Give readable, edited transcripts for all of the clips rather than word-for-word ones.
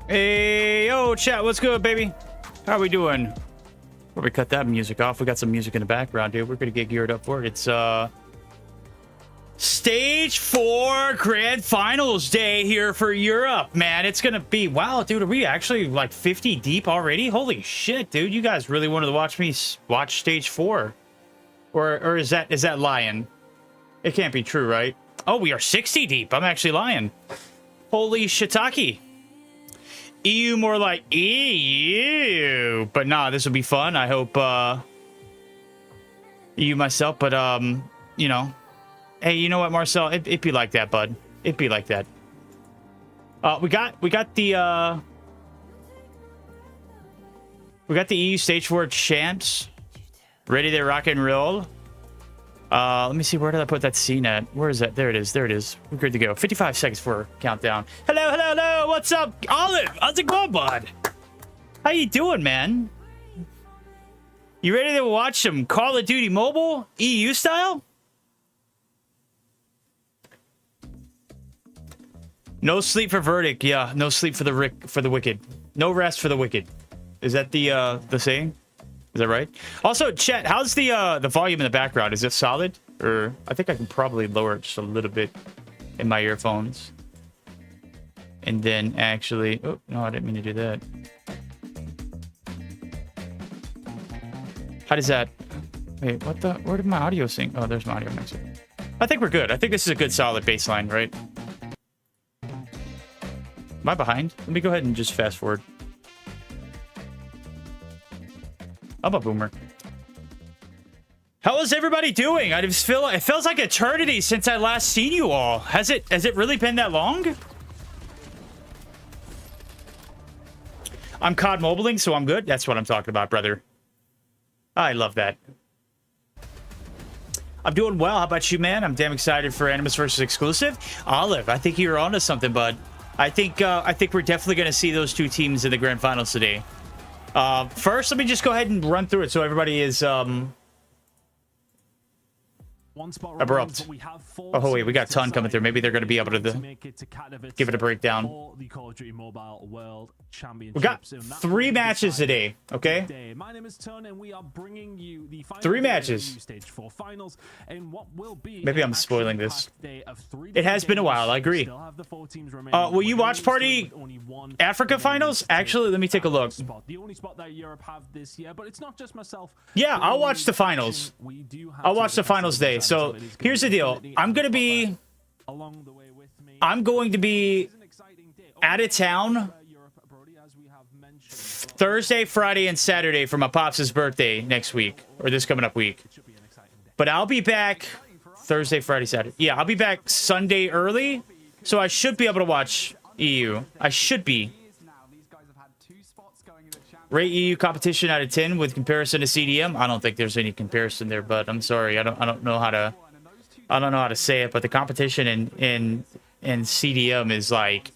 Hey, yo, chat, what's good, baby? How we doing? Before we cut that music off, we got some music in the background, dude. We're gonna get geared up for it. It's Stage 4 Grand Finals day here for Europe, man. It's gonna be, wow, dude, are we actually like 50 deep already? Holy shit, dude. You guys really wanted to watch me watch Stage 4? Or is that lying? It can't be true, right? Oh, we are 60 deep. I'm actually lying. Holy shiitake. EU more like EU. But nah, this will be fun. I hope EU myself, but you know. Hey, you know what, Marcel? It'd be like that, bud. It'd be like that. We got the EU Stage 4 champs ready to rock and roll. Let me see, where did I put that scene at? Where is that? There it is. There it is. We're good to go. 55 seconds for countdown. Hello, hello, hello. What's up, Olive? How's it going, bud? How you doing, man? You ready to watch some Call of Duty Mobile EU style? No sleep for Verdict. Yeah, no sleep for the wicked. No rest for the wicked. Is that the saying? Is that right? Also, chat, how's the volume in the background? Is it solid? Or I think I can probably lower it just a little bit in my earphones. And then actually, oh no, I didn't mean to do that. How does that? Wait, what the? Where did my audio sync? Oh, there's my audio mixer. I think we're good. I think this is a good solid baseline, right? Am I behind? Let me go ahead and just fast forward. I'm a boomer. How is everybody doing? I just feel it feels like eternity since I last seen you all. Has it really been that long? I'm COD mobiling, so I'm good. That's what I'm talking about, brother. I love that. I'm doing well. How about you, man? I'm damn excited for Animus versus Exclusive. Olive, I think you're onto something, bud. I think we're definitely going to see those two teams in the grand finals today. First, let me just go ahead and run through it so everybody is One spot abrupt. Oh wait, we got a ton coming through. Maybe they're going to be able to give it a breakdown. We got 3 matches today, okay? My name is Ton, and we are bringing you the 3 matches. Stage 4 finals in what will be. Maybe I'm spoiling this. It has been a while. I agree. Will you watch Party Africa finals? Actually, let me take a look. The only spot that Europe have this year, but it's not just myself. Yeah, I'll watch the finals. I'll watch the finals day. So here's the deal. I'm going to be out of town Thursday, Friday, and Saturday for my pops' birthday next week, or this coming up week. But I'll be back Thursday, Friday, Saturday. Yeah, I'll be back Sunday early, so I should be able to watch EU. I should be. Rate EU competition out of 10 with comparison to CDM. I don't think there's any comparison there, but I'm sorry. I don't know how to say it, but the competition in CDM is like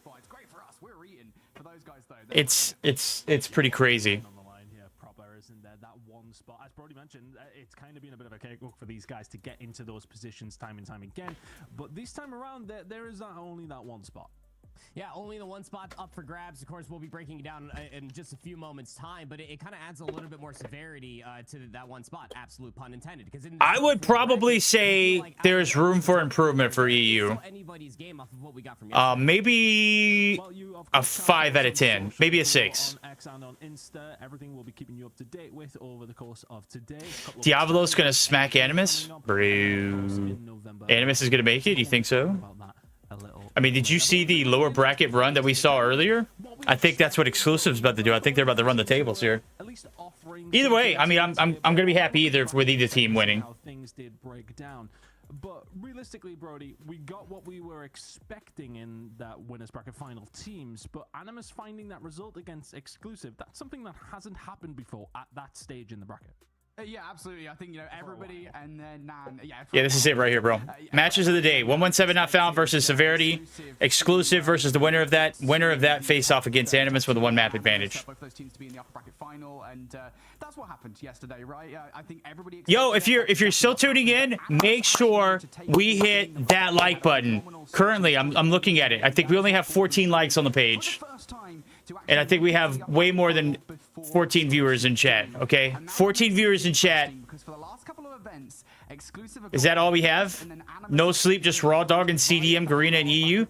it's pretty crazy. As Brody mentioned, it's kind of been a bit of a cakewalk for these guys to get into those positions time and time again. But this time around, there is not only that one spot. Yeah, only the one spot up for grabs. Of course, we'll be breaking it down in just a few moments' time, but it kind of adds a little bit more severity to that one spot. Absolute pun intended. Because I would probably say there's room for improvement for EU. Maybe a 5 out of 10, maybe a 6. Diablo's gonna smack Animus, bro. Animus is gonna make it. You think so? I mean, did you see the lower bracket run that we saw earlier? I think that's what Exclusive's about to do. I think they're about to run the tables here. Either way, I mean, I'm gonna be happy with either team winning. Things did break down, but realistically, Brody, we got what we were expecting in that winners bracket final teams. But Animus finding that result against Exclusive, that's something that hasn't happened before at that stage in the bracket. Yeah, absolutely. I think, you know, everybody and then Nan. Yeah, this is it right here, bro. Matches of the day. 117 Not Found versus Severity. Exclusive versus the winner of that. Winner of that face off against Animus with a 1 map advantage. Both those teams to be in the upper bracket final, and that's what happened yesterday, right? I think everybody. Yo, if you're still tuning in, make sure we hit that like button. Currently, I'm looking at it. I think we only have 14 likes on the page. And I think we have way more than 14 viewers in chat, okay? 14 viewers in chat. Is that all we have? No sleep, just Raw Dog and CDM, Garena and EU?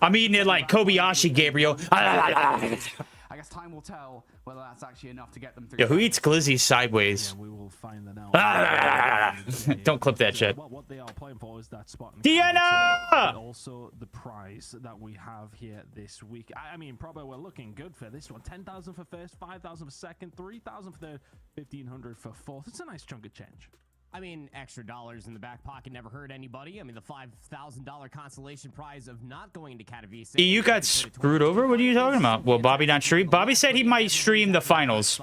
I'm eating it like Kobayashi, Gabriel. I guess time will tell whether that's actually enough to get them through. Yo, who eats glizzy sideways? Yeah, we will find that out. Don't clip that shit. What they are playing for is that spot. Diana! Also, the prize that we have here this week. I mean, probably we're looking good for this one. 10,000 for first, 5,000 for second, 3,000 for third, 1,500 for fourth. It's a nice chunk of change. I mean, extra dollars in the back pocket never hurt anybody. I mean, the $5,000 consolation prize of not going to Katowice. You got screwed over? What are you talking about? Well, Bobby not stream. Bobby said he might stream the finals.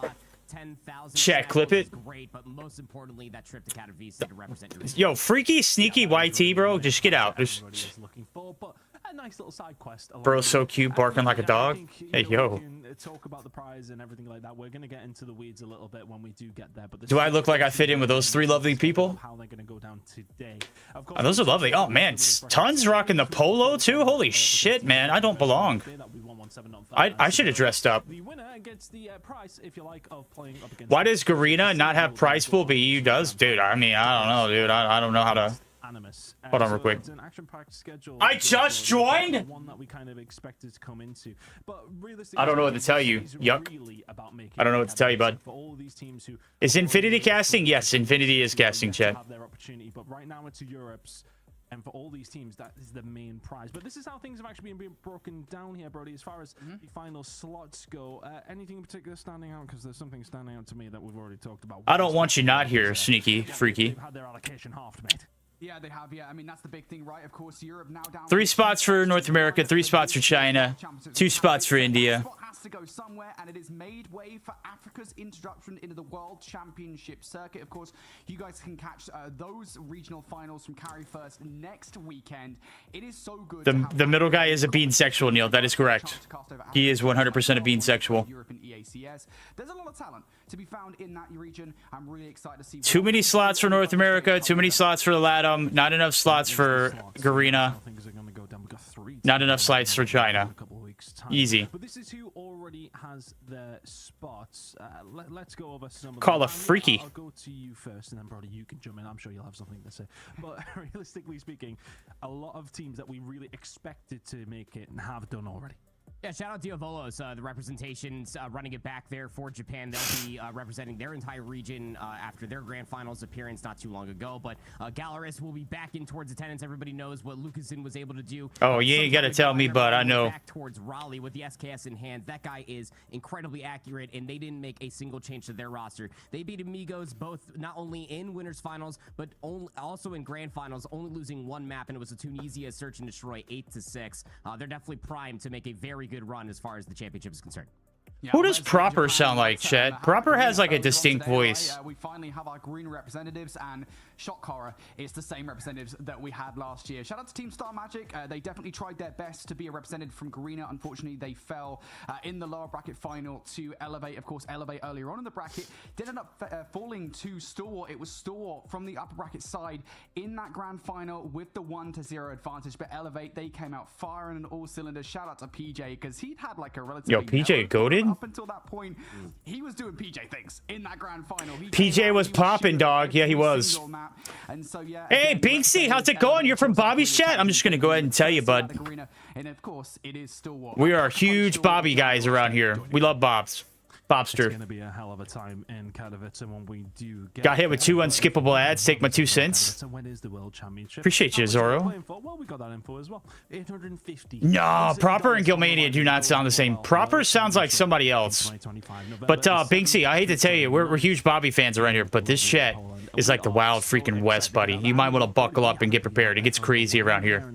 Chat, clip it. Great, but most importantly, that trip to Katowice to represent your Yo, freaky, sneaky YT, bro. Just get out. Just... Looking for, but a nice little side quest. Bro's so cute, barking like a dog. Hey, yo. We can talk about the prize and everything like that. We're gonna get into the weeds a little bit when we do get there. But Do I look like I fit in with those three lovely people? How they're gonna go down today. Of Oh, those are lovely. Oh, man. Tons rocking the polo, too? Holy shit, man. I don't belong. I should have dressed up. The winner gets the prize, if you like, of playing up against. Why does Garena not have prize pool, but EU does? Dude, I mean, I don't know, dude. I don't know how to... Animus. Hold on real quick. It's an action-packed schedule. I just joined? One that we kind of expected to come into. But I don't know what to tell you. Yuck. I don't know what to tell you, bud. Is Infinity casting? Yes, Infinity is casting, Chad. But right now it's Europe's. And for all these teams, that is the main prize. But this is how things have actually been broken down here, Brody. As far as the final slots go, anything in particular standing out? Because there's something standing out to me that we've already talked about. I don't want you not here, sneaky, freaky. They've had their allocation halved, mate. Yeah, they have. Yeah, I mean, that's the big thing, right? Of course, Europe now down 3 spots for North America, 3 spots for China, 2 spots for India. Has to go somewhere, and it is made way for Africa's introduction into the World Championship circuit. Of course, you guys can catch those regional finals from Carry First next weekend. It is so good. The middle guy is a bean sexual, Neil. That is correct. He is 100% a bean sexual. Europe and EACS. There's a lot of talent to be found in that region. I'm really excited to see. Too many slots for North America, too many slots for the LATAM, not enough slots for Garena, not enough slots for China. Easy. But this is who already has their spots. Let's go over some. Call a freaky. I'll go to you first, and then Brody, you can jump in. I'm sure you'll have something to say. But realistically speaking, a lot of teams that we really expected to make it and have done already. Yeah, shout out Diavolos, the representations running it back there for Japan. They'll be representing their entire region after their grand finals appearance not too long ago. But Galaris will be back in towards attendance. Everybody knows what Lucasen was able to do. Oh, you ain't got to tell me, but I know. Back towards Raleigh with the SKS in hand. That guy is incredibly accurate, and they didn't make a single change to their roster. They beat Amigos both not only in winners finals, but also in grand finals, only losing one map, and it was a Tunisia search and destroy 8-6. They're definitely primed to make a very good run as far as the championship is concerned. Yeah, who does Proper sound like, Chad? Proper has like a distinct voice. We finally have our green representatives, and shock horror, it's the same representatives that we had last year. Shout out to Team Star Magic. They definitely tried their best to be a representative from Garena. Unfortunately, they fell in the lower bracket final to Elevate. Of course, Elevate earlier on in the bracket did end up falling to Stalwart. It was Stalwart from the upper bracket side in that grand final with the 1-0 advantage. But Elevate, they came out firing on all cylinders. Shout out to PJ, because he'd had like a relatively... Yo, PJ goated? Up until that point, he was doing PJ things in that grand final. PJ was popping, dog. Yeah, he was. And so, yeah, hey, Binksy, how's it going? You're from Bobby's chat? I'm just going to go ahead and tell you, bud. And of course, it is still we are huge Bobby guys around here. We love Bobs. It's Bobster. going to be a hell of a time in Katowice when we do get... Got hit with 2 unskippable ads. Take my 2 cents. So when is the World Championship? Appreciate you, Zoro. Well, we got that info as well. 850. No, Proper and Gilmania do not sound the same. Proper sounds like somebody else. But Binksy, I hate to tell you, we're huge Bobby fans around here, but this chat is like the wild freaking West, buddy. You might want to buckle up and get prepared. It gets crazy around here.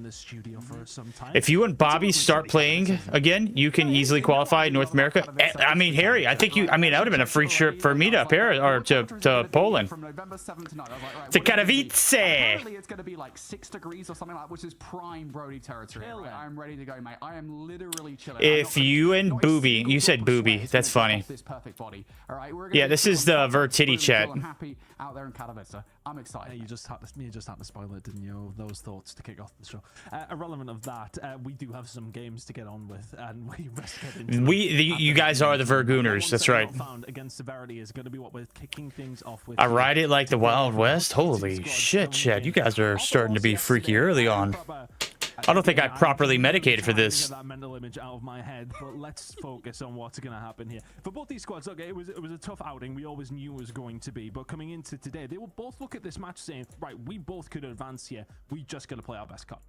If you and Bobby start playing again, you can easily qualify in North America. I mean, Harry, I think you... I mean, that would have been a free trip for me to Paris or to Poland. From November 7th to 9th. To Katowice. Apparently, it's going to be like 6 degrees or something like that, which is prime Brody territory. Right? I'm ready to go, mate. I am literally chilling. If you and Booby... You said Booby. That's funny. This perfect body. All right, yeah, this is the Vertity chat. I'm happy out there in Katowice. I'm excited. You just had to spoil it, didn't you? Those thoughts to kick off the show. Irrelevant of that, we do have some games to get on with, and we risk getting. You guys are the Vergooners. That's right. Found against Severity is going to be what we're kicking things off with. I ride it like the Wild West. Holy shit, Chad! You guys are starting to be freaky early on. I don't think I properly medicated for this. Get that mental image out of my head, but let's focus on what's going to happen here. For both these squads, look, it was a tough outing. We always knew it was going to be, but coming into today, they will both look at this match saying, right, we both could advance here. We just got to play our best card.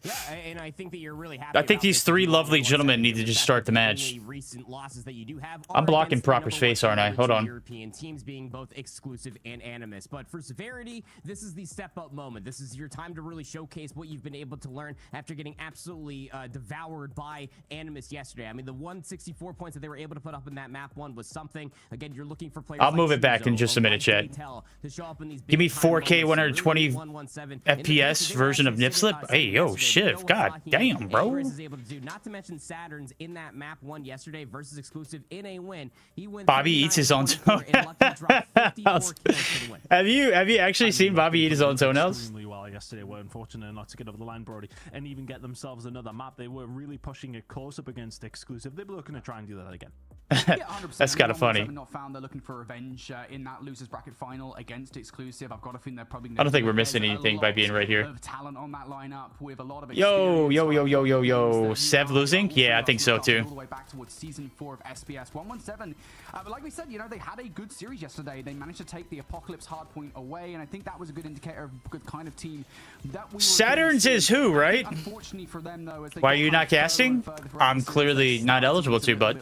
Yeah, and I think that you're really happy. I think these three lovely gentlemen need to just start the match. Recent losses that you do have. I'm blocking Proper's face, aren't I? Hold on. European teams being both exclusive and Animus, but for Severity, this is the step-up moment. This is your time to really showcase what you've been able to learn after getting absolutely devoured by Animus yesterday. I mean, the 164 points that they were able to put up in that map one was something. Again, you're looking for players. I'll move it back in just a minute, Chad. Give me 4K 120 FPS version of Nipslip. Hey, yo, shit. God damn, bro. Not to mention Saturn's in that map one yesterday versus exclusive in a win. He wins. Bobby eats his own toenails. Have you actually seen Bobby eat his own toenails? Extremely well yesterday. Were unfortunate not to get over the line, Brody, and even get themselves another map. They were really pushing it close up against exclusive. They were looking to try and do that again. Yeah, That's kind of funny. Not found. They're looking for revenge in that losers bracket final against exclusive. I've got a feeling they're probably. I don't think we're missing anything by being right here. Talent on that lineup with a lot of Yo. Sev losing? Yeah, I think so too. All the way back towards season 4 of SBS 117. But like we said, you know, they had a good series yesterday. They managed to take the Apocalypse Hardpoint away, and I think that was a good indicator of a good kind of team that we were. Saturn's is who, right? Unfortunately for them, though, as they why are you not casting? I'm clearly not eligible to, but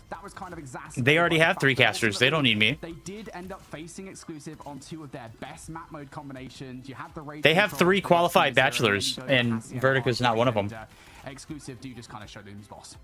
that was kind of exacerbated. They already have 3 casters. They don't need me. They did end up facing exclusive on 2 of their best map mode combinations. You have the they have 3 qualified bachelors, and Vertigo is not one of them. Exclusive do just kind of show them who's boss.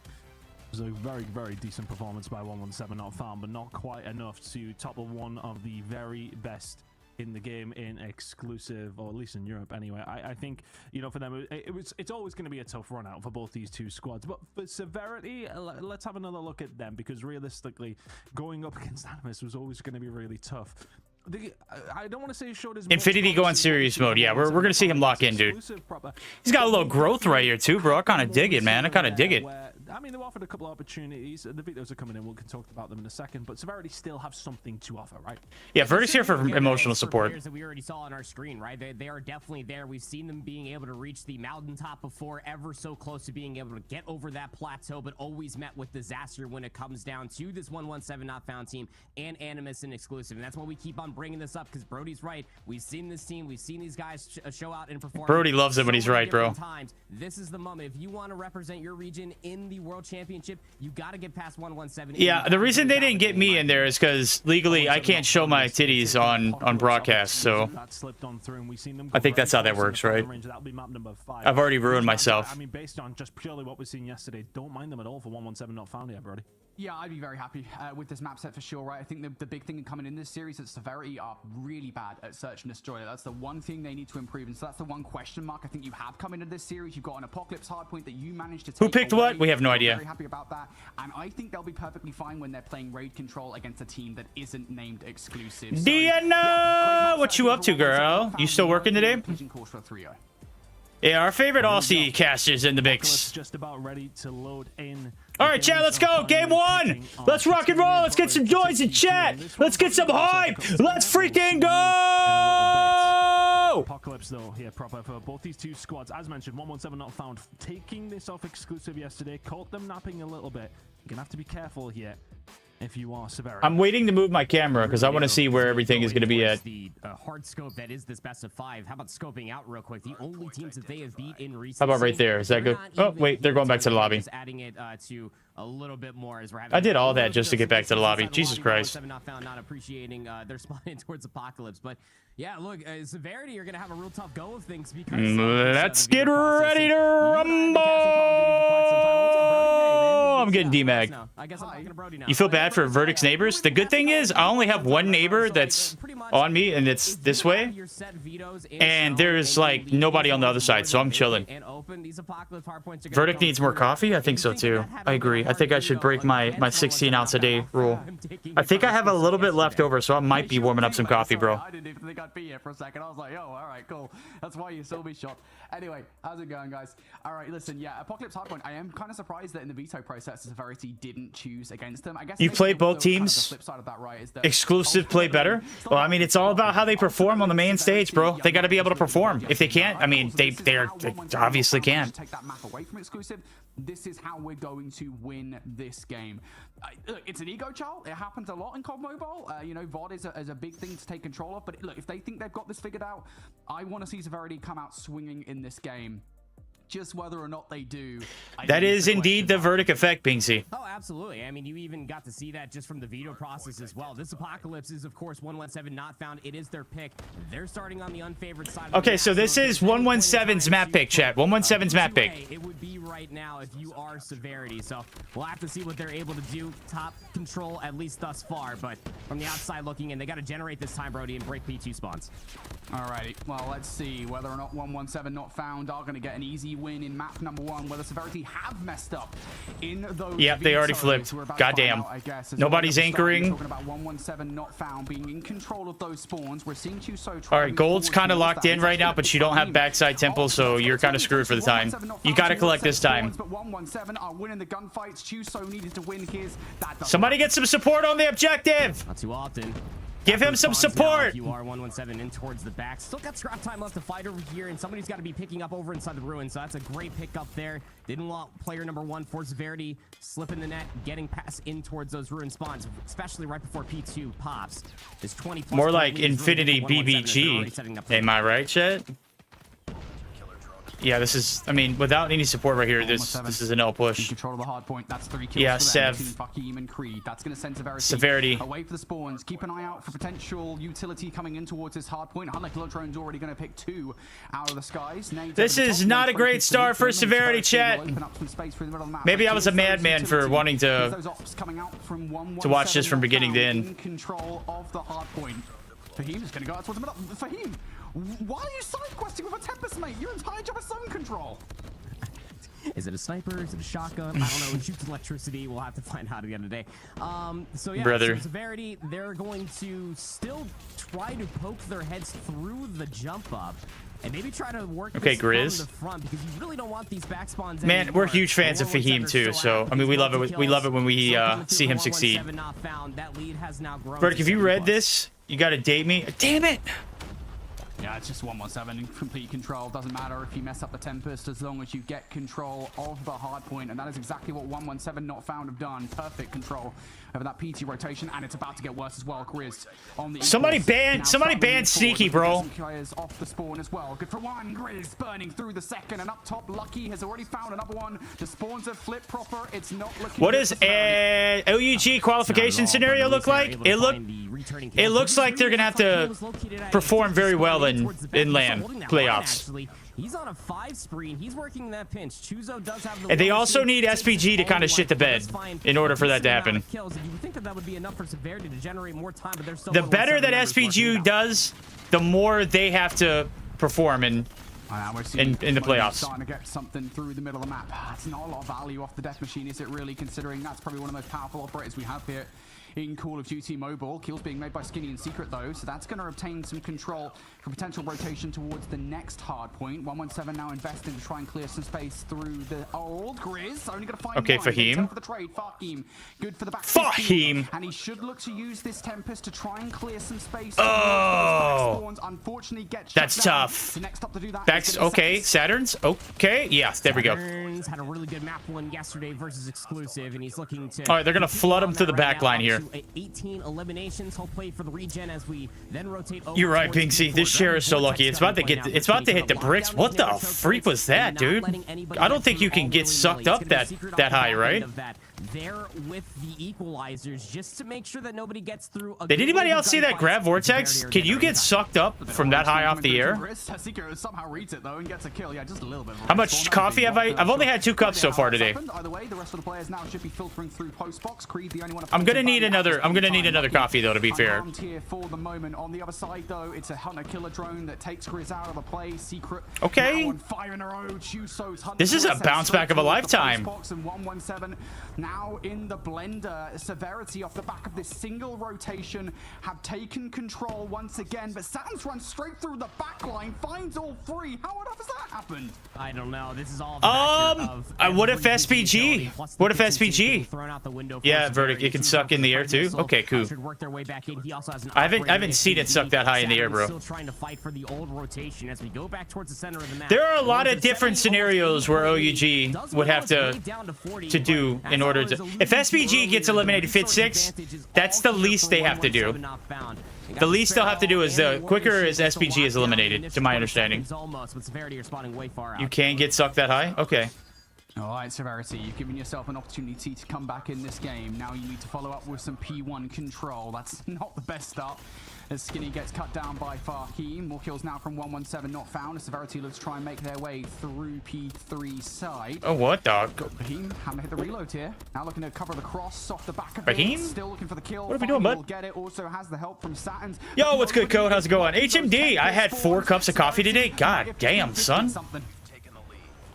It was a very, very decent performance by 117 not found, but not quite enough to topple one of the very best in the game in exclusive, or at least in Europe anyway. I think, you know, for them it's always going to be a tough run out for both these two squads, but for Severity, let's have another look at them, because realistically going up against Animus was always going to be really tough. I don't want to say he showed his Infinity go on serious mode. Yeah, we're gonna see him lock in, dude. He's got a little growth right here too, bro. I kind of dig it, man. I kind of dig it. I mean, they've offered a couple of opportunities. The Vetos are coming in. We can talk about them in a second. But Severity still have something to offer, right? Yeah, Verti's here for emotional support. That we already saw on our screen, right? They are definitely there. We've seen them being able to reach the mountaintop before, ever so close to being able to get over that plateau, but always met with disaster when it comes down to this 117 not found team and Animus and exclusive. And that's why we keep on bringing this up, because Brody's right. We've seen this team. We've seen these guys show out and perform. Brody loves it when he's right, bro. This is the moment. If you want to represent your region in the World Championship, you got to get past 117. Yeah, the reason they didn't get me in there is because legally I can't show my titties on broadcast, so I think that's how that works, right? I've already ruined myself. I mean, based on just purely what we've seen yesterday, don't mind them at all for 117 not found yet, Brody. Yeah, I'd be very happy with this map set for sure, right? I think the big thing coming in this series is Severity are really bad at search and destroy. That's the one thing they need to improve, and so that's the one question mark I think you have coming into this series. You've got an Apocalypse Hardpoint that you managed to take. Who picked away. what? We have no idea. Very happy about that, and I think they'll be perfectly fine when they're playing raid control against a team that isn't named exclusive. Do you know what you up to, girl? You still working today? Yeah, our favorite Aussie casters in the mix. Just about ready to load in. All right, chat, let's go. Game 1. Let's rock and roll. Let's get some joins in chat. Let's get some hype. Let's freaking go. Apocalypse, though, here, proper for both these two squads. As mentioned, 117 not found. Taking this off exclusive yesterday. Caught them napping a little bit. You're going to have to be careful here if you are Severity. I'm waiting to move my camera because I want to see where everything is going to be at. The hard scope that is this best of 5. How about scoping out real quick? The only teams that they have beat in recent. How about right there? Is that good? Oh, wait, they're going back to the lobby. Just adding it to a little bit more as we're having. I did all that just to get back to the lobby. Jesus Christ. Not found, not appreciating their spot in towards Apocalypse, but yeah, look, Severity are gonna have a real tough go of things because. Let's get ready to rumble. I'm getting DMAG. I guess I'm talking to Brody now. You feel bad for Verdict's neighbors? The good thing is I only have one neighbor that's on me, and it's this way. And there's like nobody on the other side, so I'm chilling. open. These Apocalypse hardpoints are gonna Verdict come needs more through. coffee? I If think you so that too. had I a agree. little I think I hard should to break go my against 16 ounce a day 117 rule. I'm taking I think I first have a little bit left yesterday. over, so I might be warming up some coffee, bro. I didn't even think I'd be here for a second. I was like, oh, all right, cool. That's why you saw me shot. Anyway, how's it going, guys? All right, listen, yeah, Apocalypse Hardpoint. I am kind of surprised that in the veto process, Severity didn't choose against them. I guess You maybe played both the kind of teams? the flip side of that, right, is that Exclusive play better? Well, I mean, it's all about how they perform on the main stage, bro. They got to be able to perform. If they can't, I mean, they obviously can't. Take that map away from exclusive. This is how we're going to win this game. Look, it's an ego child. It happens a lot in COD Mobile. You know, VOD is a big thing to take control of. But look, if they think they've got this figured out, I want to see Severity come out swinging in this game. Just whether or not they do. That is indeed the Verdict effect, Pingsy. Oh, absolutely. I mean, you even got to see that just from the veto process as well. This Apocalypse is, of course, 117 not found. It is their pick. They're starting on the unfavored side. Okay, so this is 117's map pick, chat. 117's map pick. It would be right now if you are Severity. So we'll have to see what they're able to do. Top control, at least thus far. But from the outside looking in, they got to generate this time, Brody, and break P2 spawns. Alrighty, well, let's see whether or not 117 not found are going to get an easy win in map number 1, whether Severity have messed up in those. Yep, they already flipped. Goddamn. Nobody's anchoring. Talking about 117 not found, being in control of those spawns. We're seeing Chuso. All right, Gold's kind of locked in right now, but you don't have backside temple, so you're kind of screwed for the time. You got to collect this time. But 117 are winning the gunfights. Chuso needed to win his. Somebody get some support on the objective. Not too often. Give him some support. You are 117 in towards the back. Still got scrap time left to fight over here, and somebody's got to be picking up over inside the ruin. So that's a great pick up there. Didn't want player number 1 for Severity slipping the net, getting past in towards those ruin spawns, especially right before P2 pops. This 20 More like Infinity BBG. Am I right, chat? Yeah, this is, I mean, without any support right here, this is an L push. Control of the hard point. That's 3 kills. Yeah, for Sev. Fahim and Creed. That's going to send Severity away for the spawns. Keep an eye out for potential utility coming in towards this hard point. Drone's already going to pick 2 out of the skies. This is not a great start for Severity, chat. Maybe I was a madman for wanting to watch this from beginning to end. Control of the hard point. Fahim is going to go out towards the middle. Fahim, why are you side questing with a Tempest, mate? Your entire job is zone control. Is it a sniper? Is it a shotgun? I don't know. It shoots electricity. We'll have to find out at the end of the day. So yeah, brother. So Severity, they're going to still try to poke their heads through the jump up. And maybe try to work this from the front, because you really don't want these back spawns. Man, we're huge fans of Fahim too, so I mean we love it. We love it when we see him succeed. Verdict, if you read this, you gotta date me. Damn it! Yeah, it's just 117 in complete control. Doesn't matter if you mess up the Tempest, as long as you get control of the hard point, and that is exactly what 117 not found have done. Perfect control over that PT rotation, and it's about to get worse as well. Grizz on the somebody ban Sneaky, bro. Off the spawn as well. Good for one. Grizz burning through the second, and up top, Lucky has already found another one. The spawns have flipped proper. It's not looking. What does a OUG qualification scenario look like? It looks like they're gonna have to perform very well in LAN playoffs. He's on a 5 spree, and he's working that pinch. Chuzo does have the, and they also need SPG to kind of shit the bed in order for that to happen. The better that SPG does, the more they have to perform in the playoffs. Starting to get something through the middle of the map. It's not a lot of value off the death machine, is it really, considering that's probably one of the most powerful operators we have here in Call of Duty Mobile. Kills being made by Skinny in secret though, so that's going to obtain some control for potential rotation towards the next hard point. 117 now investing to try and clear some space through the old Grizz. Only going to find one. Fahim. For the trade. Fahim. Good for the back. Fahim. And he should look to use this Tempest to try and clear some space. Oh, unfortunately, that's tough. The next stop to do that. That's okay. Saturn's okay. Yeah, there we go. Saturn's had a really good map one yesterday versus exclusive, and he's looking to. All right, they're gonna flood him through the back line here. 18 eliminations. He'll play for the regen as we then rotate over. You're right, Pinksy. This share is so lucky. It's about to hit the bricks. What the freak was that, dude? I don't think you can get sucked up that high, right? there with the equalizers just to make sure that nobody gets through. Did anybody else see that grab vortex? Can you get sucked up from that high off the air? Somehow reads it though and gets a kill. Yeah, just a little bit. How much coffee have I? I've only had 2 cups so far today. Either way, the rest of the players now should be filtering through post box. Creed, the only one. I'm gonna need another coffee though, to be fair. Here for the moment. On the other side though, it's a hunter killer drone that takes Grizz out of the play. Secret. Okay. This is a bounce back of a lifetime. And 117 now in the blender. Severity off the back of this single rotation have taken control once again, but Saturn's run straight through the back line, finds all 3. How on earth has that happened? I don't know. This is all. What if SPG? What if SPG? Yeah, Verdict. It can suck in the air too. Okay, cool. I haven't seen it suck that high in the air, bro. Still trying to fight for the old rotation as we go back towards the center of the map. There are a lot of different scenarios where OUG would have to do in order to. If SPG gets eliminated fit 6, that's the least they have to do. The least they'll have to do is the quicker as SPG is eliminated, to my understanding. You can get sucked that high? Okay. All right, Severity, you've given yourself an opportunity to come back in this game. Now you need to follow up with some P1 control. That's not the best start. As Skinny gets cut down by Farkeem. More kills now from 117 not found. As Severity looks to try and make their way through P3 side. Oh, what, dog? Raheem having to hit the reload here. Now looking to cover the cross off the back of Raheem? it. Still looking for the kill. What are we doing, bud? Will get it. Also has the help from Saturn. Yo, what's good, Code? How's it going? HMD, I had 4 cups of coffee today. God damn, son.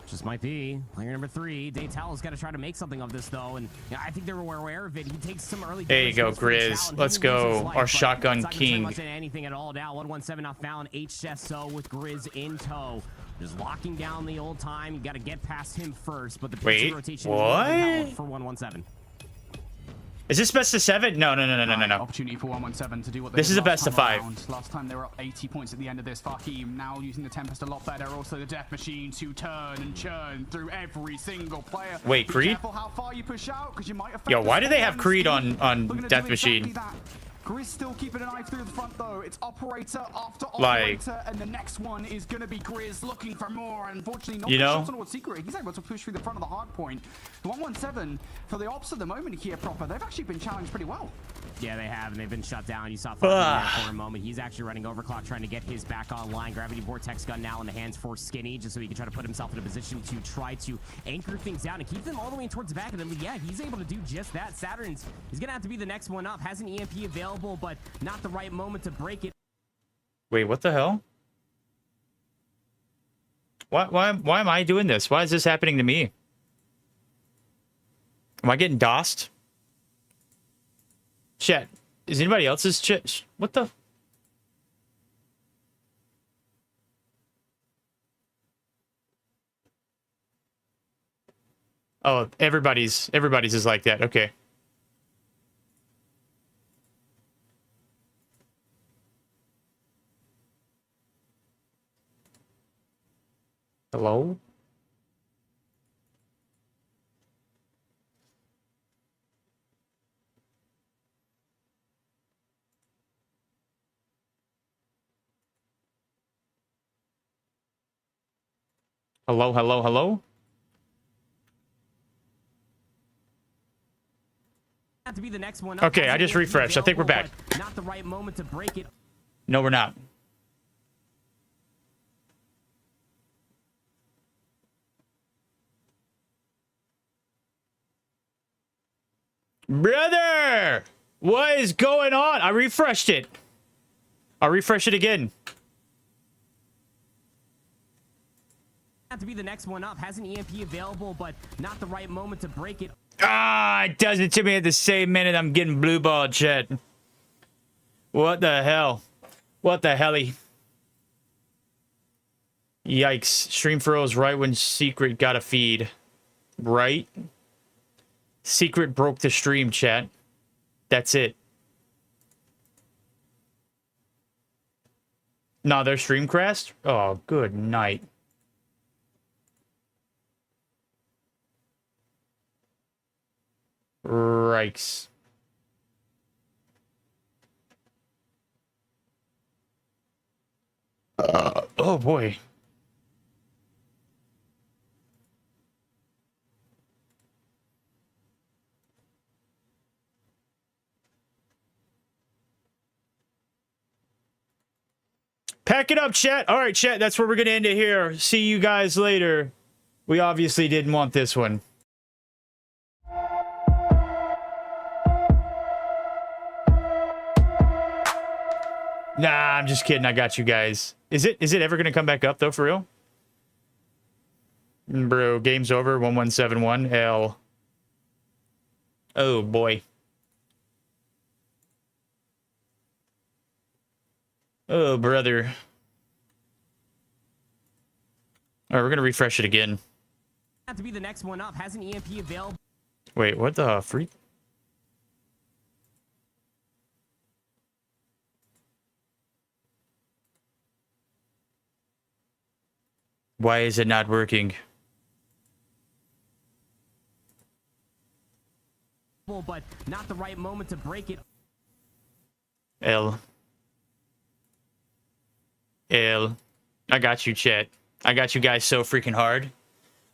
Just might be. Player number 3, Daytal's got to try to make something of this, though, and I think they were aware of it. He takes some early. There you go, Grizz. Let's go. Our shotgun king. Much anything at all now. 117 not found. HSO with Grizz in tow. Just locking down the old time. You got to get past him first, but the rotation what? For 117. Is this best of 7? No. Opportunity for 117 to do what they This is a best of 5. Last time they were up 80 points at the end of this. Farkeem now using the Tempest a lot better. Also the Death Machine to turn and churn through every single player. Wait, Be Creed? careful how far you push out, because you might affect. Yo, why do they have Creed on Death exactly Machine? that. Grizz still keeping an eye through the front though. It's operator after Like, operator, and the next one is gonna be Grizz looking for more. Unfortunately, not you know, shots on what's secret. He's able to push through the front of the hard point. The 117 for the ops at the moment here proper. They've actually been challenged pretty well. Yeah, they have, and they've been shut down. You saw there for a moment. He's actually running overclock, trying to get his back online. Gravity Vortex gun now in the hands for Skinny, just so he can try to put himself in a position to try to anchor things down and keep them all the way towards the back of them. But yeah, he's able to do just that. Saturn's he's gonna have to be the next one up. Has an EMP available, but not the right moment to break it. Wait, what the hell? Why am I doing this? Why is this happening to me? Am I getting DOSed? Chat. Is anybody else's chat? What the? Oh, everybody's is like that. Okay. Hello? Hello? Have to be the next one. Okay, I just refreshed. I think we're back. Not the right moment to break it. No, we're not. Brother! What is going on? I refreshed it. I'll refresh it again. Have to be the next one up. Has an EMP available, but not the right moment to break it. Ah, it does it to me at the same minute I'm getting blue ball, chat. What the hell? What the helly? Yikes. Stream froze right when Secret got a feed. Right? Secret broke the stream, chat. That's it. Nah, their stream crashed? Oh, good night. Rikes. Oh boy. Pack it up, chat. All right, chat. That's where we're going to end it here. See you guys later. We obviously didn't want this one. Nah, I'm just kidding. I got you guys. Is it ever going to come back up, though, for real? Bro, game's over. 1171. Hell. Oh, boy. Oh, brother. All right, we're going to refresh it again. Have to be the next one up. Has an EMP available. Wait, what the freak? Why is it not working? But not the right moment to break it. L. I got you, chat. I got you guys so freaking hard.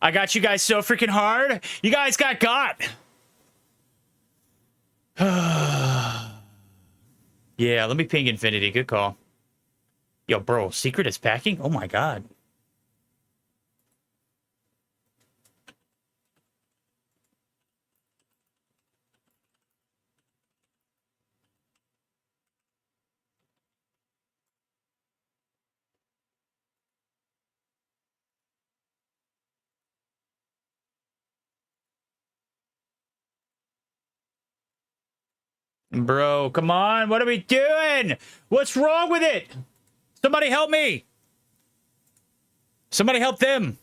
I got you guys so freaking hard. You guys got. Yeah, let me ping Infinity. Good call. Yo, bro, Secret is packing? Oh my god. Bro, come on. What are we doing? What's wrong with it? Somebody help me. Somebody help them.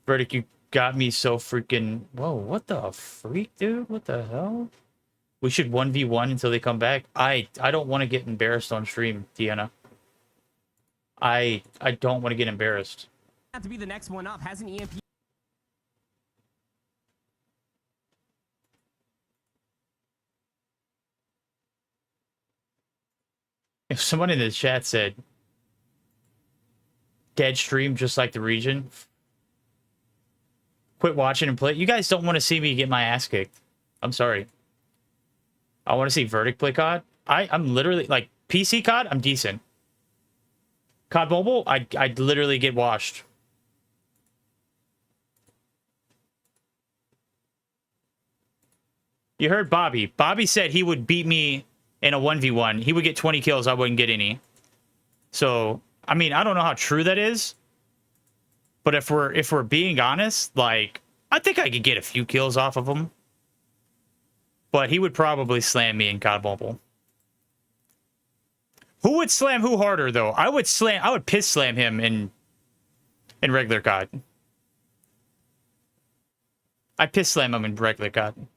Verdict, you got me so freaking... Whoa, what the freak, dude? What the hell? We should 1v1 until they come back. I don't want to get embarrassed on stream, Deanna. I don't want to get embarrassed. Have to be the next one up. Has an EMP. If someone in the chat said dead stream just like the region, quit watching and play. You guys don't want to see me get my ass kicked. I'm sorry. I want to see Verdict play COD. I'm literally like PC COD. I'm decent. COD Mobile, I'd literally get washed. You heard Bobby. Bobby said he would beat me in a 1v1. He would get 20 kills. I wouldn't get any. So, I mean, I don't know how true that is. But if we're being honest, like, I think I could get a few kills off of him. But he would probably slam me in COD Mobile. Who would slam who harder, though? I would piss slam him in regular COD. I'd piss slam him in regular COD.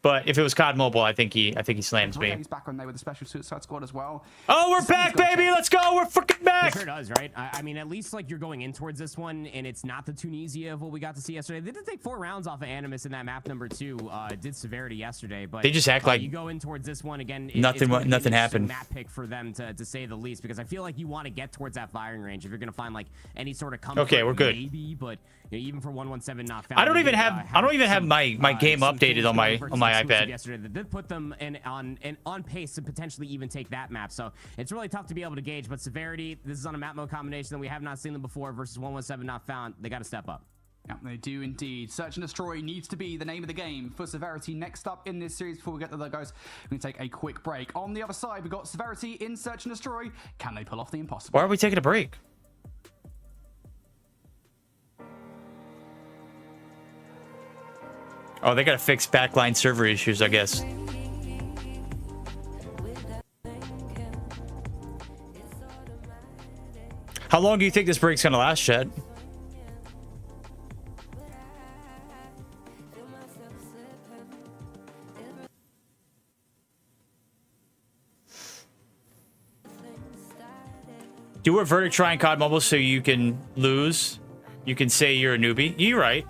But if it was COD Mobile, I think he slams me. He's back on there with the special suicide squad as well. Oh, we're back, baby! Let's go! We're freaking back! It sure does, right? I mean, at least like you're going in towards this one, and it's not the Tunisia of what we got to see yesterday. They did take 4 rounds off of Animus in that map number 2. Did Severity yesterday, but they just act like you go in towards this one again. Nothing happened. Map pick for them to say the least, because I feel like you want to get towards that firing range if you're gonna find like any sort of comfort. Okay, we're good. Maybe, but you know, even for 117 not found. I don't even have my game updated on my iPad. Yesterday that did put them on pace to potentially even take that map. So it's really tough to be able to gauge. But Severity, this is on a map mode combination that we have not seen them before versus 117 not found. They got to step up. Yeah, they do indeed. Search and Destroy needs to be the name of the game for Severity. Next up in this series, before we get to the guys, we're going to take a quick break. On the other side, we've got Severity in Search and Destroy. Can they pull off the impossible? Why are we taking a break? Oh, they got to fix backline server issues, I guess. How long do you think this break's going to last, Chad? Do a Verdict try in COD Mobile so you can lose. You can say you're a newbie. You're right.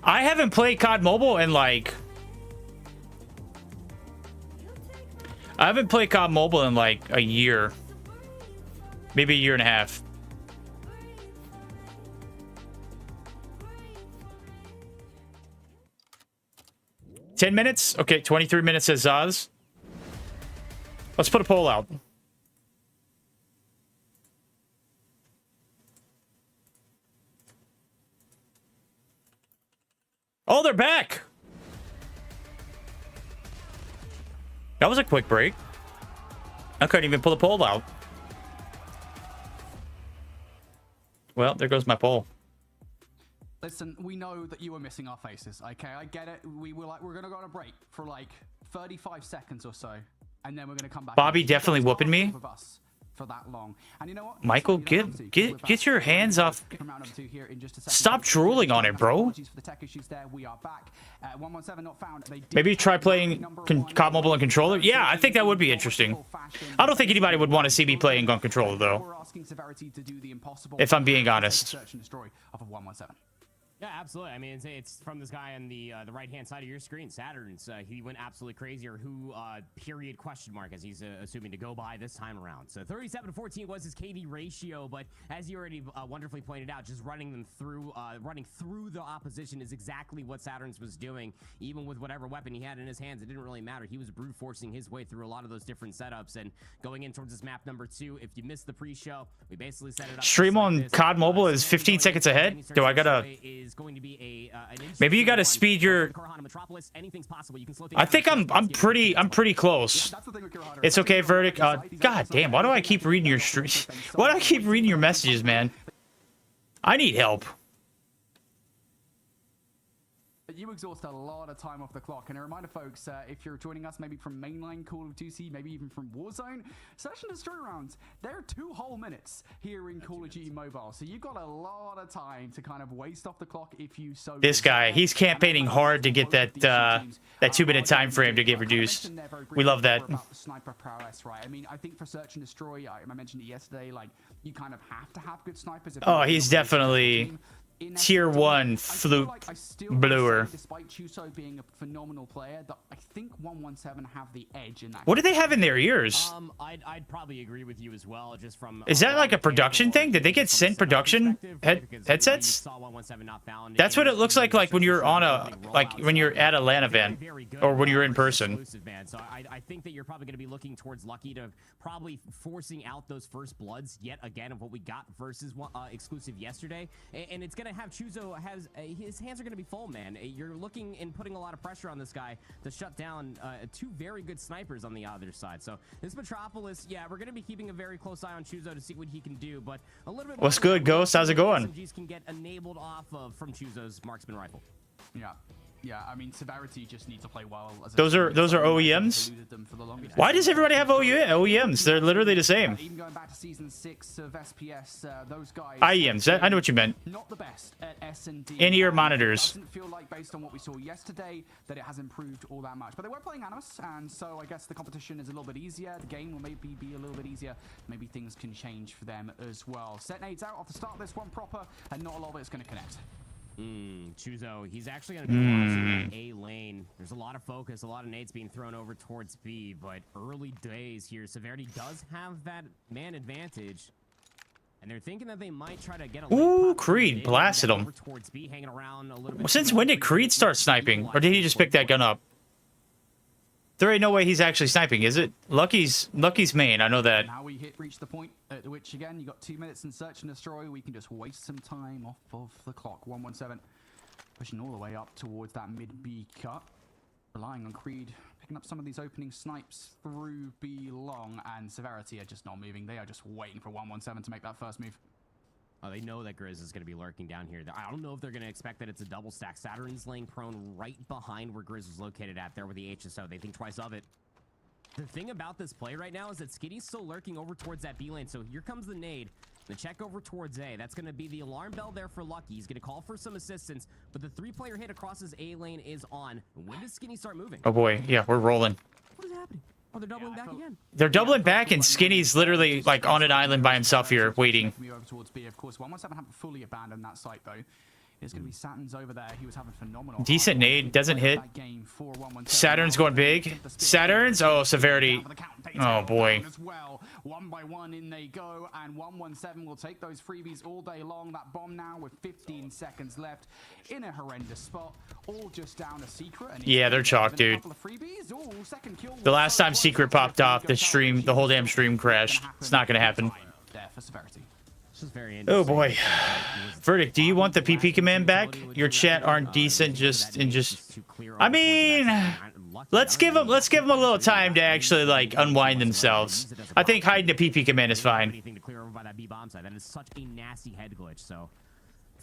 I haven't played COD Mobile in like... I haven't played COD Mobile in like a year. Maybe a year and a half. 10 minutes? Okay, 23 minutes says Zaz. Let's put a poll out. Oh, they're back. That was a quick break. I couldn't even pull the poll out. Well, there goes my poll. Listen, we know that you were missing our faces, okay? I get it. We're gonna go on a break for like 35 seconds or so, and then we're gonna come back. Bobby definitely whooping me. For that long. And you know what? Michael, get your hands off. Stop drooling on it, bro. Maybe try playing COD Mobile and controller. Yeah, I think that would be interesting. I don't think anybody would want to see me playing on controller, though. If I'm being honest. Yeah, absolutely. I mean, it's from this guy on the right-hand side of your screen, Saturn's. He went absolutely crazy, or who, period, question mark, as he's assuming to go by this time around. So 37-14 was his KD ratio, but as you already wonderfully pointed out, just running through the opposition is exactly what Saturn's was doing. Even with whatever weapon he had in his hands, it didn't really matter. He was brute forcing his way through a lot of those different setups, and going in towards this map number 2. If you missed the pre-show, we basically set it up. Stream on COD Mobile is 15 seconds ahead. Do I gotta? Going to be Maybe you got to speed your. I think I'm pretty close. It's okay, Verdict. God damn, why do I keep reading your street? Why do I keep reading your messages, man? I need help. You exhaust a lot of time off the clock. And a reminder, folks, if you're joining us maybe from mainline Call of Duty, maybe even from Warzone, Search and Destroy rounds, they're 2 whole minutes here in Call of Duty Mobile. So you've got a lot of time to kind of waste off the clock if you so. This guy, he's campaigning hard to get that 2-minute time frame to get reduced. We love that. Sniper prowess, right? I mean, I think for Search and Destroy, I mentioned it yesterday, like you kind of have to have good snipers. Oh, he's definitely tier 1 fluke bluer. Despite Chuso being a phenomenal player, that I think 117 have the edge in that. What do they have in their ears? I'd probably agree with you as well. Just from is that like a production thing? Did they get sent production headsets? That's what it looks like when you're on a when you're at a LAN event or when you're in person. So I think that you're probably going to be looking towards Lucky to probably forcing out those first bloods yet again of what we got versus exclusive yesterday, and it's going to have Chuzo his hands are going to be full, man. You're looking and putting a lot of pressure on this guy to shut down 2 very good snipers on the other side. So this Metropolis, yeah, we're going to be keeping a very close eye on Chuzo to see what he can do, but a little bit. What's good, Ghost? How's it going? SMGs can get enabled off of from Chuzo's marksman rifle. Yeah, I mean, Severity just needs to play well. Those are OEMs? Why does everybody have OEMs? They're literally the same. Even going back to season 6 of SPS, those guys. IEMs, I know what you meant. Not the best at S&D. In-ear monitors. Doesn't feel like, based on what we saw yesterday, that it has improved all that much. But they were playing Animus, and so I guess the competition is a little bit easier. The game will maybe be a little bit easier. Maybe things can change for them as well. Set nades out off the start of this one proper, and not a lot of it's going to connect. Chuzo, he's actually going to be watching A lane. There's a lot of focus, a lot of nades being thrown over towards B, but early days here, Severity does have that man advantage. And they're thinking that they might try to get a ooh, Creed blasted him. Towards B, hanging around a little bit. Since when did Creed start sniping? Or did he just pick that gun up? There ain't no way he's actually sniping, is it? Lucky's main, I know that. Now we reach the point at which, again, you got 2 minutes in Search and Destroy. We can just waste some time off of the clock. 117 pushing all the way up towards that mid-B cut. Relying on Creed, picking up some of these opening snipes through B long, and Severity are just not moving. They are just waiting for 117 to make that first move. Oh, they know that Grizz is going to be lurking down here. I don't know if they're going to expect that it's a double stack. Saturn's laying prone right behind where Grizz was located at there with the HSO. They think twice of it. The thing about this play right now is that Skitty's still lurking over towards that B lane. So here comes the nade. The check over towards A. That's going to be the alarm bell there for Lucky. He's going to call for some assistance, but the 3-player hit across his A lane is on. When does Skinny start moving? Oh boy, yeah, we're rolling. What is happening? Oh, they're doubling back again. They're doubling back, and Skinny's literally like on an island by himself here, waiting. Over towards B, of course. 117 haven't fully abandoned that site though. It's going to be Saturn's over there. He was having phenomenal. Decent nade, doesn't hit. Saturn's going big. Saturn's, oh, Severity. Oh, boy. As well. One by one in they go, and 117 will take those freebies all day long. That bomb now with 15 seconds left in a horrendous spot. All just down a secret. And Yeah, they're chalked, dude. The last time secret popped off, the whole damn stream crashed. It's not gonna happen. There for Severity. Oh boy. Verdict, do you want the PP command back? Your chat aren't decent, I mean, let's give them a little time to actually like unwind themselves. I think hiding the PP command is fine. That is such a nasty head glitch. So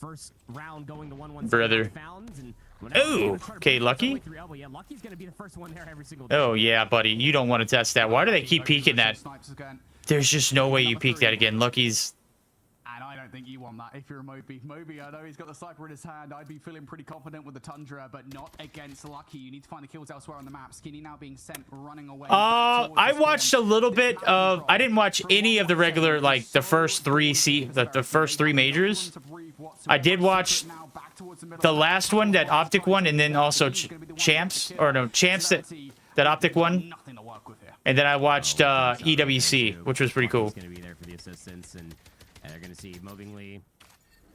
first round going to 117 Brother. Oh, okay, Lucky. Yeah, Lucky's gonna be the first one there every single Oh yeah, buddy. You don't want to test that. Why do they keep peeking that? There's just no way you peek that again. Lucky's. And I don't think you want that if you're a Moby. Moby, I know he's got the sniper in his hand. I'd be feeling pretty confident with the Tundra, but not against Lucky. You need to find the kills elsewhere on the map. Skinny now being sent, running away. I watched a little bit of. I didn't watch any of the regular, like the first three the first three majors. I did watch the last one, that Optic one, and then also Champs that Optic one. And then I watched EWC, which was pretty cool. Going to be there for the assistance, and they're going to see Movingly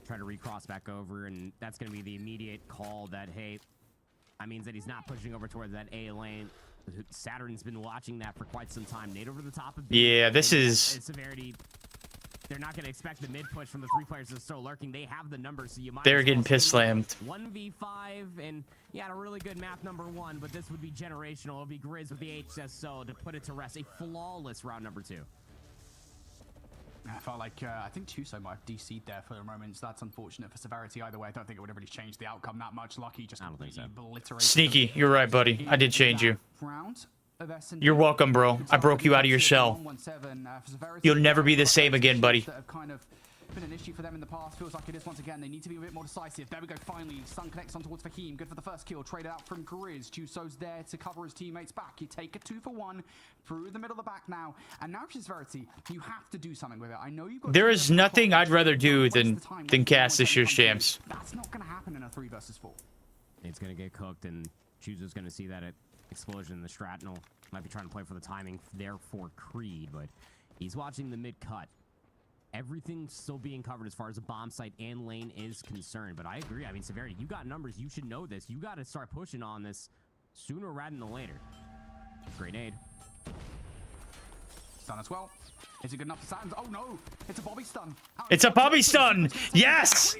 try to recross back over, and that's going to be the immediate call that, hey, that means that he's not pushing over towards that A lane. Saturn's been watching that for quite some time. Nade over the top of B. Yeah, this is Severity. They're not going to expect the mid push from the three players that are still lurking. They have the numbers, so you might. They're getting piss slammed. 1v5, and yeah, a really good map number one, but this would be generational. It'll be Grizz with the HSO to put it to rest. A flawless round number two. I felt like, I think Tuso might have DC'd there for a moment, so that's unfortunate for Severity. Either way, I don't think it would have really changed the outcome that much. Lucky just obliterated. Sneaky. You're right, buddy. I did change you. Round. You're welcome, bro. I broke you out of your shell. You'll never be the same again, buddy. Kind of been an issue for them in the past. Feels like it is once again. They need to be a bit more decisive. There we go. Finally, Sun connects on towards Fahim. Good for the first kill. Traded out from Grizz. Tuso's there to cover his teammates back. You take a 2-for-1 through the middle of the back now. And now, Severity, you have to do something with it. I know you've got. There is nothing I'd rather do than cast this year's champs. That's not going to happen in a 3 versus 4. It's going to get cooked, and Chuzo's going to see that explosion in the Shrapnel. Might be trying to play for the timing there for Creed, but he's watching the mid cut. Everything's still being covered as far as the bomb site and lane is concerned. But I agree. I mean, Severity, you got numbers. You should know this. You got to start pushing on this sooner rather than later. Grenade. Stun as well. Is it good enough for Saturn? Oh no! It's a Bobby stun. It's a Bobby stun. Yes.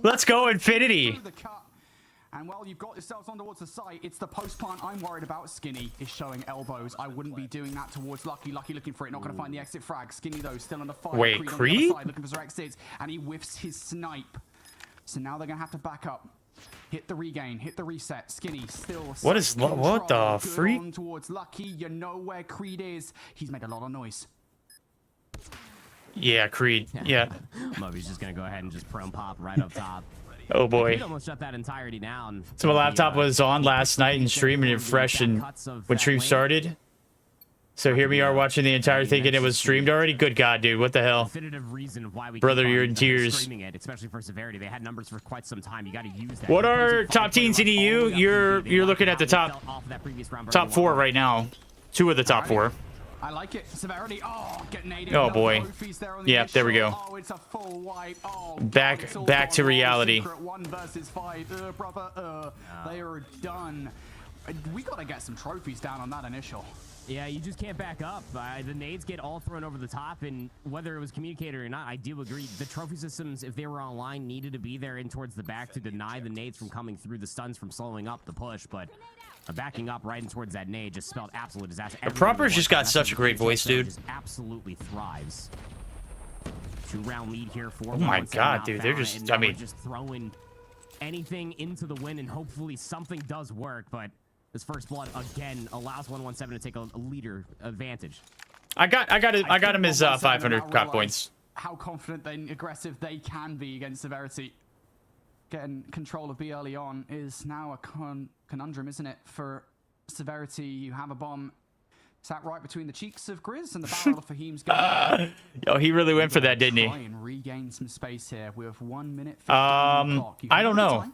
Let's go Infinity. And while you've got yourselves on towards the site, it's the post plant I'm worried about. Skinny is showing elbows. I wouldn't be doing that towards Lucky. Lucky looking for it, not going to find the exit frag. Skinny, though, still on the fire. Wait, Creed? Looking for exits, and he whiffs his snipe. So now they're going to have to back up. Hit the regain, hit the reset. Skinny still. What the freak? Towards Lucky, you know where Creed is. He's made a lot of noise. Yeah, Creed. Yeah. Moby's just going to go ahead and just prone pop right up top. Oh boy. Almost shut that entirety down. So my laptop was on last night and streaming it fresh, and when stream started. So here we are watching the entire thing, and it was streamed already. Good God, dude, what the hell? Definitive reason why we Brother, you're in tears. Streaming it, especially for Severity. They had numbers for quite some time. You got to use that. What are top teams in EU? You're looking at the top 4 right now. 2 of the top 4. I like it. Severity. Oh, get naded. Oh boy. Yeah, there we go. Oh, it's a full wipe. Oh, back to reality. 1 versus 5. Brother. They are done. We got to get some trophies down on that initial. Yeah, you just can't back up. The nades get all thrown over the top, and whether it was communicated or not, I do agree. The trophy systems, if they were online, needed to be there in towards the back to deny the nades from coming through, the stuns from slowing up the push, but backing up right in towards that nade just spelled absolute disaster. The Proper's just got such a great voice, dude. Just absolutely thrives. 2-round lead here for. Oh my God, dude, they're just. I mean, just throwing anything into the win, and hopefully something does work. But this first blood again allows 117 to take a leader advantage. I got him as 500 cop points. How confident and aggressive they can be against Severity. Getting control of B early on is now a conundrum, isn't it? For Severity, you have a bomb sat right between the cheeks of Grizz and the barrel of Fahim's gun. Oh, he really went for that, didn't he? Try and regain some space here. We have 1 minute. I don't know.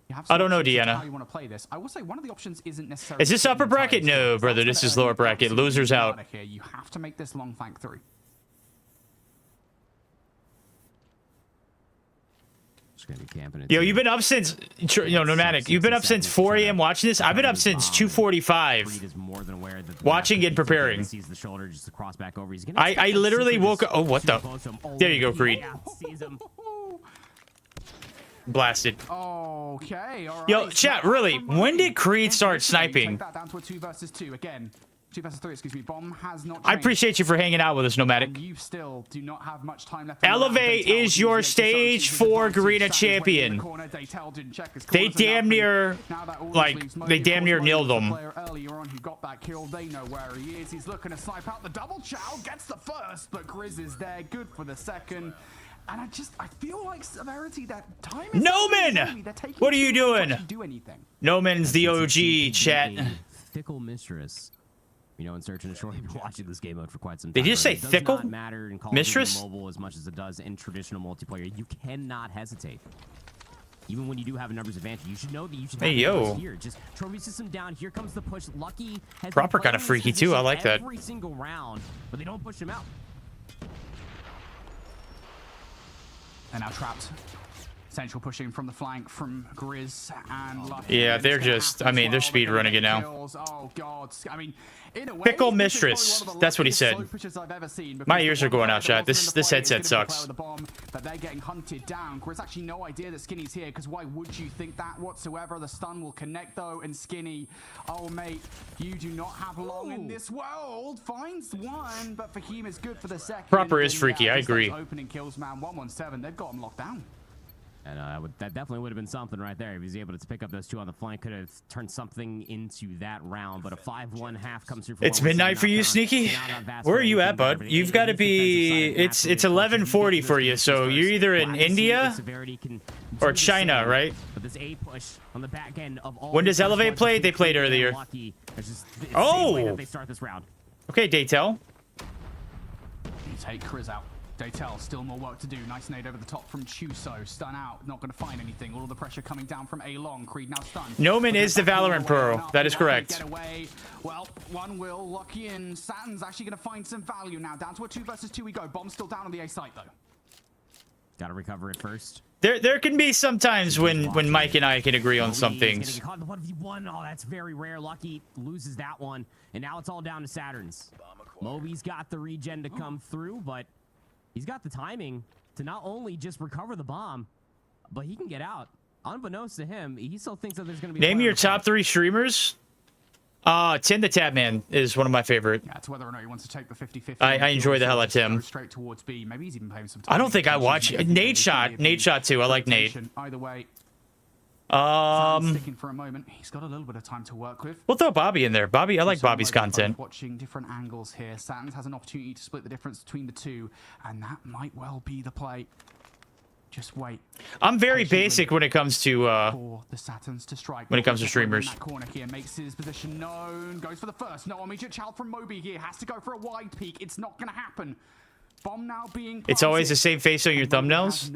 You have I don't know, options as to Deanna. How you want to play this? I will say one of the options isn't necessarily. Is this upper bracket? No, brother. This is lower bracket. Losers out. Here. You have to make this long flank through. Yo, you've been up since, Nomadic. You've been up since 4 a.m. watching this. I've been up since 2:45. Watching and preparing. I literally woke up. Oh, what the? There you go, Creed. Blasted. Okay. All right. Yo, chat, really, when did Creed start sniping? Take that down to a 2 versus 2 again. 2 versus 3, excuse me. Bomb has not changed. I appreciate you for hanging out with us, Nomadic. You still do not have much time left. Elevate is your stage 4 Garena champion. They damn near, they damn near nailed them. Earlier on, who got that kill, they know where he is. He's looking to snipe out the double chow, gets the first, but Grizz is there, good for the second. And I feel like Severity, that time is Noman! What are you doing? Noman's the OG, chat. Fickle mistress. In search and short, you've been watching this game mode for quite some time. Did you just say fickle? It does not matter in Call of Mistress? Duty Mobile as much as it does in traditional multiplayer. You cannot hesitate. Even when you do have a numbers advantage, you should know that you should have numbers here. Just trophy system down. Here comes the push. Lucky has Proper kind of freaky too. I like that. Every single round, but they don't push him out. And now trapped. Central pushing from the flank from Grizz and Lucky. Yeah, they're just, I mean, they're speed running it now. Oh, God. I mean, in a way, Fickle mistress. That's what he said. My ears are going out, chat. This headset sucks. But they're getting hunted down. Grizz actually no idea that Skinny's here, because why would you think that whatsoever? The stun will connect, though, and Skinny, oh, mate, you do not have long in this world. Finds one, but Fahim is good for the second. Proper is freaky, I agree. Opening kills, man. 117. They've got him locked down. And that definitely would have been something right there. If he was able to pick up those 2 on the flank, could have turned something into that round. But a 5-1 half comes through. It's midnight for you, Sneaky. Where are you at, bud? You've got to be. It's 11:40 for you. So you're either in India or China, right? But this A push on the back end of all. When does Elevate play? They played earlier. Oh. They start this round. Okay, Daytel. You take Chris out. Daytel, still more work to do. Nice nade over the top from Chuso. Stun out, not going to find anything. All of the pressure coming down from A-Long. Creed now stunned. Noman is the Valorant Pro. That is correct. Get away. Well, one will. Lucky and Saturn's actually going to find some value now. Down to a 2 versus 2 we go. Bomb's still down on the A site, though. Got to recover it first. There can be some times when Mike and I can agree on some things. Oh, that's very rare. Lucky loses that one. And now it's all down to Saturn's. Moby's got the regen to come through, but he's got the timing to not only just recover the bomb, but he can get out. Unbeknownst to him, he still thinks that there's going to be... Name your top 3 streamers. Tim the Tapman is one of my favorite. Yeah, it's whether or not he wants to take the 50-50. I enjoy the hell out of Tim. Straight towards B. Maybe he's even playing some. I don't think I watch Nate shot. Nate shot too. I like Nate. Either way. Sticking for a moment. He's got a little bit of time to work with. We'll throw Bobby in there. Bobby, I like Bobby's content. Watching different angles here. Saturn's has an opportunity to split the difference between the two, and that might well be the play. Just wait. I'm very basic when it comes to for the Saturns to strike. When it comes to streamers. That corner here makes his position known. Goes for the first. No immediate child from Moby here. Has to go for a wide peek. It's not going to happen. Bomb now being planted. It's always the same face on your thumbnails.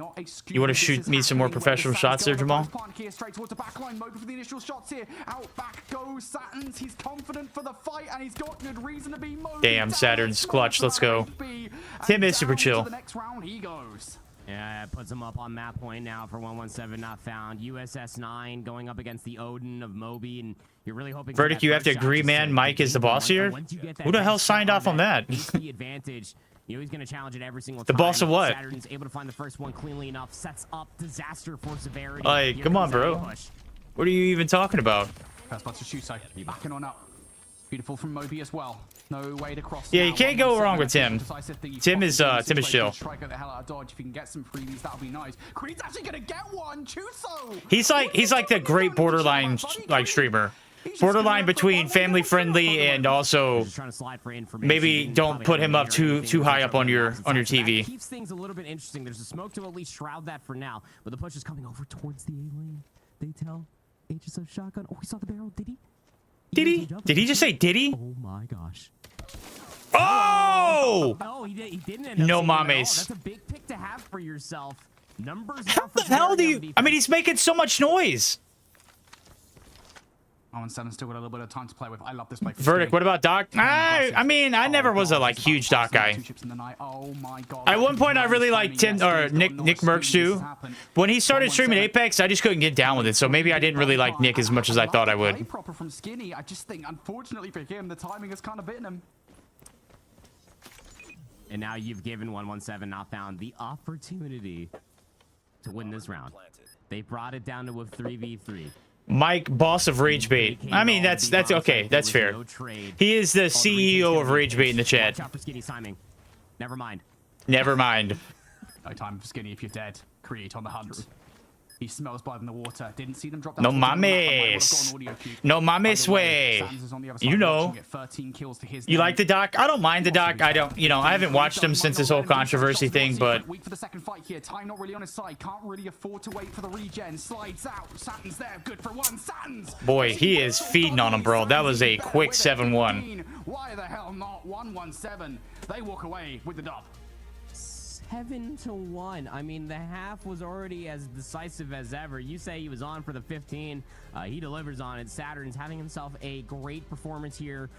You want to shoot me some more professional shots there, Jamal? Here, straight towards the back line. Moby for the initial shots here. Out back goes Saturn's. He's confident for the fight, and he's got good reason to be Moby. Damn, Saturn's clutch. Let's go. Tim is super chill. The next round he goes. Yeah, it puts him up on map point now for 117 not found. USS 9 going up against the Odin of Moby, and you're really hoping. Verdict, you have to agree, man. Mike is the boss here. Who the hell signed off on that? The advantage. You know he's going to challenge it every single time. The boss of what? Saturn's able to find the first one cleanly enough. Sets up disaster for Severity. Like, come on, bro. What are you even talking about? First blood to Chuso. Backing on up. Beautiful from Moby as well. No way to cross. Yeah, you can't go wrong with Tim. Tim is chill. Strike the hell out of dodge. If you can get some freebies, that'll be nice. Creed's actually gonna get one. Chuso. He's like the great borderline like streamer. Borderline between family friendly and also maybe don't put him up too high up on your TV. Keeps things a little bit interesting. There's a smoke to at least shroud that for now, but the push is coming over towards the A lane. They tell HSO shotgun. Oh, he saw the barrel. Did he? Did he? Did he just say did he? Oh my gosh. Oh! No, he didn't. No mames. That's a big pick to have for yourself. Numbers. How the hell do you? I mean, he's making so much noise. 0-7 still got a little bit of time to play with. I love this play. Verdict, what about Doc? I mean, I never was a like huge Doc guy. Oh my god. At one point, I really liked Nick Merckx too. When he started streaming Apex, I just couldn't get down with it. So maybe I didn't really like Nick as much as I thought I would. Proper from Skinny. I just think, unfortunately for him, the timing has kind of bitten him. And now you've given 117 not found the opportunity to win this round. They brought it down to a 3v3. Mike, boss of Ragebait. I mean, that's okay. That's fair. He is the CEO of Ragebait in the chat. Watch out for Skinny's timing. Never mind. Never mind. No time for Skinny if you're dead. Create on the hunt. He smells blood in the water. Didn't see them drop down. No mames. No mames way. You know. You like the Doc? I don't mind the Doc. I don't, you know, I haven't watched him since this whole controversy thing, but wait for the second fight here. Time not really on his side. Can't really afford to wait for the regen. Slides out. Saturn's there. Good for one. Saturn's. boy, he is feeding on him, bro. That was a quick 7-1. Why the hell not 117? They walk away with the dub. 7-1. I mean, the half was already as decisive as ever. You say he was on for the 15. He delivers on it. Saturn's having himself a great performance here.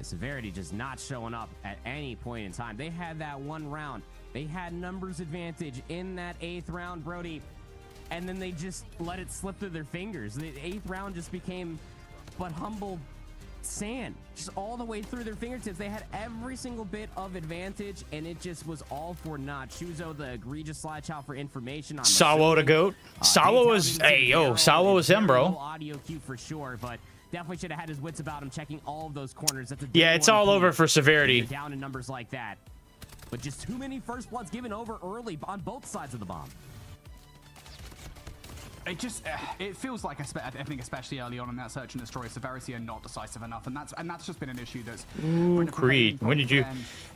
Severity just not showing up at any point in time. They had that one round. They had numbers advantage in that 8th round, Brody. And then they just let it slip through their fingers. The 8th round just became but humble sand, just all the way through their fingertips. They had every single bit of advantage, and it just was all for naught. Shuzo, the egregious slide chow for information on Sawo the goat. Sawo was, hey yo, Sawo was him, bro. Audio cue for sure, but definitely should have had his wits about him, checking all of those corners. That's a yeah, it's all over for Severity. Down in numbers like that, but just too many first bloods given over early on both sides of the bomb. It just, it feels like, I think especially early on in that search and destroy, Severity are not decisive enough, and that's just been an issue that's... Ooh, Creed, when did you...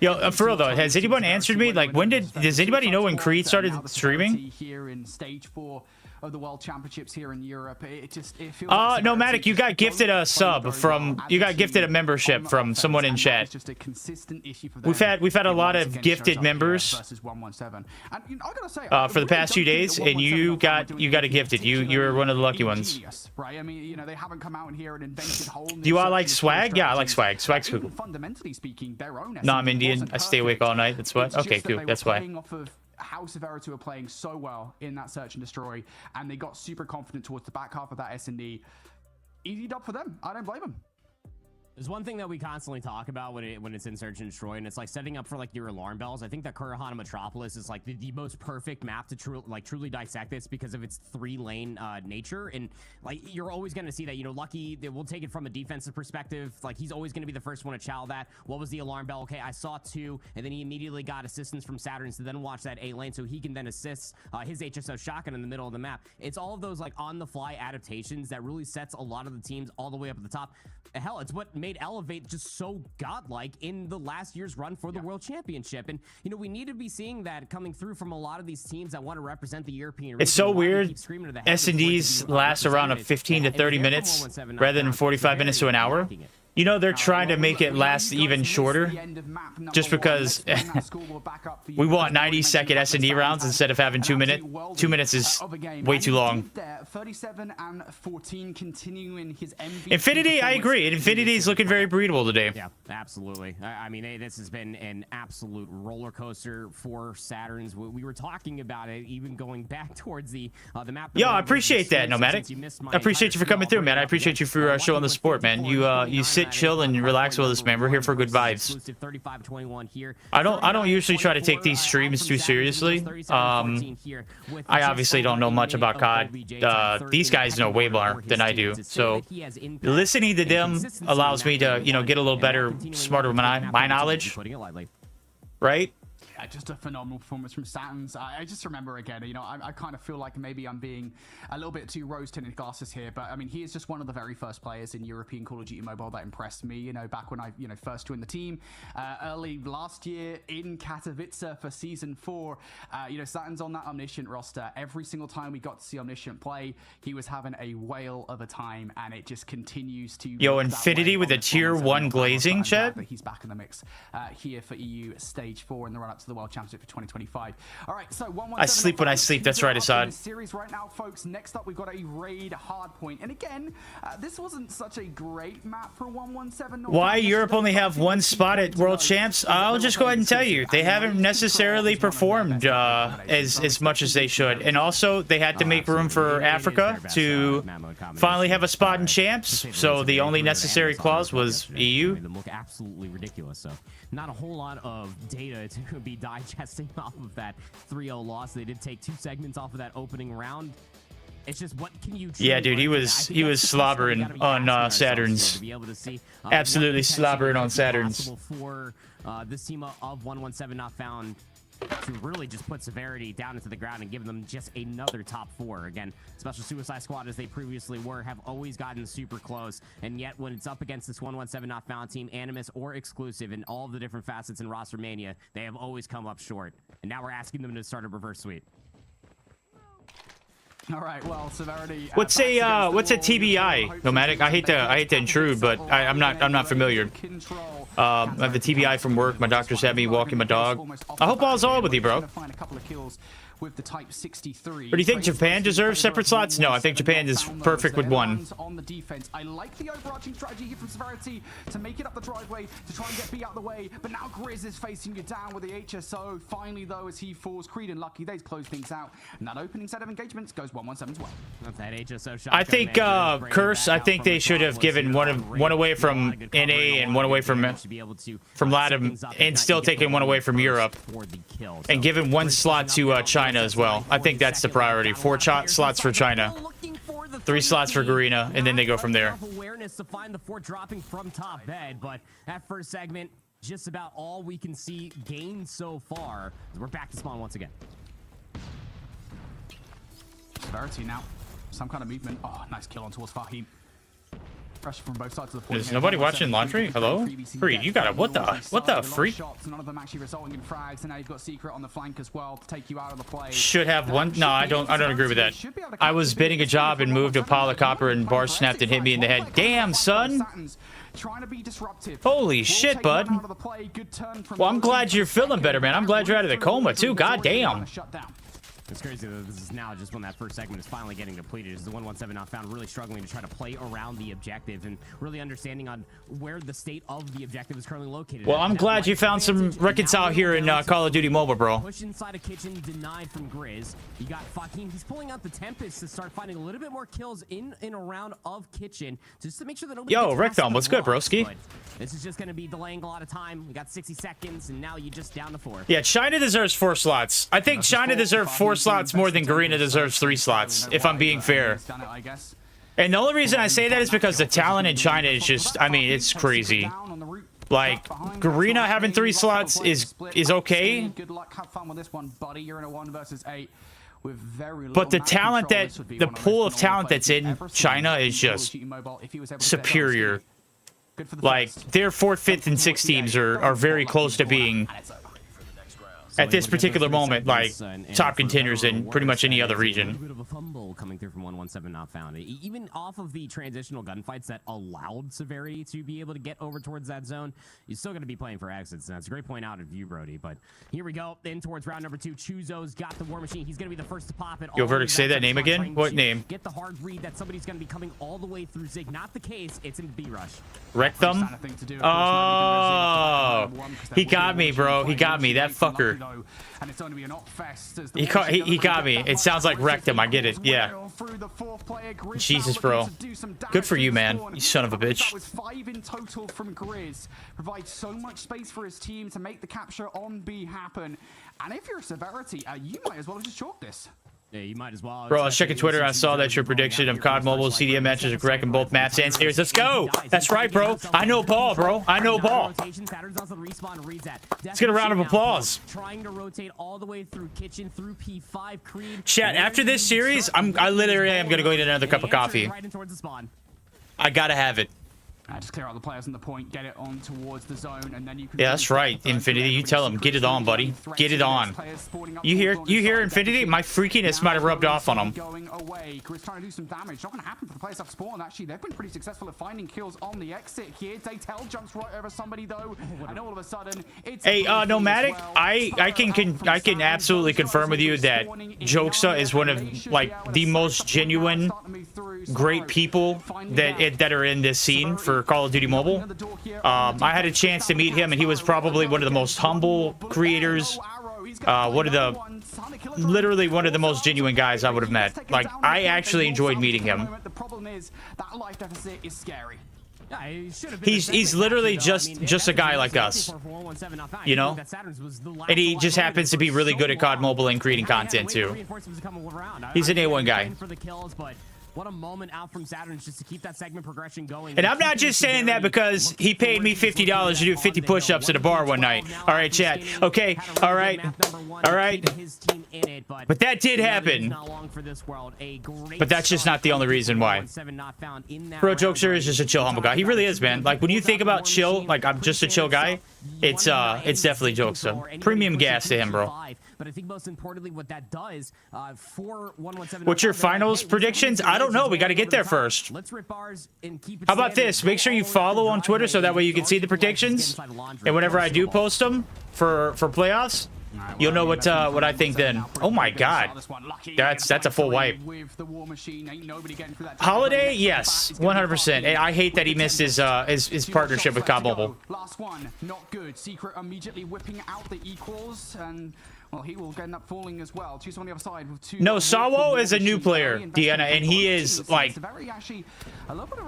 Yo, for real though, has anyone answered me? Like, when does anybody know when Creed started streaming? Here in stage 4 of the World Championships here in Europe, it feels no, Matic, you got gifted a sub from, you got gifted a membership from someone in chat. Just a consistent issue for them. We've had a lot of gifted members for the past few days, and you got a gifted. You're one of the lucky ones. Right? I mean, you know, they haven't come out in here and invented whole. Do you all like swag? Yeah, I like swag. Swag's cool. Fundamentally speaking, their own. No, I'm Indian. I stay awake all night. That's what. Okay, cool. That's why. How Severity were playing so well in that search and destroy, and they got super confident towards the back half of that S&D. Easy dub for them. I don't blame them. There's one thing that we constantly talk about when it's in Search and Destroy, and it's like setting up for like your alarm bells. I think that Kurahana Metropolis is like the most perfect map to truly dissect this because of its 3-lane nature, and like you're always going to see that. You know, Lucky, we'll take it from a defensive perspective. Like he's always going to be the first one to chow that. What was the alarm bell? Okay, I saw 2, and then he immediately got assistance from Saturn to then watch that A lane, so he can then assist his HSO shotgun in the middle of the map. It's all of those like on the fly adaptations that really sets a lot of the teams all the way up at the top. Hell, it's what made Elevate just so godlike in the last year's run for the World Championship. And, you know, we need to be seeing that coming through from a lot of these teams that want to represent the European region. It's so weird. S&Ds last around 15 to 30 minutes rather than 45 minutes to an hour. You know, they're trying to make it last even shorter just because we want 90-second S&D rounds instead of having 2 minutes. 2 minutes is way too long. 37 and 14 continuing his MVP. Infinity, I agree. Infinity is looking very breedable today. Yeah, absolutely. I mean, hey, this has been an absolute roller coaster for Saturns. We were talking about it, even going back towards the map. Yo, I appreciate that, Nomadic. I appreciate you for coming through, man. I appreciate you for showing the support, man. You sit, chill, and relax with us, man. We're here for good vibes. I don't usually try to take these streams too seriously. I obviously don't know much about COD. These guys know way more than I do, so listening to them allows me to, you know, get a little better, smarter with my knowledge, right? Yeah, just a phenomenal performance from Saturn's. I just remember again, you know, I kind of feel like maybe I'm being a little bit too rose-tinted glasses here, but I mean, he is just one of the very first players in European Call of Duty Mobile that impressed me, you know, back when I, you know, first joined the team early last year in Katowice for Season 4. You know, Saturn's on that Omniscient roster. Every single time we got to see Omniscient play, he was having a whale of a time, and it just continues to... Yo, Infinity with a tier 1 glazing, chat. He's back in the mix here for EU Stage 4 in the run-up to the the World Championship for 2025. All right, so 117. I sleep when I sleep. That's right, Assad. Series right now, folks. Next up, we've got a raid Hardpoint, and again, this wasn't such a great map for 117. Why Europe only have one spot at World Champs? I'll just go ahead and tell you, they haven't necessarily performed as much as they should, and also they had to make room for Africa to finally have a spot in Champs. So the only necessary clause was EU. Them look absolutely ridiculous. So not a whole lot of data to be digesting off of that 3-0 loss. They did take 2 segments off of that opening round. It's just what can you? Yeah, dude, he was slobbering on Saturns. To be able to see, Absolutely slobbering on Saturns. For this team of 117 not found to really just put Severity down into the ground and give them just another top 4. Again, Special Suicide Squad, as they previously were, have always gotten super close, and yet when it's up against this 117 not found team, Animus or Exclusive, in all of the different facets in roster mania, they have always come up short. And now we're asking them to start a reverse sweep. All right, well, Severity. What's a TBI, Nomadic? I hate to intrude, but I'm not familiar. I have the TBI from work. My doctor had me walking my dog. I hope all's all with you, bro. With the Type 63. But do you think Japan deserves separate slots? No, I think Japan is perfect with one. On the defense, I like the overarching strategy here from Severity to make it up the driveway to try and get B out of the way. But now Grizz is facing you down with the HSO. Finally, though, as he falls, Creed and Lucky, they've closed things out. And that opening set of engagements goes 117 as well. That's that HSO shot. I think Curse. I think they should have given one away from NA and one away from Latin, and still taking one away from Europe, and given one slot to China as well. I think that's the priority. 4 slots for China, 3 slots for Garena, and then they go from there. Awareness to find the 4 dropping from top bed, but that first segment, just about all we can see gained so far. We're back to spawn once again. Severity now, some kind of movement. Oh, nice kill on towards Fahim. Pressure from both sides of the point. Is nobody watching laundry? Hello? Creed, you got it. What the freak? None of them actually resulting in frags, and now you've got Secret on the flank as well to take you out of the play. Should have one. No, I don't agree with that. I was bidding a job and moved to Apollo Copper, and bar snapped and hit me in the head. Damn, son. Trying to be disruptive. Holy shit, bud. Well, I'm glad you're feeling better, man. I'm glad you're out of the coma, too. God damn. It's crazy that this is now just when that first segment is finally getting completed. Is the 117 not found really struggling to try to play around the objective and really understanding on where the state of the objective is currently located. Well, I'm glad you found some reconcile here in Call of Duty Mobile, bro. Push inside a kitchen denied from Grizz. You got Fahim. He's pulling out the Tempest to start finding a little bit more kills in and around of kitchen just to make sure that nobody Yo, Recthom, what's good, broski? This is just going to be delaying a lot of time. We got 60 seconds, and now you just down to 4. Yeah, China deserves 4 slots. I think China deserves 4 slots more than Garena deserves 3 slots, if I'm being fair. And the only reason I say that is because the talent in China is just, I mean, it's crazy. Like, Garena having 3 slots is okay. Good luck, have fun with this one, buddy. You're in a 1 versus 8. But the talent the pool of talent that's in China is just superior. Like, their 4th, 5th, and 6th teams are very close to being, at this particular moment, like, top contenders in pretty much any other region. A bit of a fumble coming through from 117 not found. Even off of the transitional gunfights that allowed Severity to be able to get over towards that zone, you're still going to be playing for exits. And that's a great point out of you, Brody. But here we go. Then towards round number 2, Chuzo's got the War Machine. He's going to be the first to pop it. Yo, Verdict, say that name again? What name? Get the hard read that somebody's going to be coming all the way through Zig. Not the case. It's in B rush. Recthum? Oh, he got me, bro. He got me. That fucker. He got me. It sounds like Rectum. I get it. Yeah. Jesus, bro. Good for you, man. You son of a bitch. That was 5 in total from Grizz. Provides so much space for his team to make the capture on B happen. And if you're a Severity, you might as well just chalk this. Yeah, you might as well. Bro, I was checking Twitter. I saw that your prediction of COD Mobile CDM matches are correct in both maps and series. Let's go. That's right, bro. I know ball, bro. I know ball. Let's get a round of applause. Trying to rotate all the way through kitchen, through P5, Creed. Chat, after this series, I literally am going to go get another cup of coffee. I got to have it. Just clear out the players on the point, get it on towards the zone, and then you can... Yeah, that's right, Infinity. You tell him, get it on, buddy. Get it on. You hear Infinity? My freakiness might have rubbed off on him. Going away. Chris trying to do some damage. Not going to happen for the players have spawned. Actually, they've been pretty successful at finding kills on the exit here. Daytel jumps right over somebody, though, and all of a sudden, it's... Hey, Nomadic, I can absolutely confirm with you that Jokesa is one of, like, the most genuine, great people that are in this scene for Call of Duty Mobile. I had a chance to meet him, and he was probably one of the most humble creators, literally one of the most genuine guys I would have met. Like, I actually enjoyed meeting him. The problem is that life deficit is scary. He's literally just a guy like us, you know, and he just happens to be really good at COD Mobile and creating content too. He's an A1 guy. What a moment out from Saturn just to keep that segment progression going. And I'm not just saying that because he paid me $50 to do 50 push-ups at a bar one night. All right, chat. Okay. All right. All right. But that did happen. But that's just not the only reason why. Bro, Jokester is just a chill, humble guy. He really is, man. Like, when you think about chill, like, I'm just a chill guy, it's definitely Jokester. Premium gas to him, bro. But I think most importantly, what that does for 117. What's your finals predictions? I don't know. We got to get there first. Let's rip bars and keep it. How about this? Make sure you follow on Twitter so that way you can see the predictions. And whenever I do post them for playoffs, you'll know what I think then. Oh my God, that's a full wipe. Holiday, yes, 100%. I hate that he missed his partnership with COD Mobile. Last one, not good. Secret immediately whipping out the equals, and well, he will end up falling as well. Choose on the other side with two. No, Sawo is a new player, Deanna, and he is like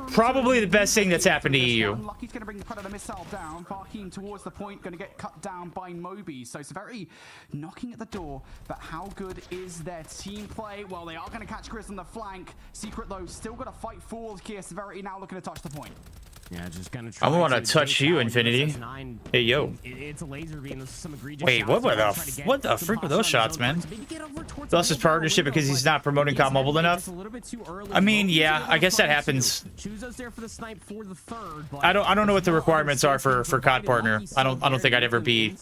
probably the best thing that's happened to EU. Lucky's going to bring the Predator missile down. Farkeem towards the point, going to get cut down by Moby. So Severity knocking at the door, but how good is their team play? Well, they are going to catch Chris on the flank. Secret though, still got to fight forward here. Severity now looking to touch the point. Yeah, just gonna I want to touch you, Infinity. Hey, yo. It's a laser beam. Some egregious Wait, what the freak were those shots, man? Lost his partnership because he's not promoting COD Mobile enough. I mean, yeah, I guess that happens. I don't know what the requirements are for COD partner. I don't think I'd ever be.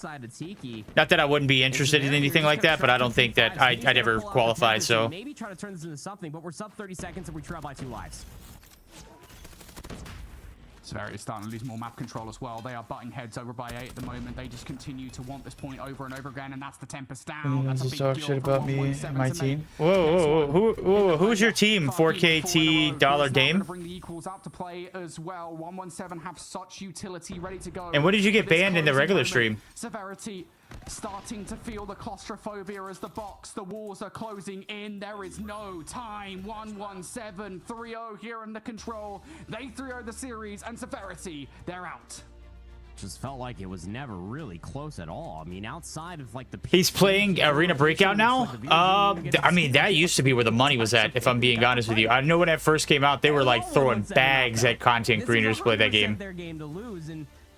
Not that I wouldn't be interested in anything like that, but I don't think that I'd ever qualify. So maybe try to turn this into something, but we're sub 30 seconds and we trail by 2 lives. Severity is starting to lose more map control as well. They are butting heads over by 8 at the moment. They just continue to want this point over and over again, and that's the Tempest down. That's a big talk deal shit for about me 117 and my to team. Whoa, who's your team? 4KT Dollar Dame. Bring the equals out to play as well. 117 have such utility ready to go. And when did you get banned in the regular stream? Severity starting to feel the claustrophobia as the walls are closing in. There is no time. 117 3-0 here in the control. They 3-0 the series, and Severity, they're out. Just felt like it was never really close at all. I mean, outside of like the... He's playing Arena Breakout now? I mean, that used to be where the money was at, if I'm being honest with you. I know when that first came out, they were like throwing bags at content creators to play that game.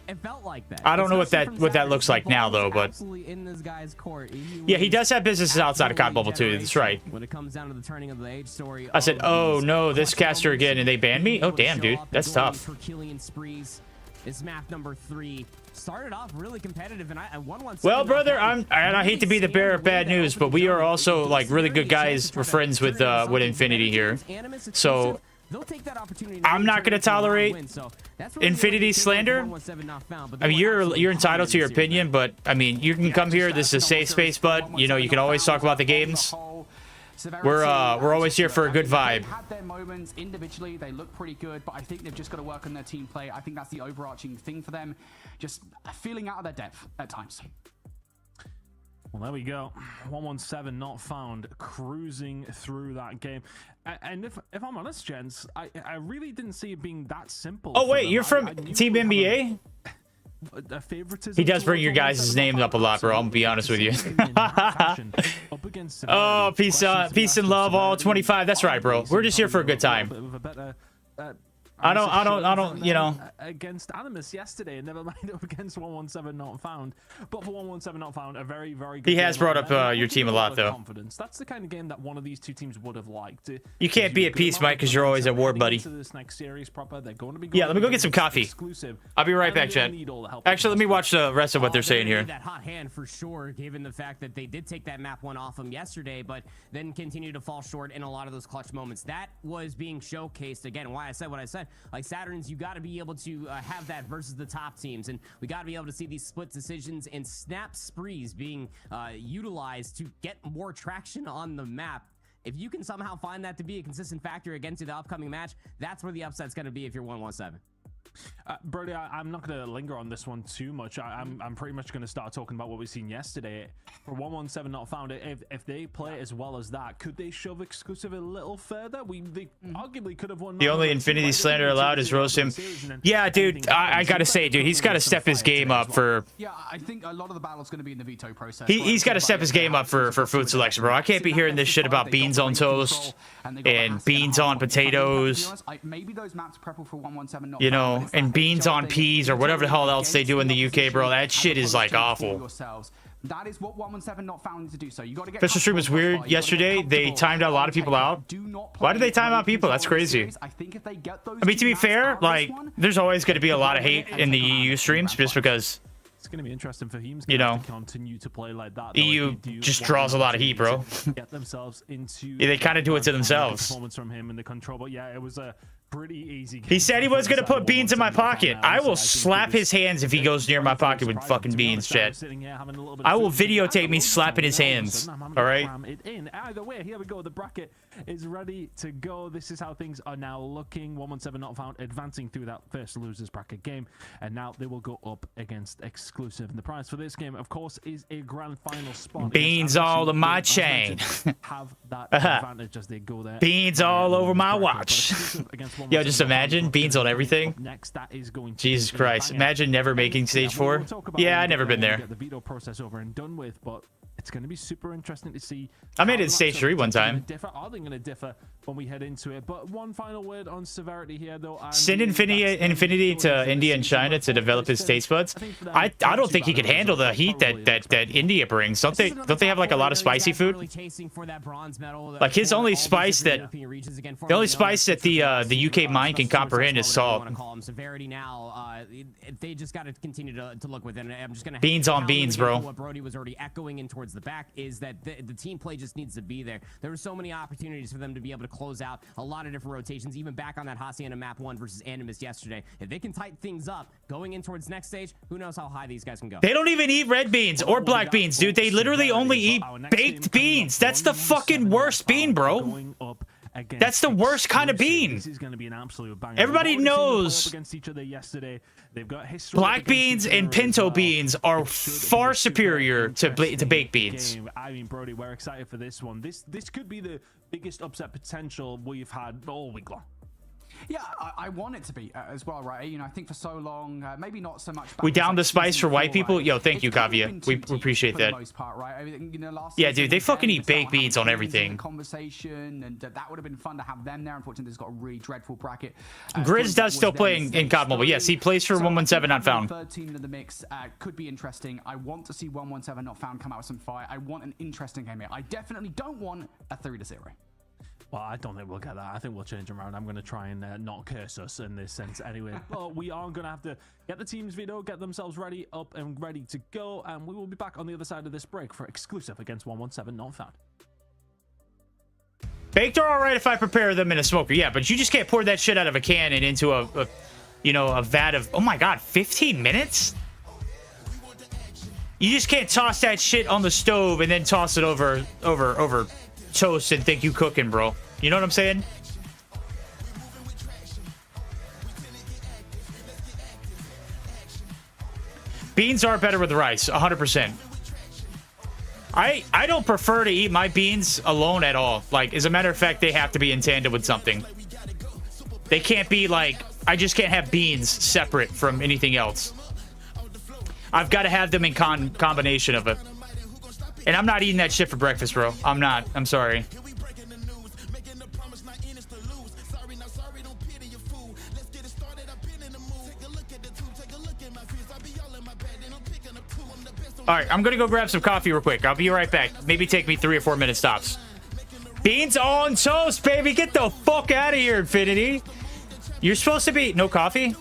It felt like that. I don't know what that looks like now, though, but in this guy's court. Yeah, he does have businesses outside of COD Mobile too. That's right. When it comes down to the turning of the age story, I said, "Oh no, this caster again," and they banned me. Oh damn, dude, that's tough. Is map number 3. Started off really competitive, and I won one. Well, brother, I hate to be the bearer of bad news, but we are also like really good guys. We're friends with Infinity here, so. I'm not going to tolerate Infinity slander. I mean, you're entitled to your opinion, but I mean, you can come here. This is a safe space, bud. You know, you can always talk about the games. We're always here for a good vibe. Had their moments individually, they look pretty good, but I think they've just got to work on their team play. I think that's the overarching thing for them, just feeling out of their depth at times. Well, there we go. 117 not found, cruising through that game. And if I'm honest, gents, I really didn't see it being that simple. Oh wait, you're from Team NBA? He does bring your guys' names up a lot, bro. I'm gonna be honest with you. Oh, peace and love, all 25. That's right, bro. We're just here for a good time. I don't, you know. Against Animus yesterday, and never mind up against 117 Not Found. But for 117 Not Found, a very, very good He has game. brought up your team a lot, though. Confidence. That's the kind of game that one of these two teams would have liked. You can't be at peace, Mike, because you're always at war, buddy. This next series proper, they're going to be Yeah, let me go get some coffee. Exclusive. I'll be right back, Chad. Actually, let me watch the rest of what they're saying here. That hot hand for sure, given the fact that they did take that map 1 off them yesterday, but then continue to fall short in a lot of those clutch moments. That was being showcased again. Why I said what I said. Like Saturns, you got to be able to have that versus the top teams, and we got to be able to see these split decisions and snap sprees being utilized to get more traction on the map. If you can somehow find that to be a consistent factor against the upcoming match, that's where the upset's going to be if you're 117. Brody, I'm not going to linger on this one too much. I'm pretty much going to start talking about what we've seen yesterday. For 117 Not Found, if they play as well as that, could they shove exclusive a little further? They arguably could have won. The only Infinity slander allowed is roast him. Yeah, dude, I got to say, dude, he's got to step his game up for... Yeah, I think a lot of the battle's going to be in the veto process. He's got to step his game up for food selection, bro. I can't be hearing this shit about beans on toast and beans on potatoes. Maybe those maps prepare for 117 Not You Found, know, and beans on peas or whatever the hell else they do in the UK, bro. That shit is like awful. That is what 117 Not Found to do. So you got to get. Fisher stream was weird yesterday. They timed out a lot of people out. Why did they time out people? That's crazy. I mean, to be fair, like, there's always going to be a lot of hate in the EU streams just because, it's going to be interesting for him. You know, to continue to play like that. EU just draws a lot of heat, bro. Get themselves into. Yeah, they kind of do it to themselves. Performance from him in the control, but yeah, it was a pretty easy game. He said he was going to put beans in my pocket. I will slap his hands if he goes near my pocket with fucking beans, Chad. I will videotape me slapping his hands. All right? Either way, here we go. The bracket is ready to go. This is how things are now looking. 117 Not Found advancing through that first losers bracket game, and now they will go up against exclusive. And the prize for this game, of course, is a grand final spot. Beans all in my chain. Have that advantage as they go there. Beans all over my watch. Yo, just imagine beans on everything. Next, that is going to Jesus Christ. Imagine never making stage 4. Yeah, I've never been there. Get the veto process over and done with, but it's going to be super interesting to see. I made it in stage 3 one time. Are they going to differ when we head into it? But one final word on Severity here, though. Send Infinity to India and China to develop his taste buds. I don't think he could handle the heat that India brings. Don't they have like a lot of spicy food? Like his only spice that the UK mind can comprehend is salt. Severity now, they just got to continue to look within it. I'm just going to beans on beans, bro. What Brody was already echoing in towards the back is that the team play just needs to be there. There were so many opportunities for them to be able to close out a lot of different rotations, even back on that Hacienda map 1 versus Animus yesterday. If they can tighten things up going in towards next stage, who knows how high these guys can go. They don't even eat red beans or black beans, dude. They literally only eat baked beans. That's the fucking worst bean, bro. That's the worst kind of bean. This is going to be an absolute banger. Everybody knows against each other yesterday. They've got history. Black beans and pinto beans are far superior to baked beans. I mean, Brody, we're excited for this one. This could be the biggest upset potential we've had all week long. Yeah, I want it to be as well, right? You know, I think for so long, maybe not so much. We downed the spice for white people. Yo, thank you, Kavya. We appreciate that. Yeah, dude, they fucking eat baked beans on everything. Conversation, and that would have been fun to have them there. Unfortunately, it's got a really dreadful bracket. Grizz does still play in COD Mobile. Yes, he plays for 117 Not Found. Third team in the mix could be interesting. I want to see 117 Not Found come out with some fire. I want an interesting game here. I definitely don't want a 3-0. Well, I don't think we'll get that. I think we'll change them around. I'm going to try and not curse us in this sense anyway. But we are going to have to get the team's veto, get themselves ready, up and ready to go. And we will be back on the other side of this break for exclusive against 117 Not Found. Baked are all right if I prepare them in a smoker. Yeah, but you just can't pour that shit out of a can and into a vat of... Oh my God, 15 minutes? You just can't toss that shit on the stove and then toss it over toast and think you cooking, bro. You know what I'm saying? Beans are better with rice, 100%. I don't prefer to eat my beans alone at all. Like, as a matter of fact, they have to be in tandem with something. They can't be like, I just can't have beans separate from anything else. I've got to have them in combination of it. And I'm not eating that shit for breakfast, bro. I'm not. I'm sorry. All right, I'm gonna go grab some coffee real quick. I'll be right back. Maybe take me 3 or 4 minute stops. Beans on toast, baby. Get the fuck out of here, Infinity. You're supposed to be... No coffee?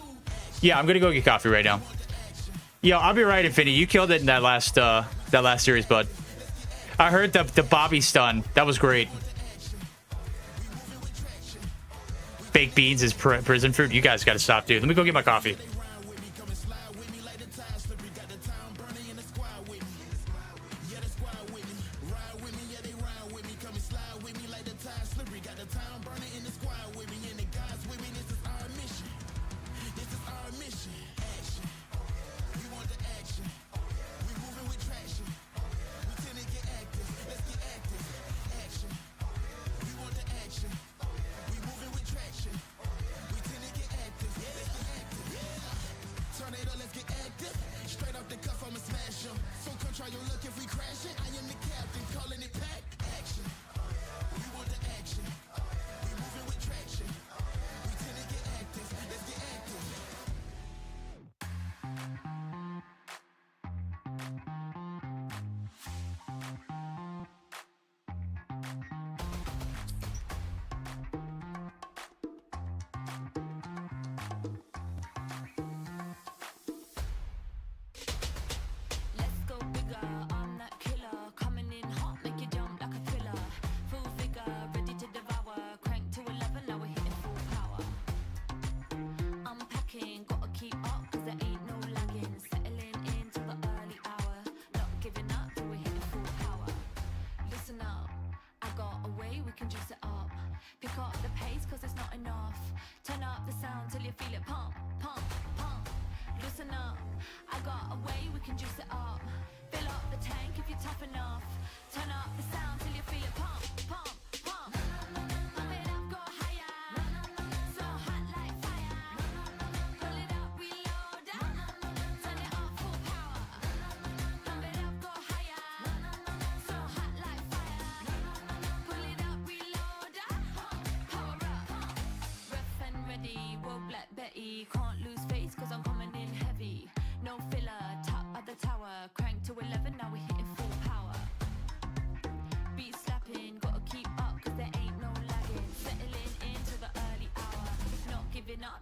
Yeah, I'm gonna go get coffee right now. Yo, I'll be right, Infinity. You killed it in that last series, bud. I heard the Bobby stun. That was great. Baked beans is prison food. You guys gotta stop, dude. Let me go get my coffee.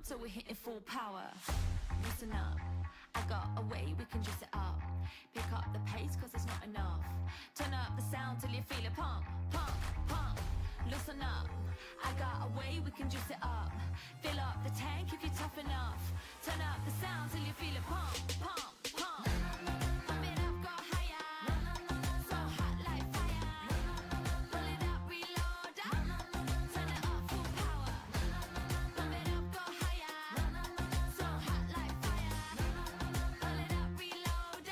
So we're hitting full power. Listen up, I got a way we can juice it up. Pick up the pace cause it's not enough. Turn up the sound till you feel it pump, pump, pump. Listen up, I got a way we can juice it up. Fill up the tank if you're tough enough. Turn up the sound till you feel it pump, pump, pump. Pump it up, go higher. So hot like fire. Pull it up, reload. Turn it up, full power. Pump it up, go higher. So hot like fire. Pull it up, reload.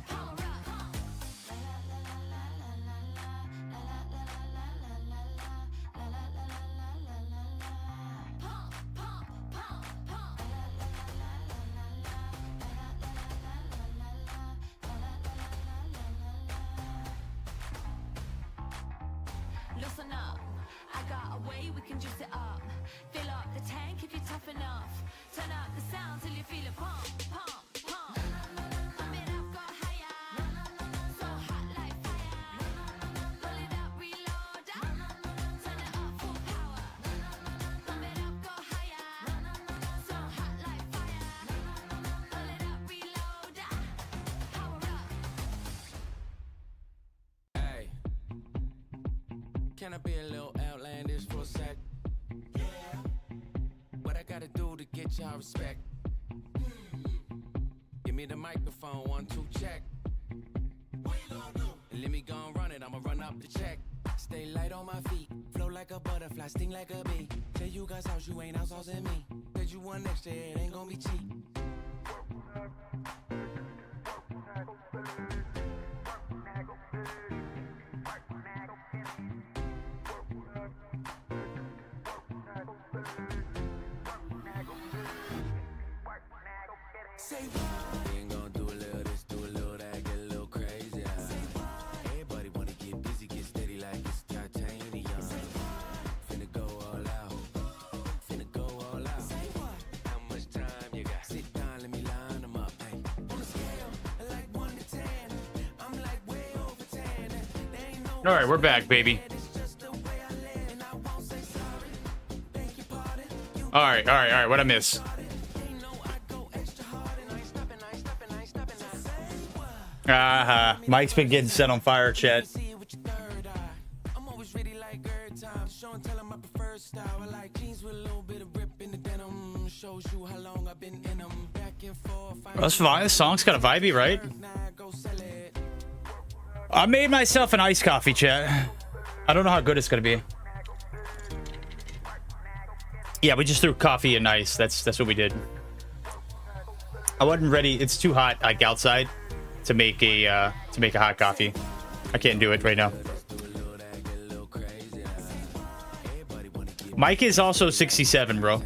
Power up. La la la la la la la la la la la la la la la la la la la la. Pump, pump, pump, pump. La la la la la la la la la la la la la. Listen up, I got a way we can juice it up. Fill up the tank if you're tough enough. Turn up the sound till you feel it pump, pump, pump. Pump it up, go higher. So hot like fire. Pull it up, reload. Turn it up, full power. Pump it up, go higher. So hot like fire. Pull it up, reload. Power up. Hey, can I be a little outlandish for a sec? Yeah. What I gotta do to get y'all respect? Give me the microphone, 1, 2, check. What you gonna do? And let me go and run it, I'ma run up the check. Stay light on my feet, flow like a butterfly, sting like a bee. Tell you guys how you ain't outsourcing me. Said you want extra, it ain't gonna be cheap. Say what? We ain't gonna do a little this, do a little that, get a little crazy. Everybody wanna get busy, get steady like it's titanium. Finna go all out, finna go all out. Say what? How much time you got? Sit down, let me line them up. Hey. On a scale, like 1 to 10. All right, we're back, baby. All right, all right, all right. What'd I miss? Mike's been getting set on fire, chat. That's fine. This song's kind of vibey, right? I made myself an iced coffee, chat. I don't know how good it's gonna be. Yeah, we just threw coffee and ice. That's what we did. I wasn't ready. It's too hot, like outside, to make a hot coffee. I can't do it right now. Mike is also 67, bro.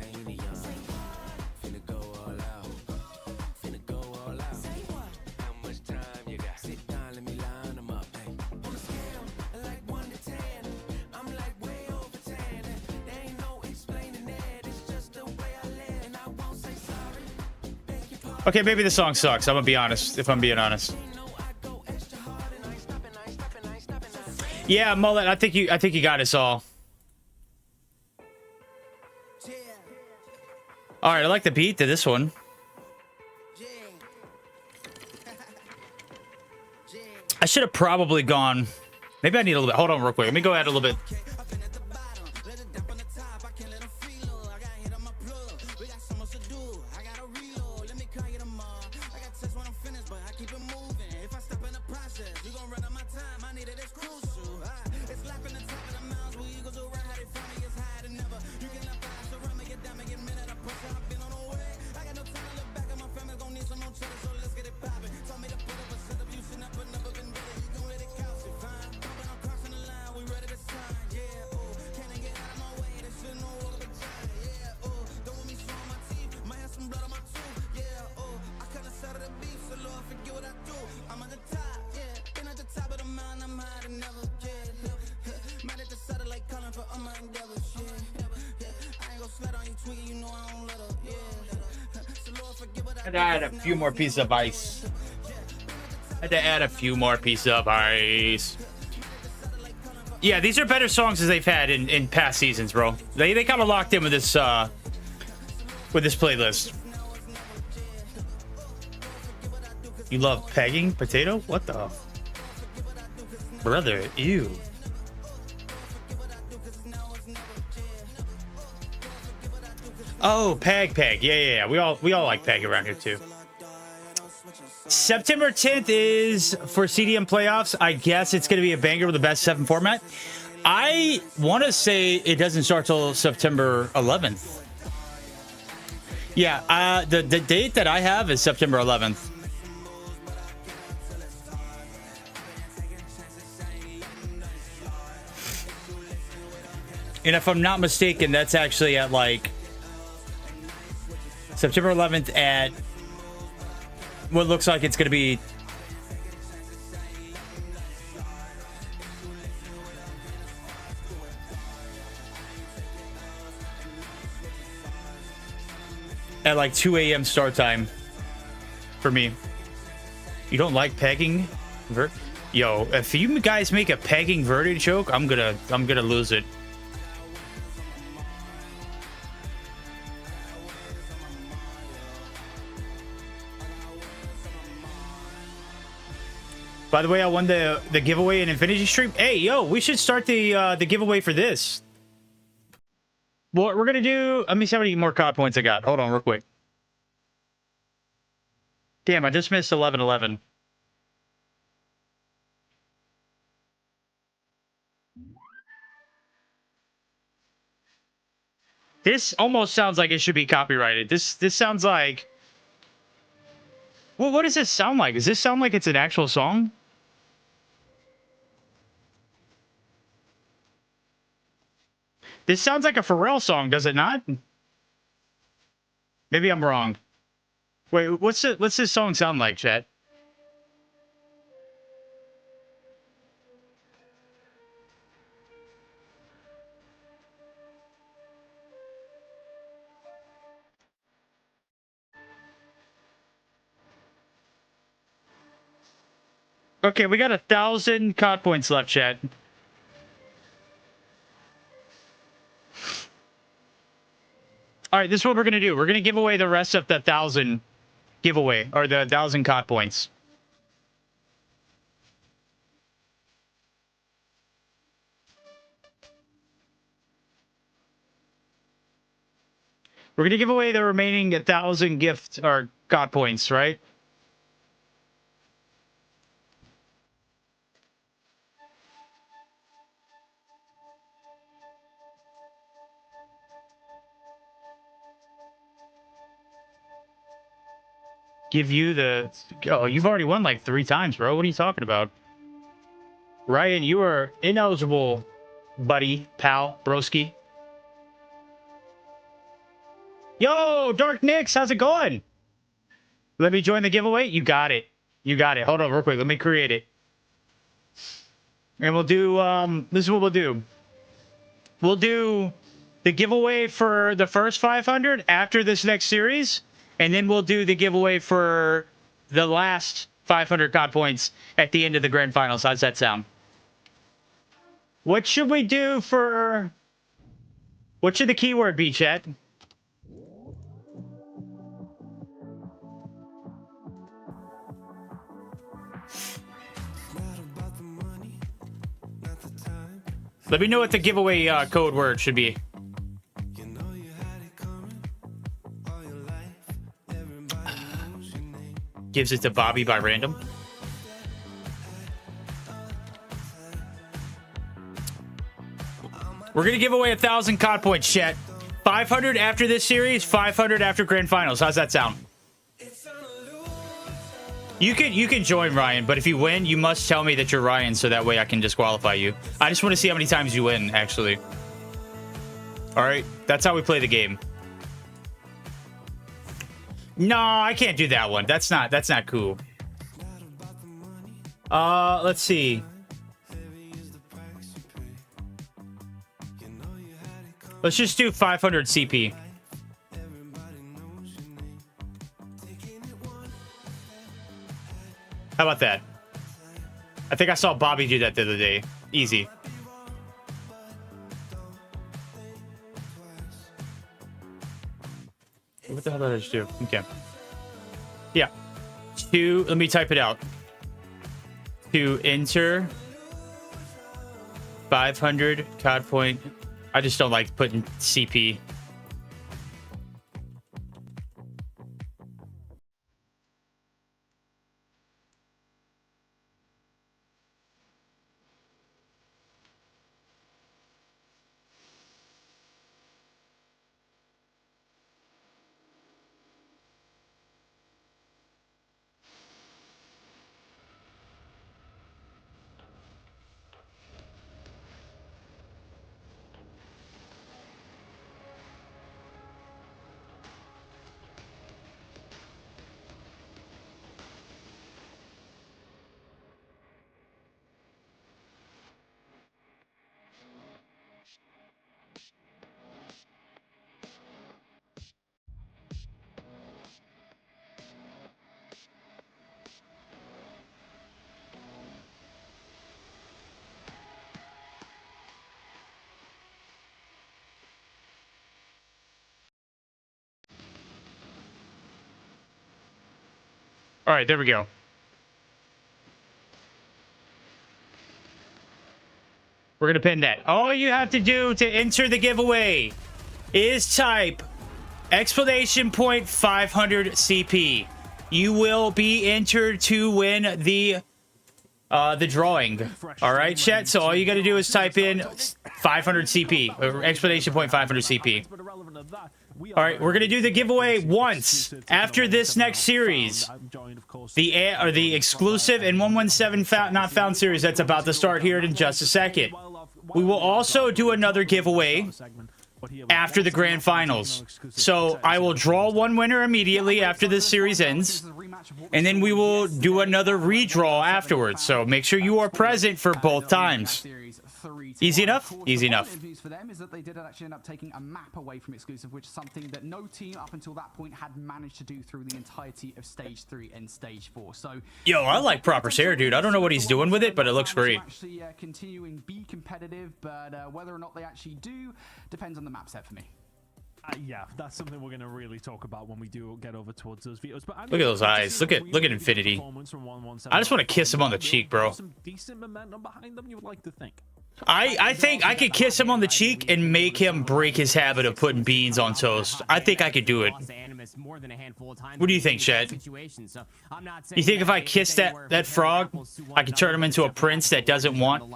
Okay, maybe the song sucks. I'm gonna be honest, if I'm being honest. Yeah, Mullet, I think you got us all. All right, I like the beat to this one. I should have probably gone. Maybe I need a little bit. Hold on real quick. Let me go add a little bit. Had to add a few more pieces of ice. Had to add a few more pieces of ice. Yeah, these are better songs as they've had in past seasons, bro. They kind of locked in with this playlist. You love pegging potato? What the? Brother, ew. Oh, peg. Yeah. We all like peg around here too. September 10th is for CDM playoffs. I guess it's going to be a banger with the best 7 format. I want to say it doesn't start till September 11th. Yeah, the date that I have is September 11th. And if I'm not mistaken, that's actually at like September 11th at what looks like it's going to be at like 2 a.m. start time for me. You don't like pegging? Yo, if you guys make a pegging verted joke, I'm gonna lose it. By the way, I won the giveaway in Infinity Stream. Hey, yo, we should start the giveaway for this. What we're gonna do? Let me see how many more COD points I got. Hold on, real quick. Damn, I just missed 11-11. This almost sounds like it should be copyrighted. This sounds like. Well, what does this sound like? Does this sound like it's an actual song? This sounds like a Pharrell song, does it not? Maybe I'm wrong. Wait, what's this song sound like, chat? Okay, we got 1,000 COD points left, chat. All right, this is what we're gonna do. We're gonna give away the rest of the 1,000 giveaway, or the 1,000 COD points. We're gonna give away the remaining 1,000 gift or COD points, right? Give you the... Oh, you've already won like 3 times, bro. What are you talking about? Ryan, you are ineligible, buddy, pal, broski. Yo, Dark Nix, how's it going? Let me join the giveaway. You got it. You got it. Hold on real quick. Let me create it. And we'll do, this is what we'll do. We'll do the giveaway for the first 500 after this next series. And then we'll do the giveaway for the last 500 COD points at the end of the grand finals. How's that sound? What should we do for... What should the keyword be, chat? Let me know what the giveaway code word should be. Gives it to Bobby by random. We're going to give away 1,000 COD points, chat. 500 after this series, 500 after grand finals. How's that sound? You can join, Ryan, but if you win, you must tell me that you're Ryan so that way I can disqualify you. I just want to see how many times you win, actually. All right, that's how we play the game. No, I can't do that one. That's not cool. Let's see. Let's just do 500 CP. How about that? I think I saw Bobby do that the other day. Easy. What the hell did I just do? Okay. Yeah. Let me type it out. To enter 500 COD point. I just don't like putting CP. All right, there we go. We're going to pin that. All you have to do to enter the giveaway is type exclamation point 500 CP. You will be entered to win the drawing. All right, chat. So all you got to do is type in 500 CP or exclamation point 500 CP. All right, we're gonna do the giveaway once after this next series, the exclusive and 117 not found series that's about to start here in just a second. We will also do another giveaway after the grand finals. So I will draw one winner immediately after this series ends, and then we will do another redraw afterwards. So make sure you are present for both times. Easy enough? Easy enough. News for them is that they did actually end up taking a map away from exclusive, which is something that no team up until that point had managed to do through the entirety of Stage 3 and Stage 4. So, yo, I like Proper Sarah, dude. I don't know what he's doing with it, but it looks great. Actually, continuing be competitive, but whether or not they actually do depends on the map set for me. Yeah, that's something we're going to really talk about when we do get over towards those vetoes. But Look at those eyes. Look at Infinity. I just want to kiss him on the cheek, bro. Some decent momentum behind them, you would like to think. I think I could kiss him on the cheek and make him break his habit of putting beans on toast. I think I could do it. What do you think, Chad? You think if I kiss that frog, I can turn him into a prince that doesn't want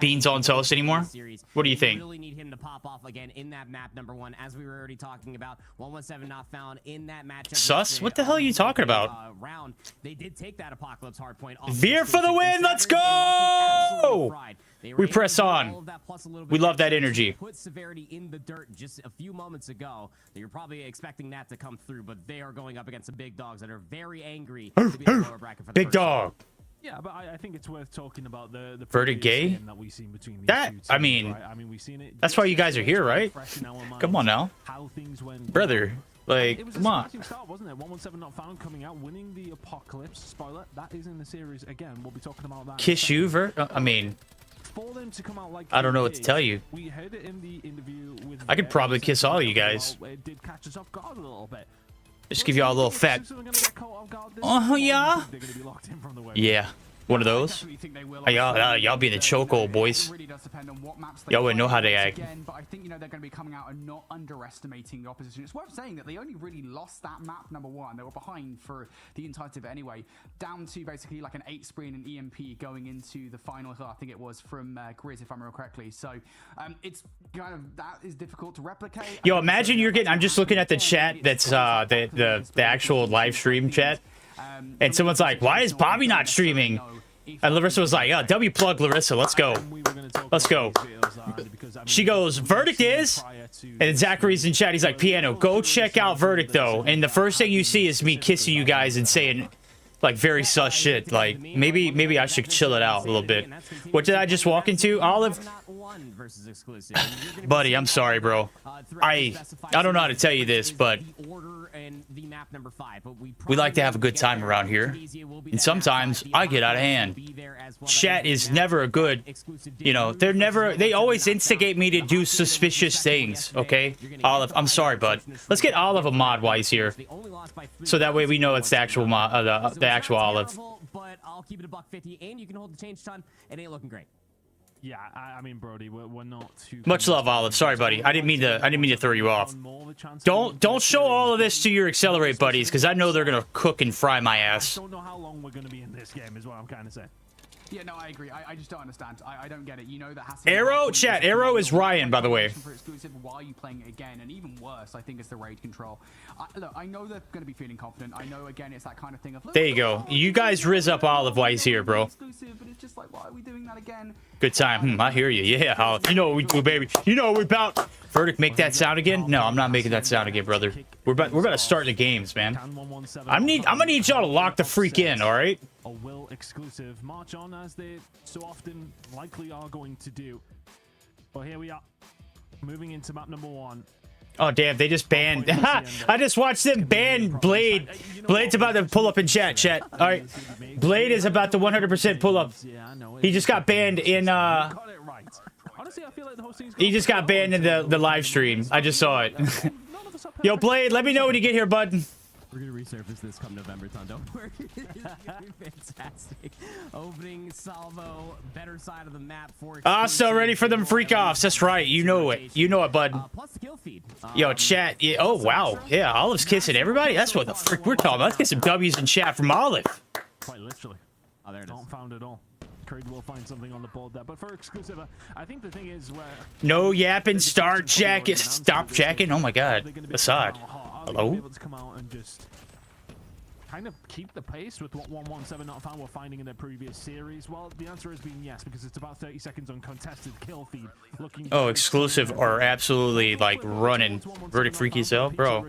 beans on toast anymore? What do you think? Really need him to pop off again in that map number 1, as we were already talking about. 117 not found in that matchup. Sus? What the hell are you talking about? Round. They did take that Apocalypse Hardpoint. Veer for the win! Let's go! We press on. We love that energy. Put Severity in the dirt just a few moments ago. You're probably expecting that to come through, but they are going up against some big dogs that are very angry to be in the lower bracket for the Big first dog. Yeah, but I think it's worth talking about the Verdict previous gay? game that we've seen between these That, two I teams, mean, right? I mean, we've seen it. that's why you guys are here, right? Fresh in our minds, Come on now. how things went Brother, down. like, It was come a on. surprising start, wasn't it? 117 not found coming out, winning the Apocalypse. Spoiler, that is in the series again. We'll be talking about that. Kiss you, I mean, For them to come out like I don't know they what to did, tell you. We heard it in the interview with I could Veto, probably saying kiss all of that, you guys. well, it did catch us off guard a little bit. Just give y'all a little fat. Yeah. Yeah. One of those. Y'all be in the chokehold, boys. Y'all wouldn't know how they act. Again, but I think they're going to be coming out and not underestimating the opposition. It's worth saying that they only really lost that map number 1. They were behind for the entirety of it anyway, down to basically like an 8 spree and an EMP going into the final hill. I think it was from Grizz, if I remember correctly. So it's kind of, that is difficult to replicate. Yo, imagine you're getting. I'm just looking at the chat. That's the actual live stream chat, and someone's like, "Why is Bobby not streaming?" And Larissa was like, "Yeah, W plug Larissa. Let's go. Let's go." She goes, "Verdict is," and Zachary's in chat. He's like, "Piano, go check out Verdict though." And the first thing you see is me kissing you guys and saying, like, very sus shit. Like, maybe I should chill it out a little bit. What did I just walk into? Olive? Buddy, I'm sorry, bro. I don't know how to tell you this, but we like to have a good time around here. And sometimes I get out of hand. Chat is never a good, they always instigate me to do suspicious things, okay? Olive, I'm sorry, bud. Let's get Olive a mod while he's here. So that way we know it's the actual mod, the actual Olive. But I'll keep it $150, and you can hold the change ton. It ain't looking great. Yeah, I mean, Brody, we're not too. Much love, Olive. Sorry, buddy. I didn't mean to throw you off. Don't show all of this to your Accelerate buddies, because I know they're gonna cook and fry my ass. I don't know how long we're gonna be in this game, is what I'm kind of saying. Yeah, no, I agree. I just don't understand. I don't get it. That has to be Arrow, chat. Arrow is Ryan, by the way. For exclusive, why are you playing it again? And even worse, I think it's the raid control. Look, I know they're going to be feeling confident. I know, again, it's that kind of thing of. There you go. You guys riz up Olive while he's here, bro. Exclusive, but it's just like, why are we doing that again? Good time. I hear you. Yeah, Olive. You know what we do, baby. You know what we about. Verdict, make that sound again? No, I'm not making that sound again, brother. We're about to start the games, man. I'm gonna need y'all to lock the freak in, all right? A will exclusive march on, as they so often likely are going to do. Well, here we are, moving into map number 1. Oh, damn, they just banned. I just watched them ban Blade. Blade's about to pull up in chat. All right. Blade is about to 100% pull up. He just got banned in, he just got banned in the live stream. I just saw it. Yo, Blade, let me know when you get here, bud. We're gonna resurface this come November, Ton. Don't worry. Fantastic. Opening salvo, better side of the map for. So ready for them freak offs. That's right. You know it. You know it, bud. Plus the kill feed. Yo, chat. Yeah, oh, wow. Yeah, Olive's kissing everybody. That's what the frick we're talking about. Let's get some W's in chat from Olive. Quite literally. Oh, there it is. Don't found it all. Creed will find something on the board there, but for exclusive, I think the thing is where. No yapping. Start jacking. Stop jacking. Oh my God. Assad. Hello? Able to come out and just kind of keep the pace with what 117 not found were finding in their previous series. Well, the answer has been yes, because it's about 30 seconds on contested kill feed. Oh, exclusive are absolutely like running. Verdict freaky as hell, bro.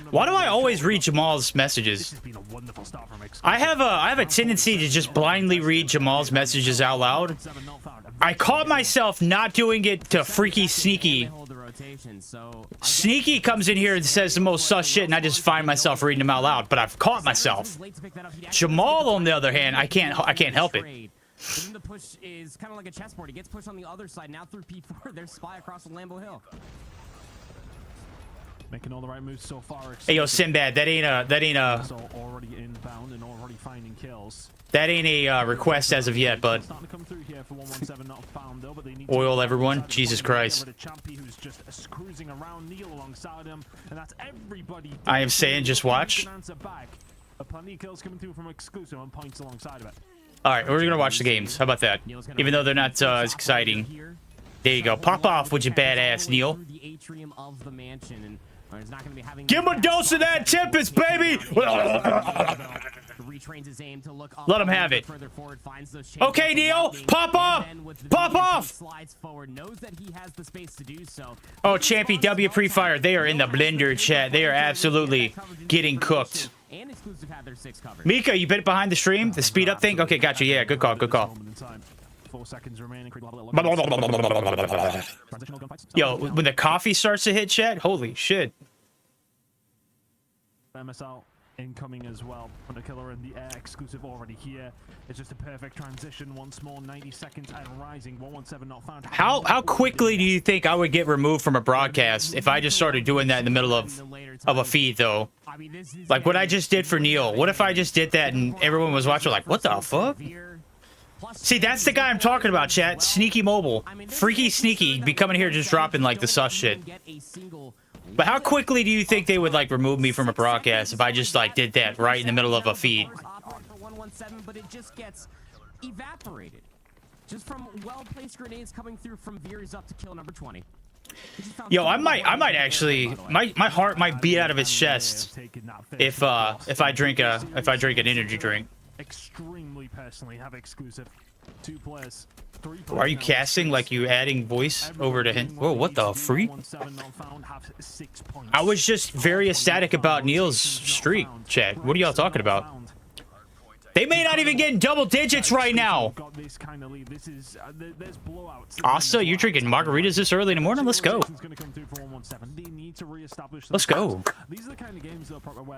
Why do I always read Jamal's messages? I have a tendency to just blindly read Jamal's messages out loud. I caught myself not doing it to Freaky Sneaky. Sneaky comes in here and says the most sus shit, and I just find myself reading them out loud. But I've caught myself. Jamal, on the other hand, I can't help it. The push is kind of like a chessboard. He gets pushed on the other side now through P4. There's Spy across the Lambeau Hill. Making all the right moves so far. Hey, yo, Sinbad, that ain't a So already inbound and already finding kills. that ain't a request as of yet, bud. Starting to come through here for 117, not found though, but they need Oil to everyone. Jesus Christ. the Champy who's just cruising around Neil alongside him, and that's everybody. I am saying just watch. Answer back. Plenty of kills coming through from exclusive and points alongside of it. All right, we're gonna watch the games. How about that? Even though they're not as exciting. There you go. Pop off with your badass, Neil. The atrium of the mansion, and he's not going to be having. Give him a dose of that Tempest, baby. Retrains his aim to look up. Let him have it. Further forward, finds those Okay, Neil, pop off. Pop off. Slides forward, knows that he has the space to do so. Oh, Champy W pre-fire. They are in the blender, chat. They are absolutely getting cooked. And exclusive had their 6 covered. Mika, you bit it behind the stream? The speed up thing? Okay, gotcha. Yeah, good call. Good call. 4 seconds remaining. Yo, when the coffee starts to hit, chat, holy shit. MSL incoming as well. Under killer in the air, exclusive already here. It's just a perfect transition once more. 90 seconds and rising. 117 not found. How quickly do you think I would get removed from a broadcast if I just started doing that in the middle of a feed, though? Like what I just did for Neil. What if I just did that and everyone was watching like, what the fuck? See, that's the guy I'm talking about, chat. Sneaky mobile. Freaky sneaky. Be coming here just dropping like the sus shit. But how quickly do you think they would like remove me from a broadcast if I just like did that right in the middle of a feed? But it just gets evaporated. Just from well-placed grenades coming through from Veers up to kill number 20. Yo, I might actually, my heart might beat out of its chest if I drink an energy drink. Extremely personally have exclusive. 2 players. 3 players. Why are you casting like you adding voice over to him? Whoa, what the freak? I was just very ecstatic about Neil's streak, chat. What are y'all talking about? They may not even get in double digits right now. Asa, you're drinking margaritas this early in the morning? Let's go. Let's go.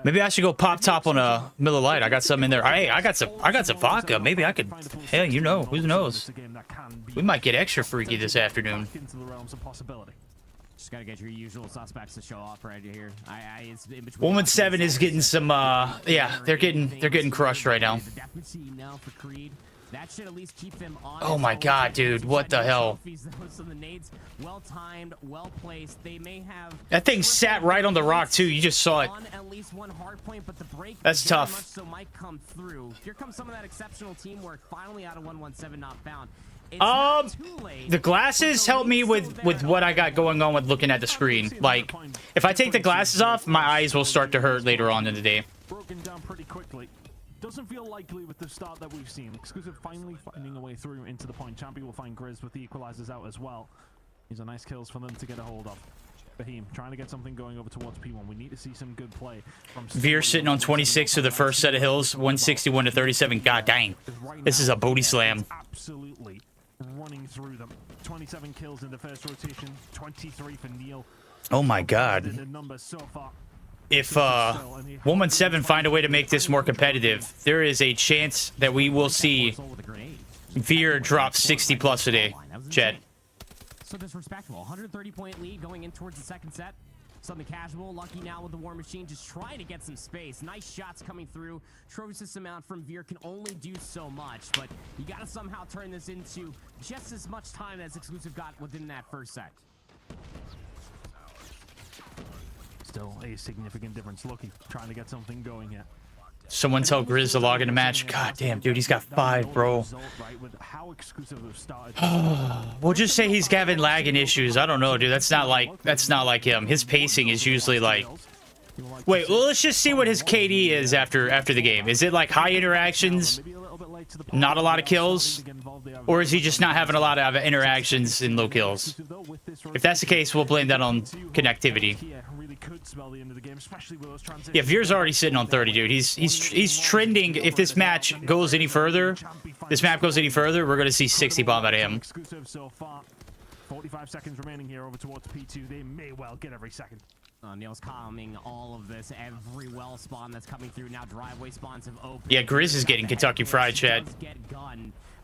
Maybe I should go pop top on a Miller Lite. I got some in there. Hey, I got some vodka. Maybe I could. Hell, you know, who knows? We might get extra freaky this afternoon. Just gotta get your usual suspects to show off right here. Woman 7 is getting some. Yeah, they're getting crushed right now. That should at least keep them on. Oh my god, dude, what the hell? Well timed, well placed. They may have. That thing sat right on the rock too. You just saw it. At least one hard point, but the break that's tough. So might come through. Here comes some of that exceptional teamwork. Finally out of 117, not found. The glasses help me with what I got going on with looking at the screen. Like, if I take the glasses off, my eyes will start to hurt later on in the day. Broken down pretty quickly. Doesn't feel likely with the start that we've seen. Exclusive finally finding a way through into the point. Champy will find Grizz with the equalizers out as well. These are nice kills for them to get a hold of. Beheem trying to get something going over towards P1. We need to see some good play from Veer sitting on 26 to the first set of hills, 161 to 37. God dang. This is a booty slam. Absolutely running through them. 27 kills in the first rotation, 23 for Neil. Oh my god. If Woman 7 find a way to make this more competitive, there is a chance that we will see Veer drop 60 plus a day. Chat. So disrespectful. 130-point lead going in towards the second set. Something casual. Lucky now with the War Machine, just trying to get some space. Nice shots coming through. Trophy system out from Veer can only do so much, but you got to somehow turn this into just as much time as exclusive got within that first set. Still a significant difference. Lucky trying to get something going here. Someone tell Grizz to log in the match. God damn, dude, he's got 5, bro. We'll just say he's having lagging issues. I don't know, dude. That's not like him. His pacing is usually like. Wait, well, let's just see what his KD is after the game. Is it like high interactions, not a lot of kills, or is he just not having a lot of interactions and low kills? If that's the case, we'll blame that on connectivity. Yeah, Veer's already sitting on 30, dude. He's trending. If this match goes any further, we're gonna see 60 bomb out of him. 45 seconds remaining here over towards P2. They may well get every second. Neil's calming all of this. Every well spawn that's coming through now. Driveway spawns have opened. Yeah, Grizz is getting Kentucky Fried, chat.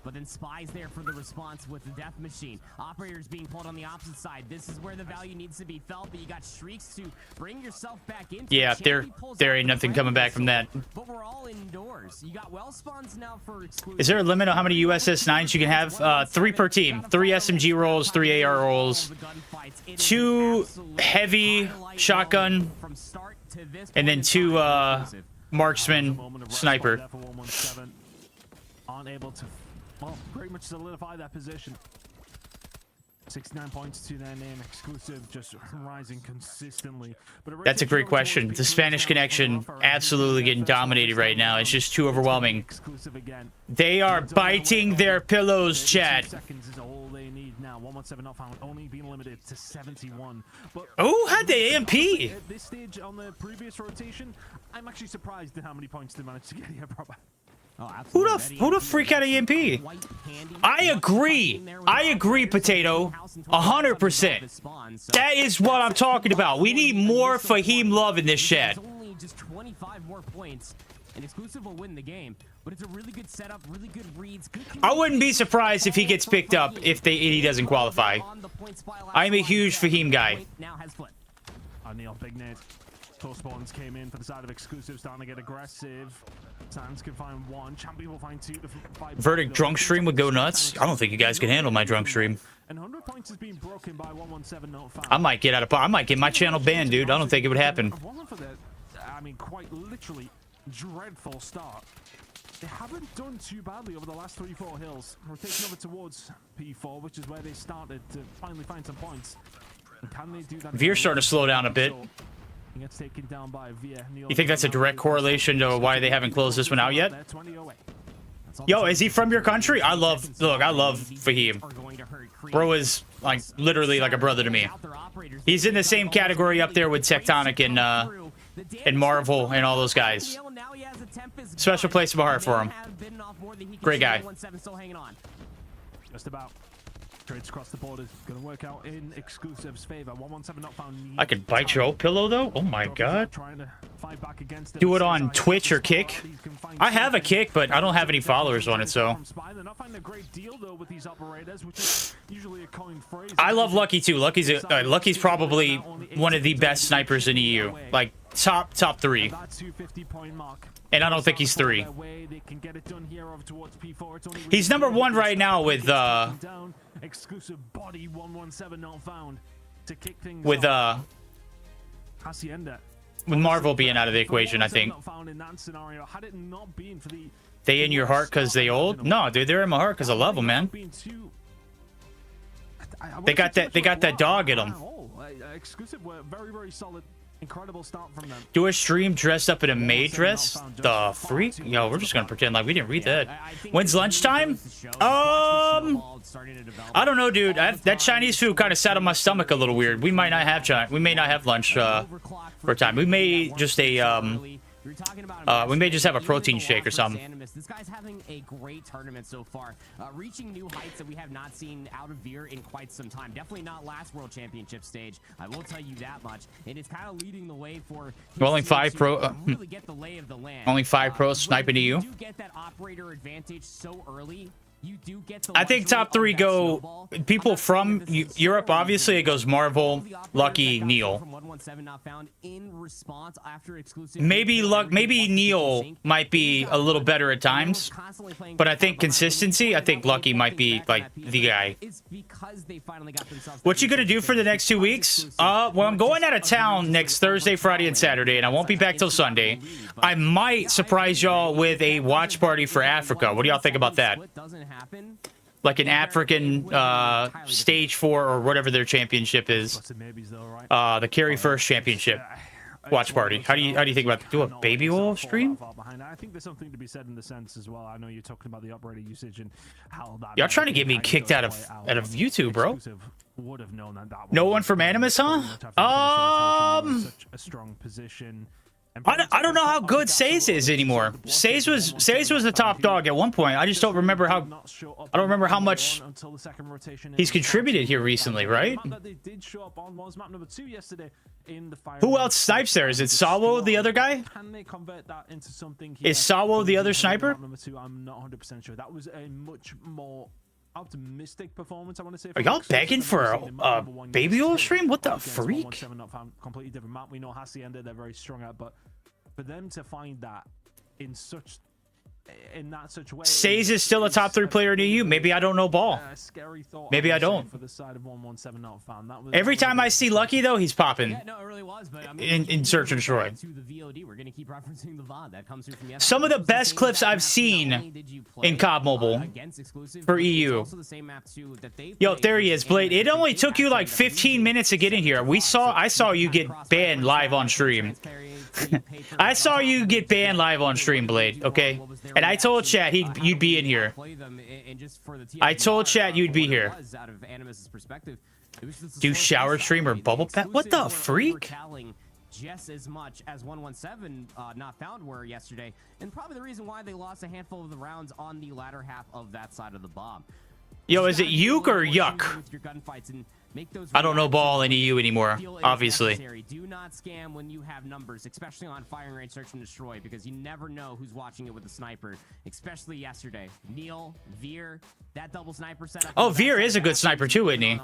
But then Spy's there for the response with the Death Machine. Operators being pulled on the opposite side. This is where the value needs to be felt, but you got Shrieks to bring yourself back into Yeah, there ain't nothing coming back from that. But we're all indoors. You got well spawns now for exclusive. Is there a limit on how many USS 9s you can have? 3 per team. 3 SMG rolls, 3 AR rolls, 2 heavy shotgun, and then 2 marksman sniper. Aren't able to, well, pretty much solidify that position. 69 points to their name. Exclusive just rising consistently. But That's a great question. The Spanish connection absolutely getting dominated right now. It's just too overwhelming. They are biting their pillows, chat. Seconds is all they need now. 117 not found, only being limited to 71. But Oh, had the AMP. at this stage on the previous rotation, I'm actually surprised at how many points they managed to get here, proper. Oh, Who the freak out of EMP? I agree. I agree, Potato. 100%. That is what I'm talking about. We need more Fahim love in this chat. Only just 25 more points, and Exclusive will win the game. But it's a really good setup, really good reads. I wouldn't be surprised if he gets picked up if he doesn't qualify. I'm a huge Fahim guy. Now has flipped. Neil, big nade. Tour spawns came in for the side of Exclusive, starting to get aggressive. Sands can find 1. Champion will find 2. Verdict drunk stream would go nuts. I don't think you guys can handle my drunk stream. And 100 points has been broken by 117 not found. I might get my channel banned, dude. I don't think it would happen. If it wasn't for the, I mean, quite literally dreadful start, they haven't done too badly over the last 3-4 hills. We're taking over towards P4, which is where they started to finally find some points. And can they do that? Veer's starting to slow down a bit. He gets taken down by Veer. You think that's a direct correlation to why they haven't closed this one out yet? Yo, is he from your country? I love Fahim. Bro is like literally like a brother to me. He's in the same category up there with Tectonic and Marvel and all those guys. Special place in my heart for him. Great guy. Just about. Trades across the border. Gonna work out in Exclusive's favor. 117 not found. I could bite your old pillow though. Oh my god. Trying to fight back against Do it on Twitch or Kick. I have a Kick, but I don't have any followers on it, so. They're not finding a great deal though with these operators, which is usually a coin phrase. I love Lucky too. Lucky's probably one of the best snipers in EU. Like top 3. That 250 point mark. And I don't think he's 3. He's number 1 right now with Exclusive body 117 not found to kick things with Marvel being out of the equation, I think. They in your heart because they old? No, dude, they're in my heart because I love them, man. They got that dog in them. Exclusive were very, very solid. Incredible start from them. Do a stream dressed up in a maid dress? The freak? Yo, we're just gonna pretend like we didn't read that. When's lunchtime? I don't know, dude. That Chinese food kind of sat on my stomach a little weird. We may not have lunch for time. We may just have a protein shake or something. Animus. This guy's having a great tournament so far, reaching new heights that we have not seen out of Veer in quite some time. Definitely not last World Championship stage. I will tell you that much. And it's kind of leading the way for only 5 pro. Really get the lay of the land. Only 5 pros sniping to you. You do get that operator advantage so early. You do get the I think top 3 go people from Europe. Obviously, it goes Marvel, Lucky, Neil. Maybe Neil might be a little better at times, but I think consistency. I think Lucky might be like the guy. What you gonna do for the next 2 weeks? Well, I'm going out of town next Thursday, Friday, and Saturday, and I won't be back till Sunday. I might surprise y'all with a watch party for Africa. What do y'all think about that? Like an African stage 4 or whatever their championship is. The Carry First Championship watch party. How do you think about do a baby oil stream? I think there's something to be said in the sense as well. I know you're talking about the operator usage and how that. Y'all trying to get me kicked out of YouTube, bro? No one from Animus, huh? Such a strong position. I don't know how good Saze is anymore. Saze was the top dog at one point. I just don't remember how. I don't remember how much he's contributed here recently, right? Who else snipes there? Is it Sawo, the other guy? Is Sawo the other sniper? I'm not 100% sure. That was a much more optimistic performance, I want to say. Are y'all begging for a baby oil stream? What the freak? Completely different map. We know Hacienda, they're very strong at, but for them to find that in such a way. Saze is still a top 3 player in EU. Maybe I don't know ball. Maybe I don't. For the side of 117 not found. Every time I see Lucky though, he's popping. Yeah, no, it really was, but I mean, in Search and Destroy. To the VOD, we're gonna keep referencing the VOD that comes through from yesterday. Some of the best clips I've seen in COD Mobile for EU. Yo, there he is, Blade. It only took you like 15 minutes to get in here. I saw you get banned live on stream. I saw you get banned live on stream, Blade, okay? And I told chat you'd be in here. I told chat you'd be here. Do shower stream or bubble pet? What the freak? Just as much as 117 not found were yesterday, and probably the reason why they lost a handful of the rounds on the latter half of that side of the bomb. Yo, is it Yuke or Yuck? I don't know ball in EU anymore, obviously. Do not scam when you have numbers, especially on firing range search and destroy, because you never know who's watching it with a sniper, especially yesterday. Neil, Veer, that double sniper setup. Oh, Veer is a good sniper too, isn't he?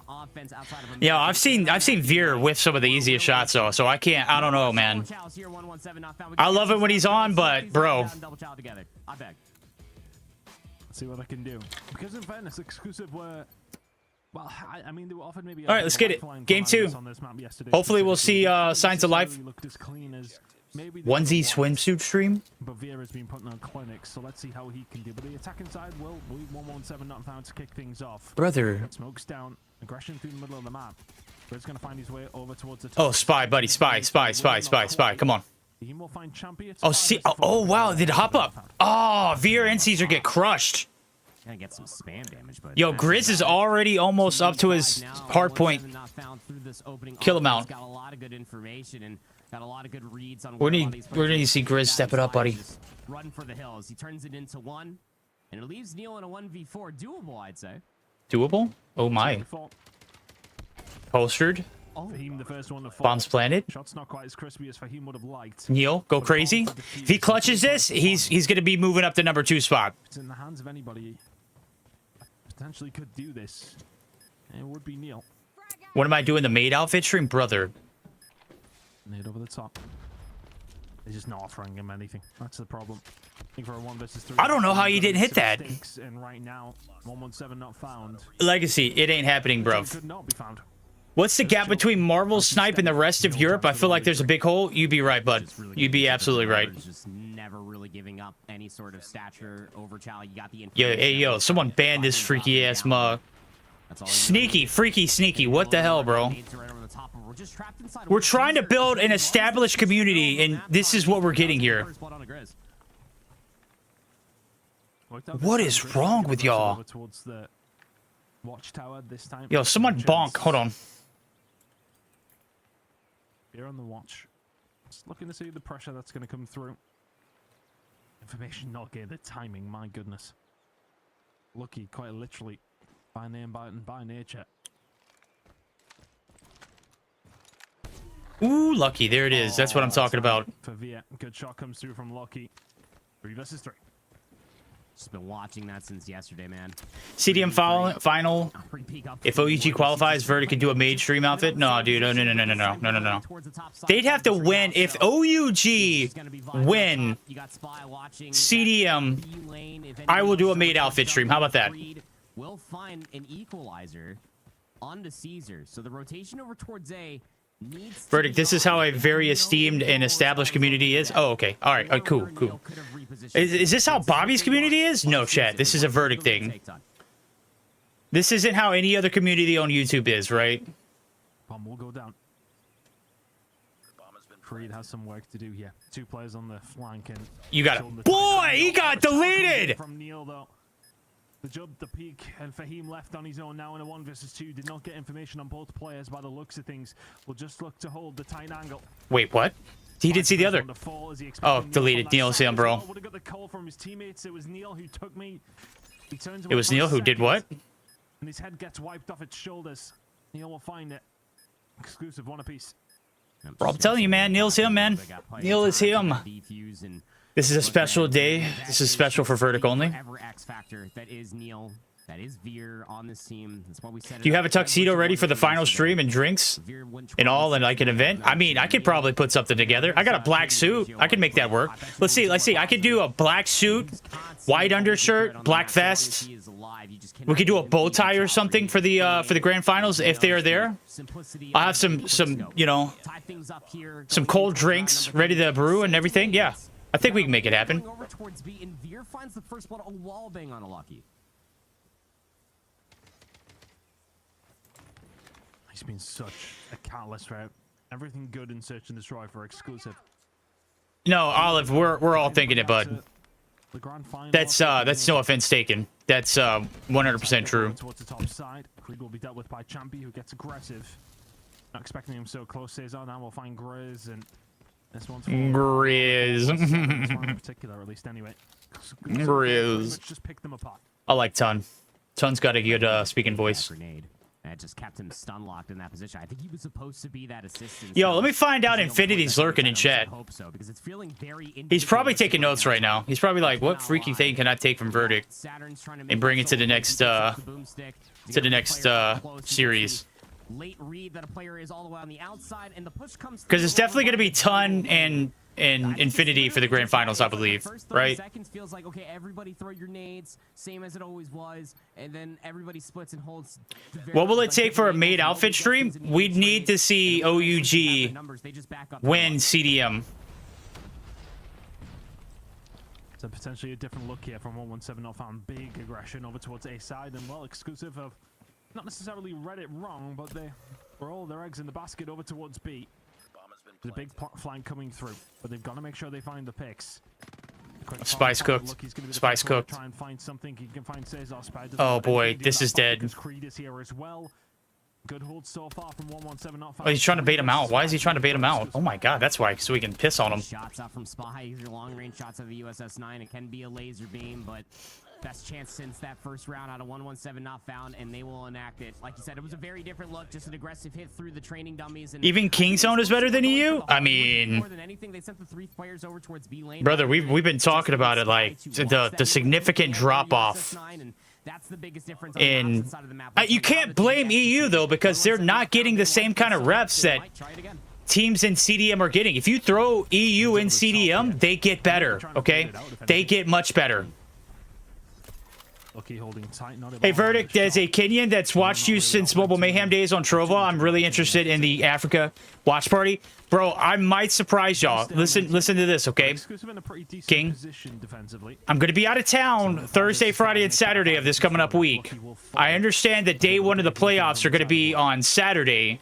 Yeah, I've seen Veer with some of the easiest shots though, so I don't know, man. I love it when he's on, but bro. See what I can do. Because in fairness, exclusive were. Well, I mean, they were offered maybe. All right, let's get it. Game 2. Hopefully, we'll see signs of life. Onesie swimsuit stream. But Veer has been putting on clinics, so let's see how he can do. But the attacking side will 117 not found to kick things off. Brother. Smokes down, aggression through the middle of the map. But it's going to find his way over towards the top. Oh, spy, buddy, spy. Come on. Oh, see. Oh, wow. Did it hop up? Oh, Veer and Caesar get crushed. Gonna get some spam damage, but yo, Grizz is already almost up to his hardpoint kill amount. Got a lot of good information and got a lot of good reads on where do you see Grizz step it up, buddy? Run for the hills. He turns it into 1, and it leaves Neil in a 1v4. Doable, I'd say. Doable? Oh my. Postered. Fahim, the first one to fall. Bombs planted. Shot's not quite as crispy as Fahim would have liked. Neil, go crazy. If he clutches this, he's gonna be moving up to number 2 spot. It's in the hands of anybody. Potentially could do this. It would be Neil. What am I doing? The maid outfit stream, brother. Nade over the top. They're just not offering him anything. That's the problem. I think for a 1 versus 3. I don't know how you didn't hit that. And right now, 117 not found. Legacy, it ain't happening, bro. Could not be found. What's the gap between Marvel's snipe and the rest of Europe? I feel like there's a big hole. You'd be right, bud. You'd be absolutely right. Just never really giving up any sort of stature over Chow. You got the yo, hey, yo, someone banned this freaky ass mug. Sneaky, freaky, sneaky. What the hell, bro? We're trying to build an established community, and this is what we're getting here. What is wrong with y'all? Yo, someone bonk. Hold on. Here on the watch. Just looking to see the pressure that's going to come through. Information not getting the timing, my goodness. Lucky, quite literally, by name, by nature. Ooh, Lucky. There it is. That's what I'm talking about. For Via, good shot comes through from Lucky. 3 versus 3. Just been watching that since yesterday, man. CDM final. If OEG qualifies, Verdict can do a maid stream outfit. No, dude. No. They'd have to win. If OUG win CDM, I will do a maid outfit stream. How about that? We'll find an equalizer onto Caesar. So the rotation over towards A. Verdict, this is how a very esteemed and established community is. Oh, okay. All right. Cool. Is this how Bobby's community is? No, chat. This is a Verdict thing. This isn't how any other community on YouTube is, right? Bomb will go down. Creed has some work to do here. 2 players on the flank. And you got it. Boy, he got deleted! From Neil, though. The jump, the peak, and Fahim left on his own now in a 1 versus 2. Did not get information on both players by the looks of things. Will just look to hold the tight angle. Wait, what? He did see the other. Oh, deleted. Neil Sam, bro. Would have got the call from his teammates. It was Neil who took me. He turns It was Neil who did what? And his head gets wiped off its shoulders. Neil will find it. Exclusive, one apiece. Bro, I'm telling you, man. Neil's him, man. Neil is him. This is a special day. This is special for Verdict only. X Factor. That is Neil. That is Veer on this team. That's what we said. Do you have a tuxedo ready for the final stream and drinks and all and like an event? I mean, I could probably put something together. I got a black suit. I could make that work. Let's see. Let's see. I could do a black suit, white undershirt, black vest. We could do a bow tie or something for the grand finals if they are there. I'll have some you know, some cold drinks ready to brew and everything. Yeah, I think we can make it happen. Over towards B, and Veer finds the first one, a wall bang on a Lucky. He's been such a catalyst for everything good in Search and Destroy for exclusive. No, Olive, we're all thinking it, bud. The grand final. That's no offense taken. That's 100% true. Towards the top side, Creed will be dealt with by Champy, who gets aggressive. Not expecting him so close. Cesar now will find Grizz, and this one's Grizz. this one in particular, at least anyway. Grizz. Just pick them apart. I like Ton. Ton's got a good speaking voice. Grenade. And it just kept him stun locked in that position. I think he was supposed to be that assistant. Yo, let me find out Infinity's lurking in chat. Hope so, because it's feeling very He's probably taking notes right now. He's probably like, what freaky thing can I take from Verdict and bring it to the next series? Late read that a player is all the way on the outside, and the push comes Because it's definitely going to be Ton and Infinity for the grand finals, I believe, right? Seconds feels like, okay, everybody throw your nades, same as it always was, and then everybody splits and holds. What will it take for a maid outfit stream? We'd need to see OUG win CDM. So potentially a different look here from 117. Not found big aggression over towards A side, and well, exclusive of not necessarily read it wrong, but they were all their eggs in the basket over towards B. There's a big flank coming through, but they've got to make sure they find the picks. Spice cooked. Spice cooked. Try and find something. He can find Cesar. Oh boy, this is dead. Creed is here as well. Good hold so far from 117. Not Oh, he's trying to bait him out. Why is he trying to bait him out? Oh my god, that's why, so we can piss on him. Shots out from Spy. These are long range shots of the USS-9. It can be a laser beam, but best chance since that first round out of 117 not found, and they will enact it. Like you said, it was a very different look, just an aggressive hit through the training dummies. And even Kingzone is better than EU? I mean, more than anything, they sent the 3 players over towards B lane. Brother, we've been talking about it, like the significant drop off. That's the biggest difference. And you can't blame EU though, because they're not getting the same kind of reps that teams in CDM are getting. If you throw EU in CDM, they get better. Okay, they get much better. Hey, Verdict, as a Kenyan that's watched you since Mobile Mayhem days on Trovo, I'm really interested in the Africa watch party. Bro, I might surprise y'all. Listen to this, okay? King, I'm going to be out of town Thursday, Friday, and Saturday of this coming up week. I understand that day 1 of the playoffs are going to be on Saturday.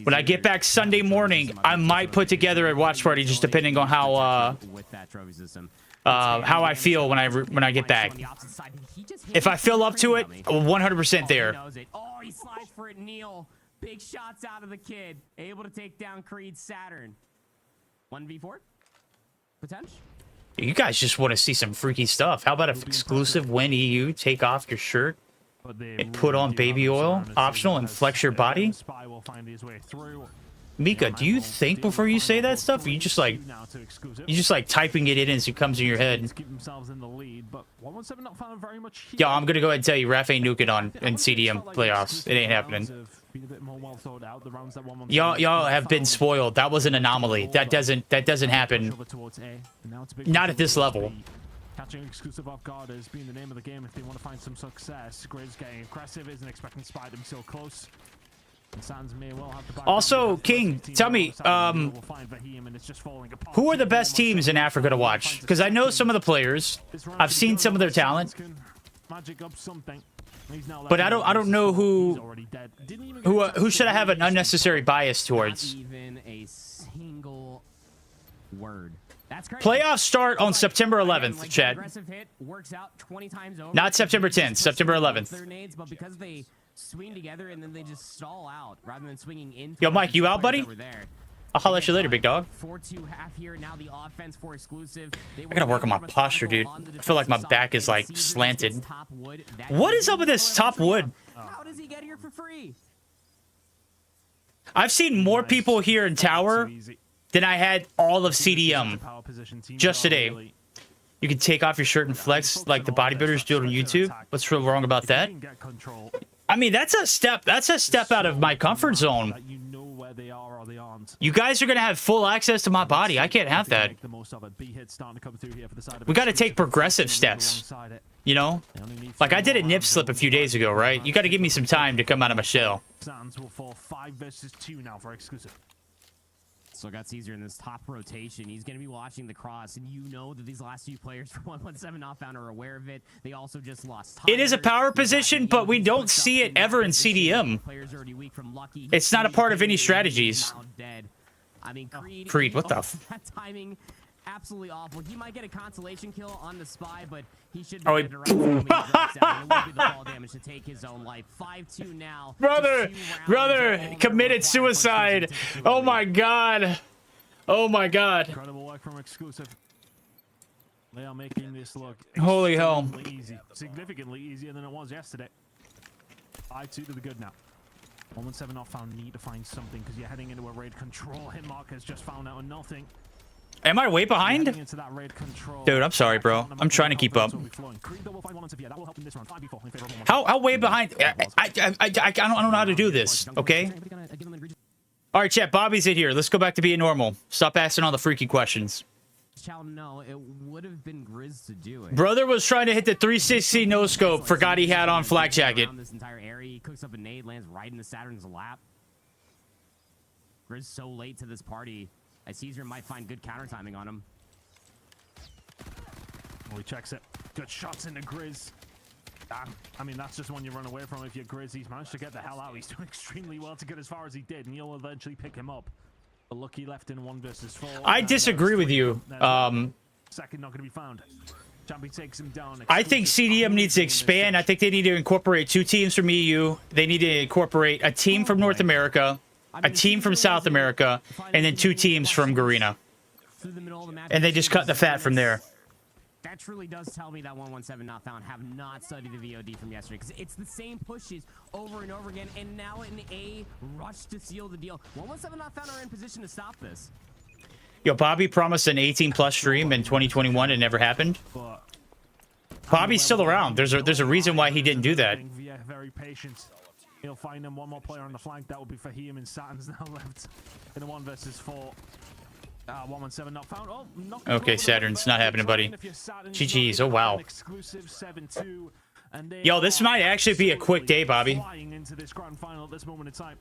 When I get back Sunday morning, I might put together a watch party just depending on how I feel when I get back. If I feel up to it, 100% there. Oh, he slides for it, Neil. Big shots out of the kid. Able to take down Creed Saturn. 1v4? Potential? You guys just want to see some freaky stuff. How about an exclusive when EU take off your shirt and put on baby oil? Optional and flex your body? Mika, do you think before you say that stuff? Or you just like typing it in as it comes in your head. Yo, I'm gonna go ahead and tell you, Raf ain't nuking on in CDM playoffs. It ain't happening. Y'all have been spoiled. That was an anomaly. That doesn't happen. Not at this level. Catching exclusive off guard has been the name of the game if they want to find some success. Grizz getting aggressive, isn't expecting Spy to be so close. Also, King, tell me, who are the best teams in Africa to watch? Because I know some of the players. I've seen some of their talent. But I don't know who should I have an unnecessary bias towards. Not even a single word. That's crazy. Playoffs start on September 11th, Chad. Not September 10th, September 11th. But because they swing together and then they just stall out rather than swinging in. Yo, Mike, you out, buddy? I'll holler at you later, big dog. 4-2 half here. Now the offense for exclusive. I gotta work on my posture, dude. I feel like my back is like slanted. What is up with this top wood? How does he get here for free? I've seen more people here in tower than I had all of CDM just today. You can take off your shirt and flex like the bodybuilders do it on YouTube. What's real wrong about that? I mean, that's a step. That's a step out of my comfort zone. You guys are gonna have full access to my body. I can't have that. We got to take progressive steps. You know, like I did a nip slip a few days ago, right? You got to give me some time to come out of my shell. Will fall 5 versus 2 now for exclusive. So got Caesar in this top rotation. He's going to be watching the cross, and you know that these last few players for 117 not found are aware of it. They also just lost. It is a power position, but we don't see it ever in CDM. It's not a part of any strategies. I mean, Creed, what the that timing, absolutely awful. He might get a consolation kill on the spy, but he should be he... damage to take his own life. 5-2 now. Brother, committed suicide. Oh my god. Oh my god. Incredible work from exclusive. They are making this look holy hell easy, significantly easier than it was yesterday. 5-2 to the good now. 117 not found. Need to find something because you're heading into a raid control. Hit markers just found out nothing. Am I way behind? Dude, I'm sorry, bro. I'm trying to keep up. How way behind? I don't know how to do this, okay? All right, chat. Bobby's in here. Let's go back to being normal. Stop asking all the freaky questions. No, it would have been Grizz to do it. Brother was trying to hit the 360 no scope. Forgot he had on flak jacket. This entire area, he cooks up a nade, lands right in the Saturn's lap. Grizz so late to this party. Caesar might find good counter timing on him. Well, he checks it. Good shots into Grizz. I mean, that's just one you run away from if you're Grizz. He's managed to get the hell out. He's doing extremely well to get as far as he did, and you'll eventually pick him up. But lucky left in 1 versus 4. I disagree with you. Second not going to be found. Champion takes him down. I think CDM needs to expand. I think they need to incorporate 2 teams from EU. They need to incorporate a team from North America, a team from South America, and then 2 teams from Garena. And they just cut the fat from there. That truly does tell me that 117 not found have not studied the VOD from yesterday, because it's the same pushes over and over again, and now in a rush to seal the deal. 117 not found are in position to stop this. Yo, Bobby promised an 18+ stream in 2021. It never happened. Bobby's still around. There's a reason why he didn't do that. Very patient. He'll find him one more player on the flank. That will be for him, and Saturn's now left in a 1 versus 4. 117 not found. Oh, okay, Saturn's not happening, buddy. GG's. Oh, wow. Yo, this might actually be a quick day, Bobby. Flying into this grand final at this moment in time.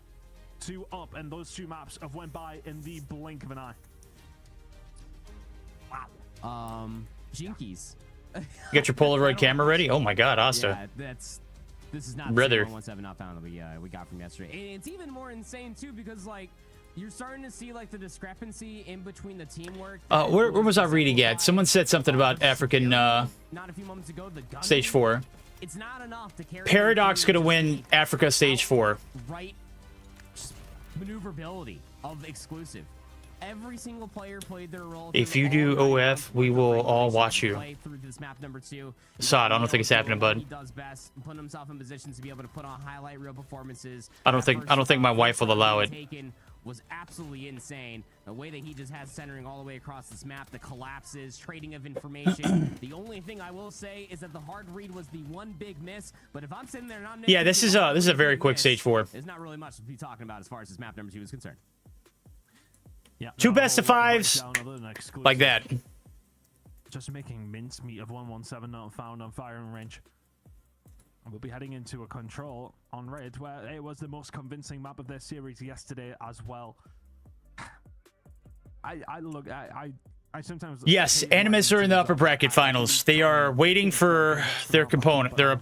2 up, and those 2 maps have went by in the blink of an eye. Wow. Jinkies. You got your Polaroid camera ready? Oh my God, Asta. Yeah, this is not brother. 117 not found that we got from yesterday. And it's even more insane too, because like you're starting to see like the discrepancy in between the teamwork. Where was I reading at? Someone said something about African not a few moments ago, the stage 4. It's not enough to carry. Paradox gonna win Africa stage 4. Right maneuverability of exclusive. Every single player played their role. If you do OF, we will all watch you. Sod, I don't think it's happening, bud. He does best, putting himself in positions to be able to put on highlight reel performances. I don't think my wife will allow it. Was absolutely insane. The way that he just has centering all the way across this map, the collapses, trading of information. The only thing I will say is that the hard read was the one big miss. But if I'm sitting there and I'm yeah, this is a very quick stage 4. There's not really much to be talking about as far as this map number 2 is concerned. Yeah, 2 best of 5s like that. Just making mincemeat of 117 not found on firing range. And we'll be heading into a control on Raid, where it was the most convincing map of their series yesterday as well. I sometimes yes, Animus are in the upper bracket finals. They are waiting for their opponent. What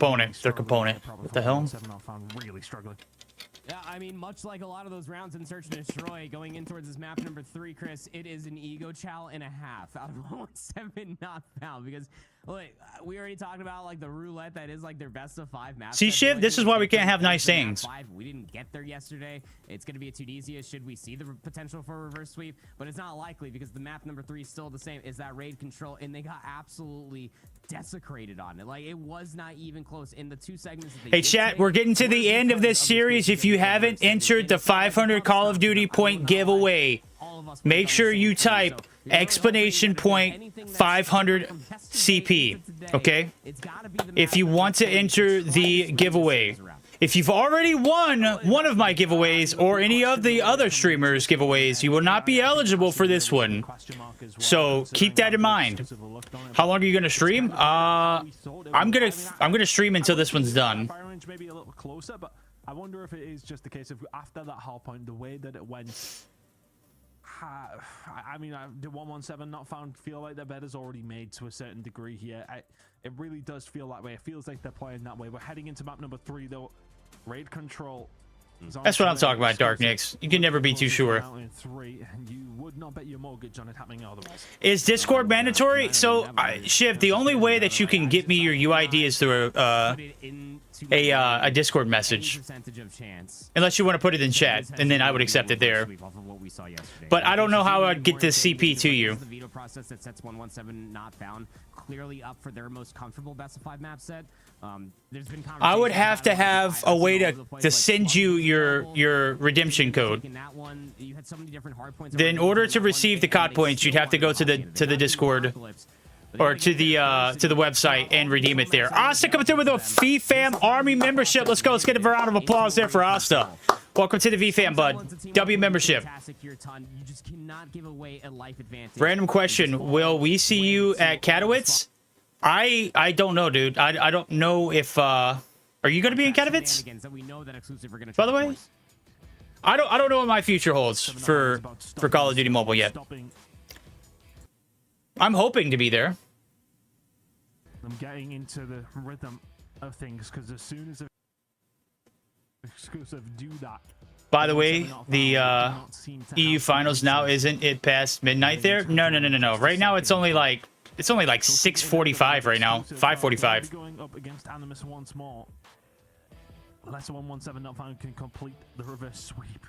the hell? Really struggling. Yeah, I mean, much like a lot of those rounds in Search and Destroy, going in towards this map number 3, Chris, it is an ego chow and a half out of 117 not found. Because, look, we already talked about, like, the roulette that is, like, their best of 5 maps. See, Shiv, this is why we can't have nice things. We didn't get there yesterday. It's going to be a Tunisia. Should we see the potential for a reverse sweep? But it's not likely because the map number 3 is still the same. Is that raid control? And they got absolutely desecrated on it. Like, it was not even close in the 2 segments that they Hey, chat, we're getting to the end of this series. If you haven't entered the 500 Call of Duty point giveaway, make sure you type explanation point 500 CP, okay? If you want to enter the giveaway. If you've already won one of my giveaways or any of the other streamers' giveaways, you will not be eligible for this one. So keep that in mind. How long are you gonna stream? I'm gonna stream until this one's done. Maybe a little closer, but I wonder if it is just the case of after that hardpoint, the way that it went. I mean, did 117 not found feel like their bed is already made to a certain degree here? It really does feel that way. It feels like they're playing that way. We're heading into map number 3, though. Raid control. That's what I'm talking about, Dark Nix. You can never be too sure. You would not bet your mortgage on it happening otherwise. Is Discord mandatory? So, Shiv, the only way that you can get me your UID is through a Discord message. Unless you want to put it in chat, and then I would accept it there. But I don't know how I'd get this CP to you. The veto process that sets 117 not found clearly up for their most comfortable best of 5 map set. There's been I would have to have a way to send you your redemption code. Then in order to receive the COD points, you'd have to go to the Discord or to the website and redeem it there. Asta coming through with a VFam Army membership. Let's go. Let's get a round of applause there for Asta. Welcome to the VFam, bud. W membership. Random question. Will we see you at Katowice? I don't know, dude. I don't know if are you going to be in Katowice? By the way, I don't know what my future holds for Call of Duty Mobile yet. I'm hoping to be there. I'm getting into the rhythm of things because as soon as exclusive do that. By the way, the EU finals now isn't it past midnight there? No. Right now it's only like 6:45 right now. 5:45. Going up against Animus once more. Unless 117 not found can complete the reverse sweep.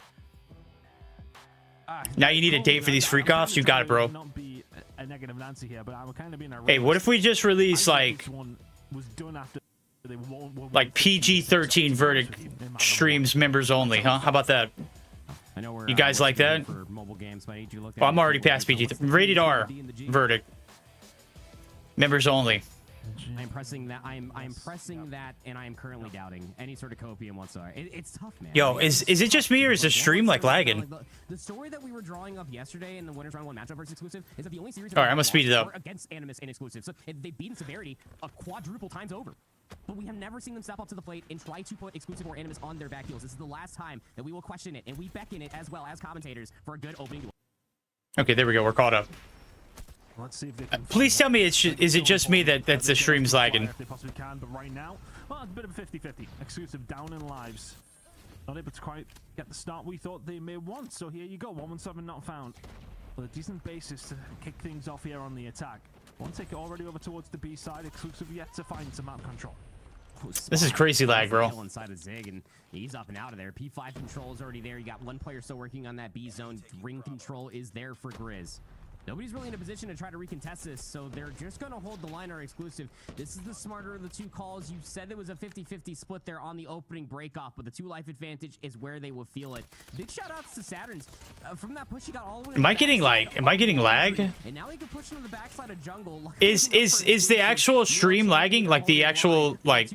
Now you need a date for these freak offs. You got it, bro. A negative Nancy here, but I would kind of be in a hey, what if we just release like PG-13 verdict streams members only, huh? How about that? You guys like that? Well, I'm already past PG. Rated R verdict. Members only. I'm pressing that. I'm pressing that, and I'm currently doubting any sort of copium whatsoever. It's tough, man. Yo, is it just me or is the stream like lagging? The story that we were drawing up yesterday in the winners round 1 matchup versus exclusive is that the only series all right, I'm gonna speed it up against Animus in exclusive. So they've beaten Severity a quadruple times over. But we have never seen them step up to the plate and try to put exclusive or Animus on their back heels. This is the last time that we will question it, and we beckon it as well as commentators for a good opening duel. Okay, there we go. We're caught up. Let's see if they can please tell me, is it just me that's the stream's lagging? If they possibly can, but right now, well, it's a bit of a 50-50. Exclusive down in lives. Not able to quite get the start we thought they may want. So here you go, 117 not found. Well, a decent basis to kick things off here on the attack. One ticket already over towards the B side. Exclusive yet to find some map control. This is crazy lag, bro. Inside of Zig, and he's up and out of there. P5 control is already there. You got one player still working on that B zone. Ring control is there for Grizz. Nobody's really in a position to try to recontest this, so they're just going to hold the line or exclusive. This is the smarter of the 2 calls. You said there was a 50-50 split there on the opening breakoff, but the 2 life advantage is where they will feel it. Big shout-outs to Saturns. From that push, he got all the way. Am I getting lag? And now he can push into the backside of jungle. Is the actual stream lagging? Like the actual like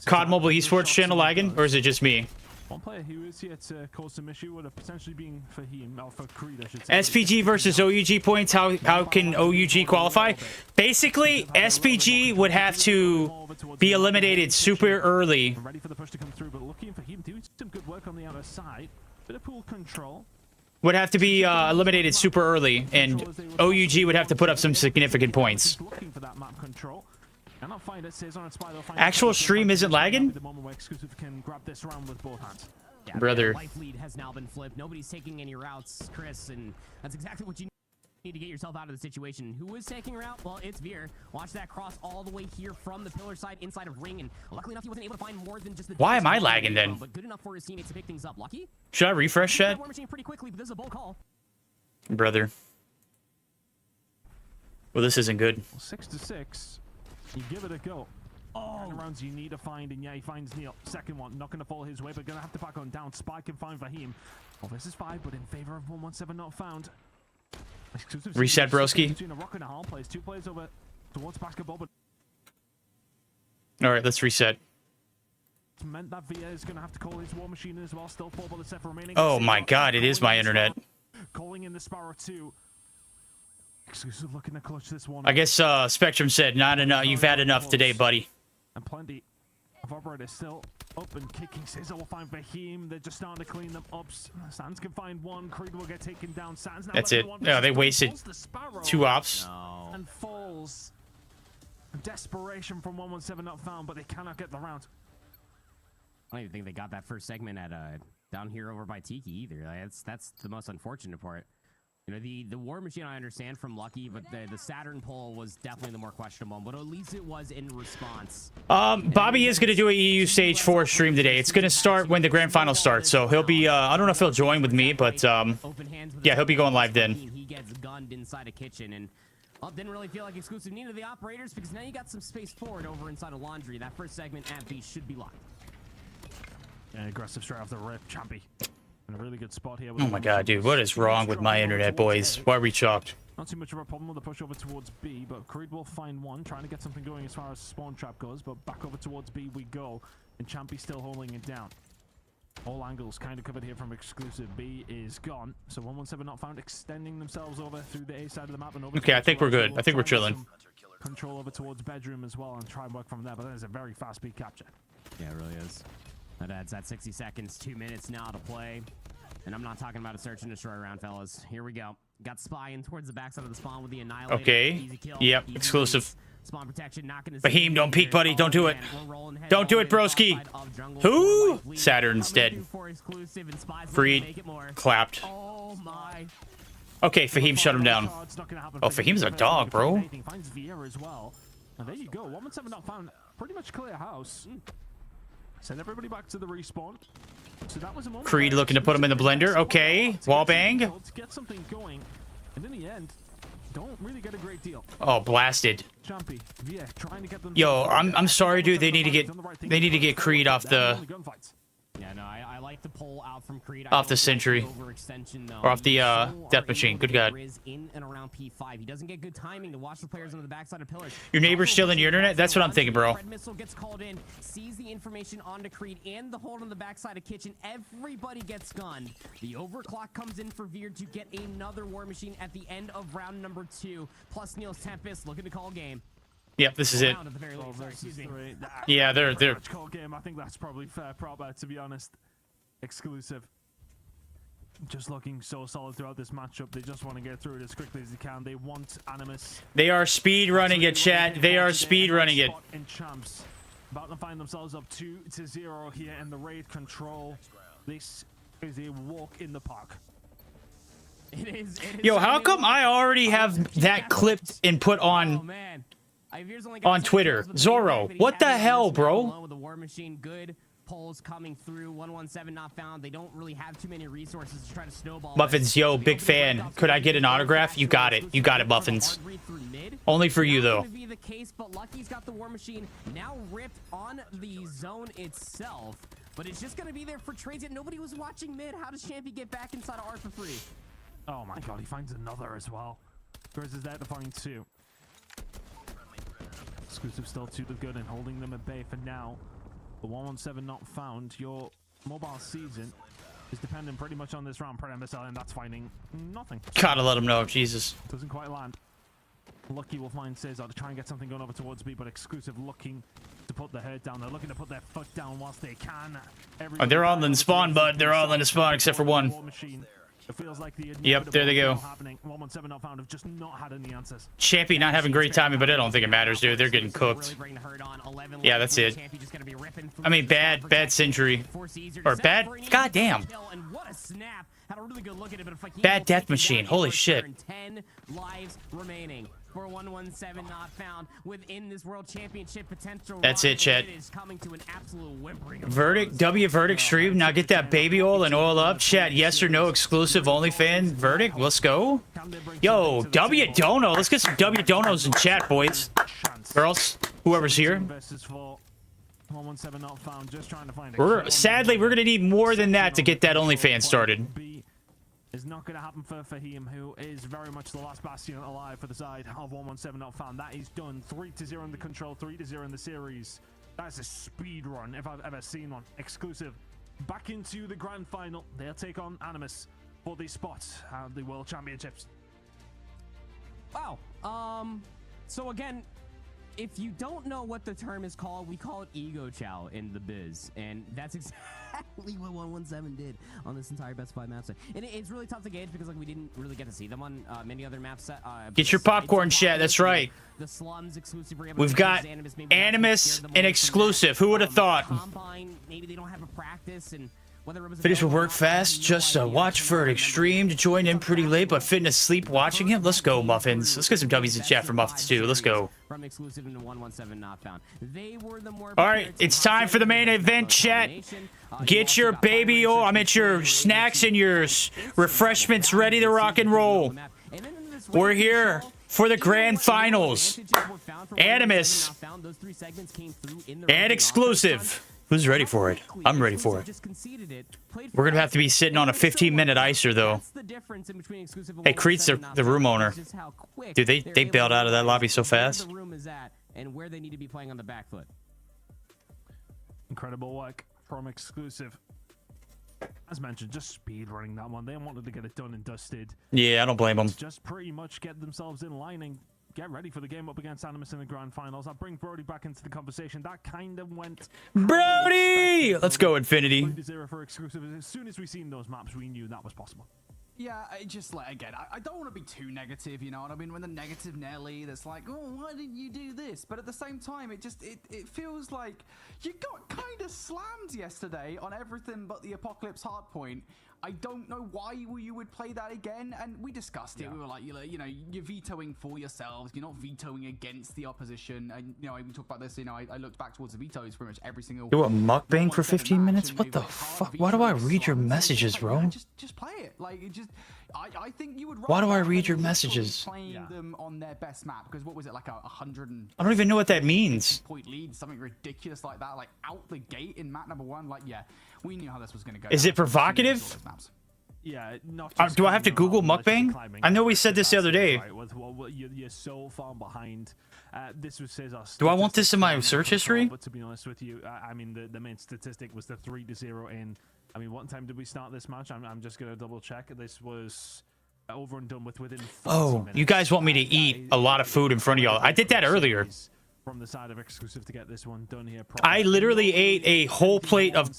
COD Mobile Esports channel lagging, or is it just me? One player who is here to cause some issue would have potentially been Fahim, or for Creed, I should say. SPG versus OUG points. How can OUG qualify? Basically, SPG would have to be eliminated super early. Ready for the push to come through, but looking for him doing some good work on the other side. Bit of pool control. Would have to be eliminated super early, and OUG would have to put up some significant points. Looking for that map control. Cannot find it. Says on its spy, they'll find Actual stream isn't lagging? The moment where Exclusive can grab this round with both hands. Yeah, Brother. their life lead has now been flipped. Nobody's taking any routes, Chris, and that's exactly what you need to get yourself out of the situation. Who is taking a route? Well, it's Veer. Watch that cross all the way here from the pillar side inside of ring, and luckily enough, he wasn't able to find more than just the. Why am I lagging then? But good enough for his teammates to pick things up. Lucky. Should I refresh chat? War Machine pretty quickly, but this is a bold call. Brother. Well, this isn't good. 6-6. You give it a go. Oh, rounds you need to find, and yeah, he finds Neil. Second one, not going to fall his way, but going to have to back on down. Spy can find Fahim. Well, this is 5, but in favor of 117 not found. Exclusive Reset, broski. Between a rock and a hard plays. 2 players over towards basketball, but All right, let's reset. it's meant that Via is going to have to call his War Machine as well. Still 4 bullets left remaining. Oh my God, it is my internet. Calling in the Sparrow 2. Exclusive looking to clutch this one. I guess Spectrum said not enough. You've had enough today, buddy. And plenty of operators still up and kicking. Sizzle will find Fahim. They're just starting to clean them up. Sands can find one. Creed will get taken down. Sands now That's left it. with one. Yeah, they wasted Falls the Sparrow 2 ops. and falls. Desperation from 117 not found, but they cannot get the round. I don't even think they got that first segment at down here over by Tiki either. Like, that's the most unfortunate part. You know, the War Machine I understand from Lucky, but the Saturn pull was definitely the more questionable. But at least it was in response. Bobby is going to do a EU Stage 4 stream today. It's going to start when the grand final starts, so he'll be, I don't know if he'll join with me, but, yeah, he'll be going live then. He gets gunned inside a kitchen, and didn't really feel like Exclusive needed the operators, because now you got some space forward over inside of Laundry. That first segment at B should be locked. And aggressive straight off the rip. Champy. In a really good spot here. Oh my God, dude, what is wrong with my internet, boys? Why are we chalked? Not too much of a problem with the push over towards B, but Creed will find one, trying to get something going as far as spawn trap goes, but back over towards B we go, and Champy still holding it down. All angles kind of covered here from Exclusive. B is gone, so 117 not found, extending themselves over through the A side of the map and over. Okay, I think we're good. I think we're chilling. Control over towards bedroom as well and try and work from there, but that is a very fast speed capture. Yeah, it really is. That adds that 60 seconds, 2 minutes now to play. And I'm not talking about a search and destroy round, fellas. Here we go. Got Spy in towards the backside of the spawn with the Annihilator. Okay. Easy kill. Yep, Easy exclusive. release. Spawn protection, not gonna Fahim, don't peek, buddy. Don't do it. Don't do it, broski. Who? Saturn's dead. Freed. Clapped. Oh my. Okay, Fahim shut him down. Oh, Fahim's a dog, bro. Finds Via as well. And there you go. 117 not found. Pretty much clear house. Send everybody back to the respawn. So that was a moment. Creed looking to put him in the blender. Okay, wall bang. To get something going, and in the end, don't really get a great deal. Oh, blasted. Champy, Via, trying to get them. Yo, I'm sorry, dude. They need to get Creed off the Yeah, no, I like to pull out from Creed. Off the Sentry. Or off the Death Machine. Good God. In and around P5. He doesn't get good timing to watch the players on the backside of pillars. Your neighbor's stealing your internet? That's what I'm thinking, bro. Red missile gets called in, sees the information onto Creed and the hold on the backside of kitchen. Everybody gets gunned. The overclock comes in for Veer to get another War Machine at the end of round number 2. Plus Neil's Tempest looking to call game. Yep, this is it. At the very least. Sorry, excuse me. Yeah, they're Call game. I think that's probably fair proper, to be honest. Exclusive. Just looking so solid throughout this matchup. They just want to get through it as quickly as they can. They want Animus. They are speed running it, chat. They are speed running it. In champs, about to find themselves up 2-0 here in the raid control. This is a walk in the park. It is Yo, how come I already have that clipped and put on Twitter? Zorro, what the hell, bro? The War Machine, good polls coming through. 117 not found. They don't really have too many resources to try to snowball. Muffins, yo, big fan. Could I get an autograph? You got it. You got it, Muffins. Only for you, though. Be the case, but Lucky's got the War Machine now ripped on the zone itself. But it's just going to be there for trades. Yet nobody was watching mid. How does Champy get back inside of art for free? Oh my God, he finds another as well. Grizz is there to find 2. Exclusive still to the good and holding them at bay for now. The 117 not found. Your mobile season is dependent pretty much on this round. Predator missile, and that's finding nothing. Gotta let him know, Jesus. Doesn't quite land. Lucky will find Cesar to try and get something going over towards B, but Exclusive looking to put their head down. They're looking to put their foot down whilst they can. Oh, they're all in spawn, bud. They're all in the spawn except for one. It feels like the Yep, there they go. happening. 117 not found have just not had any answers. Champy not having great timing, but I don't think it matters, dude. They're getting cooked. Yeah, that's it. I mean, bad Century. Or bad, goddamn. Bad Death Machine. Holy shit. 10 lives remaining for 117 not found within this world championship potential. That's it, Chet. It is coming to an absolute whimpering. Verdict, Verdict stream. Now get that baby oil and oil up. Chat, yes or no exclusive OnlyFans. Verdict, let's go. Yo, W Dono. Let's get some W Donos in chat, boys. Girls, whoever's here. 117 not found, just trying to find Sadly, we're going to need more than that to get that OnlyFans started. Is not going to happen for Fahim, who is very much the last bastion alive for the side of 117 not found. That is done. 3-0 in the control, 3-0 in the series. That's a speed run if I've ever seen one. Exclusive. Back into the grand final. They'll take on Animus for the spot at the World Championships. Wow. So again, if you don't know what the term is called, we call it ego chow in the biz, and that's exactly what 117 did on this entire best 5 map set. And it's really tough to gauge because like we didn't really get to see them on many other map set. Get your popcorn, chat. That's right. The slums exclusive. We've got Animus and exclusive. Who would have thought? Combine, maybe they don't have a practice and. Finish with work fast, just watch Verdict stream to join in pretty late, but fitting asleep watching him. Let's go, Muffins. Let's get some W's in chat for Muffins too. Let's go. From exclusive into 117 not found. They were the more. All right, it's time for the main event, chat. Get your baby oil. I mean, your snacks and your refreshments ready to rock and roll. We're here for the grand finals. Animus and exclusive. Who's ready for it? I'm ready for it. We're going to have to be sitting on a 15-minute icer, though. Hey, Creed's the room owner. Dude, they bailed out of that lobby so fast. And where they need to be playing on the back foot. Incredible work from exclusive. As mentioned, just speed running that one. They wanted to get it done and dusted. Yeah, I don't blame them. Just pretty much get themselves in line and get ready for the game up against Animus in the grand finals. I'll bring Brody back into the conversation. That kind of went. Brody! Let's go, Infinity. 0 for exclusive. As soon as we seen those maps, we knew that was possible. Yeah, just like, again, I don't want to be too negative, you know what I mean? When the negative Nelly that's like, oh, why didn't you do this? But at the same time, it feels like you got kind of slammed yesterday on everything but the Apocalypse Hardpoint. I don't know why you would play that again, and we discussed it. Yeah. We were like, you know, you're vetoing for yourselves. You're not vetoing against the opposition. And you know, we talked about this. You know, I looked back towards the vetoes pretty much every single. Do a mukbang for 15 minutes? What the fuck? Why do I read your messages, bro? Just play it. Like, it just. I think you would. Why do I read your messages? Playing them on their best map, because what was it, like 100? I don't even know what that means. Point lead, something ridiculous like that, like out the gate in map number 1. Like, yeah, we knew how this was going to go. Is it provocative? Yeah, not do I have to Google mukbang? I know we said this the other day. Right, you're so far behind. This says us. Do I want this in my search history? But to be honest with you, I mean, the main statistic was the 3-0 in. I mean, what time did we start this match? I'm just gonna double check. This was over and done with within 40 minutes. You guys want me to eat a lot of food in front of y'all? I did that earlier. From the side of exclusive to get this one done here. I literally ate a whole plate of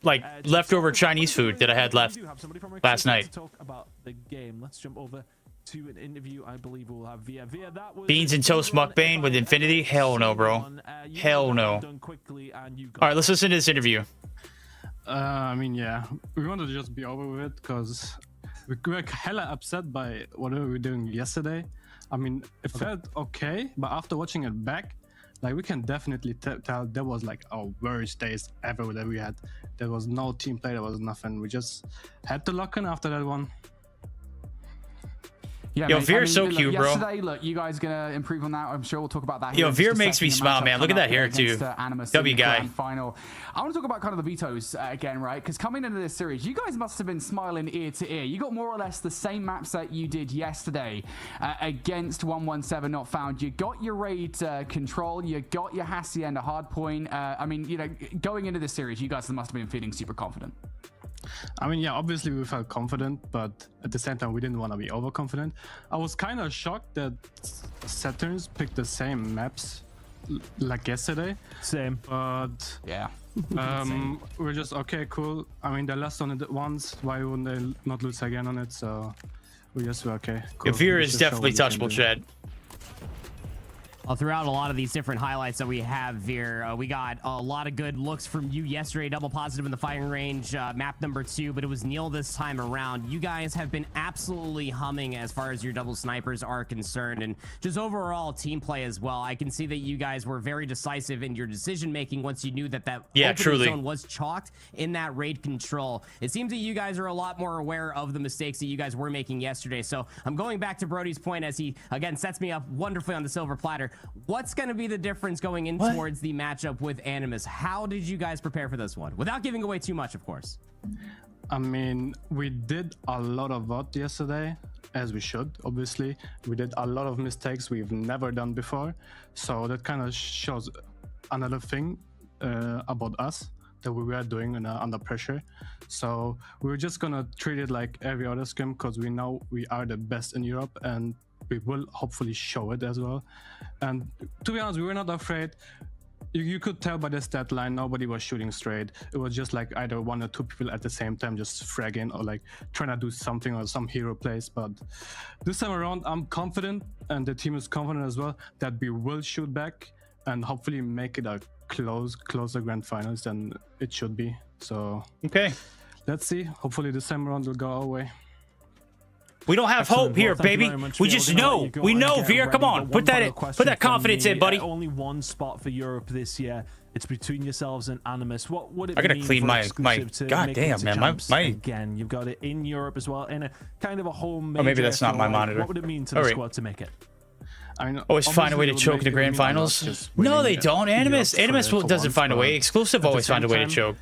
like leftover Chinese food that I had left last night. Talk about the game. Let's jump over to an interview. I believe we'll have Via. That was Beans and toast mukbang with Infinity? Hell no, bro. Hell no. All right, let's listen to this interview. I mean, yeah, we wanted to just be over with it because we were hella upset by whatever we were doing yesterday. I mean, it felt okay, but after watching it back, like, we can definitely tell that was like our worst days ever that we had. There was no team play, there was nothing. We just had to lock in after that one. Yeah, yo, Veer's so cute, bro. Yesterday, look, you guys gonna improve on that. I'm sure we'll talk about that. Yo, Veer makes me smile, man. Look at that hair, too. W guy. Final. I want to talk about kind of the vetoes again, right? Because coming into this series, you guys must have been smiling ear to ear. You got more or less the same map set you did yesterday against 117 not found. You got your raid control. You got your Hacienda hardpoint. I mean, you know, going into this series, you guys must have been feeling super confident. I mean, yeah, obviously we felt confident, but at the same time, we didn't want to be overconfident. I was kind of shocked that Saturns picked the same maps like yesterday. Same. But Yeah. we're just okay, cool. I mean, they lost on it once. Why wouldn't they not lose again on it? So we just were okay. Cool. Veer We is just show definitely what we can touchable, do. Chad. Throughout a lot of these different highlights that we have, Veer, we got a lot of good looks from you yesterday. Double positive in the firing range, map number 2, but it was Neil this time around. You guys have been absolutely humming as far as your double snipers are concerned, and just overall team play as well. I can see that you guys were very decisive in your decision making once you knew that opening truly zone was chalked in that raid control. It seems that you guys are a lot more aware of the mistakes that you guys were making yesterday. So I'm going back to Brody's point as he again sets me up wonderfully on the silver platter. What's going to be the difference going in towards the matchup with Animus? How did you guys prepare for this one? Without giving away too much, of course. I mean, we did a lot of VOD yesterday, as we should, obviously. We did a lot of mistakes we've never done before. So that kind of shows another thing about us that we were doing under pressure. So we were just going to treat it like every other scrim because we know we are the best in Europe and we will hopefully show it as well. And to be honest, we were not afraid. You could tell by the stat line, nobody was shooting straight. It was just like either 1 or 2 people at the same time just fragging or like trying to do something or some hero plays. But this time around, I'm confident, and the team is confident as well, that we will shoot back and hopefully make it a closer grand finals than it should be. So Okay. let's see. Hopefully this time around will go our way. We don't have Excellent. hope here, Well, thank you baby. very much, We Veer. just We're gonna let know. you go We and know, get Veer. ready, Come on. but Put one final that question confidence from in, me. buddy. Only one spot for Europe this year. It's between yourselves and Animus. What would it I gotta mean clean for my exclusive to God make damn, it to man. champs My again? You've got it in Europe as well, in a kind of a home. Oh, maybe that's not my FOI. monitor. What would it mean to All the right. squad to make it? I mean, Always find a way to obviously choke in the it would grand mean a lot finals. just No, winning they don't. Animus Europe for doesn't once, find a way. but Exclusive at the always find a same way to time, choke.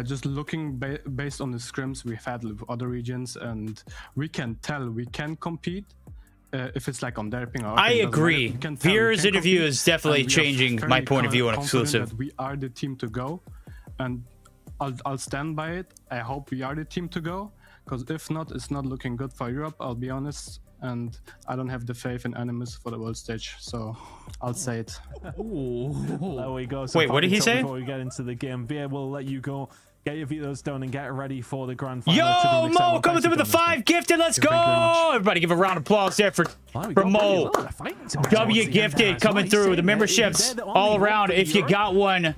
Just looking based on the scrims we've had with other regions, and we can tell we can compete if it's like on their ping. Or I ping, doesn't agree. matter. We can tell we Veer's can interview compete, is definitely and we are changing my fairly point of view on confident exclusive. that we are the team to go, and I'll stand by it. I hope we are the team to go, because if not, it's not looking good for Europe. I'll be honest. And I don't have the faith in Animus for the world stage, so I'll say it. There we go. So Wait, what did he say? Before we get into the game, Veer, we'll let you go. Get your vetoes done and get ready for the grand final. Yo, Mo coming through with the 5 gifted. Let's Thank you very go. much. Everybody give a round of applause there for Mo. W gifted coming through. The memberships all around. If you got one,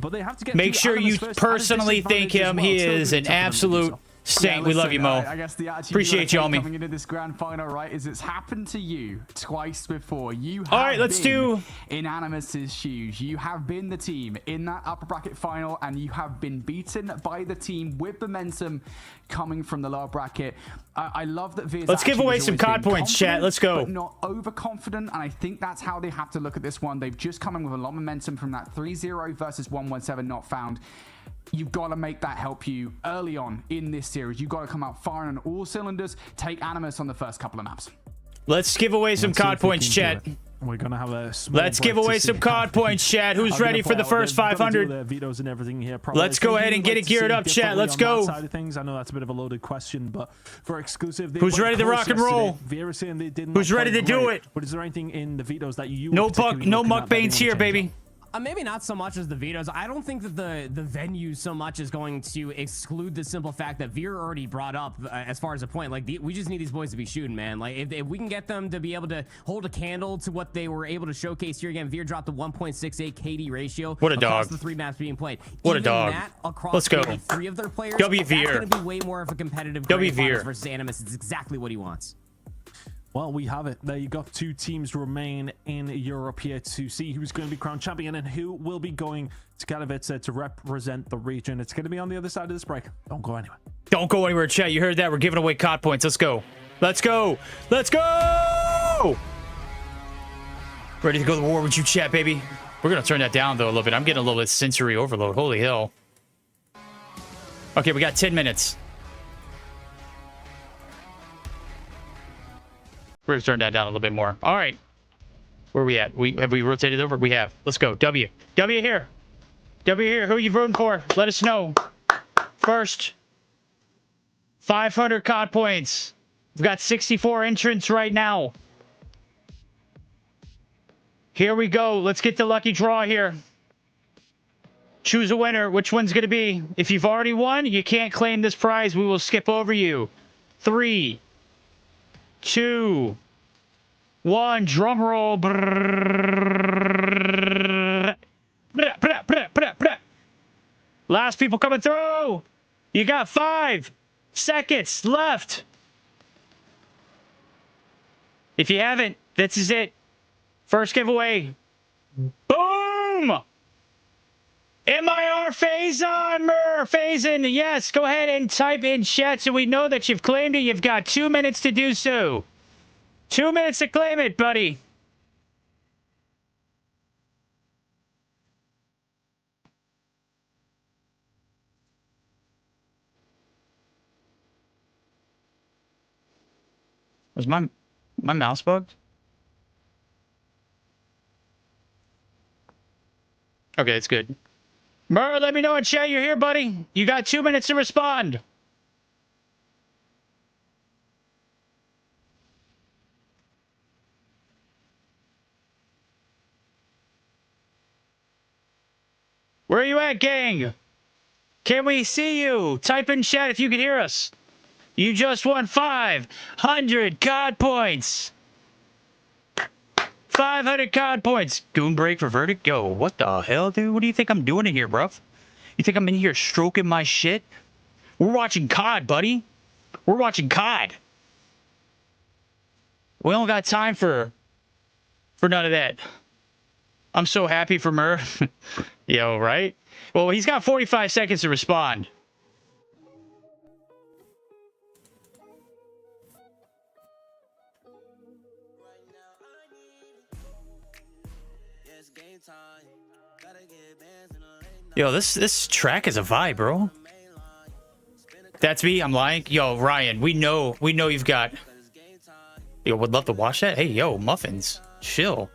make sure you personally thank him. He is an absolute saint. We love you, Mo. I guess the attitude Appreciate you, homie. coming into this grand final, right, is it's happened to you twice before. You have All right, let's been do in Animus's shoes. You have been the team in that upper bracket final, and you have been beaten by the team with momentum coming from the lower bracket. I love that Veer's Let's give attitude away has some always been COD points, chat. confident, Let's go. but not overconfident, and I think that's how they have to look at this one. They've just come in with a lot of momentum from that 3-0 versus 117 not found. You've got to make that help you early on in this series. You've got to come out firing on all cylinders, take Animus on the first couple of maps. Let's give away some COD points, chat. We're gonna have a small Let's break give to away see some how COD points, chat. Who's ready for the first 500? Vetoes and everything here. Probably. Let's go ahead and get it geared up, chat. Let's go. Side of things. I know that's a bit of a loaded question, but for exclusive, they Who's went ready to close rock and yesterday. roll? Veer is saying they did Who's not ready play to do great, it? But is there anything in the vetoes that you No particularly no looking at that you mukbanes wanna here, change baby. Maybe not so much as the vetoes. I don't think that the venue so much is going to exclude the simple fact that Veer already brought up as far as a point. Like, we just need these boys to be shooting, man. Like, if we can get them to be able to hold a candle to what they were able to showcase here again. Veer dropped the 1.68 KD ratio. What a across dog. the 3 maps being played. What a Even dog. That, across Let's go. maybe 3 of their players. W That's Veer. going to be way more of a competitive W grand finals Veer. versus Animus. It's exactly what he wants. Well, we have it. There you got 2 teams remain in Europe here to see who's going to be crowned champion and who will be going to Katowice to represent the region. It's going to be on the other side of this break. Don't go anywhere. Don't go anywhere, chat. You heard that. We're giving away COD points. Let's go. Let's go. Let's go. Ready to go to war with you, chat, baby. We're going to turn that down, though, a little bit. I'm getting a little bit sensory overload. Holy hell. Okay, we got 10 minutes. We're going to turn that down a little bit more. All right. Where are we at? Have we rotated over? We have. Let's go. W. W here. W here. Who are you voting for? Let us know. First. 500 COD points. We've got 64 entrants right now. Here we go. Let's get the lucky draw here. Choose a winner. Which one's going to be? If you've already won, you can't claim this prize. We will skip over you. 3, 2, 1. Drum roll. Last people coming through. You got 5 seconds left. If you haven't, this is it. First giveaway. Boom! MIR Phazon, Phazon. Yes, go ahead and type in chat so we know that you've claimed it. You've got 2 minutes to do so. 2 minutes to claim it, buddy. Was my mouse bugged? Okay, it's good. Mur, let me know in chat you're here, buddy. You got 2 minutes to respond. Where are you at, gang? Can we see you? Type in chat if you can hear us. You just won 500 COD points. 500 COD points. Goon break for verdict. Yo, what the hell, dude? What do you think I'm doing in here, bruv? You think I'm in here stroking my shit? We're watching COD, buddy. We're watching COD. We don't got time for none of that. I'm so happy for Mur. Yo, right? Well, he's got 45 seconds to respond. Yo, this track is a vibe, bro. That's me. I'm lying. Yo, Ryan, we know you've got. Yo, would love to watch that. Hey, yo, muffins, chill.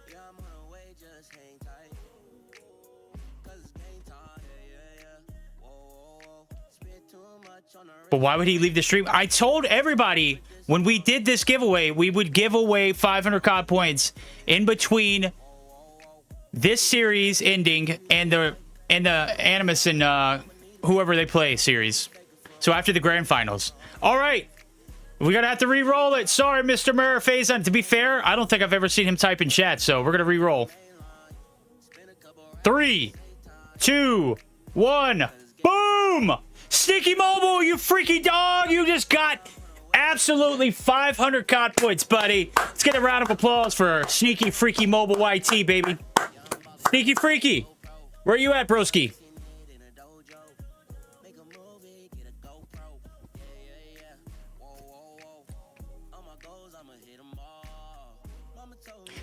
But why would he leave the stream? I told everybody when we did this giveaway, we would give away 500 COD points in between this series ending and the Animus and whoever they play series. So after the grand finals. All right. We're going to have to re-roll it. Sorry, Mr. Phazon. To be fair, I don't think I've ever seen him type in chat, so we're going to re-roll. 3, 2, 1. Boom! Sneaky Mobile, you freaky dog. You just got absolutely 500 COD points, buddy. Let's get a round of applause for Sneaky Freaky Mobile YT, baby. Sneaky Freaky. Where you at, broski?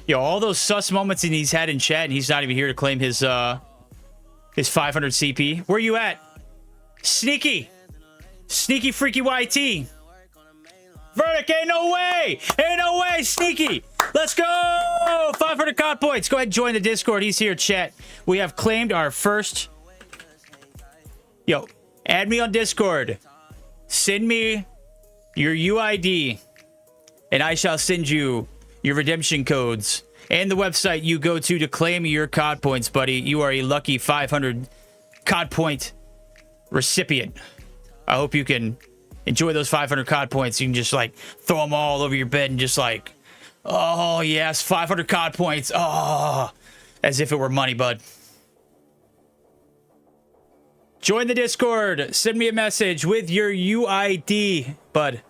Yo, all those sus moments he's had in chat, and he's not even here to claim his 500 CP. Where you at? Sneaky. Sneaky Freaky YT. Verdict, ain't no way. Ain't no way, Sneaky. Let's go! 500 COD points. Go ahead and join the Discord. He's here, chat. We have claimed our first... Yo, add me on Discord. Send me your UID, and I shall send you your redemption codes and the website you go to claim your COD points, buddy. You are a lucky 500 COD point recipient. I hope you can enjoy those 500 COD points. You can just, like, throw them all over your bed and just, like... Oh, yes, 500 COD points. Oh, as if it were money, bud. Join the Discord. Send me a message with your UID, bud.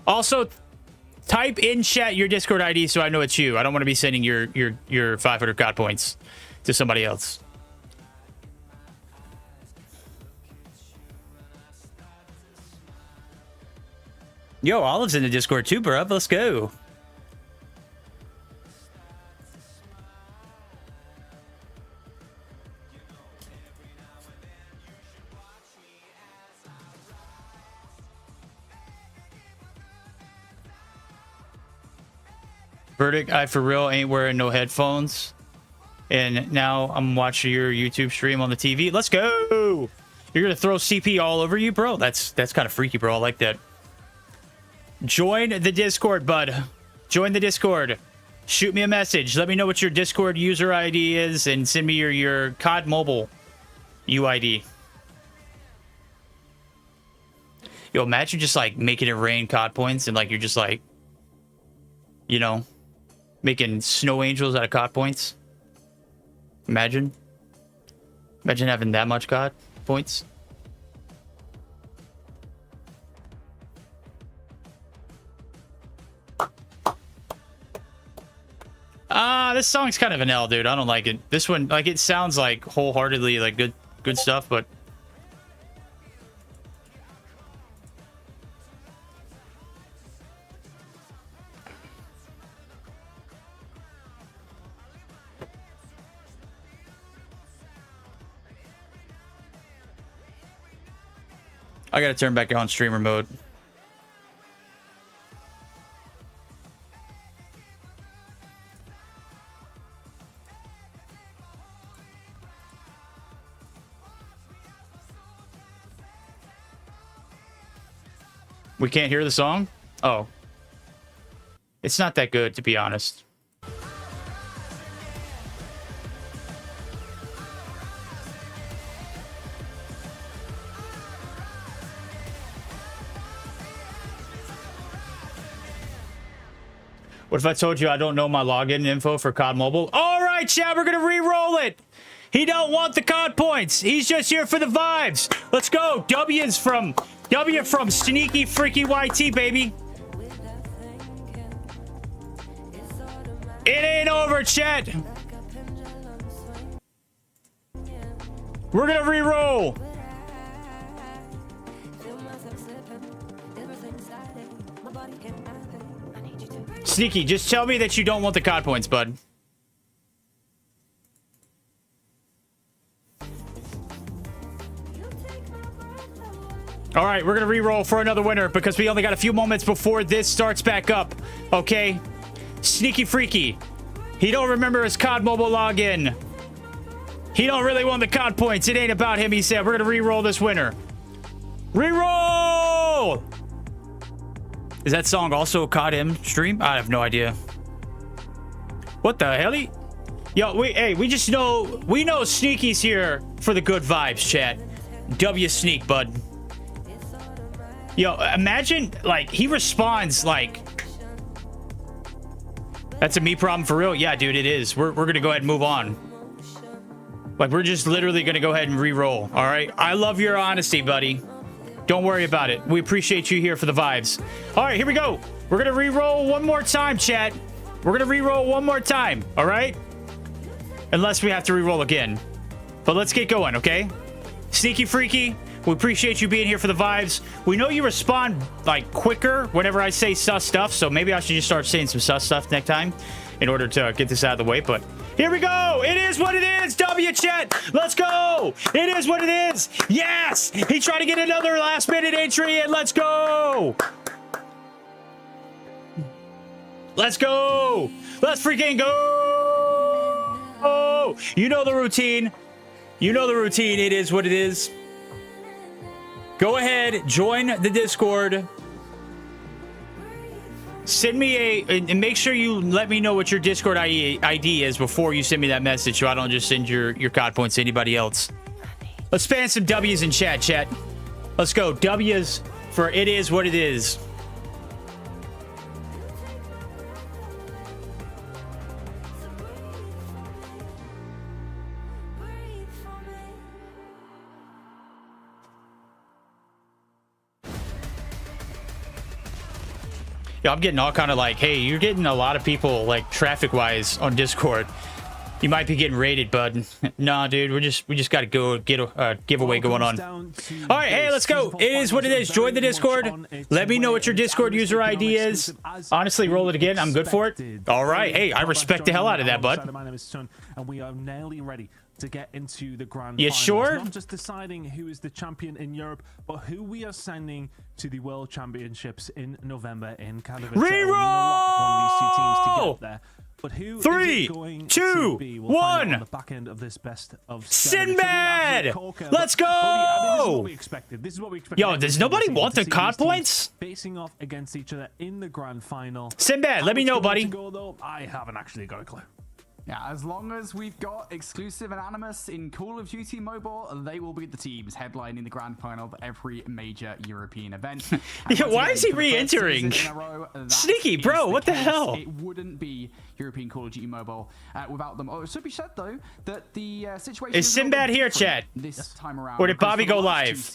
Also, type in chat your Discord ID so I know it's you. I don't want to be sending your 500 COD points to somebody else. Yo, Olive's in the Discord too, bro. Let's go. Verdict, I for real ain't wearing no headphones. And now I'm watching your YouTube stream on the TV. Let's go. You're going to throw CP all over you, bro? That's kind of freaky, bro. I like that. Join the Discord, bud. Join the Discord. Shoot me a message. Let me know what your Discord user ID is and send me your COD Mobile UID. Yo, imagine just like making it rain COD points and like you're just like, you know, making snow angels out of COD points. Imagine having that much COD points. This song's kind of an L, dude. I don't like it. This one, like, it sounds like wholeheartedly like good stuff, but I gotta turn back on streamer mode. We can't hear the song? Oh. It's not that good, to be honest. What if I told you I don't know my login info for COD Mobile? All right, chat, we're going to re-roll it. He don't want the COD points. He's just here for the vibes. Let's go. W from Sneaky Freaky YT, baby. It ain't over, chat. We're going to re-roll. Sneaky, just tell me that you don't want the COD points, bud. All right, we're going to re-roll for another winner because we only got a few moments before this starts back up. Okay? Sneaky Freaky. He don't remember his COD Mobile login. He don't really want the COD points. It ain't about him, he said. We're going to re-roll this winner. Re-roll! Is that song also a CODM stream? I have no idea. What the hell? Yo, we just know, we know Sneaky's here for the good vibes, chat. W Sneak, bud. Yo, imagine, like, he responds like, that's a me problem for real? Yeah, dude, it is. We're gonna go ahead and move on. Like, we're just literally gonna go ahead and re-roll, all right? I love your honesty, buddy. Don't worry about it. We appreciate you here for the vibes. All right, here we go. We're gonna re-roll one more time, chat. We're gonna re-roll one more time, all right? Unless we have to re-roll again. But let's get going, okay? Sneaky Freaky, we appreciate you being here for the vibes. We know you respond, like, quicker whenever I say sus stuff, so maybe I should just start saying some sus stuff next time in order to get this out of the way, but here we go. It is what it is. W chat. Let's go. It is what it is. Yes. He tried to get another last minute entry and let's go. Let's go. Let's freaking go. Oh, you know the routine. You know the routine. It is what it is. Go ahead. Join the Discord. Send me and make sure you let me know what your Discord ID is before you send me that message so I don't just send your COD points to anybody else. Let's spam some W's in chat. Let's go. W's for it is what it is. Yeah, I'm getting all kind of like, hey, you're getting a lot of people like traffic-wise on Discord. You might be getting raided, bud. Nah, dude, we just got to go get a giveaway going on. All right, hey, let's go. It is what it is. Join the Discord. Let me know what your Discord user ID is. Honestly, roll it again. I'm good for it. All right, hey, I respect the hell out of that, bud. My name is Sun, and we are nearly ready to get into the grand you finals. Sure? Not just deciding who is the champion in Europe, but who we are sending to the World Championships in November in Canada. Reroll! One of these two teams to get there. But who is 3, it going 2, to be? We'll find 1. out on the back end of this best of 7. Sinbad! Let's go! This is what we expected. This is what we expected. Yo, does nobody want the COD points? Facing off against each other in the grand final. Sinbad, let me know, buddy. I haven't actually got a clue. Yeah, as long as we've got Exclusive and Animus in Call of Duty Mobile, they will be the teams headlining the grand final of every major European event. Yeah, why is he re-entering? Sneaky, bro, what the hell? It wouldn't be European Call of Duty Mobile without them. Oh, it should be said, though, that the situation is Sinbad here, chat? This time around. Or did Bobby go live?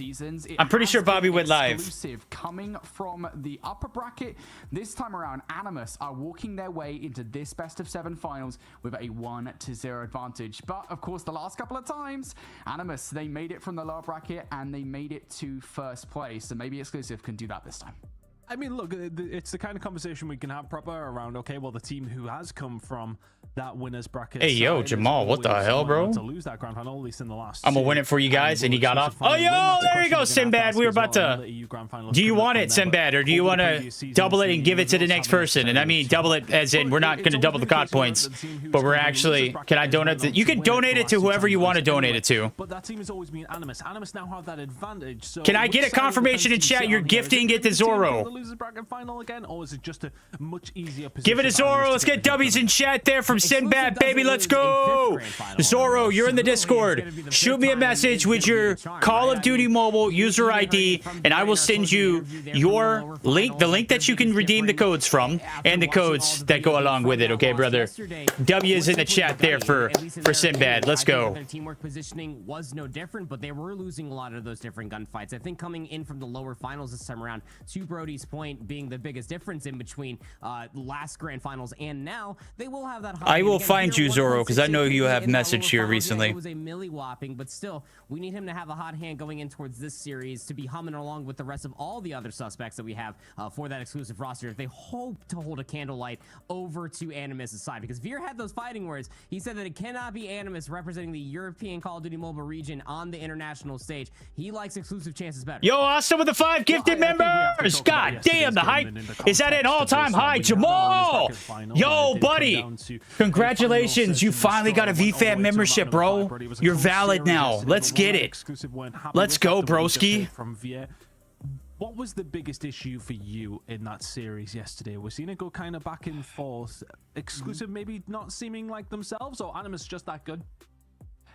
I'm pretty sure Bobby went live. Exclusive coming from the upper bracket. This time around, Animus are walking their way into this best of 7 finals with a 1-0 advantage. But of course, the last couple of times, Animus, they made it from the lower bracket and they made it to first place. So maybe Exclusive can do that this time. I mean, look, it's the kind of conversation we can have proper around, okay, well, the team who has come from that winners bracket. Hey, yo, Jamal, what the hell, bro? To lose that grand final, at least in the last I'm gonna win it for you guys, and he got off. Oh, yo, there you go, Sinbad. We were about to. Do you want it, Sinbad, or do you want to double it and give it to the next person? And I mean, double it as in we're not gonna double the COD points, but we're actually. Can I donate it? You can donate it to whoever you want to donate it to. But that team has always been Animus. Animus now have that advantage. So can I get a confirmation in chat? You're gifting it to Zoro. Losers bracket final again, or is it just a much easier position? Give it to Zoro. Let's get W's in chat there from Sinbad, baby. Let's go. Zoro, you're in the Discord. Shoot me a message with your Call of Duty Mobile user ID, and I will send you your link, the link that you can redeem the codes from, and the codes that go along with it. Okay, brother. W is in the chat there for Sinbad. Let's go. Their teamwork positioning was no different, but they were losing a lot of those different gunfights. I think coming in from the lower finals this time around, to Brody's point, being the biggest difference in between last grand finals and now, they will have that. I will find you, Zoro, because I know you have messaged here recently. It was a milli whopping, but still, we need him to have a hot hand going in towards this series to be humming along with the rest of all the other suspects that we have for that exclusive roster. They hope to hold a candlelight over to Animus' side, because Veer had those fighting words. He said that it cannot be Animus representing the European Call of Duty Mobile region on the international stage. He likes exclusive chances better. Yo, Austin with the 5 gifted members. God damn, the hype is at an all-time high. Jamal, yo, buddy, congratulations. You finally got a VFAN membership, bro. You're valid now. Let's get it. Let's go, broski. What was the biggest issue for you in that series yesterday? We're seeing it go kind of back and forth. Exclusive maybe not seeming like themselves, or Animus just that good?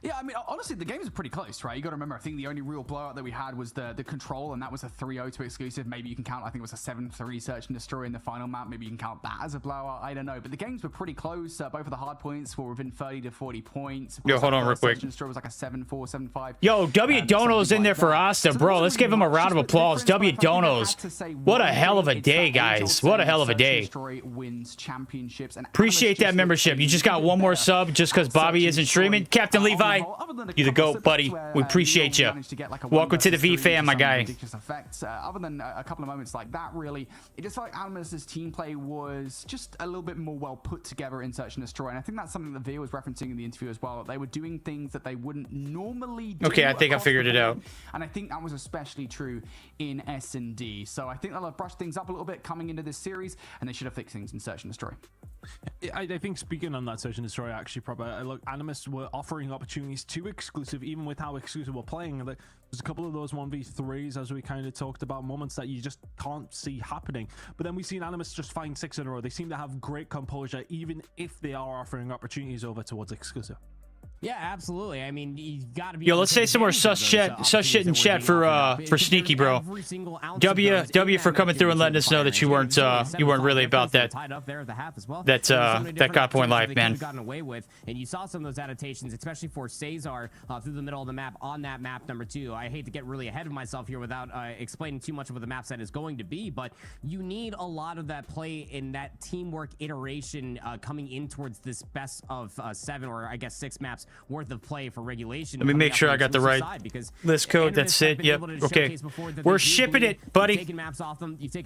Yeah, I mean, honestly, the games are pretty close, right? You got to remember, I think the only real blowout that we had was the control, and that was a 3-0 to exclusive. Maybe you can count, I think it was a 7-3 search and destroy in the final map. Maybe you can count that as a blowout. I don't know. But the games were pretty close. Both of the hard points were within 30 to 40 points. Yo, hold on real quick. Search and destroy was like a 7-4, 7-5. Yo, W Dono's in there for Asta, bro. Let's give him a round of applause. W Dono's. What a hell of a day, guys. What a hell of a day. Appreciate that membership. You just got one more sub just because Bobby isn't streaming. Captain Levi, you the GOAT, buddy. We appreciate you. Welcome to the V fam, my guy. Other than a couple of moments like that, really, it just felt like Animus' team play was just a little bit more well put together in Search and Destroy. And I think that's something that Veer was referencing in the interview as well. They were doing things that they wouldn't normally do. Okay, I think I figured it out. And I think that was especially true in S&D. So I think they'll have brushed things up a little bit coming into this series, and they should have fixed things in Search and Destroy. I think speaking on that Search and Destroy, actually, probably look, Animus were offering opportunities to exclusive, even with how exclusive we're playing. There's a couple of those 1v3s, as we kind of talked about, moments that you just can't see happening. But then we've seen Animus just find 6 in a row. They seem to have great composure, even if they are offering opportunities over towards exclusive. Yeah, absolutely. I mean, you gotta be. Yo, let's say some more sus shit in chat for Sneaky, bro. W for coming through and letting us know that you weren't really about that COD point life, man. Gotten away with, and you saw some of those adaptations, especially for Cesar through the middle of the map on that map number 2. I hate to get really ahead of myself here without explaining too much of what the map set is going to be, but you need a lot of that play in that teamwork iteration coming in towards this best of 7 or I guess 6 maps worth of play for regulation. Let me make sure I got the right list code. That's it. Yep. Okay. We're shipping it, buddy.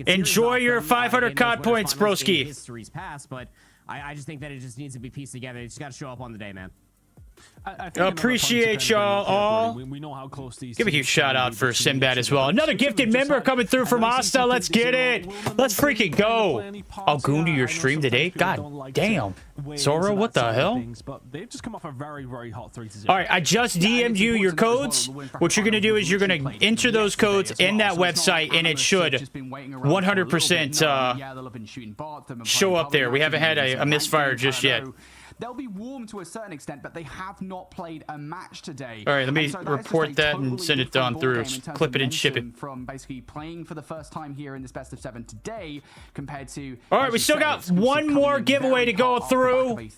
Enjoy your 500 COD points, broski. History's past, but I just think that it just needs to be pieced together. You just got to show up on the day, man. I think Appreciate y'all all. We know how close these Give a teams huge shout can out be for between Sinbad each as other. well. Another Just gifted just member had coming through a from nice Asta. Let's get it. Let's freaking go. I'll goon to your stream today. God damn. Zora, what the hell? But they've just come off a very, very hot 3-0. All right, I just DM'd you your codes. What you're going to do is you're going to enter those codes in that website, and it should 100% show up there. We haven't had a misfire just yet. They'll be warm to a certain extent, but they have not played a match today. All right, let me And so that is just report a that and totally send it different on through. ballgame in terms Clip of it and ship it. momentum from basically playing for the first time here in this best of 7 today compared to. All right, we still got one more giveaway to go through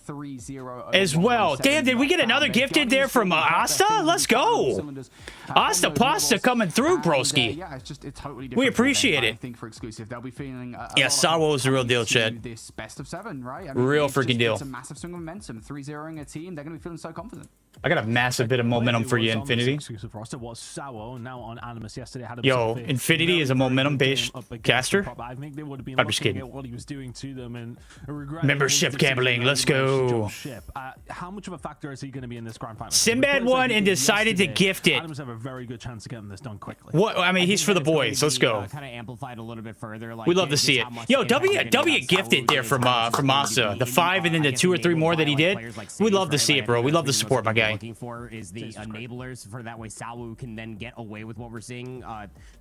as well. Damn, did we get another gifted there from Asta? Let's go. Asta Pasta coming through, broski. Yeah, it's totally different. We appreciate ballgame, it. I think for exclusive, they'll be feeling. Yeah, Sawo is the real deal, Chad. This best of 7, right? Real it's freaking deal. It's a massive swing of momentum. 3-0ing a team, they're going to be feeling so confident. I got a massive bit of momentum for you, On this Infinity. exclusive roster was Sawo, now on Animus yesterday. Had Yo, himself a Infinity very, is a very good momentum-based game up against caster? the prop. I think they would have been I'm just looking kidding. at what he was doing to them and regretting Membership the decision gambling, that let's he managed to go. jump ship. How much of a factor is he going to be in this grand final? Sinbad Because, won like he and did decided to yesterday, gift it. Animus have a very good chance of getting this done quickly. What? I mean, he's for the boys. Let's go. Kind of amplified a little bit further. Like, We love to just see it. how much Yo, impact they're gonna W get gifted on there from Asa. The 5 and then the 2 or 3 more that he did. We love to see it, bro. We love the support, my guy. Looking for is the enablers for that way Sawu can then get away with what we're seeing.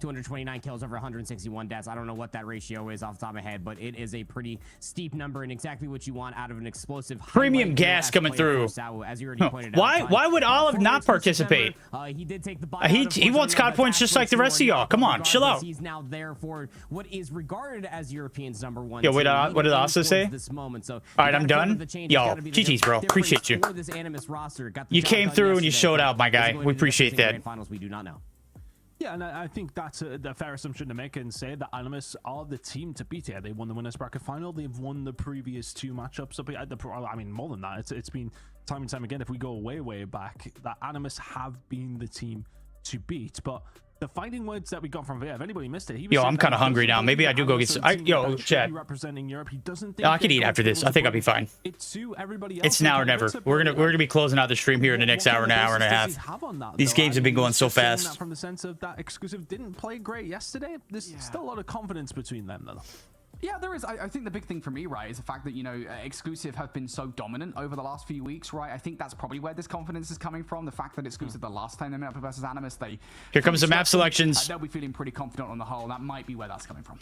229 kills over 161 deaths. I don't know what that ratio is off the top of my head, but it is a pretty steep number and exactly what you want out of an explosive Premium highlight gas as coming player through. for Sawu, as you already pointed out. Why would Olive not participate? He did take the He wants COD points just like the rest of y'all. Come on, chill out. He's now there for what is regarded as Europeans #1. Yo, what did Asa say? This moment. So All right, I'm done. Yo, GG's, bro. Appreciate you. You came through and you showed out, my guy. We appreciate that. Finals, we do not know. Yeah, and I think that's a fair assumption to make and say that Animus are the team to beat here. They won the winners bracket final. They've won the previous 2 matchups. I mean, more than that. It's been time and time again. If we go way back, that Animus have been the team to beat. But the fighting words that we got from Veto, if anybody missed it, he was Yo, saying I'm that kind of he hungry doesn't now. think Maybe I that do go Animus get are some. the team Yo, that should chat. be representing Europe. He doesn't think I can eat after this. I think I'll be fine. It's an hour never. We're gonna be closing out the stream here in the next hour and a half. These games have been going so fast. From the sense of that exclusive didn't play great yesterday. There's still a lot of confidence between them, though. Yeah, there is. I think the big thing for me, right, is the fact that, you know, Exclusive have been so dominant over the last few weeks, right? I think that's probably where this confidence is coming from. The fact that Exclusive, the last time they met up versus Animus, Here comes the map selections. They'll be feeling pretty confident on the whole. That might be where that's coming from.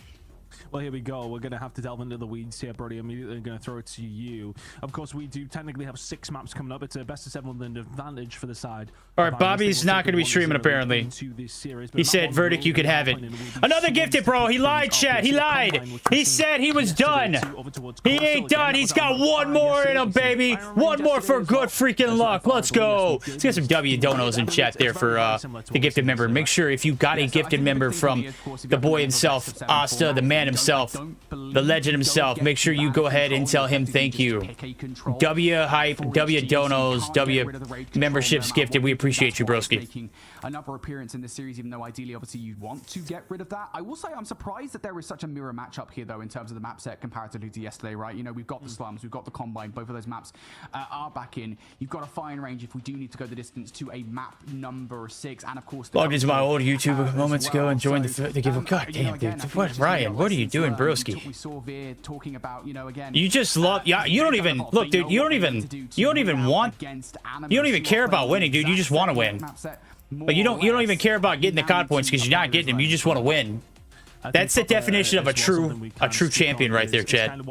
Well, here we go. We're going to have to delve into the weeds here, Brody. I'm immediately going to throw it to you. Of course, we do technically have 6 maps coming up. It's a best of 7 with an advantage for the side. All right, Bobby's not going to be streaming, apparently. He said, Verdict, you could have it. Another gifted, bro. He lied, chat. He lied. He said he was done. He ain't done. He's got one more in him, baby. One more for good freaking luck. Let's go. Let's get some W donos in chat there for the gifted member. Make sure if you got a gifted member from the boy himself, Asta, the man himself, the legend himself, make sure you go ahead and tell him thank you. W hype, W donos, W memberships gifted. We appreciate you, broski. Making another appearance in this series, even though ideally, obviously, you'd want to get rid of that. I will say I'm surprised that there is such a mirror matchup here, though, in terms of the map set comparatively to yesterday, right? You know, we've got the slums, we've got the combine, both of those maps are back in. You've got a firing range if we do need to go the distance to a map number 6, and of course, Logged into my old YouTube moments ago and joined the giveaway. God damn, dude. What, Ryan? What are you doing, broski? We saw Veer talking about, you know, again. You just love. Yeah, you don't even look, dude. You don't even care about winning, dude. You just want to win. But you don't even care about getting the COD points because you're not getting them. You just want to win. That's the definition of a true champion right there, Chad.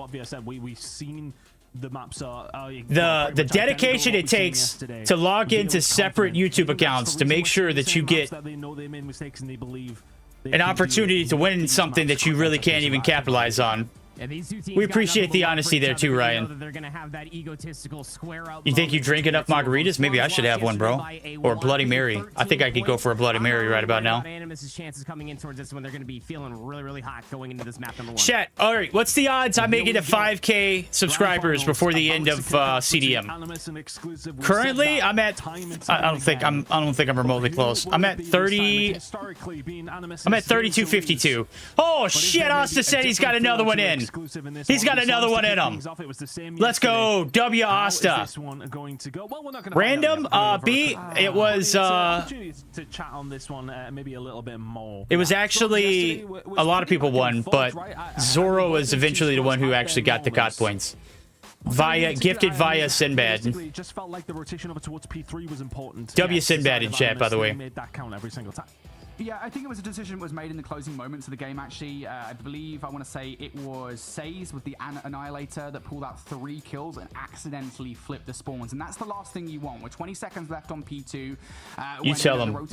We've seen the maps the dedication it takes to log into separate YouTube accounts to make sure that you get an opportunity to win something that you really can't even capitalize on. Yeah, these 2 teams We appreciate the honesty there too, Ryan. They're gonna have that egotistical square up. You think you drink enough margaritas? Maybe I should have one, bro. Or a Bloody Mary. I think I could go for a Bloody Mary right about now. Animus's chances coming in towards this one, they're gonna be feeling really hot going into this map #1. Chat. All right, what's the odds I make it to 5K subscribers before the end of CDM? Currently, I'm at. I don't think I'm remotely close. I'm at 30. I'm at 32.52. Oh shit! Asta said he's got another one in. Exclusive in this He's got one. another one in him. Things off, it was the same Let's go, yesterday. W How is Asta. this one going to go? Well, we're not gonna Random, find out yet. B. It was Opportunity to chat on this one maybe a little bit more. it was actually a lot of people won, but Zoro was eventually the one who actually got the COD points. Gifted via Sinbad. Basically, just felt like the rotation over towards P3 was important. W Yes, Sinbad in Animus, chat, by the way. they made that count every single time. Yeah, I think it was a decision that was made in the closing moments of the game, actually. I believe, I want to say it was Says with the Annihilator that pulled out 3 kills and accidentally flipped the spawns. And that's the last thing you want. With 20 seconds left on P2. You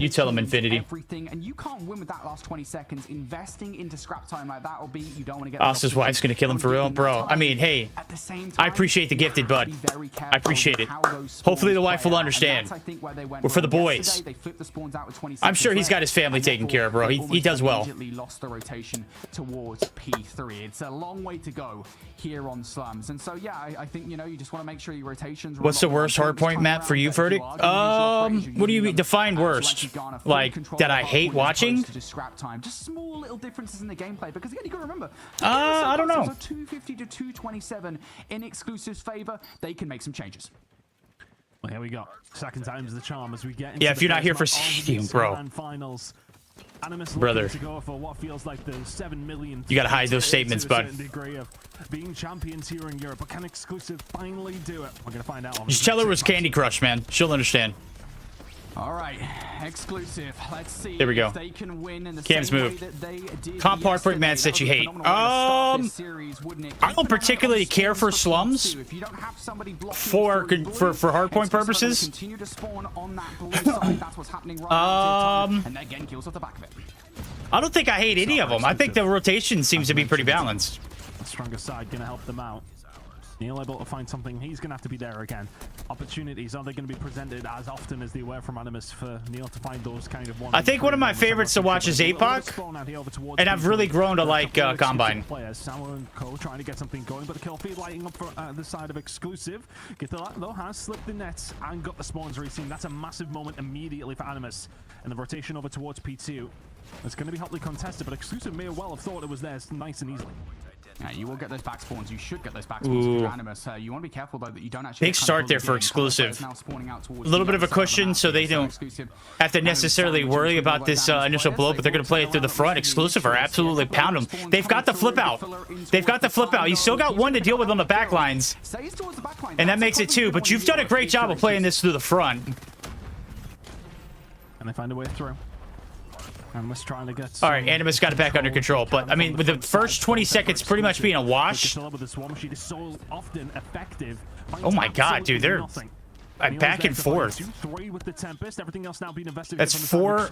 tell him, Infinity. Everything, and you can't win with that last 20 seconds. Investing into scrap time like that will be, you don't want to get... Asta's wife's going to kill him for real? Bro, I mean, hey, At the same I time, appreciate the you gifted, have to bud. be very careful I appreciate it. how those Hopefully the spawns wife play will out, and understand. that's, I think, where they went We're for the wrong. boys. Yesterday, they flipped the spawns out with 20 I'm sure seconds he's got his family and taken therefore care of, bro. He almost does well. immediately lost the rotation towards P3. It's a long way to go here on Slums. And so, yeah, I think, you know, you just want to make sure your rotations... What's the worst hardpoint map for you, Verdict? What do you mean? Define worst. Like, that I hate watching? Just small little differences in the gameplay. Because, again, you got to remember... I don't know. 250 to 227 in Exclusive's favor. They can make some changes. Well, here we go. Second time's the charm as we get Yeah, if you're not here for seeing, bro. Finals. Animus Brother. to go for what feels like the 7 million. You gotta hide those statements, bud. Degree of being champions here in Europe, but can Exclusive finally do it? We're gonna find out. Just tell her it was Candy Crush, man. She'll understand. All right, Exclusive. Let's see There we go. if they can win in the Cam's same move. way that they did Comp hardpoint yesterday. mats that you was a hate. phenomenal way to start this series, wouldn't it? I don't Keep an eye particularly on care for spawns slums if you don't have somebody blocking for through blue, hardpoint Exclusive purposes. Continue to spawn on that blue side. That's what's happening right now. And they're getting kills off the back of it. I don't think I hate any of them. I think the rotation seems to be pretty balanced. The stronger side gonna help them out. Neil able to find something. He's gonna have to be there again. Opportunities, are they gonna be presented as often as they were from Animus for Neil to find those kind of ones? I think one of my favorites to watch is APOC, and I've really grown to like Combine. Players, Samuel and Co trying to get something going, but the kill feed lighting up for the side of Exclusive. Get the light though, has slipped the nets and got the spawns reseen. That's a massive moment immediately for Animus, and the rotation over towards P2. It's going to be hotly contested, but Exclusive may well have thought it was theirs nice and easily. Yeah, you will get those back spawns. You should get those back spawns for Animus. You want to be careful, though, that you don't actually... Big start there for Exclusive. A little bit of a cushion so they don't have to necessarily worry about this initial blow, but they're going to play it through the front. Exclusive are absolutely pound them. They've got the flip out. They've got the flip out. You still got one to deal with on the back lines, and that makes it 2, but you've done a great job of playing this through the front. And they find a way through. Animus trying to get... All right, Animus got it back under control, but I mean, with the first 20 seconds pretty much being a wash. Oh my God, dude, they're back and forth. That's 4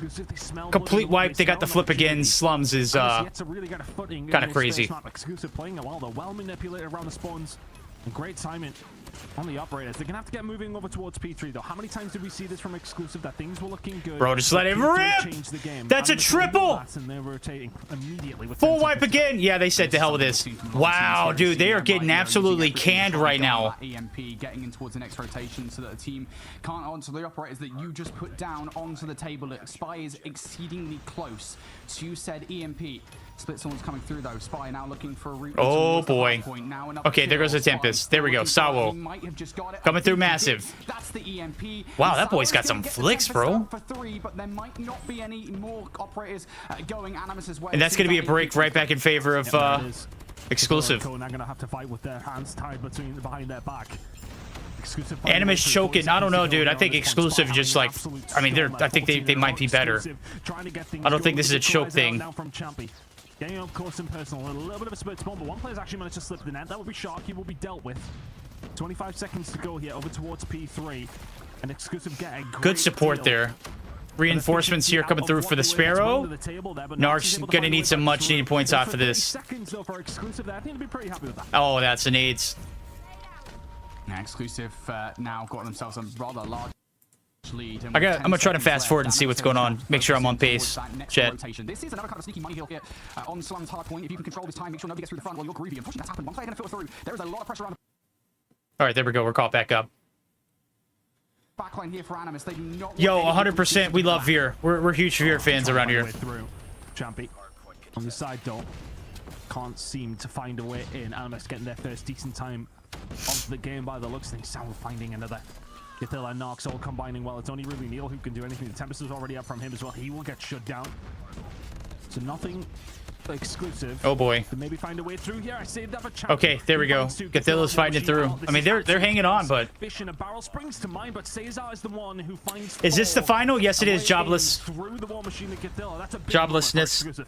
complete wipe. They got the flip again. Slums is kind of crazy. Exclusive playing it well, though. Well manipulated around the spawns. And great timing on the operators. They're going to have to get moving over towards P3, though. How many times did we see this from Exclusive that things were looking good? Bro, just let it rip! That's a triple! And they're rotating immediately with full wipe again! Yeah, they said to hell with this. Wow, dude, they are getting absolutely canned right now. EMP getting in towards the next rotation so that the team can't answer the operators that you just put down onto the table. Spy is exceedingly close to said EMP. Split someone's coming through though. Spy now looking for a route. Oh boy. Okay, there goes the Tempest. There we go. Sawo. Coming through massive. That's the EMP. Wow, that boy's got some flicks, bro. For 3, but there might not be any more operators going Animus' way. And that's going to be a break right back in favor of Exclusive. Now going to have to fight with their hands tied behind their back. Animus choking. I don't know, dude. I think Exclusive just like, I mean, I think they might be better. I don't think this is a choke thing. Getting up close and personal, a little bit of a split spawn, but one player's actually managed to slip the net. That would be Shark. He will be dealt with. 25 seconds to go here, over towards P3. And Exclusive get a good support there. Reinforcements here coming through for the Sparrow. Narc's gonna need some much needed points off of this. Oh, that's an AIDS. Now Exclusive now got themselves a rather large lead. I'm gonna try to fast forward and see what's going on. Make sure I'm on pace. Chat. This is another kind of sneaky money hill here on Slum's Hardpoint. If you can control this time, make sure nobody gets through the front while you're greedy. Unfortunately, that's happened. One player gonna filter through. There is a lot of pressure on the All right, there we go. We're caught back up. backline here for Animus. They do not. Yo, 100%. We love Veer. We're huge Veer fans around here. Champy on the side door. can't seem to find a way in. Animus getting their first decent time onto the game by the looks of things. Sound finding another. Cathilla, Nox all combining well. It's only really Neil who can do anything. The Tempest is already up from him as well. He will get shut down. So nothing exclusive. Oh boy. To maybe find a way through here. I saved up a chance. Okay, there we go. Cathilla's fighting it through. I mean, they're hanging on, but Fish in a barrel springs to mind, but Cesar is the one who finds. is this the final? Yes, it is. Jobless. Through the war machine to Cathilla. That's a big Joblessness.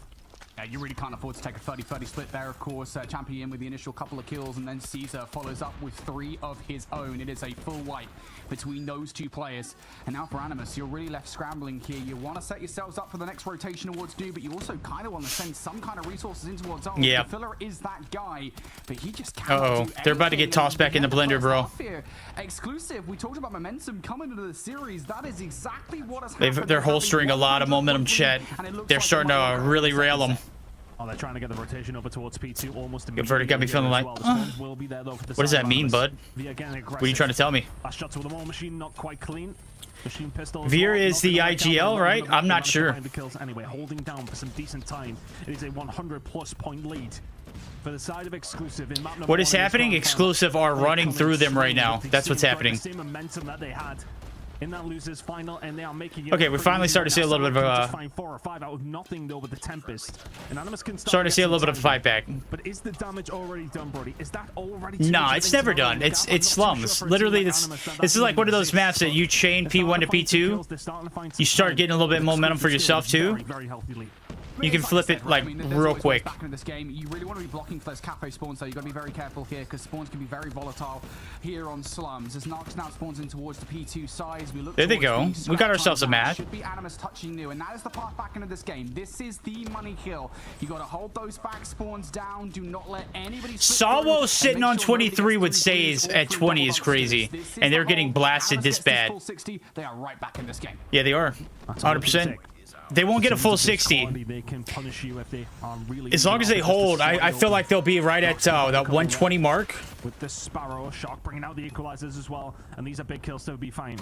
You really can't afford to take a 30-30 split there, of course. Champion with the initial couple of kills, and then Caesar follows up with 3 of his own. It is a full wipe between those 2 players. And now for Animus, you're really left scrambling here. You want to set yourselves up for the next rotation towards Do, but you also kind of want to send some kind of resources in towards Zone. Yeah. Filler is that guy, but he just can't. Uh-oh. They're about to get tossed back in the blender, bro. Exclusive. We talked about momentum coming into the series. That is exactly what has happened. They're holstering a lot of momentum, chat. They're starting to really rail them. Oh, they're trying to get the rotation over towards P2 almost immediately. Verdict got me feeling like, what does that mean, bud? What are you trying to tell me? Last shot to the war machine, not quite clean. Machine pistol. Veer is the IGL, right? I'm not sure. Anyway, holding down for some decent time. It is a 100+ point lead for the side of Exclusive. In map number What is 1 happening? Exclusive are running through them right now. That's what's happening. The same momentum that they had in that losers final, and they are making it. Okay, we finally started to see a little bit of find 4 or 5 out of nothing though with the Tempest. And Animus can starting to see a little bit of a fight back. But is the damage already done, Brody? Is that already? Nah, it's never done. It's slums. Literally, this is like one of those maps that you chain P1 to P2. You start getting a little bit of momentum for yourself too. You can flip it like real quick. Back into this game, you really want to be blocking for those cafe spawns, so you've got to be very careful here because spawns can be very volatile here on slums. As Nox now spawns in towards the P2 sides, we look. There they go. We got ourselves a match. Should be Animus touching new, and that is the path back into this game. This is the money kill. You got to hold those back spawns down. Do not let anybody. Salvo sitting on 23 with Says at 20 is crazy, and they're getting blasted this bad. They are right back in this game. Yeah, they are. 100%. They won't get a full 60. As long as they hold, I feel like they'll be right at that 120 mark. With the Sparrow, Shock bringing out the equalizers as well, and these are big kills, so be fine.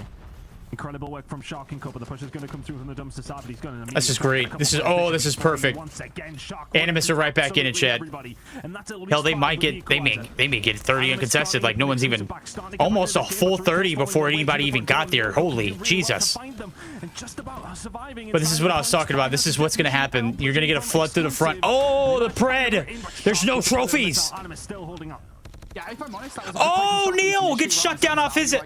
Incredible work from Shock and Cover. The push is going to come through from the dumpster side, but he's going to. This is great. This is perfect. Animus are right back in it, Chad. Hell, they might get they may get 30 uncontested. Like no one's even almost a full 30 before anybody even got there. Holy Jesus! But this is what I was talking about. This is what's going to happen. You're going to get a flood through the front. Oh, the Pred! There's no trophies. Yeah, if I'm honest, that was oh, Neil gets shut down off his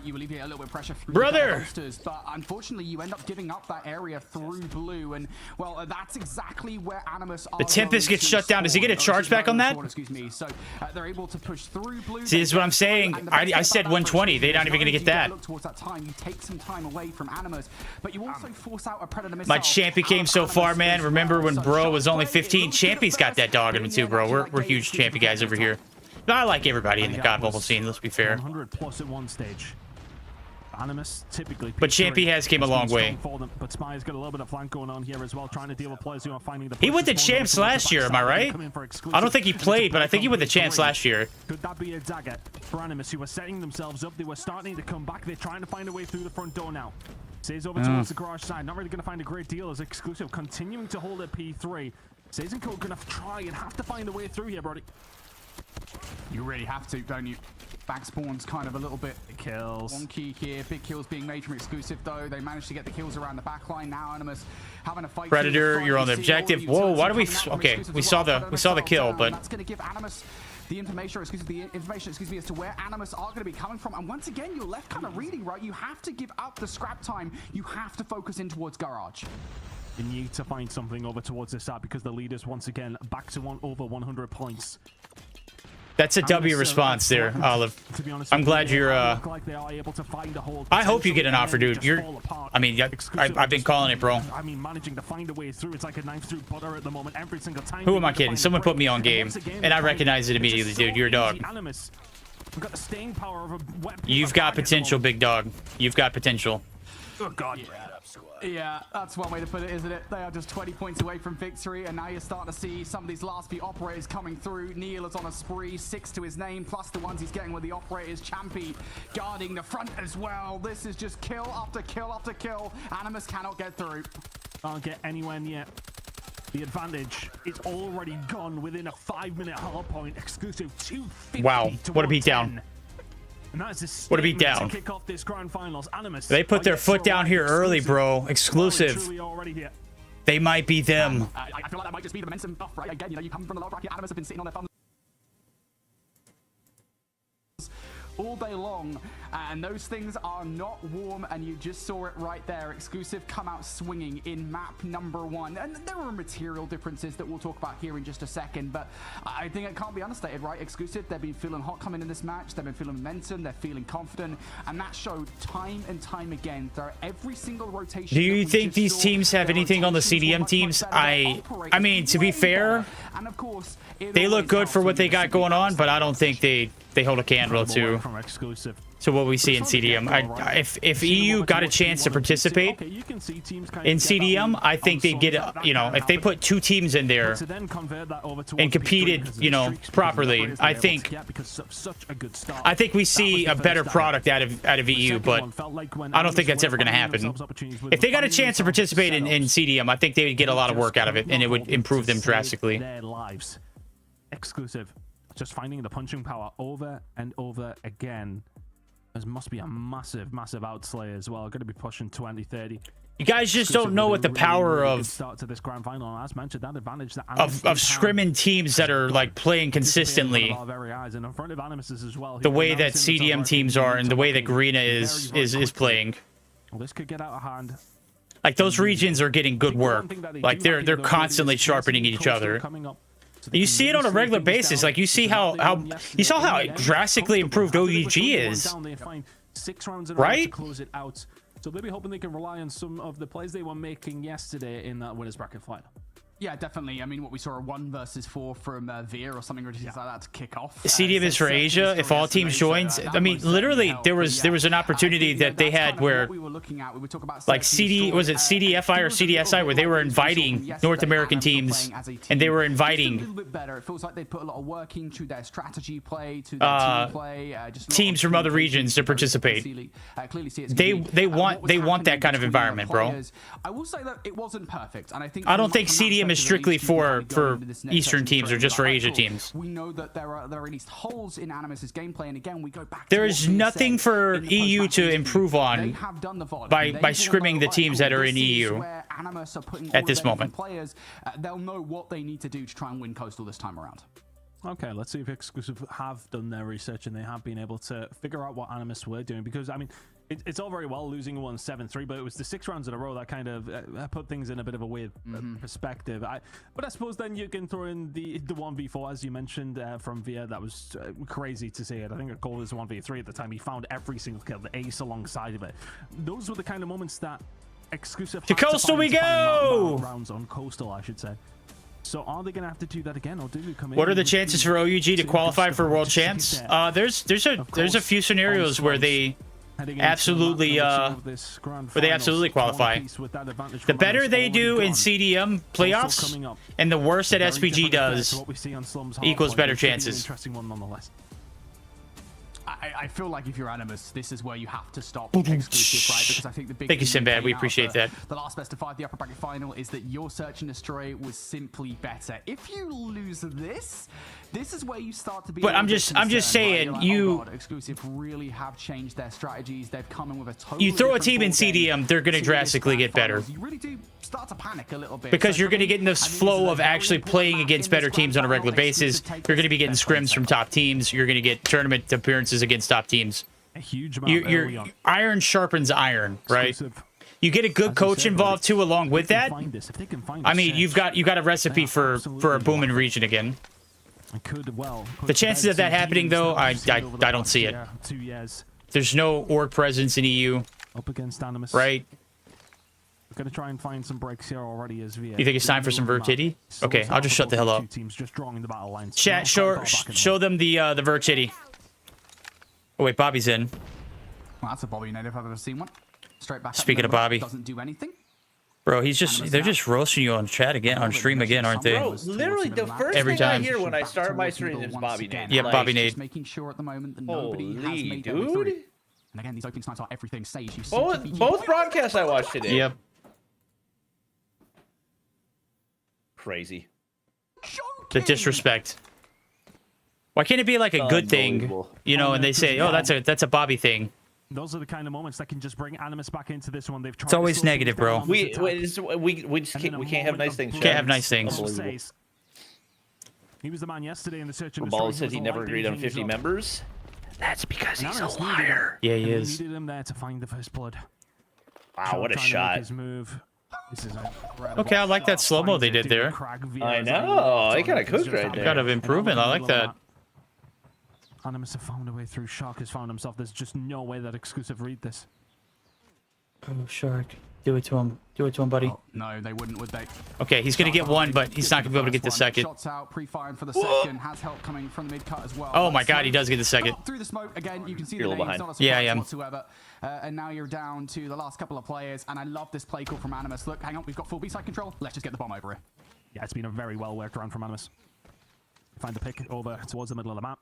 brother. But unfortunately, you end up giving up that area through blue, and well, that's exactly where Animus are. The Tempest gets shut down. Does he get a charge back on that? Excuse me. So they're able to push through blue. See, this is what I'm saying. I said 120. They're not even going to get that. Towards that time, you take some time away from Animus, but you also force out a Predator missile. My Champy came so far, man. Remember when Bro was only 15? Champy's got that dog in him too, bro. We're huge Champy guys over here. I like everybody in the God Bubble scene, let's be fair. 100+ at one stage. Animus typically. But Champy has came a long way. But Spy's got a little bit of flank going on here as well, trying to deal with players who are finding the. He went to champs last year, am I right? I don't think he played, but I think he went to champs last year. Could that be a dagger for Animus, who were setting themselves up? They were starting to come back. They're trying to find a way through the front door now. Says over towards the garage side. Not really going to find a great deal as Exclusive continuing to hold at P3. Says and Cole going to try and have to find a way through here, Brody. You really have to, don't you? Back spawns kind of a little bit kills. Wonky here. Big kills being made from Exclusive though. They managed to get the kills around the back line. Now Animus having a fight. Predator, you're on the objective. Whoa, why do we? Okay, we saw the kill, but that's going to give Animus the information, as to where Animus are going to be coming from. And once again, you're left kind of reading, right? You have to give up the scrap time. You have to focus in towards Garage. You need to find something over towards this side because the leaders once again back to over 100 points. That's a W response there, Olive. I'm glad you're. I hope you get an offer, dude. I mean, I've been calling it, bro. I mean, managing to find a way through. It's like a knife through butter at the moment. Every single time. Who am I kidding? Someone put me on game, and I recognize it immediately, dude. You're a dog. You've got potential, big dog. You've got potential. Oh God. Yeah, that's one way to put it, isn't it? They are just 20 points away from victory, and now you're starting to see some of these last few operators coming through. Neil is on a spree, 6 to his name, plus the ones he's getting with the operators. Champy guarding the front as well. This is just kill after kill after kill. Animus cannot get through. Can't get anywhere near The advantage is already gone within a 5-minute hardpoint exclusive 250. Wow, what a beatdown. And that's a What a statement beatdown. to kick off this grand finals. Animus, They put their foot down here early, bro. Exclusive. Truly already here. They might be them. I feel like that might just be the momentum buff, right? Again, you know, you come from the lower bracket. Animus have been sitting on their thumbs all day long, and those things are not warm, and you just saw it right there. Exclusive come out swinging in map number 1, and there are material differences that we'll talk about here in just a second, but I think it can't be understated, right? Exclusive, they've been feeling hot coming in this match, they've been feeling momentum, they're feeling confident, and that showed time and time again through every single rotation. Do you think these teams have anything on the CDM teams? I mean, to be fair, and of course, they look good for what they got going on, but I don't think they hold a candle to what we see in CDM. If EU got a chance to participate in CDM, I think they'd get, you know, if they put 2 teams in there and competed, you know, properly, I think we see a better product out of EU, but I don't think that's ever going to happen. If they got a chance to participate in CDM, I think they would get a lot of work out of it, and it would improve them drastically. Their lives. Exclusive. Just finding the punching power over and over again. There must be a massive outslay as well. Going to be pushing 20-30. You guys just don't know what the power of start to this grand final. And as mentioned, that advantage that of scrimming teams that are like playing consistently. The way that CDM teams are, and the way that Garena is playing. Well, this could get out of hand. Like, those regions are getting good work. Like, they're constantly sharpening each other. You see it on a regular basis. Like, you see how drastically improved OUG is, right? So they'll be hoping they can rely on some of the plays they were making yesterday in that winners bracket final. Yeah, definitely. I mean, what we saw, a 1 versus 4 from Veer or something ridiculous like that to kick off. CDM is for Asia. If all teams joins, I mean, literally, there was an opportunity that they had where, like, CDFI or CDSI, where they were inviting North American teams, and they were inviting a little bit better. It feels like they put a lot of work into their strategy play, to their team play, teams from other regions to participate. They want that kind of environment, bro. I will say that it wasn't perfect, and I don't think CDM is strictly for Eastern teams or just for Asia teams. We know that there are at least holes in Animus's gameplay, and again, we go back. There is nothing for EU to improve on by scrimming the teams that are in EU at this moment. They'll know what they need to do to try and win Coastal this time around. Okay, let's see if Exclusive have done their research and they have been able to figure out what Animus were doing, because, I mean, it's all very well losing 1-7-3, but it was the 6 rounds in a row that kind of put things in a bit of a weird perspective. But I suppose then you can throw in the 1v4, as you mentioned, from Via. That was crazy to see it. I think a goal was 1v3 at the time. He found every single kill, the ace alongside of it. Those were the kind of moments that Exclusive to Coastal we go! Rounds on Coastal, I should say. So are they going to have to do that again, or do we come in? What are the chances for OUG to qualify for World Champs? There's a few scenarios where they absolutely qualify. The better they do in CDM playoffs, and the worse that SPG does, equals better chances. I feel like if you're Animus, this is where you have to stop Exclusive, right? Because I think the big Thank you, Sinbad. We appreciate that. The last best of 5, the upper bracket final, is that your search and destroy was simply better. If you lose this is where you start to be. But I'm just saying, right? you. Oh God, Exclusive really have changed their strategies. They've come in with a totally. You throw a team in CDM, they're going to drastically get better. You really do start to panic a little bit, because you're going to get in this flow of actually playing against better teams on a regular basis. You're going to be getting scrims from top teams. You're going to get tournament appearances against top teams. A huge amount. Your iron sharpens iron, right? You get a good coach involved too, along with that. I mean, you've got a recipe for a booming region again. The chances of that happening, though, I don't see it. There's no org presence in EU. Up against Animus. Right? We're going to try and find some breaks here already as VA. You think it's time for some Vertity? Okay, I'll just shut the hell up. Chat, show them the Vertity. Oh wait, Bobby's in. Well, that's a Bobby native I've ever seen one. Straight back. Speaking of Bobby, doesn't do anything. Bro, they're just roasting you on chat again, on stream again, aren't they? Bro, literally the first thing I hear when I start my stream is Bobby Nade. Yeah, Bobby Nade. Making sure at the moment that nobody has made their way through. And again, these opening times are everything Sage. Both broadcasts I watched today. Yep. crazy. The disrespect. Why can't it be like a good thing, Unbelievable. you know? And they say, "Oh, that's a Bobby thing." Those are the kind of moments that can just bring Animus back into this one. They've tried. It's always negative, bro. We just can't have nice things. Can't have nice things. Unbelievable. He was the man yesterday in the search and Ball destroy. said he never agreed on 50 members. That's because he's a liar. Yeah, he is. Needed him there to find the first blood. Wow, what a Trying to make shot. his move. This is incredible. Okay, I like that slow-mo they did there. I know. They kind of cooked right there. Kind of improvement. I like that. Animus have found a way through. Shark has found himself. There's just no way that Exclusive read this. Oh, Shark. Do it to him. Do it to him, buddy. Oh, no, they wouldn't, would they? Okay, he's going to get one, but he's not going to be able to get the second. Shots out, pre-firing for the second. Has help coming from the mid-cut as well. Oh my god, he does get the second. Through the smoke, again, you can see You're the a little names, behind. not a Yeah, I surprise am. whatsoever. And now you're down to the last couple of players, and I love this play call from Animus. Look, hang on, we've got full B-side control. Let's just get the bomb over here. Yeah, it's been a very well worked round from Animus. Find the pick over towards the middle of the map.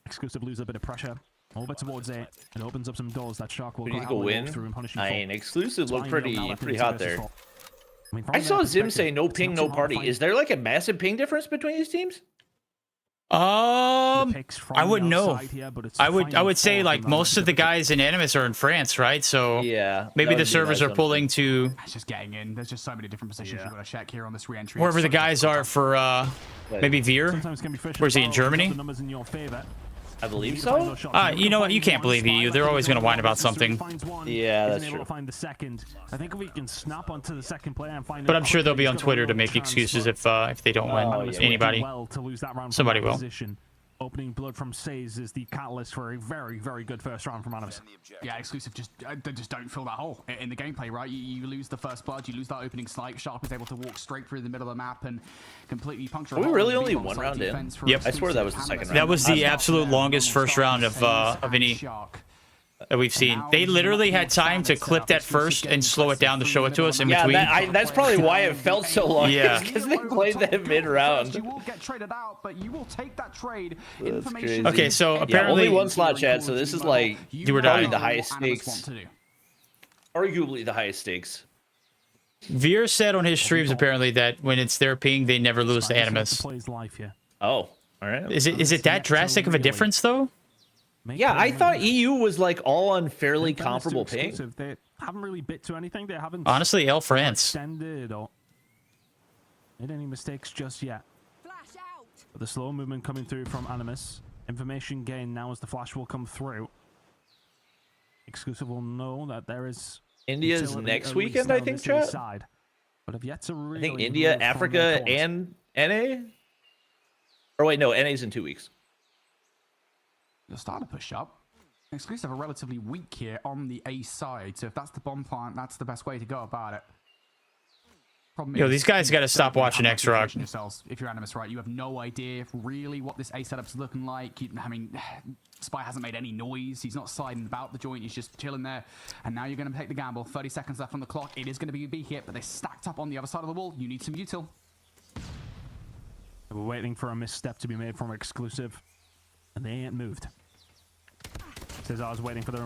Exclusive lose a bit of pressure. Over towards it. It opens up some doors that Shark will Who do you go think will out and win? walk through and punish you I for. mean, Exclusive looked Fine, you'll now pretty left hot versus there. four. I mean, from I their saw Zim perspective, say no it's ping, not no too hard to party. find Is there like a massive ping difference between these teams? the picks from I the wouldn't know. outside here, but it's I would final say four like from most of the Animus. guys in Animus are in France, right? So Yeah. maybe that the would be servers nice are on- pulling to It's just getting in. There's just so many different positions Yeah. you've got to check here on this re-entry. wherever It's the so guys difficult. are for maybe Veer. Sometimes can be fresh Where's he, as in well, Germany? the numbers in your favor. I believe You can find so. those shots. You know what? You can't believe EU. They're always going to whine about something. Yeah, that's Isn't able true. to find the second. I think if we can snap onto the second player and find But him I'm sure they'll be quickly, on he's got a Twitter to real make chance, excuses but if they don't Oh, win. yeah. Animus will do Anybody. well to lose that round from Somebody that will. position. Opening blood from Says is the catalyst for a very, very good first round from Animus. Yeah, Exclusive just they just don't fill that hole in the gameplay, right? You lose the first blood, you lose that opening snipe. Sharp is able to walk straight through the middle of the map and completely puncture. Are we a hole really in the only B-bomb one side round in? defense for Yep. I swear that was the Exclusive. second Animus That was the are absolute there. longest first round of Says any and Shark. that we've seen. They literally had time to clip that first and slow it down to show it to us in Yeah, between. that's probably why it felt so long. Yeah. Because they played that mid-round. You will get traded out, but you will take that trade. That's Information. crazy. Okay, so Yeah, apparently only one slot, Chad, so this is like Do or probably die. the highest Animus stakes. want to do. Arguably the highest stakes. Veer said on his streams apparently that when it's their ping, they never lose to Animus. Plays life here. Oh, all right. Is it that drastic of a difference though? Yeah, I thought EU was like all on fairly comparable ping. Exclusive. They haven't really bit to anything. They haven't Honestly, L France. extended or made any mistakes just yet. But the slow movement coming through from Animus. Information gain now as the flash will come through. Exclusive will know that there is India's utility next at weekend, least I on think, this chat. side. But have yet to I really think India, move from their Africa, corners. and NA. Or wait, no, NA's in 2 weeks. You'll start to push up. Exclusive are relatively weak here on the A side, so if that's the bomb plant, that's the best way to go about it. Problem Yo, is, these guys you gotta stop don't really watching have much X-Rock. information yourselves. If you're Animus, right, you have no idea really what this A setup's looking like. I mean, Spy hasn't made any noise. He's not sliding about the joint. He's just chilling there. And now you're going to take the gamble. 30 seconds left on the clock. It is going to be a B hit, but they're stacked up on the other side of the wall. You need some util. We're waiting for a misstep to be made from Exclusive, and they ain't moved. Says I was waiting for the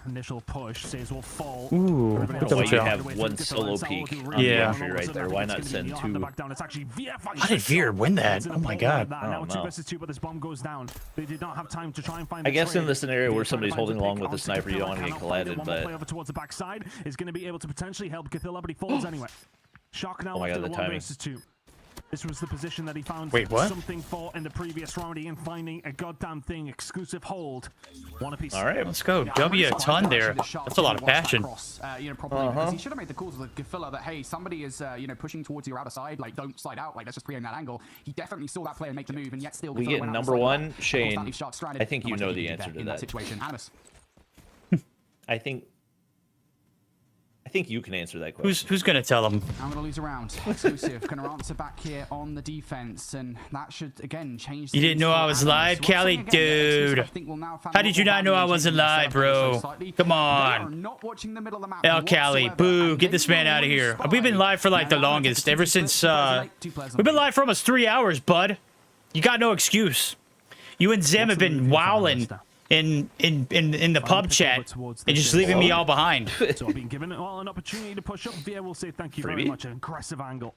initial push. Says will fall. Ooh, Everybody good else double is check. on You the way have through one the solo defense. peak Looking on really the well. entry All of a right sudden, there. I Why think not it's gonna be send you'll have to two? back down. It's actually VF. How did Veer win that? Oh my god. Now I don't 2 know. versus 2, but this bomb goes down. They did not have time to try and find. I the guess in trade. the scenario They where try to somebody's find holding the along pick with the onto sniper, you don't Cathilla, want to get cannot find it. collided, One more but- play over towards the backside is going to be able to potentially help Cathilla, but he falls anyway. Shock now Oh my after God, the the 1 timing. versus 2. This was the position that he found Wait, what? something for in the previous round. He ain't finding a goddamn thing. Exclusive hold. One apiece. All right. Let's go. W a ton there. That's a lot of passion. Because he should have made the calls with Gafilla that, hey, somebody is pushing towards your outer side, like don't slide out, like let's just pre-aim that angle. He definitely saw that player make the move, and yet still We Gafilla get went out number the side one, of that. Of course, Shane. that leaves Shark stranded. I think Not you much know he the can do answer there to in that. situation. Animus. I think you can answer that question. Who's gonna tell him? I'm going to lose a round. Exclusive. Going to answer back here on the defense, and that should, again, change You didn't things know for I was Animus. live, One thing Callie? again that Exclusive, Dude. I think, will now find How a did you lot not of know I value in wasn't changing the live, setup bro? so slightly. Come They on. are not watching the middle of the map El Cali, whatsoever, boo, and get they this man will out of here. spy. We've been live for like the Now, longest, two ever players since on two players on we've been B. live for almost 3 hours, bud. You got no excuse. You and Zem have been wowing in the pub chat and just leaving me all behind. So I've been given all an opportunity to push up. Via will say thank you very Freebie? much. An aggressive angle.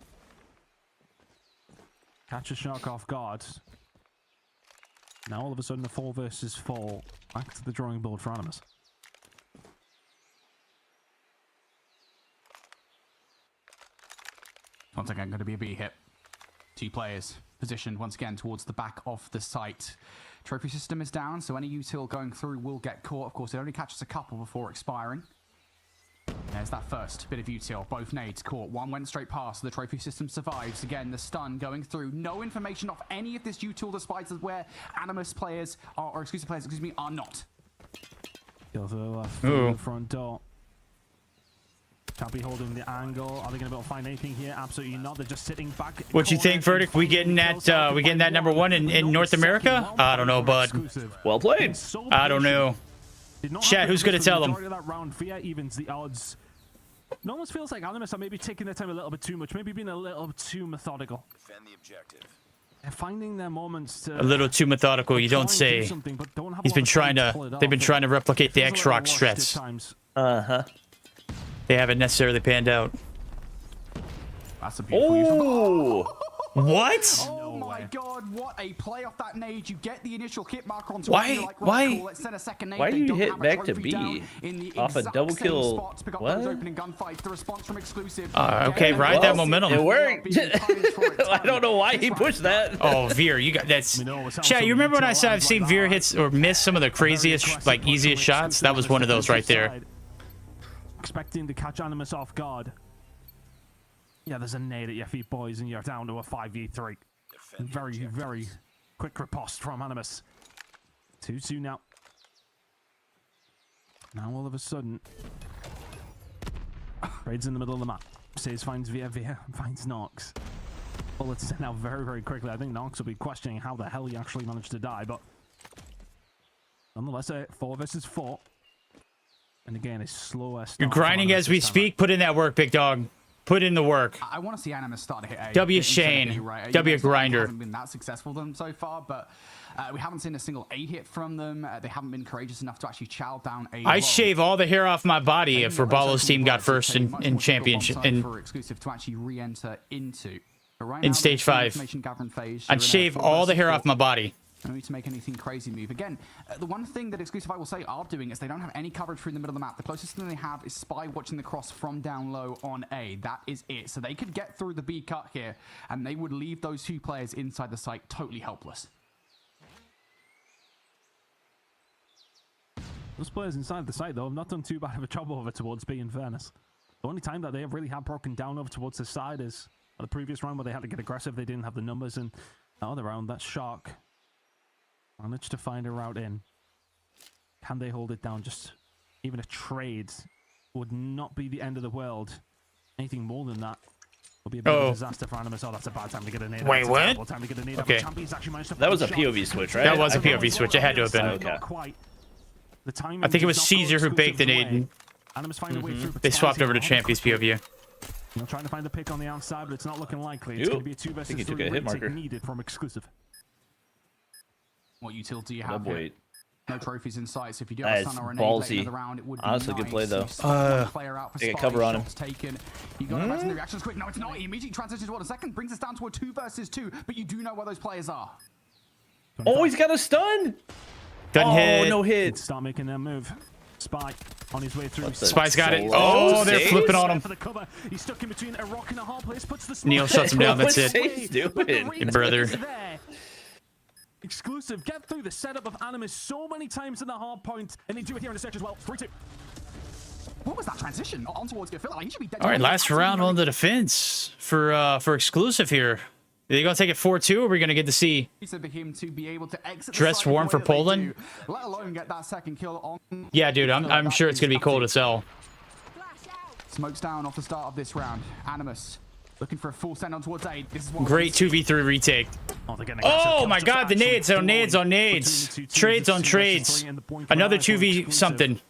Catch a shock off guard. Now all of a sudden a 4 versus 4. Back to the drawing board for Animus. Once again, going to be a B hit. 2 players positioned once again towards the back of the site. Trophy system is down, so any util going through will get caught. Of course, it only catches a couple before expiring. There's that first bit of util. Both nades caught. One went straight past. The trophy system survives. Again, the stun going through. No information of any of this util, despite where Animus players are, or exclusive players, excuse me, are not. Go to the left, through the front door. Can't be holding the angle. Are they going to be able to find anything here? Absolutely not. They're just sitting back. What you think, Verdict? We getting that number 1 in North America? I don't know, bud. Well played. I don't know. Chat, who's going to tell them? That round, fear evens the odds. It almost feels like Animus are maybe taking their time a little bit too much, maybe being a little too methodical. Defend the objective. They're finding their moments to... A little too methodical, you don't say. They've been trying to replicate the X-Rock strats. Uh-huh. They haven't necessarily panned out. That's a beautiful What? Oh my god, what a play off that nade. You get the initial hit marker onto Why? it. Like, Why? cool. Let's send a second nade. Why They you don't hit have a back to trophy B down in the off a exact double same kill? spot to pick up What? those opening gunfights. The response from exclusive. Okay, ride that momentum. It worked. I don't know why he pushed that. Oh, Veer, you got that's. Chat, you remember when I said I've seen Veer hits or miss some of the craziest, like easiest shots? That was one of those right there. Expecting to catch Animus off guard. Yeah, there's a nade at your feet, boys, and you're down to a 5v3. Very, very quick riposte from Animus. 2-2 now. Now all of a sudden, Raid's in the middle of the map. Says finds Via, finds Nox. Bullets sent out very, very quickly. I think Nox will be questioning how the hell he actually managed to die, but nonetheless, a 4 versus 4. And again, it's slower. You're grinding as we speak. Put in that work, big dog. Put in the work. I want to see Animus start to hit A. W instead of Shane. B, right? W Grinder. Haven't been that successful with them so far, but we haven't seen a single A hit from them. They haven't been courageous enough to actually chow down A. I'd shave all the hair off my body if Rabalo's team got first in championship for exclusive to actually re-enter into. But right in now, stage 5. information gathering phase. I'd shave all the hair off my body. No need to make anything crazy move. Again, the one thing that Exclusive I will say are doing is they don't have any coverage through the middle of the map. The closest thing they have is Spy watching the cross from down low on A. That is it. So they could get through the B cut here, and they would leave those 2 players inside the site totally helpless. Those players inside the site, though, have not done too bad of a job over towards B, in fairness. The only time that they really have broken down over towards the side is the previous round where they had to get aggressive. They didn't have the numbers, and the other round, that Shark managed to find a route in. Can they hold it down? Just even a trade would not be the end of the world. Anything more than that will be a bit of a disaster for Animus. Oh, that's a bad time to get a nade. Wait, what? Okay. That was a POV switch, right? That was a POV switch. It had to have been. Not quite. The timing I think it was does not go Caesar who baked the exclusive nade. way. Animus find a way through, They swapped over to potentially Champy's POV. They're trying to find the pick on the outside, but it's not looking likely. It's Ew. going to be a 2 versus 3 retake needed from exclusive. What util do you have No, here? wait. No trophies in sight, so if you do That have a is stun or a nade late ballsy. in the round, it would be Honestly, nice. good play, though. You start one player out for They get Spy, cover on him. shots taken. You got to imagine the reaction's quick. No, it's not. He immediately transitions to a second, brings us down to a 2 versus 2, but you do know where those players are. Oh, he's got a stun. Doesn't hit. No hit. Start making their move. Spy on his way through. Spy's got it. Solo Oh, they're saves? flipping on him. For the cover. He's stuck in between a rock and a hard place. Puts the Neil shuts him down. That's What's it. he doing? Your brother. Exclusive. Get through the setup of Animus so many times in the hard point, and they do it here in the search as well. 3-2. What was that transition? On towards Gafilla. He should be dead. All right, last round on the defense for exclusive here. Are they gonna take it 4-2, or are we gonna get to see For him to be able to exit the dress site the warm way for that they Poland? do, let alone get that second kill on. Yeah, dude, I'm sure it's gonna be cold as hell. Smokes down off the start of this round. Animus looking for a full send on towards A. This is what Great 2v3 retake. Oh my god, the nades on nades on nades. Trades on trades. Another 2v something.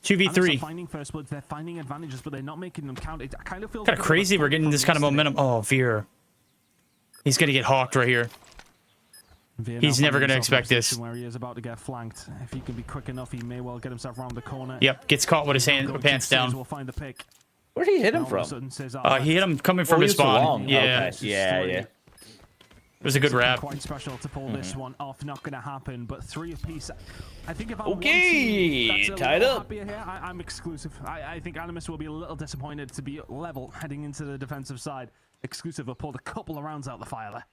2v3. Finding first bloods, they're finding advantages, but they're not making them count. It kind of feels Kind of crazy we're getting this kind of momentum. Oh, Veer. He's gonna get hawked right here. He's never gonna expect this. Where he is about to get flanked. If he can be quick enough, he may well get himself around the corner. Yep, gets caught with his pants down. We'll find the pick. Where'd he hit him from? He hit him coming from his he was too spawn. long. Yeah. Okay. Yeah. It was a good Something wrap. Quite special to pull this one off. Not going to happen, but 3 apiece. I think if I'm Okay, one team that's a tied little up. happier here, I'm exclusive. I think Animus will be a little disappointed to be level heading into the defensive side. Exclusive have pulled a couple of rounds out the fire there.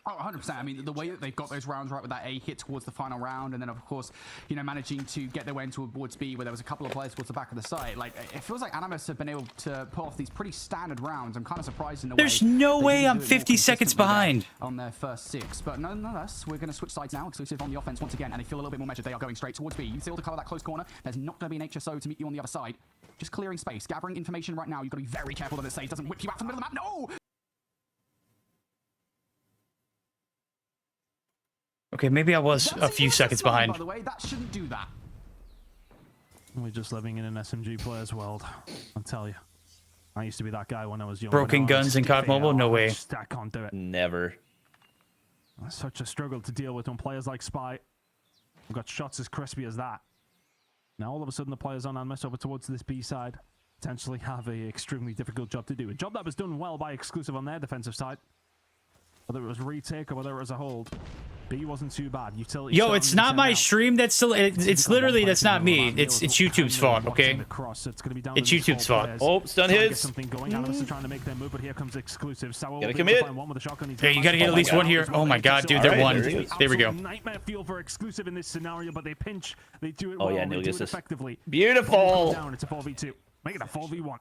Oh, 100%. I mean, the way that they've got those rounds right with that A hit towards the final round, and then, of course, you know, managing to get their way into towards B, where there was a couple of players towards the back of the site. Like, it feels like Animus have been able to pull off these pretty standard rounds. I'm kind of surprised in the There's way no they way didn't I'm do it more 50 seconds consistently there behind. on their first 6. But nonetheless, we're going to switch sides now. Exclusive on the offense once again, and they feel a little bit more measured. They are going straight towards B. You still to cover that close corner. There's not going to be an HSO to meet you on the other side. Just clearing space, gathering information right now. You've got to be very careful that it says doesn't whip you out from the middle of the map. No! Okay, maybe I was That's a few yes, seconds it's fine, behind. By the way, that shouldn't do that. We're just living in an SMG player's world. I'll tell you. I used to be that guy when I was young. Broken guns in COD Mobile? No way. I can't do it. Never. It's such a struggle to deal with when players like Spy have got shots as crispy as that. Now all of a sudden the players on Animus over towards this B side potentially have a extremely difficult job to do. A job that was done well by Exclusive on their defensive side. Whether it was retake or whether it was a hold. B wasn't too bad. Utility Yo, it's not my stream. That's still. It's literally that's not me. It's YouTube's fault. Okay. It's YouTube's fault. Oh, stun hits. Something going. Animus are trying to make their move, but here comes Exclusive. Gotta commit. Yeah, you gotta get at least one here. Oh my god, dude, they're Alright, one. there it is. There we go. Nightmare feel for Exclusive in this scenario, but they pinch. They do it Oh, well. yeah, They Neil do gets it this. effectively. Beautiful. Down. It's a 4v2. Make it a 4v1.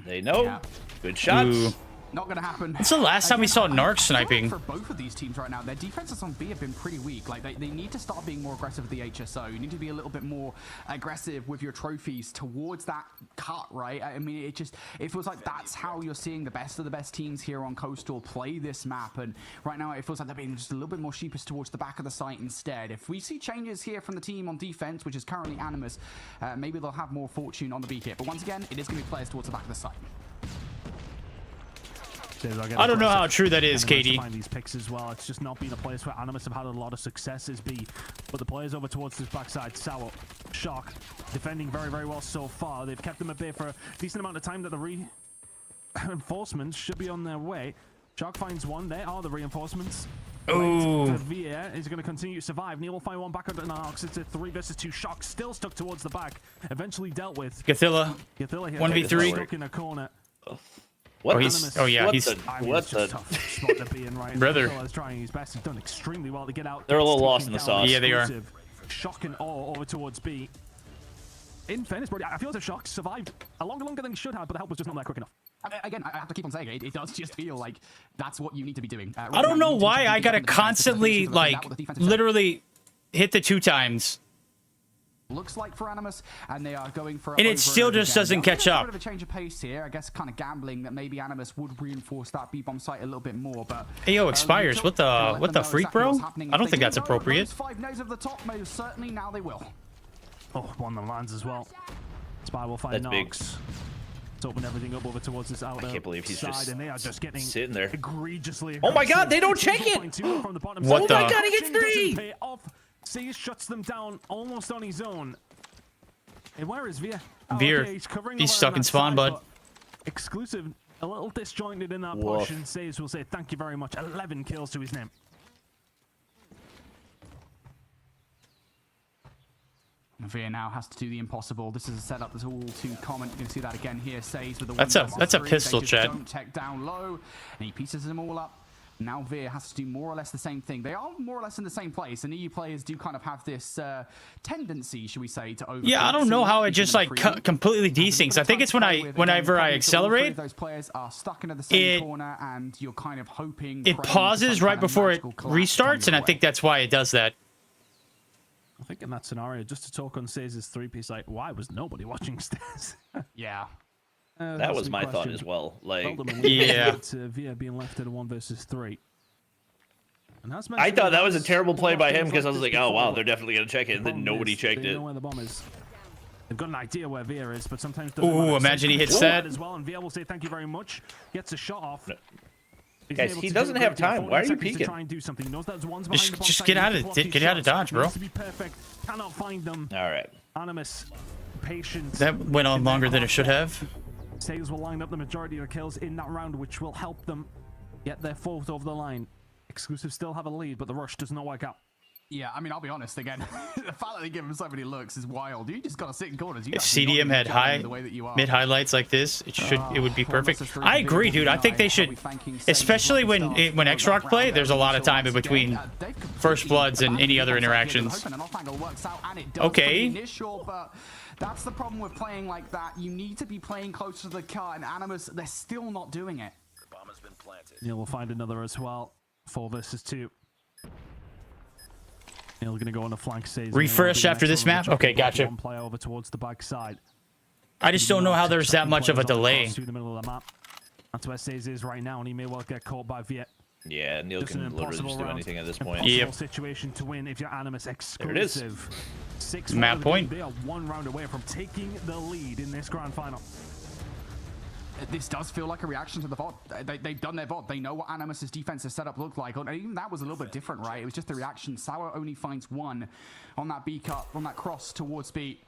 They know. Yeah. Good shots. Ooh. Not going to happen. When's the last time we saw Narc sniping? For both of these teams right now, their defenses on B have been pretty weak. Like, they need to start being more aggressive with the HSO. You need to be a little bit more aggressive with your trophies towards that cut, right? I mean, it feels like that's how you're seeing the best of the best teams here on Coastal play this map. And right now, it feels like they're being just a little bit more sheepish towards the back of the site instead. If we see changes here from the team on defense, which is currently Animus, maybe they'll have more fortune on the B hit. But once again, it is going to be players towards the back of the site. I don't know how true that is, Katie. Find these picks as well. It's just not been a place where Animus have had a lot of success as B. But the players over towards this backside, Sour, Shock, defending very, very well so far. They've kept them at bay for a decent amount of time that the reinforcements should be on their way. Shock finds one. There are the reinforcements. Ooh. Via is going to continue to survive. Neil will find one back under Narcs. It's a 3 versus 2. Shock still stuck towards the back. Eventually dealt with. Gathilla. Gathilla here. 1v3. Stuck in a corner. What? Oh, he's. Oh yeah, What he's. the- It's just tough spot to be in right Brother. now. Trying his best. He's done extremely well to get out. They're a little Taking lost in the down sauce. Yeah, they are. Exclusive. Shock and awe over towards B. In fairness, Brody, I feel as if Shock survived a longer than he should have, but the help was just not there quick enough. Again, I have to keep on saying it. It does just feel like that's what you need to be doing. I don't know why I gotta constantly like literally hit the 2 times. Looks like for Animus, and they are going for And it still just doesn't catch up. A bit of a change of pace here, I guess, kind of gambling that maybe Animus would reinforce that B-bomb site a little bit more. But Hey, yo, expires. What the freak, bro? I don't think that's appropriate. 5 nays of the top, most certainly now they will. Oh, one of the lands as well. Spy will find That's big. Nox. Let's open everything up over towards this outer can't believe he's side, just and they are just getting sitting there. egregiously Oh my god, aggressive. they don't check it! 2.2 from the bottom What side. the- Oh my god, he gets Doesn't 3! pay off. Seas shuts them down almost on his own. And where is Veer? Veer. He's covering He's the stuck line on in that spawn, side, bud. but Exclusive, a little disjointed in that Woof. push, and Says will say thank you very much. 11 kills to his name. Veer now has to do the impossible. This is a setup that's all too common. You can see that again here. Says with the That's a 1-3. pistol, They just Chad. don't tech down low, and he pieces them all up. Now Veer has to do more or less the same thing. They are more or less in the same place, and EU players do kind of have this tendency, should we say, to over. Yeah, I don't know how it just like completely desyncs. I think it's whenever I accelerate, those players are stuck into the same it- corner, and you're kind of hoping it praying for pauses some right kind of before it magical collapse to come restarts, and your I way. think that's why it does that. I think in that scenario, just to talk on Says' 3-piece, like, why was nobody watching Stairs? Yeah. That was my thought as well. Like, Yeah. Via being left at a 1 versus 3. And as I mentioned, thought that was a there's terrible play by him things because I was this like, oh wow, before. they're definitely gonna check it, and The then problem nobody is checked they it. know where the bomb is. They've got an idea where Via is, but sometimes Ooh, doesn't matter. imagine he hits Sometimes that. as well, and Via will say thank you very much. Gets a shot off. He's Guys, able he to doesn't do a have great deal. time. 14 Why are you seconds to peeking? try and do something. He knows that there's ones Just- behind the just bomb get site. out He of needs to it. block Get out of his dodge, shots. bro. Needs to be perfect. Cannot find them. All right. Animus, patience. That went on longer than it should have. Sales will line up the majority of the kills in that round, which will help them get their 4th over the line. Exclusive still have a lead, but the rush does not work out. Yeah, I mean, I'll be honest again. The fact that they give him so many looks is wild. You just got to sit in corners. You If have to CDM not had be high the way that you are. mid highlights like this, it would be perfect. Promises through I the agree, video, dude. I think they should, especially when X-Rock play. There's a lot of time in between First Bloods and any other interactions. Okay. But that's the problem with playing like that. You need to be playing close to the car, and Animus, they're still not doing it. Neil will find another as well. 4 versus 2. Neil going to go on the flank. Refresh after this map? Okay, gotcha. One player over towards the back side. I just don't know how there's that much of a delay. Through the middle of the map. That's where Says is right now, and he may well get caught by Viet. Yeah, Neil can literally just do anything at this point. Yep. Situation to win if you're Animus exclusive. There it is. 6 Map point. They are 1 round away from taking the lead in this grand final. This does feel like a reaction to the VOD. They've done their VOD. They know what Animus's defensive setup looked like. And even that was a little bit different, right? It was just the reaction. Sour only finds 1 on that B cut, on that cross towards B.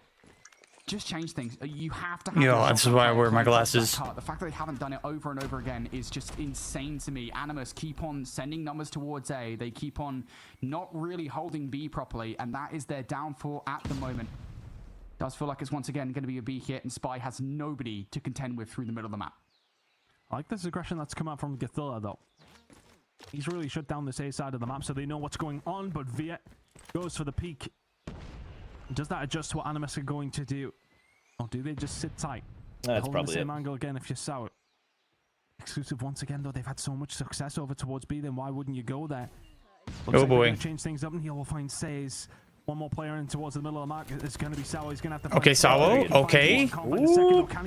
Just change things. You have to have... Yo, that's why I wear my glasses. The fact that they haven't done it over and over again is just insane to me. Animus keep on sending numbers towards A. They keep on not really holding B properly, and that is their downfall at the moment. Does feel like it's once again going to be a B hit, and Spy has nobody to contend with through the middle of the map. I like this aggression that's come out from Gathilla, though. He's really shut down this A side of the map, so they know what's going on, but Viet goes for the peak. Does that adjust to what Animus are going to do? Or do they just sit tight? That's probably the same angle again if you're Sour. Exclusive once again, though. They've had so much success over towards B, then why wouldn't you go there? Looks like boy. Change things up, and he will find Says. One more player in towards the middle of the mark. It's going to be Sour. He's going to have to... Okay, Sour. Okay.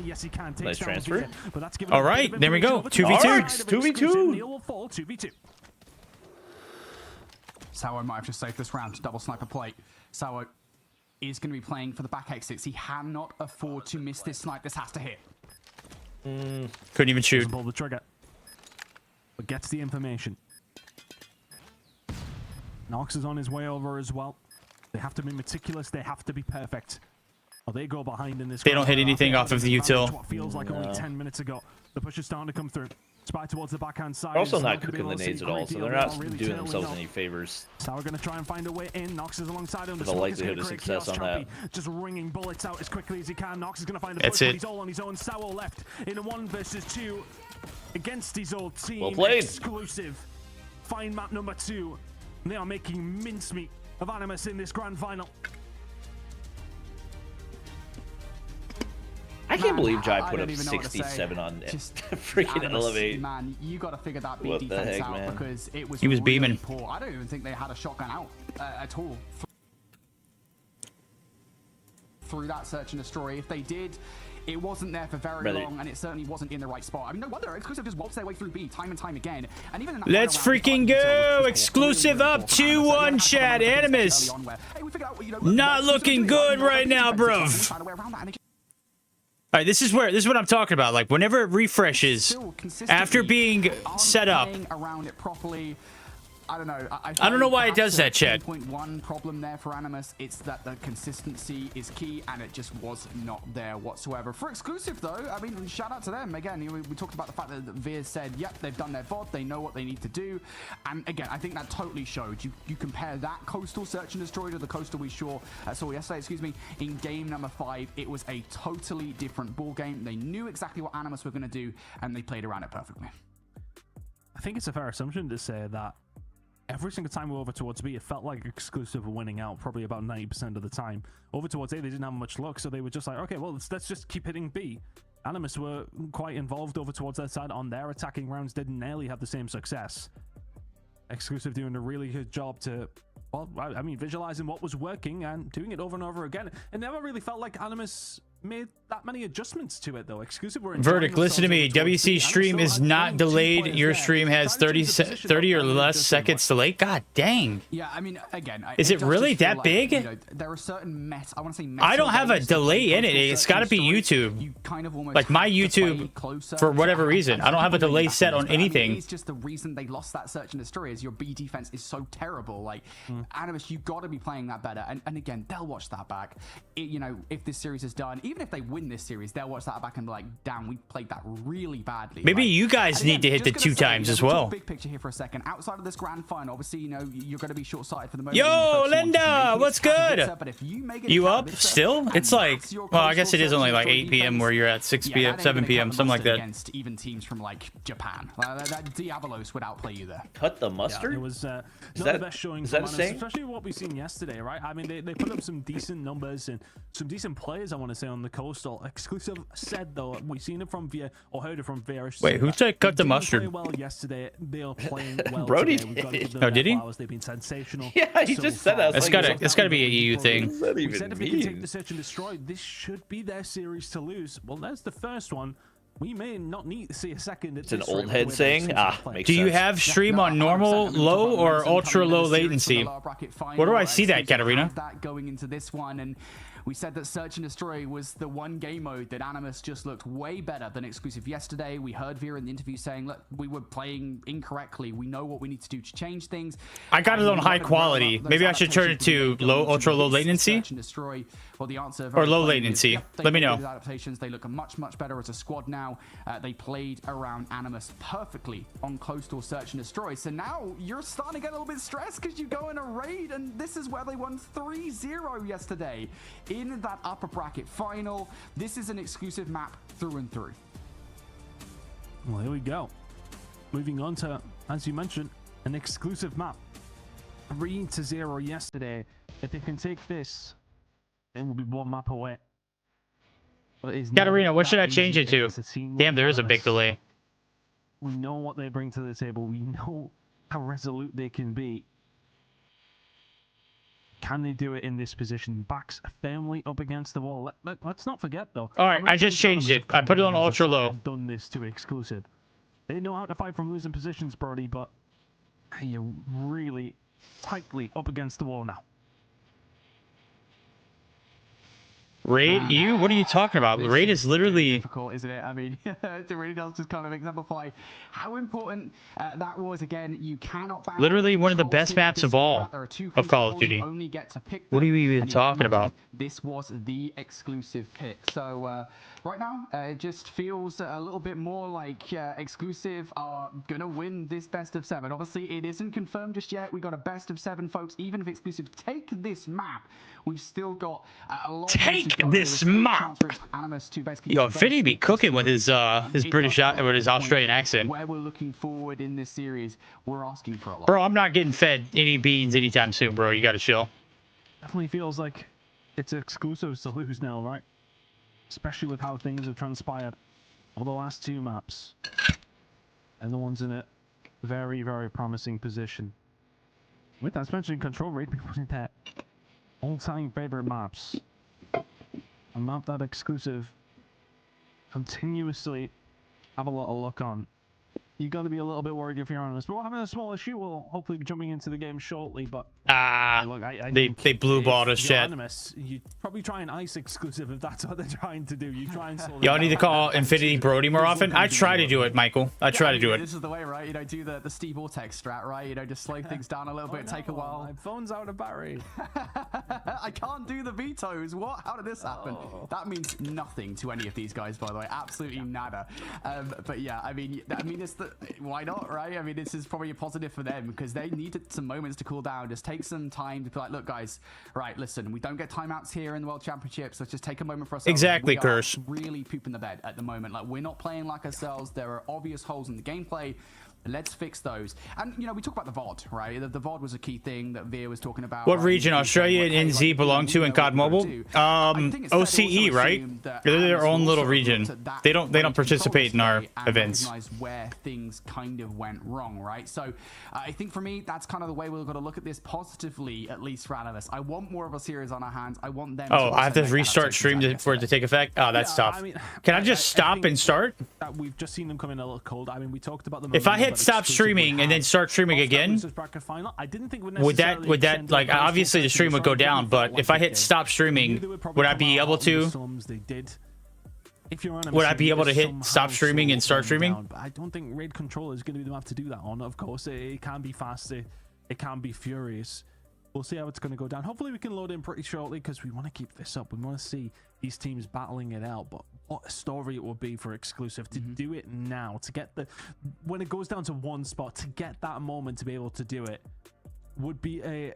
Yes, he can. Nice transfer. All right, there we go. 2v2. 2v2. Neil will fall 2v2. Sour might have just saved this round. Double sniper plate. Sour is going to be playing for the back exits. He cannot afford to miss this snipe. This has to hit. Couldn't even shoot. Doesn't pull the trigger, but gets the information. Nox is on his way over as well. They have to be meticulous. They have to be perfect. Oh, they go behind in this. They don't hit anything off of the util. What feels like only 10 minutes ago. The push is starting to come through. Spy towards the backhand side. They're also not cooking the nades at all, so they're not doing themselves any favors. So we're going to try and find a way in. Nox is alongside him. The likelihood of success on that. Just ringing bullets out as quickly as he can. Nox is going to find a That's push, but it. he's all on his own. Sour left in a 1 versus 2 against his old team. Well played. Exclusive. Find map number 2. They are making mincemeat of Animus in this grand final. I can't believe Jai put I up don't even know what to say. 67 on Just freaking Animus, Elevate. Man, you got to figure that B What the defense heck, out man? because it was He was really beaming. poor. I don't even think they had a shotgun out at all through that search and destroy. If they did, it wasn't there for very long, and it certainly wasn't in the right spot. I mean, no wonder Exclusive just waltzed their way through B time and time again. And even in that Let's final round, freaking they got go! the Exclusive up 2-1, chat. Animus. Not looking good right now, bruv. All right, this is what I'm talking about. Like, whenever it refreshes, after being set up, around it properly. I don't know. I don't know why it does that, Chad. 1 problem there for Animus. It's that the consistency is key, and it just was not there whatsoever. For Exclusive, though, I mean, shout out to them. Again, we talked about the fact that Veer said, yep, they've done their VOD. They know what they need to do. And again, I think that totally showed. You compare that Coastal Search and Destroy to the Coastal we saw yesterday, excuse me, in game number 5. It was a totally different ball game. They knew exactly what Animus were going to do, and they played around it perfectly. I think it's a fair assumption to say that every single time we were over towards B, it felt like Exclusive were winning out probably about 90% of the time. Over towards A, they didn't have much luck, so they were just like, okay, well, let's just keep hitting B. Animus were quite involved over towards that side on their attacking rounds, didn't nearly have the same success. Exclusive doing a really good job to, well, I mean, visualizing what was working and doing it over and over again. It never really felt like Animus made that many adjustments to it, though. Exclusive were Verdict, listen to me. WC stream is not delayed. Your stream has 30 or less seconds delay. God dang. Yeah, I mean, again, Is it really that big? There are certain I want to say I don't have a delay in it. It's got to be YouTube. You kind of almost Like my YouTube, for whatever reason. I don't have a delay set on anything. It's just the reason they lost that search and destroy is your B defense is so terrible. Like, Animus, you got to be playing that better. And again, they'll watch that back. If this series is done, even if they win this series, they'll watch that back and be like, damn, we played that really badly. Maybe right? you guys And need to hit the just 2 gonna say, times as we'll talk well. Big picture here for a second. Outside of this grand final, obviously, you know, you're going to be short-sighted for the moment. Yo, You focus on Linda, making it what's Katowice, good? but if you make it You to up Katowice, still? and It's like, that's your well, I guess it coastal is only search like and 8 p.m. defense, where you're at 6 yeah, p.m., that ain't 7 gonna p.m., cut the something like mustard that. Against even teams from like Japan, that Diabolos would outplay you there. Cut the Yeah, mustard? it was not that- the best showing is from that a Animus, saying? especially what we've seen yesterday, right? I mean, they put up some decent numbers and some decent players, I want to say, on the coastal. Exclusive said, though, we've seen it from Via, or heard it from Via. Wait, who said cut the They didn't mustard? play well yesterday. They are playing well Brody today. We've got to give them Oh, did their he? flowers. They've been sensational. Yeah, he so just said that. I was It's like, gotta be a EU thing. What does that We even said if they can take mean? the search and destroy, this should be their series to lose. Well, there's the first one. We may not need to see a second. It's an old head saying. Makes Do you sense. have stream on normal, low, or ultra low latency? Where do I see that, Katarina? That going into this one, and we said that Search and Destroy was the one game mode that Animus just looked way better than Exclusive yesterday. We heard Vera in the interview saying, look, we were playing incorrectly. We know what we need to do to change things. I got it And on we high wanted to quality. roll up Maybe those I should turn it adaptations to we made low, going ultra into low this latency? Search and Destroy. Well, the answer Or very low plainly is, latency. yep, they Let me made know. those adaptations. They look much better as a squad now. They played around Animus perfectly on Coastal Search and Destroy. So now you're starting to get a little bit stressed because you go in a raid, and this is where they won 3-0 yesterday in that upper bracket final. This is an exclusive map through and through. Well, here we go. Moving on to, as you mentioned, an exclusive map. 3-0 yesterday. If they can take this, it will be one map away. But it is Katarina, not what should that I change easy it to? against a team Damn, there like is a big Animus. delay. We know what they bring to the table. We know how resolute they can be. Can they do it in this position? Backs firmly up against the wall. Let's not forget, though. All right, I just changed it. I put it on ultra low. Done this to exclusive. They know how to fight from losing positions, Brody, but you're really tightly up against the wall now. Raid you? What are you talking about? Raid is literally... Difficult, isn't it? I mean, it really does just kind of exemplify how important that was. Again, you cannot ban Literally one of the controls best in maps this of all format. There are two of Call of controls, you Duty. only get to pick What are them, you even and talking about? This was the exclusive pick. So right now, it just feels a little bit more like exclusive are gonna win this best of 7. Obviously, it isn't confirmed just yet. We got a best of 7, folks. Even if exclusive take this map, we've still got a lot. Take this map. Animus to basically Yo, Fitty be cooking with his British, with his Australian accent. Where we're looking forward in this series, we're asking for a lot. Bro, I'm not getting fed any beans anytime soon, bro. You gotta chill. Definitely feels like it's exclusive to lose now, right? Especially with how things have transpired over the last 2 maps. And the one's in a very, very promising position. With that, especially control rate, we put in that all-time favorite maps. A map that exclusive continuously have a lot of luck on. You got to be a little bit worried if you're honest. But we're having a small issue. We'll hopefully be jumping into the game shortly. But look, I they think blue balled us, if you're chat. Animus, you probably try and ice exclusive if that's what they're trying to do. You try and slow them Y'all need to down. call Infinity Brody more often. I try to do it, Michael. I try to do it. This is the way, right? You know, do the Steve Vortex strat, right? You know, just slow things down a little bit, take a while. My phone's out of battery. I can't do the vetoes. What? How did this happen? That means nothing to any of these guys, by the way. Absolutely nada. But yeah, I mean, it's the why not, right? I mean, this is probably a positive for them because they needed some moments to cool down. Just take some time to be like, look, guys, right? Listen, we don't get timeouts here in the World Championships. Let's just take a moment for ourselves. Exactly, We are Curse. really pooping the bed at the moment. Like, we're not playing like ourselves. There are obvious holes in the gameplay. Let's fix those. And, you know, we talk about the VOD, right? The VOD was a key thing that Veer was talking about. What right? region Australia and NZ belong to in COD Mobile? OCE, right? They're their own little region. They don't participate in our events. Where things kind of went wrong, right? So I think for me, that's kind of the way we've got to look at this positively, at least for Animus. I want more of a series on our hands. I want them. Oh, I have to restart stream for it to take effect. Oh, that's tough. I mean, Can I just stop and start? We've just seen them come in a little cold. I mean, we talked about them. If I hit stop streaming and then start streaming again, I didn't think would that like obviously the stream would go down, but if I hit stop streaming, would I be able to? Would I be able to hit stop streaming and start streaming? But I don't think Raid Controller is going to be the map to do that on. Of course, it can be fast, it can be furious. We'll see how it's going to go down. Hopefully we can load in pretty shortly because we want to keep this up. We want to see these teams battling it out. But what a story it would be for Exclusive to do it now, to get when it goes down to one spot, to get that moment to be able to do it would be a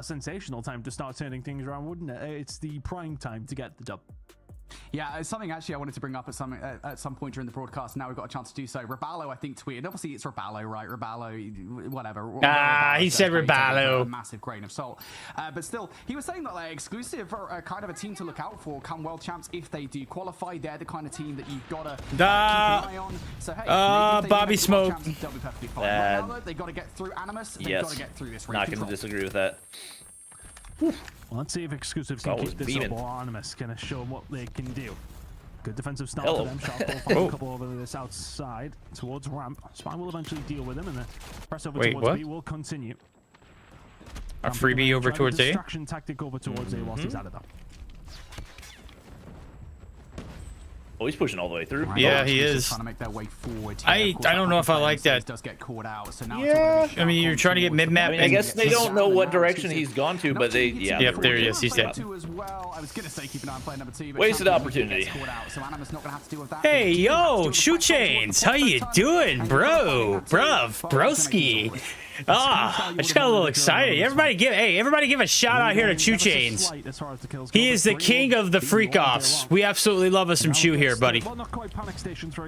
sensational time to start turning things around, wouldn't it? It's the prime time to get the dub. Yeah, it's something actually I wanted to bring up at some point during the broadcast. Now we've got a chance to do so. Raballo, I think, tweeted. Obviously, it's Raballo, right? Raballo, whatever. He said Raballo. A massive grain of salt. But still, he was saying that like, Exclusive are kind of a team to look out for come World Champs if they do qualify. They're the kind of team that you've got to keep an eye on. So, hey, maybe if they Bobby make Smoke. World Champs, they'll be perfectly fine. Right now, they've got to get through Animus. They've got to get through this race Not control. going to disagree with that. Well, let's see if Exclusive can always keep this beaming. up, or Animus can show them what they can do. Good defensive start Hello. for them. Sharp ball find a couple over this outside towards ramp. Spine will eventually deal with him, and the press over towards B will continue. A freebie over towards A. Distraction tactic over towards A whilst he's out of that. Oh, he's pushing all the way through. Yeah, he is. Trying to make their way forward. I don't know if I like that. Does get caught out, so now Yeah. I mean, you're trying to get mid-map. I mean, I guess they don't know what direction he's gone to, but they, yeah. Yep, there he is. He's dead. I was going to say keep an eye on play number 2, but Wasted Champion opportunity. gets caught out, so Animus not going to have to deal with that. Hey, yo, Shoe Chains, how you doing, bro? Bruv, broski. I just got a little excited. Everybody give a shout out here to Chew Chains. He is the king of the freak offs. We absolutely love us some Chew here, buddy.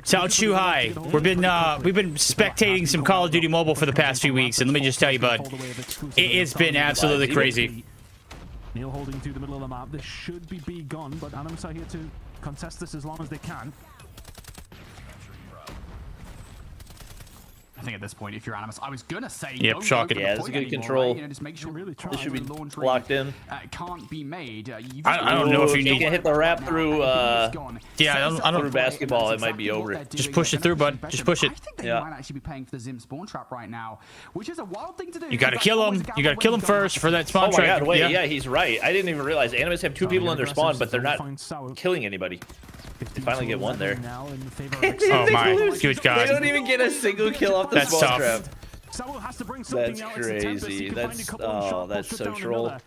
Shout Chew high. We've been spectating some Call of Duty Mobile for the past few weeks, and let me just tell you, bud, it's been absolutely crazy. Neil holding to the middle of the map. This should be B gone, but Animus are here to contest this as long as they can. I think at this point, if you're Animus, I was gonna say, yep, shocking. Yeah, it's good control. You know, just make sure Really This should be laundry, locked in. can't be made. I don't know if you If you need. can hit the wrap through, Yeah, I don't. through basketball, it might be over. Just push it through, bud. Just push it. I think they Yeah. might actually be paying for the Zim spawn trap right now, which is a wild thing to do. You gotta kill him. You gotta kill him first for that Oh spawn my trap. god, wait, yeah, he's right. I didn't even realize Animus have 2 people in their spawn, but they're not killing anybody. They finally get one there. Oh my, good They god. don't even get a single kill off the That's spawn tough. trap. Has to bring something That's out. It's the Tempest. crazy. He can find a couple of Oh, shot that's balls, so shut down troll. another.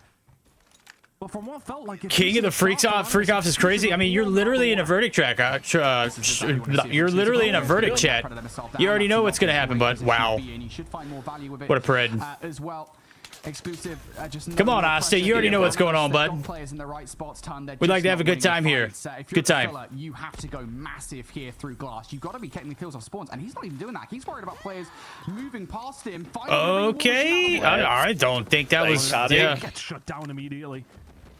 But from what felt like King of the freak offs is crazy. I mean, you're literally in a verdict track. You're literally in a verdict chat. You already know what's gonna happen, bud. Wow. What a pred. As well. Exclusive, Come on, Asta. You already know what's going on, bud. We'd like to have a good time here. Good time. You have to go massive here through glass. You've got to be getting the kills off spawns, and he's not even doing that. He's worried about players moving past him. Okay. I don't think that was. Yeah. gets shut down immediately.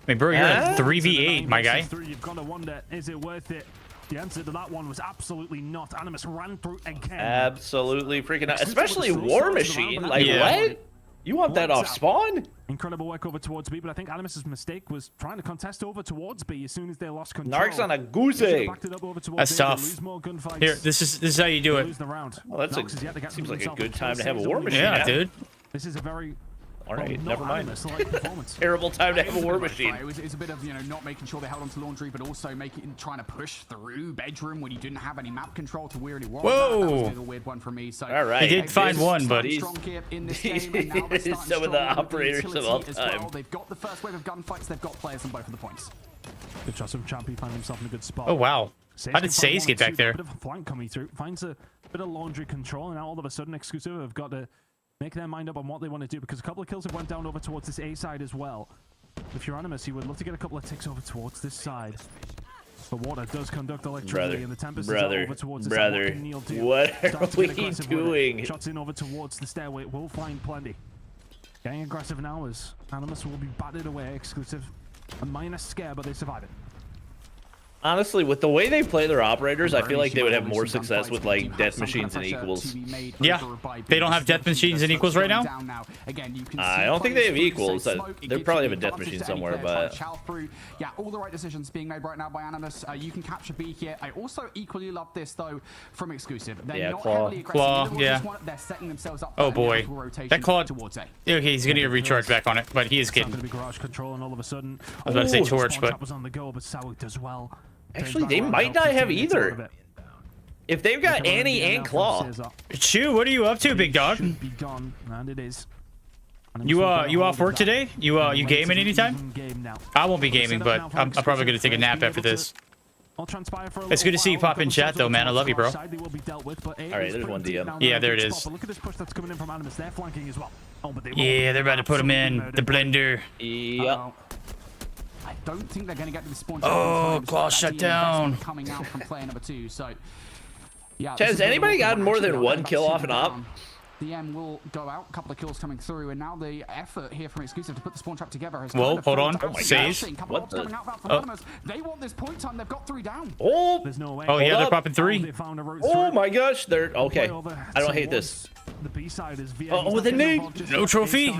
I mean, bro, you're a 3v8, my guy. You've got to wonder, is it worth it? The answer to that one was absolutely not. Animus ran through again. Absolutely freaking out. Especially War Machine. Like, Yeah. what? You want that off spawn? Incredible work over towards B, but I think Animus's mistake was trying to contest over towards B as soon as they lost control. Narc's on a goose egg. That's tough. Here, this is how you do it. Well, that's seems like a good time to have a War Machine. Yeah, dude. This is a very All right, never mind. performance. Terrible time to have a War Machine. It's a bit of, not making sure they held onto laundry, but also trying to push through bedroom when you didn't have any map control to really warrant that. That was a little weird one for me. So All right. He did find one, but strong here in this game, and now they're starting some of the strong with operators of all utility as well. time. They've got the first wave of gunfights. They've got players on both of the points. Good shot from Champy, find himself in a good spot. Oh, wow. How did Says can Says find get one or back two, there? Bit of a flank coming through. Finds a bit of laundry control, and now all of a sudden Exclusive have got to make their mind up on what they want to do, because a couple of kills have went down over towards this A side as well. If you're Animus, you would love to get a couple of ticks over towards this side. But water does conduct electricity, and the Tempest is over towards this side. What can Neil do? What are Starts to we get aggressive with it. doing? Shots in over towards the stairway. Will find plenty. Getting aggressive now as Animus will be batted away. Exclusive. A minor scare, but they survive it. Honestly, with the way they play their operators, I feel like they would have more success with like death machines and equals. Yeah, they don't have death machines and equals right now. I don't think they have equals. They probably have a death machine somewhere, but yeah, all the right decisions being made right now by Animus. You can capture B here. I also equally love this though from Exclusive. They're not heavily aggressive. Claw, yeah. They're setting themselves up. Oh boy, that Claw. Towards A. Okay, he's gonna get a recharge back on it, but he is It's not getting. going to be garage control, and all of a sudden, I was about to say torch, Spawn but Trap was on the go, but Sawi does well. actually they might not have either. If they've got Annie and Claw. Chew, what are you up to, big dog? Should be gone, and it is. You off work today? You gaming anytime? I won't be gaming, but I'm probably gonna take a nap after this. It's good to see you pop in chat though, man. I love you, bro. All right, there's one DM. Yeah, there it is. Look at this push that's coming in from Animus. They're flanking as well. Yeah, they're about to put him in the blender. Yep. I don't think they're going to get to the spawn. Oh, claw shut down. Coming out from player number 2. So, yeah. Has anybody gotten more than one kill off an op? DM will go out. A couple of kills coming through, and now the effort here from Exclusive to put the spawn trap together has. Whoa, hold on. Oh my Save. gosh. What the? They want this point time. They've got 3 down. Oh. There's no way. Oh yeah, Hold they're up. popping 3. Oh my gosh, they're okay. I don't hate this. The B side is VA. Oh, they need no trophy.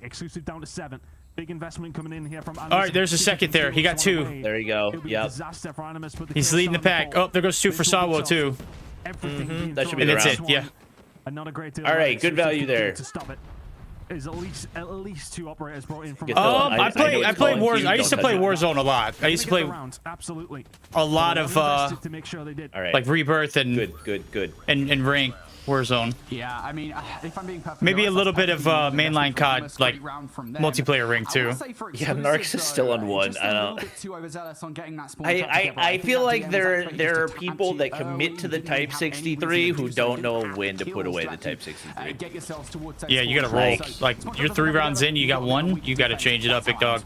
Exclusive down to 7. Big investment coming in here from. All right, there's a second there. He got 2. There you go. Yep. He's leading the pack. Oh, there goes 2 for Sawo too. That should be And the that's round. it. Yeah. And not a great deal. All right, good value there. To stop it. Is at least 2 operators brought in from. Get the- I I play Warzone. I used to play Warzone a lot. I used to play absolutely a lot of to make sure they did. All right. like Rebirth and Good. and Rank Warzone. Yeah, I mean, if I'm being perfect, Maybe a little bit of mainline COD, like multiplayer Rank too. Yeah, Narcs is still on 1. I don't. I feel like there are people that commit to the Type 63 who don't know when to put away the Type 63. Yeah, you gotta roll. Like you're 3 rounds in, you got 1. You gotta change it up, big dog.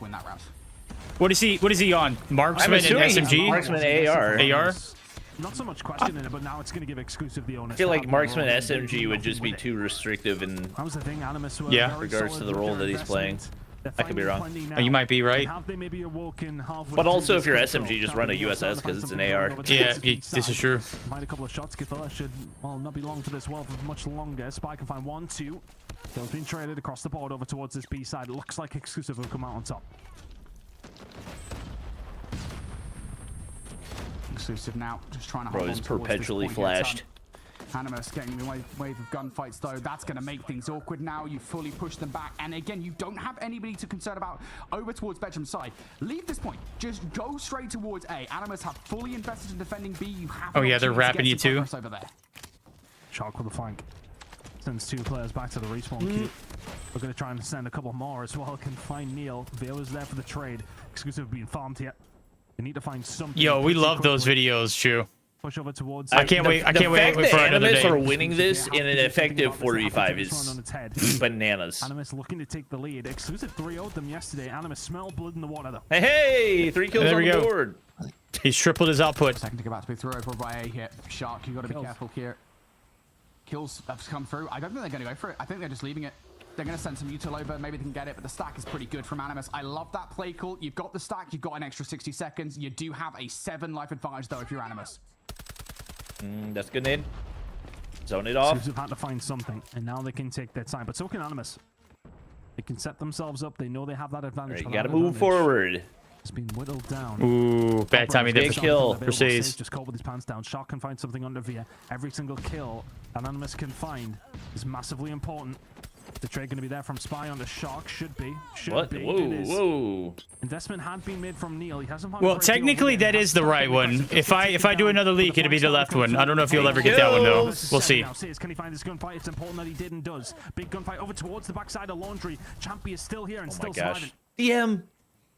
What is he on? Marksman and SMG? Marksman AR. AR? Not so much questioning it, but now it's going to give Exclusive the onus. I feel like Marksman SMG would just be too restrictive in That was the thing, Animus were Yeah. very regards solid to the with role their that he's playing. investment. I could be wrong. Oh, you might be right. Have they maybe awoken halfway But through also, this if you're control? SMG, just Now run a maybe they're starting USS to 'cause find it's an something AR. over to Yeah, the this is true. Find a couple of shots. Githella should, well, not be long for this well for much longer. Spy can find 1, 2. Kills being traded across the board over towards this B side. It looks like Exclusive will come out on top. Exclusive now, just trying to Bro, hold he's on towards this perpetually point here. flashed. Animus getting the wave of gunfights though. That's going to make things awkward now. You fully push them back. And again, you don't have anybody to concern about over towards Bedroom's side. Leave this point. Just go straight towards A. Animus have fully invested in defending B. You have Oh, yeah, they're wrapping you too. over there. Shark with the flank. Sends 2 players back to the respawn queue. We're going to try and send a couple more as well. Can find Neil. Vio's there for the trade. Exclusive being farmed here. They need to find something. Yo, we pretty love those quickly. videos, Chu. Push over towards. I can't wait. I can't wait The fact for that another Animus day. are winning this in an effective 4v5 is bananas. Animus looking to take the lead. Exclusive 3-0'd them yesterday. Animus smell blood in the water though. Hey, 3 kills There on we the go. board. He's tripled his output. Second to about to be through over by A here. Shark, you got to be careful here. Kills have come through. I don't think they're going to go for it. I think they're just leaving it. They're going to send some util over. Maybe they can get it, but the stack is pretty good from Animus. I love that play call. You've got the stack. You've got an extra 60 seconds. You do have a 7 life advantage, though, if you're Animus. That's good, Nid. Zone it off. Exclusive had to find something, and now they can take their time. But so can Animus. They can set themselves up. They know they have that advantage. Right, but you gotta that move advantage forward. It's been whittled down. Ooh, bad timing there Big for kill. Mercedes. Just caught with his pants down. Shark can find something under Via. Every single kill that Animus can find is massively important. The trade going to be there from Spy on the Shark. Should be. Should What? be. Whoa, It is. whoa. Investment had been made from Neil. He hasn't found a Well, great deal technically within. that is the right one. If I do another leak, it'll be the left one. I don't know if you'll ever Hey, get that one though. kills. We'll see. Now, Sears, can he find this gunfight? It's important that he did and does. Big gunfight over towards the backside of Laundry. Champy is still here and Oh my still gosh. surviving. DM. Now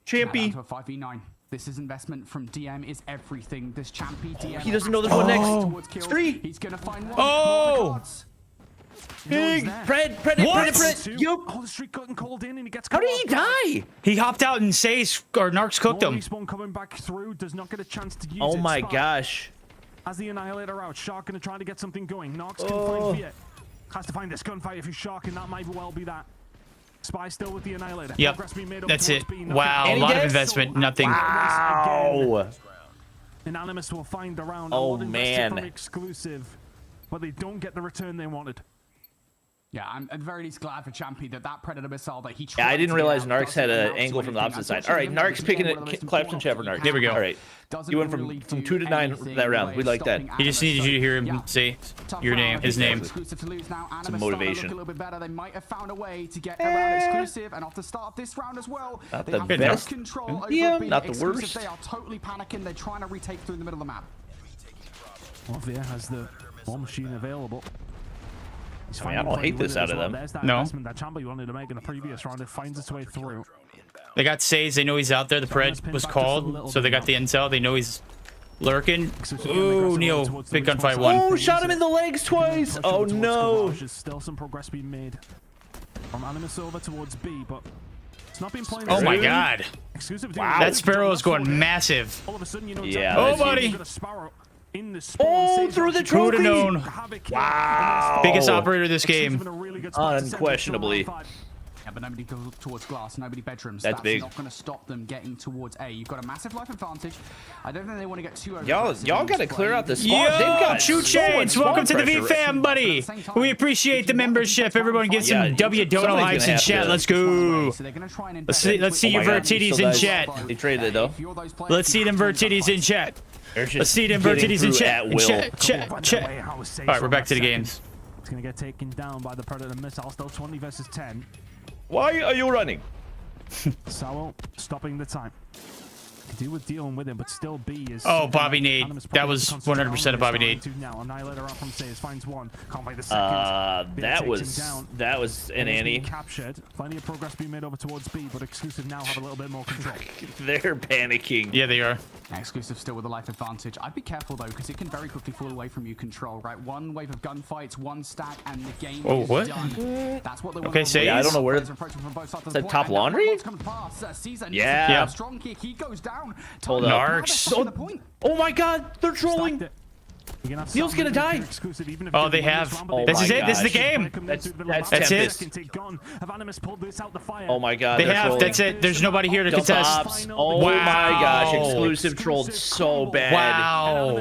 Champy. down to a 5v9. This is investment from DM is everything. This Champy DM. He doesn't know there's one next. Towards kills. Three. He's going to find one. Oh! Big Pred. Yup. Oh, the streak gotten called in and he gets How caught did he off guard. die? He hopped out and Says or Narcs cooked him. Respawn coming back through, does not get a chance to use Oh it. my Spot gosh. As the Annihilator out, Shark gonna try to get something going. Nox can Oh. find Viet. Has to find this gunfight if he's Shark, and that might well be that. Spy still with the Annihilator. Yep. Progress being made up That's towards it. B, nothing. Wow, a Any lot of guess? investment, nothing. Wow. Anonymous will find the round. Oh, A lot invested man. from Exclusive, but they don't get the return they wanted. Yeah, I'm at the very least glad for Champy that Predator missile that he Yeah, I tried didn't to realize get out Narcs had doesn't an amount to angle from the anything. opposite side. All right, Unfortunately, Narcs picking one of the it. most Claps in important chat for Narcs. options There we go. All right. Doesn't You went from really 2 do to 9 anything that in round. way We of like that. stopping He just Animus. needed you to hear him Yeah. say Tough your round. name, his name. Exclusive to lose now. Animus Some starting to motivation. look a little bit better. They might have found a way to get around Exclusive, and off the start of this round as well. Not They the have best. full control over Yeah, B. not the Exclusive, worst. They are totally panicking. They're trying to retake through the middle of the map. Well, Via has the war machine available. I mean, I don't hate this out of them. There's that No. investment that Chamber wanted to make in the previous round. It finds its way through. They got Says. They know he's out there. The pred was called, so they got the intel. They know he's lurking. Ooh, Neo. Big gunfight one. Oh, shot him in the legs twice. Oh, no. There's still some progress being made from Animus over towards B, but it's not been playing. Oh my god. Exclusive. Wow. That Sparrow is going massive. All of a sudden, you know Yeah, Oh, buddy. Oh, through the Who trophy. would have known? Wow. Biggest operator of this game. Unquestionably. Yeah, but nobody goes towards glass, nobody bedrooms. That's big. Not going to stop them getting towards A. You've got a massive life advantage. I don't think they want to get too over. Y'all got to clear out the spawn. Yo, They've got Shoot so much Chains, spawn welcome to the V pressure. fam, buddy. We appreciate the membership. Everyone get some Yeah, W Dono somebody's hypes gonna in have chat. to- Let's go. Let's see your Oh my God, Vertides still in does. chat. He traded it, though. Let's see them Vertides in chat. They're just Let's see them getting Vertides in through chat. at will. Chat. All right, we're back to the games. It's going to get taken down by the Predator missile. Still 20 versus 10. Why are you running? Sowell stopping the time. Could do with dealing with him, but still B is. Oh, Bobby Nade. That was 100% of Bobby Nade. Now Annihilator out from Sayers finds one. Can't find the second. That was an Annie. Captured. Plenty of progress being made over towards B, but Exclusive now have a little bit more control. They're panicking. Yeah, they are. Yeah, Exclusive still with a life advantage. I'd be careful though, because it can very quickly fall away from you. Control, right? One wave of gunfights, one stack, and the game Oh, is what? done. That's what they want. Okay, Sayers. Yeah, I don't know where. The top laundry? Yeah. Strong kick. He goes down. Hold up. Narcs. Oh my God, they're trolling. Neil's gonna die. Oh, they have. Oh This my is it. This is the gosh. game. That's it. Oh my God, They they're have. trolling. That's it. There's nobody here to Double contest. ops. Oh Wow. my gosh, Exclusive trolled so bad. Wow.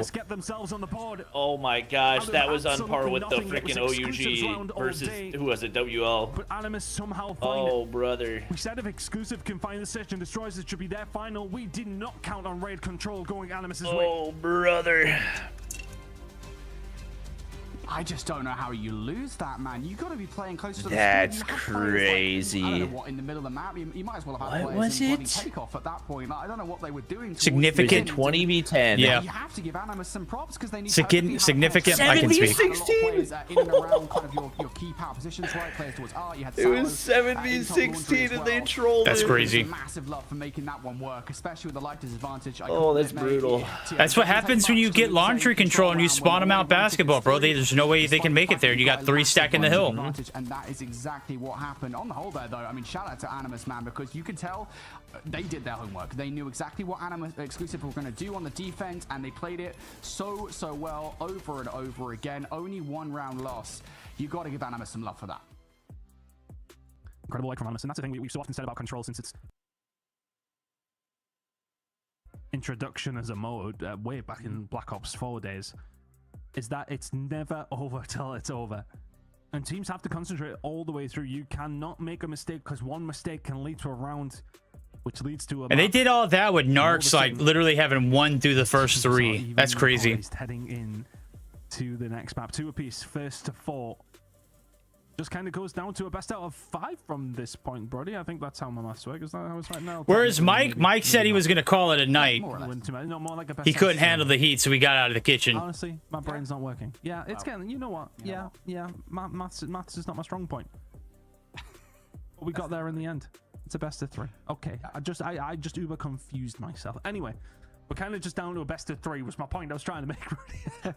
Oh my gosh, that was on par with the freaking OUG versus, who was it, WL. But Animus somehow find Oh, it. brother. We said if Exclusive can find the session destroys, it should be their final. We did not count on raid control going Animus's way. Oh, brother. I just don't know how you lose that, man. You got to be playing close to the That's screen. You have players crazy. Like, I don't know what, in the middle of the map. You might as well have had What players was in bloody it? takeoff at that point. Like, I don't know what they were doing. Significant. 20v10. Yeah. You have to give Animus some props because they need Significant. I can speak. 7v16. in and around kind of your key power positions, right? Players towards R. You had It was Salos, 7v16 and they trolled That's it. crazy. Massive love for making that one work, especially with the life disadvantage. Oh, that's brutal. That's what happens when you get laundry control and you spawn them out basketball, bro. There's no way they can make it there. You got 3 stack in the hill. And that is exactly what happened. On the whole there, though, I mean, shout out to Animus, man, because you can tell they did their homework. They knew exactly what Animus Exclusive were going to do on the defense, and they played it so well over and over again. Only 1 round loss. You got to give Animus some love for that. Incredible like from Animus, and that's the thing we've so often said about control since its introduction as a mode way back in Black Ops 4 days, is that it's never over till it's over. And teams have to concentrate all the way through. You cannot make a mistake, because one mistake can lead to a round, which leads to a And they did all that with Narcs, like literally having 1 through the first 3. That's crazy. Heading in to the next map, 2 apiece, first to 4. Just kind of goes down to a best out of 5 from this point, Brody. I think that's how my maths work. Is that how it's right now? Whereas Mike said he was going to call it a night. No, more like a best He out couldn't of handle the heat, so he got out of the kitchen. Honestly, my brain's not working. Yeah, it's getting. You know what? Yeah. Maths is not my strong point. But we got there in the end. It's a best of 3. Okay, I just uber confused myself. Anyway, we're kind of just down to a best of 3. Was my point I was trying to make.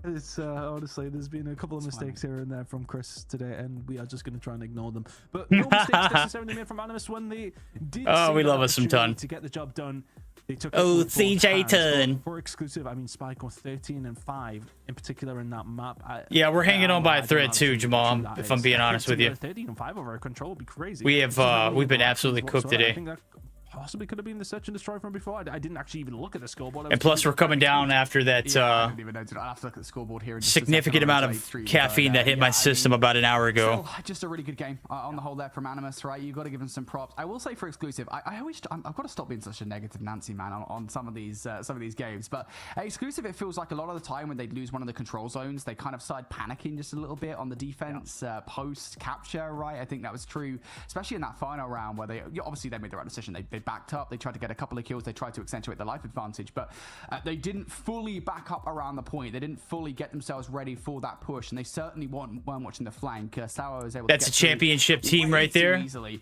It's honestly, there's been a couple of mistakes here and there from Chris today, and we are just going to try and ignore them. But no mistakes necessarily made from Animus when they did. Oh, we love us some Ton. To get the job done. They took CJ Ton. For Exclusive, I mean, Spike was 13 and 5 in particular in that map. Yeah, we're hanging on by a thread too, Jamal, if I'm being honest with you. 13 and 5 over a control would be crazy. We have we've been absolutely cooked today. I think that possibly could have been the search and destroy from before. I didn't actually even look at the scoreboard. And plus, we're coming down after that I didn't even know. I'll have to look at the scoreboard here. significant amount of caffeine that hit my system about an hour ago. Still, just a really good game on the whole there from Animus, right? You've got to give them some props. I will say for Exclusive, I've got to stop being such a negative Nancy, man, on some of these games. But Exclusive, it feels like a lot of the time when they lose one of the control zones, they kind of started panicking just a little bit on the defense post capture, right? I think that was true, especially in that final round where they obviously they made the right decision. They backed up. They tried to get a couple of kills. They tried to accentuate the life advantage, but they didn't fully back up around the point. They didn't fully get themselves ready for that push, and they certainly weren't watching the flank. Sour was able That's to a get through championship team way right too there. easily.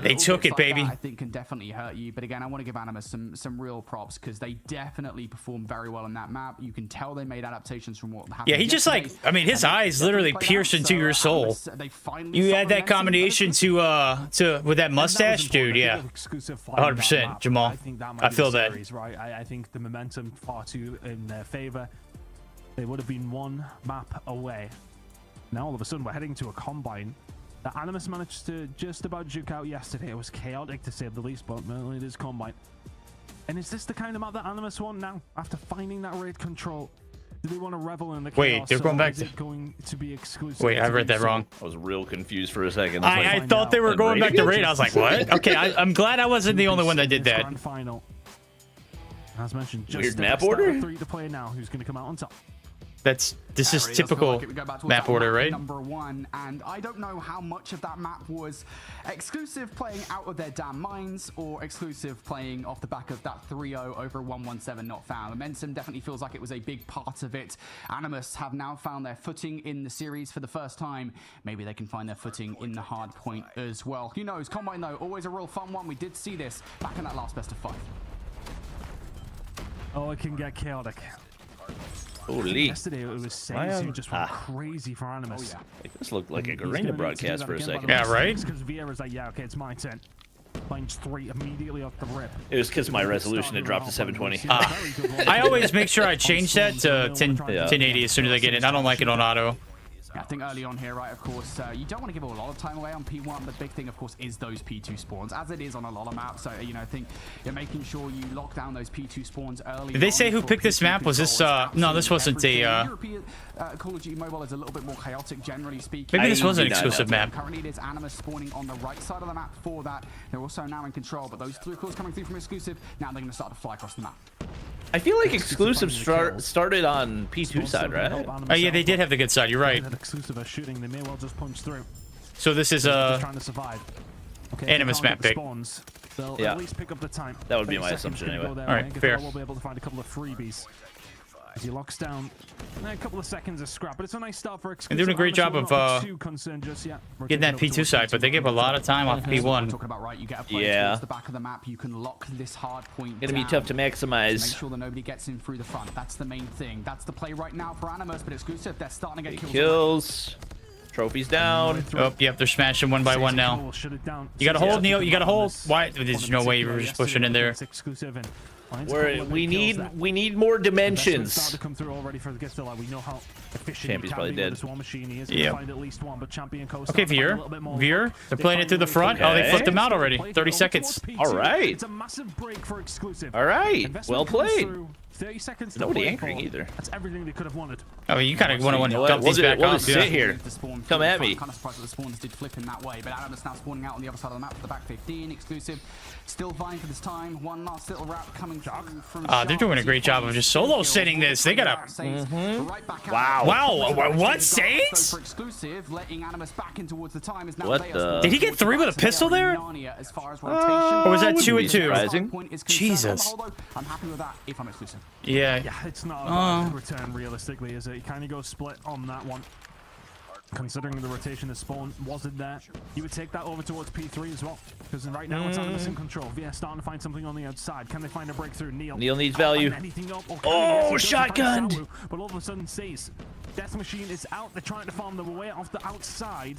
They took it, Like baby. that, I think can definitely hurt you. But again, I want to give Animus some real props because they definitely performed very well on that map. You can tell they made adaptations from what happened. Yeah, he just like, yesterday, I mean, his and they eyes literally definitely played pierced out. into your soul. Animus, they finally You saw add the that momentum combination to with that mustache, dude. Yeah, 100%, Jamal. I think that might I be feel the that. series, right? I think the momentum far too in their favor. They would have been one map away. Now all of a sudden we're heading to a combine that Animus managed to just about juke out yesterday. It was chaotic to say the least, but it is combine. And is this the kind of map that Animus want now after finding that raid control? Do they want to revel in the chaos? Wait, they're going back is it going to be exclusive? Wait, I read that wrong. I was real confused for a second. I thought they were And going back to raid? raid. I was like, what? Okay, I'm glad I wasn't the only one that did that. Grand final. As mentioned, just Weird the map best out of order? 3 to play now. Who's going to come out on top? This is Really does feel typical like it. We go back towards map that order, right? Number 1, and I don't know how much of that map was exclusive playing out of their damn minds or exclusive playing off the back of that 3-0 over 117 not found. Momentum definitely feels like it was a big part of it. Animus have now found their footing in the series for the first time. Maybe they can find their footing in the hard point as well. Who knows? Combine though, always a real fun one. We did see this back in that last best of 5. Oh, it can get chaotic. Holy. Yesterday it was Saints who just went crazy for Animus. Oh, yeah. This looked like a He's gonna Garena need to do broadcast that for a again, by second. the way. Yeah, right? Because Vieira's like, yeah, okay, it's my turn. Finds 3 immediately off the rip. It was because my resolution had dropped to 720. I always make sure I change that to 1080 as soon as I get it. I don't like it on auto. I think early on here, right, of course, you don't want to give a lot of time away on P1. The big thing, of course, is those P2 spawns, as it is on a lot of maps. So, you know, I think you're making sure you lock down those P2 spawns early. Did they say who picked this map? Was this, no, this wasn't a, European Call of Duty Mobile is a little bit more chaotic, generally speaking. Maybe this was an do not exclusive know. map. Currently, it is Animus spawning on the right side of the map for that. They're also now in control, but those 3 calls coming through from exclusive, now they're going to start to fly across the map. I feel like exclusive started on P2 side, right? Oh yeah, they did have the good side. You're right. That exclusive are shooting, they may well just punch through. So this is Just trying to survive. Okay, Animus map pick. Spawns, they'll Yeah. at least pick up the time. That would be 30 my seconds assumption gonna anyway. go there, All right, I think fair. We'll be able to find a couple of freebies. As he locks down a couple of seconds of scrap, but it's a nice start for exclusive. They're doing a great job Animus of, are not too concerned just yet. getting that P2 side, but they give a lot of time off I'm P1. talking about, right, you get a play Yeah. towards the back of the map, you can lock this hard point Gonna be down tough to make maximize. sure that nobody gets in through the front. That's the main thing. That's the play right now for Animus, but exclusive, they're starting to get kills. Kills. Trophies down. Oh, yep, they're smashing one by one now. We'll shut it down. You gotta hold, Neil. You gotta hold. Why? There's no way you were just Yesterday pushing in there. it's exclusive and finds a couple of We big kills there. need more Investment started dimensions. to come through already for the get still. We know how efficient Champion's he can probably be with dead. this war machine. He is Yep. going to find at least one, but Champion Coast Okay, Veer. Veer. They're playing it through the front. Oh, they Okay. flipped him out already. 30 seconds. All right. It's a massive break for exclusive. All right. Investment Well comes played. through, 30 seconds to Nobody play anchoring for. either. That's everything they could have wanted. Oh, you kind of want You know to what? dump these back We'll up. just sit here. The spawn Come at me. Kind of surprised that the spawns did flip in that way, but Animus now spawning out on the other side of the map for the back 15. Exclusive, still vying for this time. One last little wrap coming through from They're Shark. doing a great job of just solo sitting this. They gotta. Right back out. Wow. Wow, what, Saints? For exclusive, letting Animus back in towards the time is now What Veto the- spawning Did he get towards 3 with a the back, so pistol they are there? in Narnia as far as rotation. Or was that wouldn't 2 be and 2? surprising. Hardpoint is concerned. Jesus. Although I'm happy with that if I'm exclusive. Yeah. Yeah, it's not a bad return realistically, is it? He kind of goes split on that one. Considering the rotation of spawn wasn't there, you would take that over towards P3 as well. Because right now it's Animus in control. Yeah, starting to find something on the outside. Can they find a breakthrough? Neil Neil needs can't find value. anything up. Or Oh, yes, he does find shotgunned. Sawu, but all of a sudden sees Death Machine is out. They're trying to farm their way off the outside.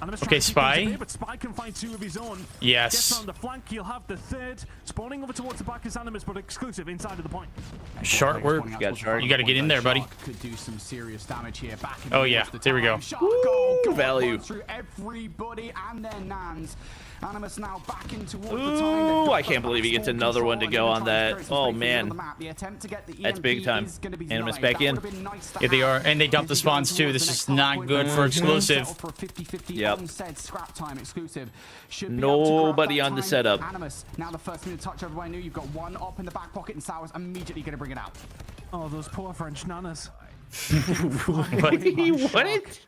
Animus Okay, trying to keep things Spy. away, but Spy can find 2 of his own. Yes. Gets on the flank. He'll have the 3rd. Spawning over towards the back is Animus, but exclusive inside of the point. Shark, where? Spawning out got towards the Shark. front You gotta get in there, buddy. Shark could do some serious damage here. Back in Oh, yeah. towards the There we go. time. Shark, oh, God, Value. runs through everybody and their nans. Animus now back in towards the Ooh, time. They've I got can't the believe he back gets spawn another one to control, go and on they're that. trying to create some Oh, space man. on the map. The attempt to get the That's big EMP time. is gonna be Animus denied. back That in. would've been nice to Yeah, they have. are. And they dumped the If you go spawns, too. towards This the is next not hardpoint, good they're for gonna exclusive. settle for a 50-50 Yep. on said scrap time exclusive. Should be able to grab Nobody that on the time. setup. Animus, now the first minute touch everybody knew. You've got one up in the back pocket, and Sour's immediately going to bring it out. Oh, those poor French nanas. What?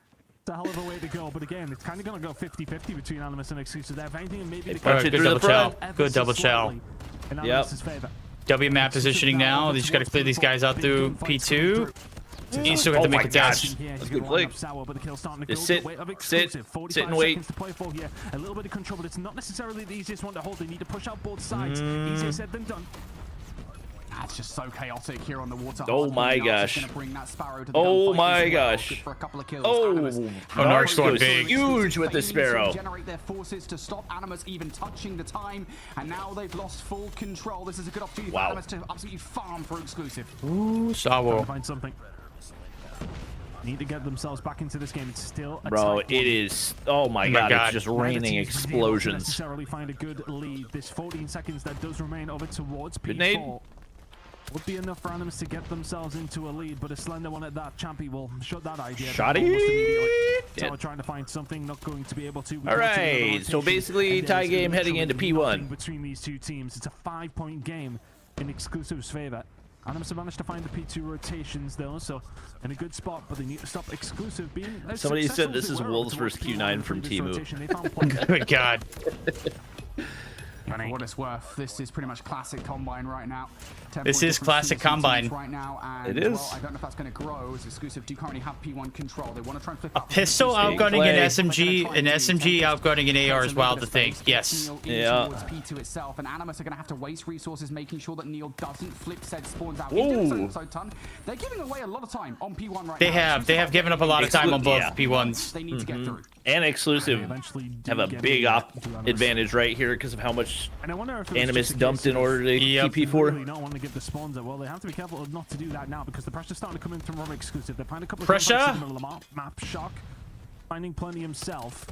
It's a hell of a way to go, but again, it's kind of going to go 50-50 between Animus and Exclusive. If anything, maybe the punch it good through the double chow. front. Good double chow. In Animus's favor. W map positioning now. They just got to clear these guys out through P2. He's still got to make a dash. That's a good play. Just sit and wait. A little bit of control, but it's not necessarily the easiest one to hold. They need to push out both sides. Easier said than done. That's just so chaotic here on the water. Oh my gosh. Oh my gosh. Oh, Narc's going big. Huge with the Sparrow. Generate their forces to stop Animus even touching the time, and now they've lost full control. This is a good opportunity for Animus to absolutely farm for Exclusive. Ooh, Sawo. Find something. Need to get themselves back into this game. It's still a bro, tight it one. is. Oh my god, it's just raining explosions. Necessarily find a good lead. This 14 seconds that does remain over towards Good P4 nade. would be enough for Animus to get themselves into a lead, but a slender one at that. Champy will shut that idea. Shotty. So trying to find something, not going to be able to. All right, so basically tie game heading into P1. Between these two teams, it's a 5-point game in Exclusive's favor. Animus have managed to find the P2 rotations though, so in a good spot, but they need to stop Exclusive being. Somebody said this is Wolves versus Q9 from Temu. Good God. For what it's worth, this is pretty much classic Combine right now. This is classic Combine. Right now, and, it is. Well, I don't know if that's going to grow. As Exclusive do currently have P1 control. They want to try and flip A pistol outgunning an SMG, outgunning an AR is wild to think. Yes. Yeah. P2 itself, and Animus are going to have to waste resources making sure that Neil doesn't flip said spawns out. So ton. They're giving away a lot of time on P1 right now. They have given up a lot of time on both P1s. They need to get through. And Exclusive have a big advantage right here because of how much Animus dumped in order to keep P4. Don't want to give the spawns out. Well, they have to be careful not to do that now because the pressure's starting to come in from Exclusive. They're finding a couple of pressure. Map shock, finding plenty himself.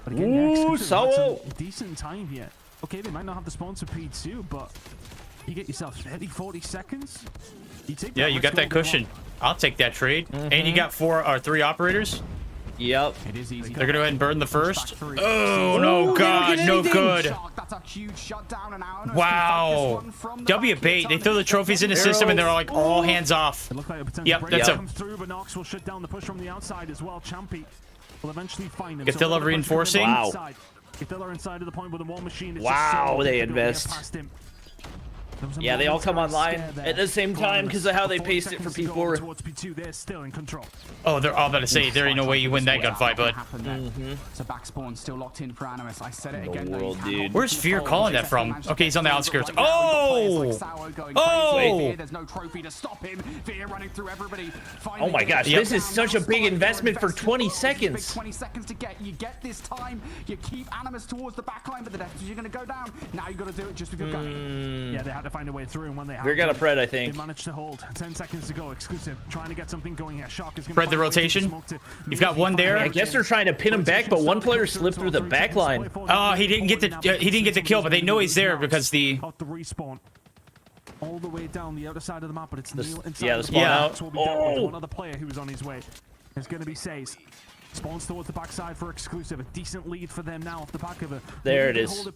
But again, ooh, so decent time here. Okay, they might not have the spawns for P2, but you get yourself 30-40 seconds. Yeah, you got that cushion. I'll take that trade. And you got 3 operators. Yep. It is easy. They're gonna go ahead and burn the first. Oh no, God, no good. Wow. W bait. They throw the trophies in the system and they're like all hands off. Yep, that's a. Nox will shut down the push from the outside as well. Champy will eventually find him. Gathilla reinforcing. Wow. Gathilla inside of the point with a war machine. Wow, they invest. Yeah, they all come online at the same time because of how they paced it for P4. They're still in control. Oh, they're all about to say there ain't no way you win that gunfight, bud. So back spawn still locked in for Animus. I said it again. Dude. Where's Fear calling that from? Okay, he's on the outskirts. Oh! Oh! There's no trophy to stop him. Fear running through everybody. Oh my gosh, this is such a big investment for 20 seconds. 20 seconds to get. You get this time. You keep Animus towards the back line, but the death you're going to go down. Now you got to do it just with your gun. Yeah, they had to find a way through, and when they They're gonna Pred, I think. They managed to hold. 10 seconds to go. Exclusive trying to get something going here. Shock is Pred the rotation. You've got one there. I guess they're trying to pin him back, but one player slipped through the back line. Oh, he didn't get the kill, but they know he's there because the respawn. All the way down the other side of the map, but it's Neil inside. Yeah, the spawn out. Oh! One other player who was on his way. It's going to be Says. Spawns towards the backside for Exclusive. A decent lead for them now off the back of it. There it is.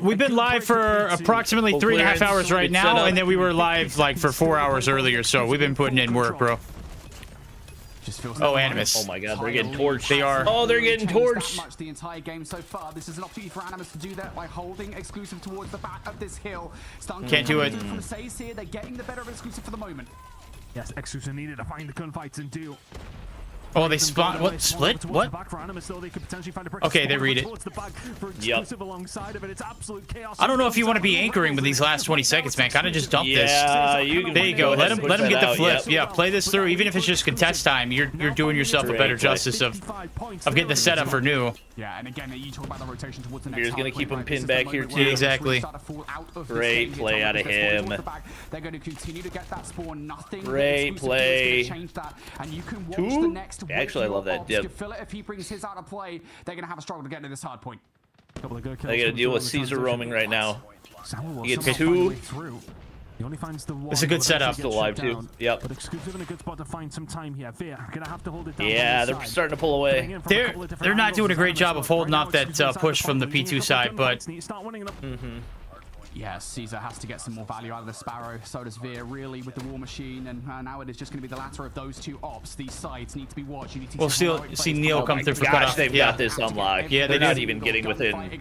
We've been live for approximately 3.5 hours right now, and then we were live like for 4 hours earlier, so we've been putting in work, bro. Oh, Animus. Oh my god, they're getting torched. They are. Oh, they're getting torched. Much the entire game so far. This is an opportunity for Animus to do that by holding Exclusive towards the back of this hill. Can't do it. From Says here, they're getting the better of Exclusive for the moment. Yes, Exclusive needed to find the gunfights and do. Oh, they spot. What? Split? What? Okay, they read it. Yep. I don't know if you want to be anchoring with these last 20 seconds, man. Kind of just dump this. Yeah, you can. There you go. Let him get the flip. Yeah, play this through. Even if it's just contest time, you're doing yourself a better justice of getting the setup for new. Yeah, and again, you talk about the rotation towards the next. Here's gonna keep him pinned back here too. Exactly. Great play out of him. They're going to continue to get that spawn. Nothing. Great play. Change that, and you can watch the next. Actually, I love that dip. If he brings his out of play, they're going to have a struggle to get to this hard point. They got to deal with Caesar roaming right now. He gets 2. It's a good setup. Still alive too. Yep. But Exclusive in a good spot to find some time here. Gonna have to hold it down. Yeah, they're starting to pull away. They're not doing a great job of holding off that push from the P2 side, but Yeah, Caesar has to get some more value out of the Sparrow. So does Veer, really, with the War Machine. And now it is just going to be the latter of those two ops. These sides need to be watched. You need to We'll still see Neil come through for Gosh, cutoff. they've got this unlocked. Yeah, they're they not do. even getting within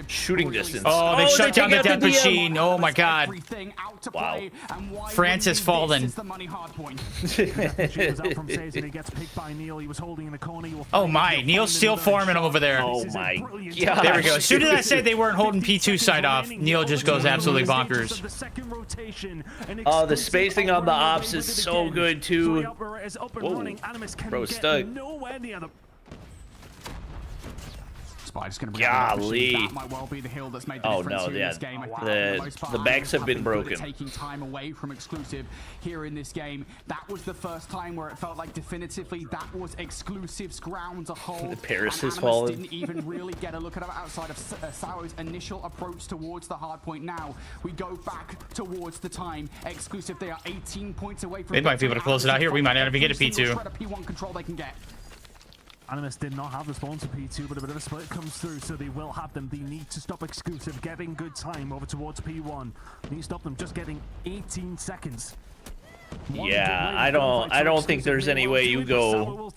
shooting distance. Oh, they shut down the take out death machine. Oh my god. Wow. Francis fallen. Oh my, Neil's still farming over there. Oh my god. There we go. As soon as I said they weren't holding P2 side off, Neil just goes absolutely bonkers. Oh, the spacing on the ops is so good too. Whoa. Bro, stuck. Just gonna bring Golly. that might well be the hill that's made the Oh difference no, here in yeah. this game. I think for most part, The backs have been good at broken. Taking time away from exclusive here in this game. That was the first time where it felt like definitively that was exclusive's ground to hold. The Paris has Animus fallen. didn't even really get a look at it outside of Sauro's initial approach towards the hard point. Now we go back towards the time. Exclusive, they are 18 points away from. They might be able to close it out here. We might not even get a P2. P1 control they can get. Animus did not have the spawn to P2, but a bit of a split comes through, so they will have them. They need to stop exclusive, getting good time over towards P1. Need to stop them just getting 18 seconds. Yeah, I don't think there's any way you go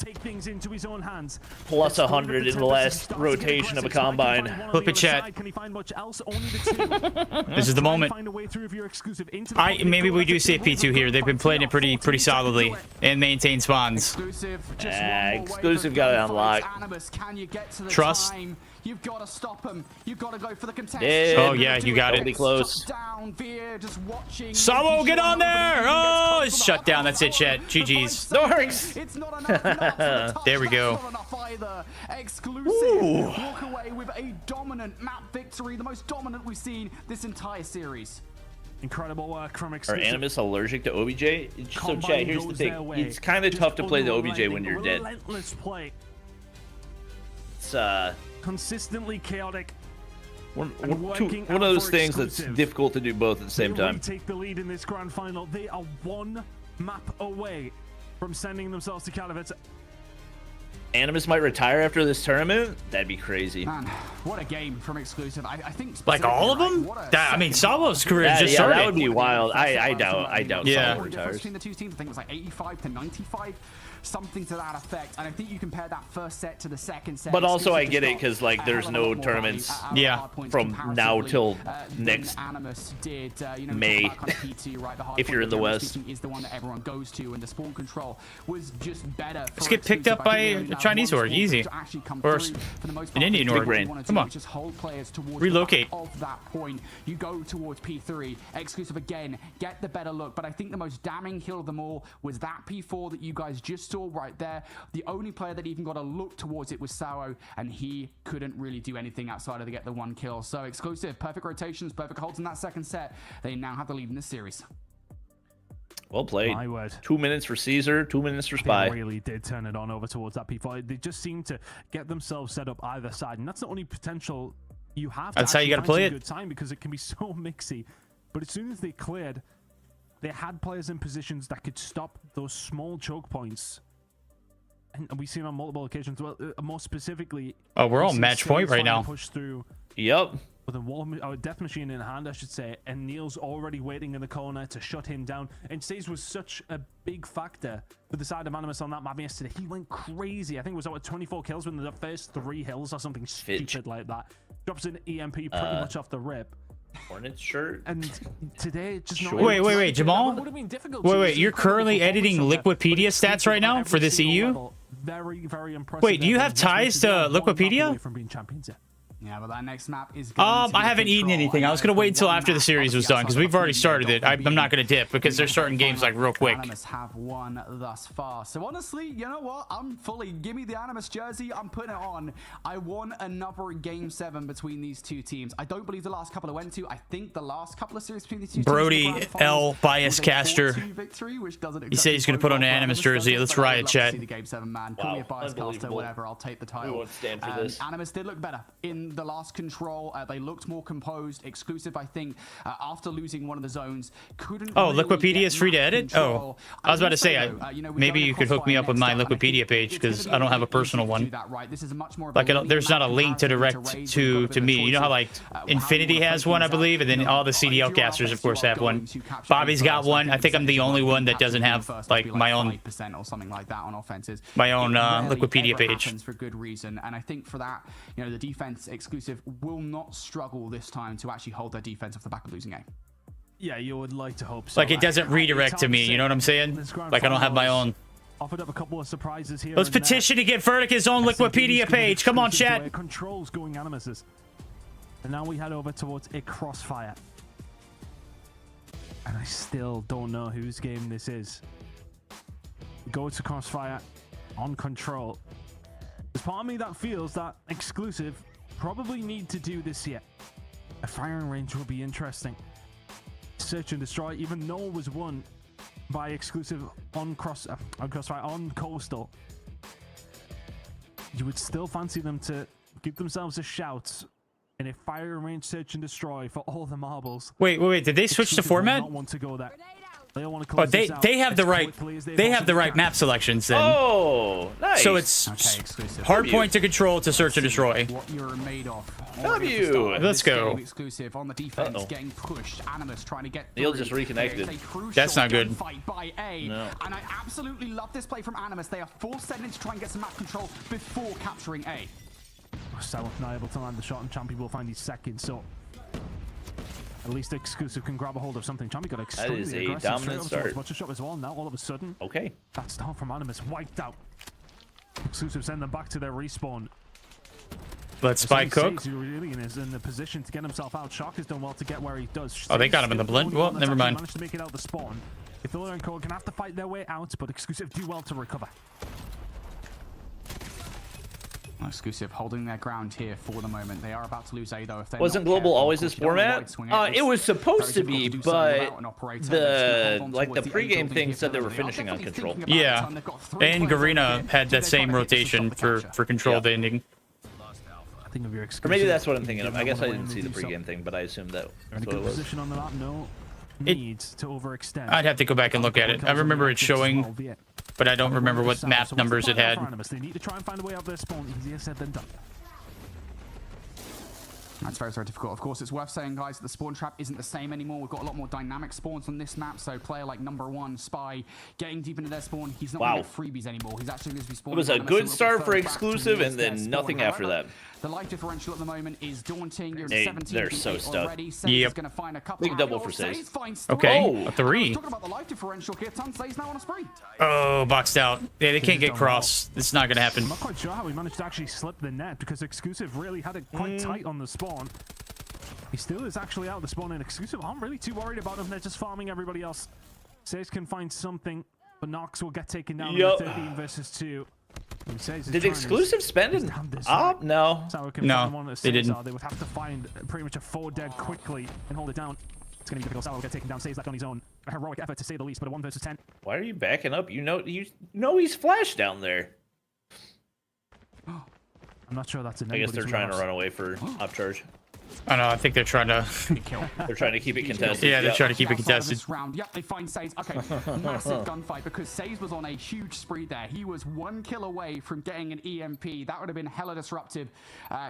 plus 100 in the last rotation of a combine. Flip it, chat. This is the moment. Maybe we do see a P2 here. They've been playing it pretty solidly and maintain spawns. Exclusive got it unlocked. Trust. You've got to stop him. You've got to go for the contest. Oh yeah, you got it. Close. Sabo, get on there! Oh, it's shut down. That's it, chat. GG's. Norks. It's not enough. There we go. Not enough either. Exclusive walk away with a dominant map victory, the most dominant we've seen this entire series. Incredible work from Are exclusive. Animus allergic to OBJ? So chat, here's the thing. It's kind of tough to play the OBJ when you're dead. Relentless play. It's consistently chaotic. one of those things that's difficult to do both at the same time. They take the lead in this grand final. They are one map away from sending themselves to Calicut. Animus might retire after this tournament. That'd be crazy. Man, what a game from exclusive. I think like all of them. I mean, Sabo's career just started. That would be wild. I doubt. Yeah. Sabo retires. Between the two teams, I think it was like 85 to 95. Something to that effect, and I think you compare that first set to the second set. But also, I get it because like there's no tournaments from now till next May. If you're in the West, is the one that everyone goes to, and the spawn control was just better. Let's get picked up by a Chinese org, easy, or an Indian org. Come on, relocate. Of that point, you go towards P3. Exclusive again, get the better look, but I think the most damning kill of them all was that P4 that you guys just saw right there. The only player that even got a look towards it was Sauro, and he couldn't really do anything outside of to get the one kill. So exclusive, perfect rotations, perfect holds in that second set. They now have the lead in this series. Well played. My word. 2 minutes for Caesar, 2 minutes for Spy. They really did turn it on over towards that P4. They just seem to get themselves set up either side, and that's the only potential you have. That's how you got to play it. Good time because it can be so mixy. But as soon as they cleared, they had players in positions that could stop those small choke points. And we've seen on multiple occasions. Well, more specifically, oh, we're all match point right now. Push through. Yep. With a death machine in hand, I should say, and Neil's already waiting in the corner to shut him down. And Saze was such a big factor for the side of Animus on that map yesterday. He went crazy. I think it was over 24 kills within the first 3 hills or something stupid like that. Drops an EMP pretty much off the rip. Hornet shirt. And today, just not. Wait, Jamal. Wait, you're currently editing Liquipedia stats right now for this EU. Very, very impressive. Wait, do you have ties to Liquipedia? From being champions, yeah. Yeah, but that next map is I haven't eaten anything. I was gonna wait until after the series was done because we've already started it. I'm not gonna dip because they're starting games like real quick. Animus have won thus far. So honestly, you know what? I'm fully give me the Animus jersey. I'm putting it on. I won another game 7 between these two teams. I don't believe the last couple I went to. I think the last couple of series between these two Brody teams. L bias caster. Victory, which doesn't He said he's gonna put on an Animus jersey. Let's riot, chat. The game 7 man. Call me a bias caster, whatever. I'll take the title. We won't stand for this. Animus did look better in in the last control. They looked more composed. Exclusive, I think, after losing one of the zones, couldn't. Oh, really Liquipedia is free to edit? control. Oh, I was about to say, You know, maybe you could hook me up with my Liquipedia page, because I don't have a personal one. Like, there's not a link to direct to me. You know how, like, Infinity has one, I believe, and then all the CDL casters, of course, have one. Bobby's got one. I think I'm the only one that doesn't have, like, my own or something like that on offenses. My own Liquipedia page. For good reason, and I think for that, you know, the defense Exclusive will not struggle this time to actually hold their defense off the back of losing A. Yeah, you would like to hope so. Like, it doesn't redirect to me, you know what I'm saying? Like, I don't have my own. Offered up a couple of surprises here. Let's petition to get Verdict his own Liquipedia page. Come on, chat. Controls going Animuses. And now we head over towards a crossfire. And I still don't know whose game this is. Go to crossfire on control. There's part of me that feels that Exclusive probably need to do this yet. A firing range will be interesting. Search and destroy, even though it was won by Exclusive on crossfire on coastal, you would still fancy them to give themselves a shout in a firing range search and destroy for all the marbles. Wait. Did they switch the format? Not want to go there. They want to oh, they have the right map selections then. Oh, nice. So it's Hardpoint to control to search and destroy. What you're made of. W. Let's go. Exclusive on the defense, getting pushed. Animus trying to get. Neil just reconnected. That's not good. Fight by A. No. And I absolutely love this play from Animus. They are forced sending to try and get some map control before capturing A. South not able to land the shot, and Champy will find his second. So at least Exclusive can grab a hold of something. Champy got extremely That is a aggressive. dominant start. Butcher shot as well. Now all of a sudden, okay, that start from Animus wiped out. Exclusive send them back to their respawn. Let's spy Cook. Really is in the position to get himself out. Shark has done well to get where he does. Oh, they got him in the blend. Well, never mind. Managed to make it out the spawn. Ithilda and Code can have to fight their way out, but Exclusive do well to recover. Exclusive holding their ground here for the moment. They are about to lose A though. If wasn't global always this format? It was supposed to be, but the pregame thing said they were finishing on control. Yeah, and Garena had that same rotation for controlled ending. Or maybe that's what I'm thinking of. I guess I didn't see the pregame thing, but I assumed that's what it was. Position on the map, no needs to overextend. I'd have to go back and look at it. I remember it showing, but I don't remember what map numbers it had. They need to try and find a way out of their spawn. Easier said than done. That's very, very difficult. Of course, it's worth saying, guys, that the spawn trap isn't the same anymore. We've got a lot more dynamic spawns on this map. So player like #1, Spy, getting deep into their spawn, he's not going to get freebies anymore. He's actually going to be spawning. It was a good start for Exclusive, and then nothing after that. The life differential at the moment is daunting. You're in 17 they're so stuck. Yep. Going to find a couple. Big double for Saze. Okay, a 3. Talking about the life differential here, Saze now on a spree. Oh, boxed out. Yeah, they can't get cross. It's not going to happen. I'm not quite sure how he managed to actually slip the net, because Exclusive really had it quite tight on the spawn. He still is actually out of the spawn, and Exclusive aren't really too worried about him. They're just farming everybody else. Saze can find something, but Nox will get taken down in 13 versus 2. Did Exclusive spend an op? No. No, they didn't. They would have to find pretty much a 4 dead quickly and hold it down. It's going to be difficult. Sour will get taken down. Saves left on his own. A heroic effort to say the least, but a 1 versus 10. Why are you backing up? You know he's flashed down there. I'm not sure that's I guess they're trying to run away for upcharge. I know. I think they're trying to. They're trying to keep it contested. Yeah, they're trying to keep it contested. Round. Yep, they find Saze. Okay, massive gunfight because Saze was on a huge spree there. He was 1 kill away from getting an EMP. That would have been hella disruptive.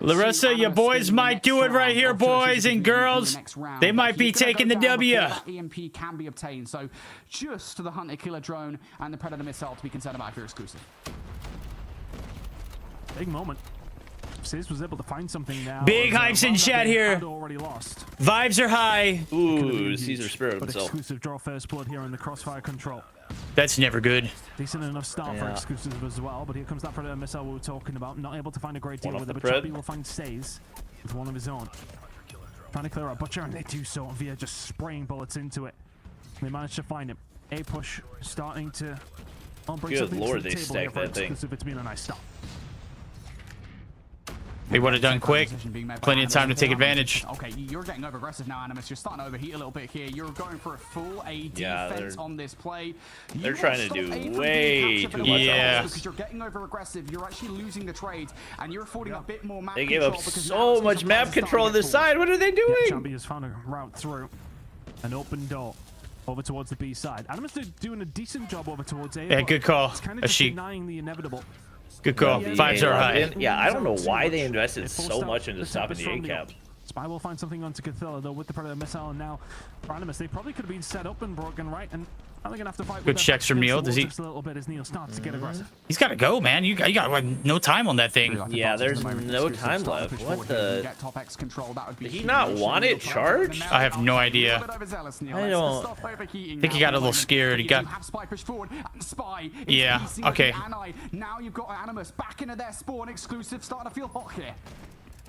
Larissa, your boys might do it right here, boys and girls. They might be taking the W. EMP can be obtained. So just the Hunter Killer drone and the Predator missile to be concerned about if you're Exclusive. Big moment. Saze was able to find something now. Big hypes in chat here. Already lost. Vibes are high. Ooh, Caesar Spirit but himself. Exclusive draw first blood here in the crossfire control. That's never good. Decent enough start for Exclusive as well, but here comes that Predator missile we were talking about. Not able to find a great deal with it, but Choppy will find Saze with one of his own. Trying to clear out Butcher, and they do so via just spraying bullets into it. They managed to find him. A push starting to bring Good something lord, to the they table stacked here for that thing. Exclusive. It's been a nice stop. They would have done quick. Plenty of time to take advantage. Okay, you're getting over aggressive now, Animus. You're starting to overheat a little bit here. You're going for a full AD defense on this play. They're trying to do way too much. Yeah. Because you're getting over aggressive. You're actually losing the trade, and you're affording a bit more map They control. gave up so much map control on this side. What are they doing? Champi has found a route through. An open door. Over towards the B side. Animus is doing a decent job over towards A. Yeah, good call. It's kind of just Ashik. denying the inevitable. Good call. Vibes are high. Yeah, I don't know why they invested so much into stopping the A-cap. Spy will find something onto Cathilla, though, with the Predator missile, and now for Animus, they probably could have been set up and broken right, and now they're gonna have to fight. Good checks from Neil. Does he? Just a little bit as Neil starts to get aggressive. He's got to go, man. You got like, no time on that thing. Yeah, there's no time left. What the? Did he not want it charged? I have no idea. I don't. I think he got a little scared. He got. Yeah. Okay. Now you've got Animus back into their spawn exclusive, starting to feel hot here.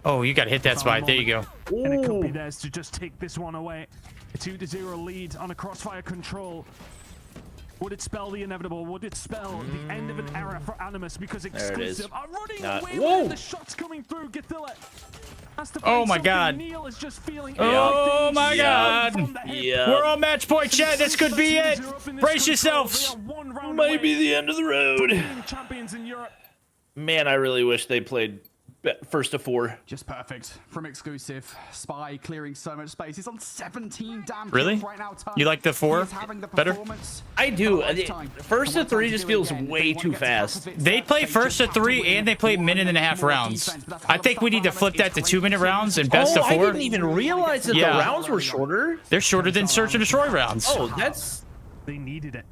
Oh, you got to hit that spot. There you go. And it could be theirs to just take this one away. A 2-0 lead on a crossfire control. Would it spell the inevitable? Would it spell the end of an era for Animus? Because exclusive are running away with the shots coming through. Githilla. Oh my God. Neil is just feeling oh my God. Yeah. We're on match point, chat. This could be it. Brace yourselves. Might be the end of the road. Champions in Europe. Man, I really wish they played first to 4. Just perfect from exclusive. Spy clearing so much space. He's on 17 damn really? Right now. You like the 4 better? I do. First to 3 just feels way too fast. They play first to 3 and they play minute and a half rounds. I think we need to flip that to 2-minute rounds and best of 4. I didn't even realize that the rounds were shorter. They're shorter than search and destroy rounds. Oh, that's. They needed it.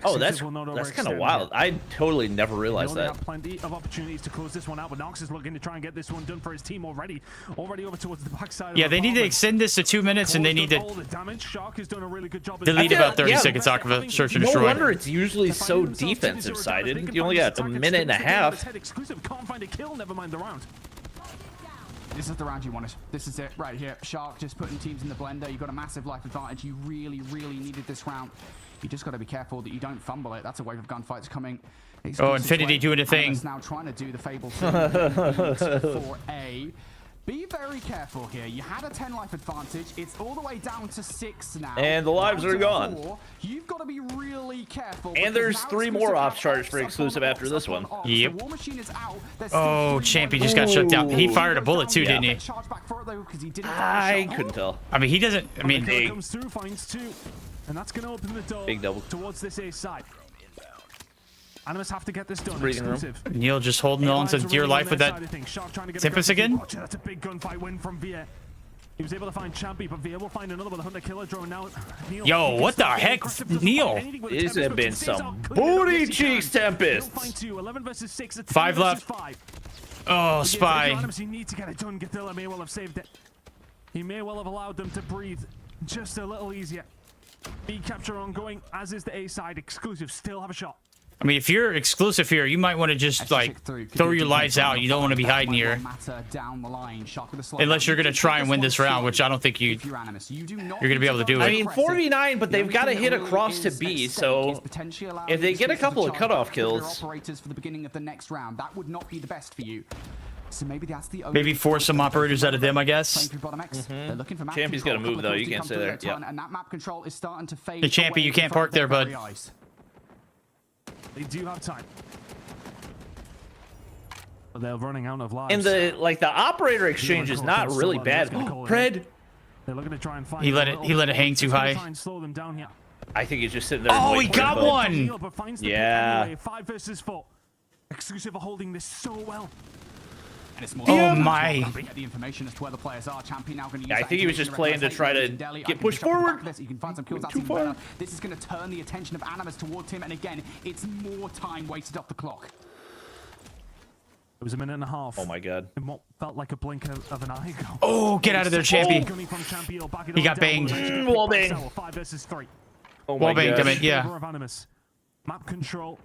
Oh, that's kind of wild. I totally never realized that. Have plenty of opportunities to close this one out, but Nox is looking to try and get this one done for his team already over towards the backside. Yeah, they need to extend this to 2 minutes, and they need to delete about 30 seconds off of a search and destroy. No wonder it's usually so defensive sided. You only got a minute and a half. Can't find a kill. Never mind the round. This is the round you wanted. This is it right here. Shark just putting teams in the blender. You've got a massive life advantage. You really, really needed this round. You just got to be careful that you don't fumble it. That's a wave of gunfights coming. Oh, Infinity doing a thing. Now trying to do the Fable for A. Be very careful here. You had a 10 life advantage. It's all the way down to 6 now. And the lives are gone. 4. You've got to be really careful. And there's 3 more off charge for exclusive after this one. Yep. Oh, Champy just got shut down. He fired a bullet too, didn't he? I couldn't tell. I mean, he doesn't. I mean, he comes through, finds 2, and that's going to open the door big double towards this A side. Animus have to get this done. Exclusive. Neil just holding on to dear life with that Tempest again. That's a big gunfight win from Via. He was able to find Champy, but Via will find another with a Hunter Killer drone now. Neil, yo, what the heck, Neil? This has been some booty cheeks, Tempest. 5 left. Oh, Spy. He needs to get it done. Githilla may well have saved it. He may well have allowed them to breathe just a little easier. B capture ongoing, as is the A side. Exclusive still have a shot. I mean, if you're exclusive here, you might want to just like throw your lives out. You don't want to be hiding here. Unless you're going to try and win this round, which I don't think you're going to be able to do it. I mean, 4v9, but they've got to hit across to B, so if they get a couple of cutoff kills. For the beginning of the next round, that would not be the best for you. So maybe force some operators out of them, I guess. Champy's got to move, though. You can't stay there. Yeah. And that map control is starting to fade. Hey, Champy, you can't park there, bud. They do have time. But they're running out of lives. And the operator exchange is not really bad. Pred. They're looking to try and find he let it hang too high. Slow them down here. I think he's just sitting there. Oh, he got one. Yeah. 5 versus 4. Exclusive are holding this so well. Oh my! The information as to where the players are. Champion now going to use I think he was just playing to try to get pushed forward. You can find some kills too far. This is going to turn the attention of Animus towards him, and again, it's more time wasted off the clock. It was a minute and a half. Oh my god! In what felt like a blink of an eye ago. Oh, get out of there, Champy! He got banged. Wall bang. 5 versus 3. Oh my god! I mean, yeah. Map control.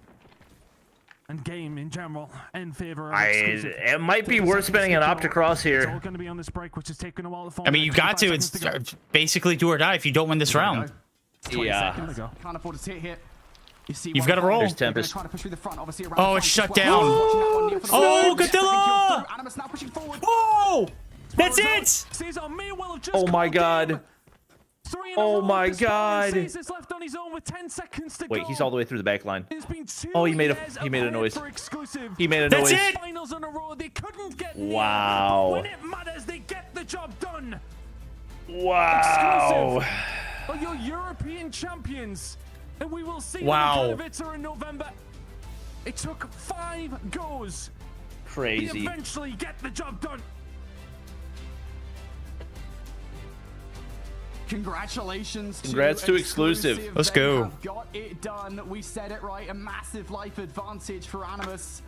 And game in general in favor of it might be worth spending an Opticross here. It's all going to be on this break, which is taking a while to form. I mean, you got to. It's basically do or die if you don't win this round. Yeah. Can't afford to sit here. You see You've got to roll. There's they're gonna Tempest. try to push through the front, obviously, around Oh, the it's flank shut as well. down. Watching that one, Neil from Oh, the side. Godzilla! Taking Animus now pushing forward. Oh, that's it. Caesar may well have just Oh my called God. him. 3 in a Oh row my at this point, and God. Caesar's left on his own with 10 seconds to Wait, go. he's all the way through the back line. It's been 2 Oh, he made a years noise. for Exclusive. He made a That's noise. it. Finals in a row, they couldn't get near, Wow. but when it matters, they get the job done. Wow. Exclusive are your European champions, and we will see Wow. them in Veto in November. It took 5 goes. They Crazy. eventually get the job done. Congratulations. Congrats to Exclusive. Let's They go. have got it done. We said it right. A massive life advantage for Animus.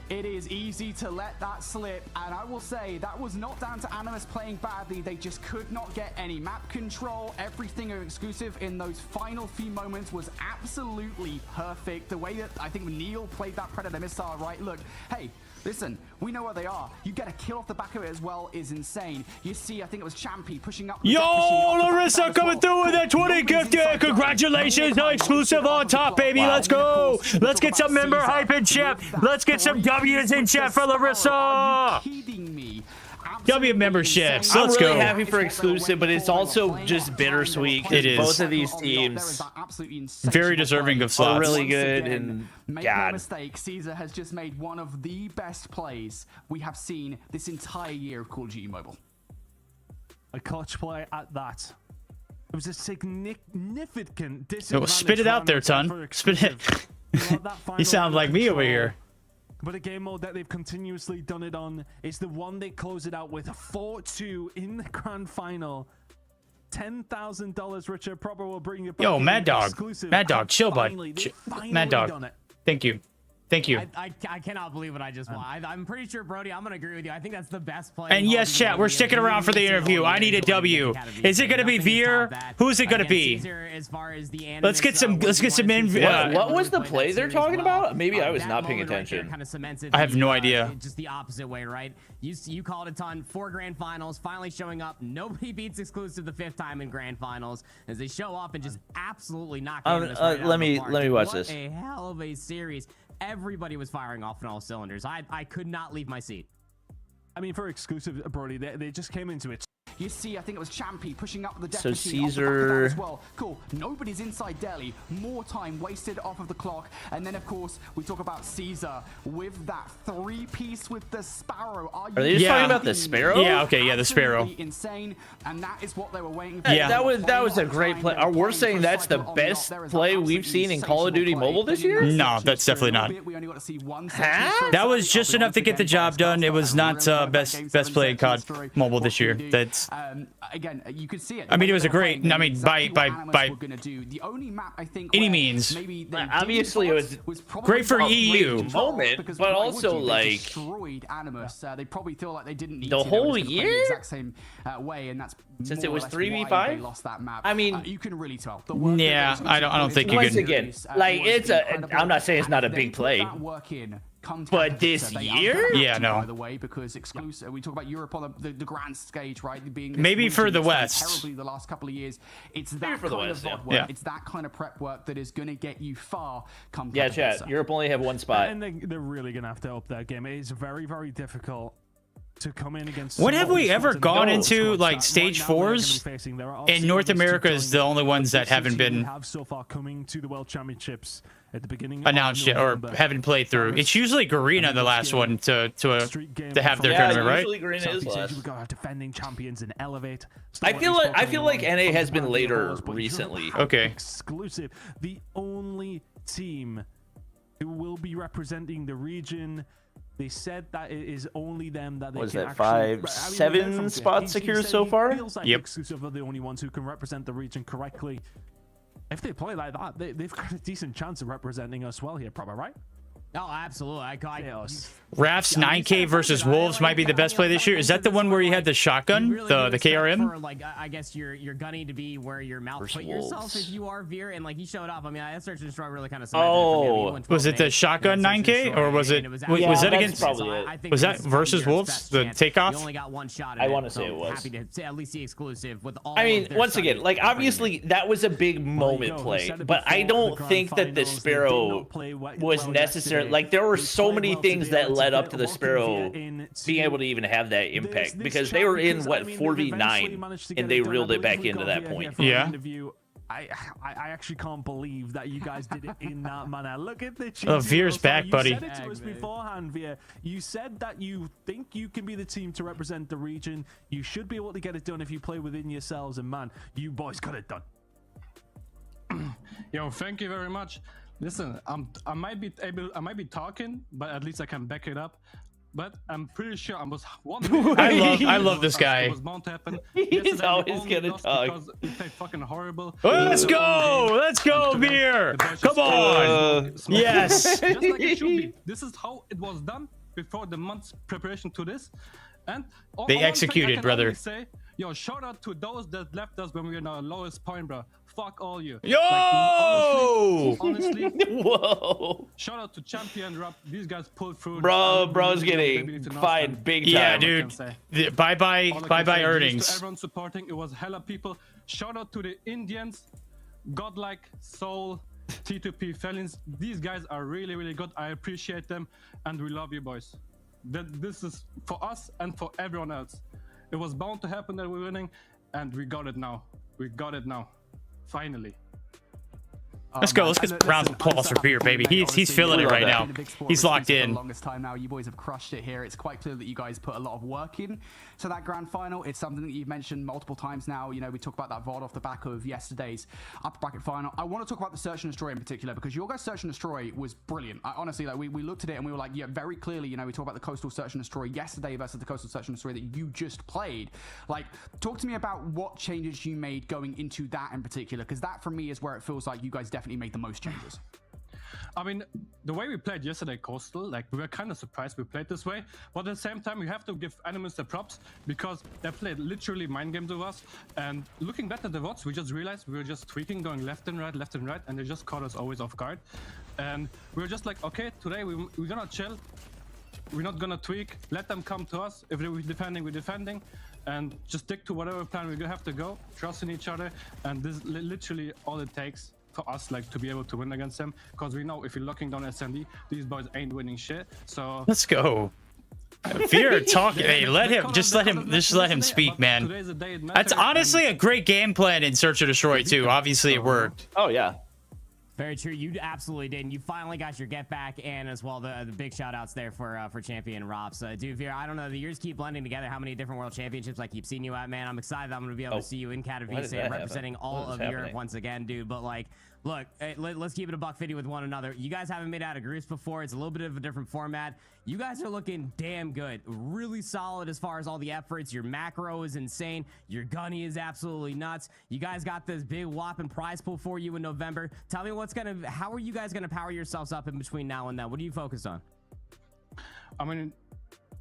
It is easy to let that slip, and I will say that was not down to Animus playing badly. They just could not get any map control. Everything Exclusive in those final few moments was absolutely perfect. The way that I think Neil played that Predator missile, right? Look, hey, listen, we know where they are. You get a kill off the back of it as well is insane. You see, I think it was Champy pushing up. Yo, Larissa coming through with that 20 gift there. Congratulations, Exclusive on top, baby. Let's go. Let's get some member hype in chat. Let's get some W's in chat for Larissa. W memberships. I'm Let's really go. happy for Exclusive, but it's also just bittersweet because It is. both of these teams Very deserving of are slots. really good, and Make no God. mistake, Caesar has just made one of the best plays we have seen this entire year of Call of Duty Mobile. A clutch play at that. It was a significant disadvantage. Yo, spit it out there, ton. Spit it. You sound like me over here. But a game mode that they've continuously done it on is the one they close it out with 4-2 in the grand final. $10,000, Richard. Proper will bring you back. Yo, in Mad Dog. Exclusive. Mad Dog, chill, bud. Finally, Ch- they've finally Mad Dog. done it. Thank you. Thank you. I cannot believe what I just watched. I'm pretty sure, Brody, I'm gonna agree with you. I think that's the best play. And yes, chat, we're sticking around for the interview. I need a W. Is it gonna be Veer? Who's it gonna be? Let's get some. Let's get some in. What was the play they're talking about? Maybe I was not paying attention. I have no idea. Just the opposite way, right? You called a ton. 4 grand finals, finally showing up. Nobody beats Exclusive the 5th time in grand finals as they show up and just absolutely knock Animus right out of let the me park. watch What this. a hell of a series. Everybody was firing off on all cylinders. I could not leave my seat. I mean, for Exclusive, Brody, they just came into it. You see, I think it was Champy pushing up the death So machine off the back of that Caesar- as well. Cool. Nobody's inside Delhi. More time wasted off of the clock. And then, of course, we talk about Caesar with that 3-piece with the Sparrow. Are they just Yeah. talking about the Sparrow? Yeah, okay, yeah, the Sparrow. Absolutely insane, and that is what they were waiting for. Yeah. That was a great play. We're saying that's the best play we've seen in Call of Duty Mobile this year? No, that's definitely not. We only got to see one Huh? That was just enough to get the job done. It was not best play in COD Mobile this year. That's. Again, you could see it. I mean, it was a great. I mean, by the only map I think any where means. maybe they Obviously, it was probably great for about EU. rate control, Moment, because but why would also, you? They like, destroyed Animus. They probably feel like they didn't need the to. They were whole just gonna play year? the exact same way, and that's Since more it or was less 3v5? why they lost that map. I mean, you can really tell. The work Yeah, that I don't think you Once can. again, like, was it's a. incredible, I'm not saying it's not a and big they play. put that work in. But this year? Yeah, no. By the way, because Exclusive, we talk about Europe on the grand stage, right? Being this Maybe for region the that's done West. terribly the last couple of years. It's that for the kind West, of yeah. VOD work. Yeah. It's that kind of prep work that is going to get you far. Come Yeah, Competitive. chat. Europe only have one spot. And they're really going to have to up that game. It is very, very difficult to come in against. When have small we ever squads and gone no into, squads like, that stage right now they're gonna be 4s? facing. There are And obviously North others to America is join the only ones that the haven't team we been have so far coming to the World Championships at the beginning announced of yet or November. haven't played through. It's usually Garena, the last one to have their Yeah, tournament, right? usually Green is Southeast Asia, last. we've got our defending champions in Elevate. I feel like NA has been From later Japan, but Europe recently. have Okay. Exclusive, the only team who will be representing the region. They said that it is only them that they Was can that actually, five, Right, I mean, seven they're from- spots he secured said so he far? Feels like Yep. Exclusive are the only ones who can represent the region correctly. If they play like that, they've got a decent chance of representing us well here, probably, right? Oh, absolutely. Raf's 9K versus Wolves might be the best play this year. Is that the one where you had the shotgun, the KRM? For, like, I guess you're gunning to be where your mouth put yourself if you are Veer, and like he showed up. I mean, that search and destroy really kind of. Oh, was it the shotgun 9K or was it? Was that against? Was that versus Wolves? The takeoff? You only got one shot. I want to say it was. Happy to at least see exclusive with all. I mean, once again, like obviously that was a big moment play, but I don't think that the Sparrow was necessary. Like there were so many things that led up to the Sparrow being able to even have that impact because they were in what 4v9 and they reeled it back into that point. Yeah. I actually can't believe that you guys did it in that manner. Look at the Oh, Veer's back, buddy. You said it to us beforehand, Veer. You said that you think you can be the team to represent the region. You should be able to get it done if you play within yourselves, and man, you boys got it done. Yo, thank you very much. Listen, I might be talking, but at least I can back it up. But I'm pretty sure I was I love this guy. Was bound to happen. He's always gonna talk. Because we played fucking horrible. Let's go, Veer. Come on. Yes. Just like it should be. This is how it was done before the month's preparation to this. And they executed, brother. Say, yo, shout out to those that left us when we were in our lowest point, bro. Fuck all you. Yo! Like, honestly, Whoa. Shout out to Champion Rob. These guys pulled through. Bro's getting fined big time. Yeah, dude. Bye-bye earnings. To everyone supporting. It was hella people. Shout out to the Indians. Godlike, Soul, T2P, Felins. These guys are really, really good. I appreciate them. And we love you, boys. This is for us and for everyone else. It was bound to happen that we're winning. And we got it now. We got it now. Finally. Let's go. Let's get round of applause for Veer, baby. He's feeling it right now. He's locked in. For the longest time now, you boys have crushed it here. It's quite clear that you guys put a lot of work in to that grand final. It's something that you've mentioned multiple times now. You know, we talk about that VOD off the back of yesterday's upper bracket final. I want to talk about the search and destroy in particular because your guys' search and destroy was brilliant. Honestly, like we looked at it and we were like, yeah, very clearly. You know, we talked about the coastal search and destroy yesterday versus the coastal search and destroy that you just played. Like, talk to me about what changes you made going into that in particular, because that for me is where it feels like you guys definitely made the most changes. I mean, the way we played yesterday, Coastal, like we were kind of surprised we played this way, but at the same time, we have to give Animus the props because they played literally mind games with us. And looking back at the VODs, we just realized we were just tweaking, going left and right, and they just caught us always off guard. And we were just like, okay, today we're gonna chill. We're not gonna tweak. Let them come to us. If we're defending, and just stick to whatever plan we're gonna have to go. Trust in each other, and this is literally all it takes for us, like, to be able to win against them, because we know if you're locking down SND, these boys ain't winning shit. So let's go. Veer talking. Hey, let him speak, man. That's honestly a great game plan in Search and Destroy too. Obviously, it worked. Oh yeah. Very true. You absolutely did. And you finally got your get back, and as well the big shout outs there for Champion Rops. Dude, Veer, I don't know. The years keep blending together. How many different world championships I keep seeing you at, man. I'm excited that I'm going to be able to see you in Katowice representing all of Europe once again, dude. But like, look, let's keep it a $150 with one another. You guys haven't made out of groups before. It's a little bit of a different format. You guys are looking damn good. Really solid as far as all the efforts. Your macro is insane. Your gunny is absolutely nuts. You guys got this big whopping prize pool for you in November. Tell me how are you guys gonna power yourselves up in between now and then? What are you focused on? I mean,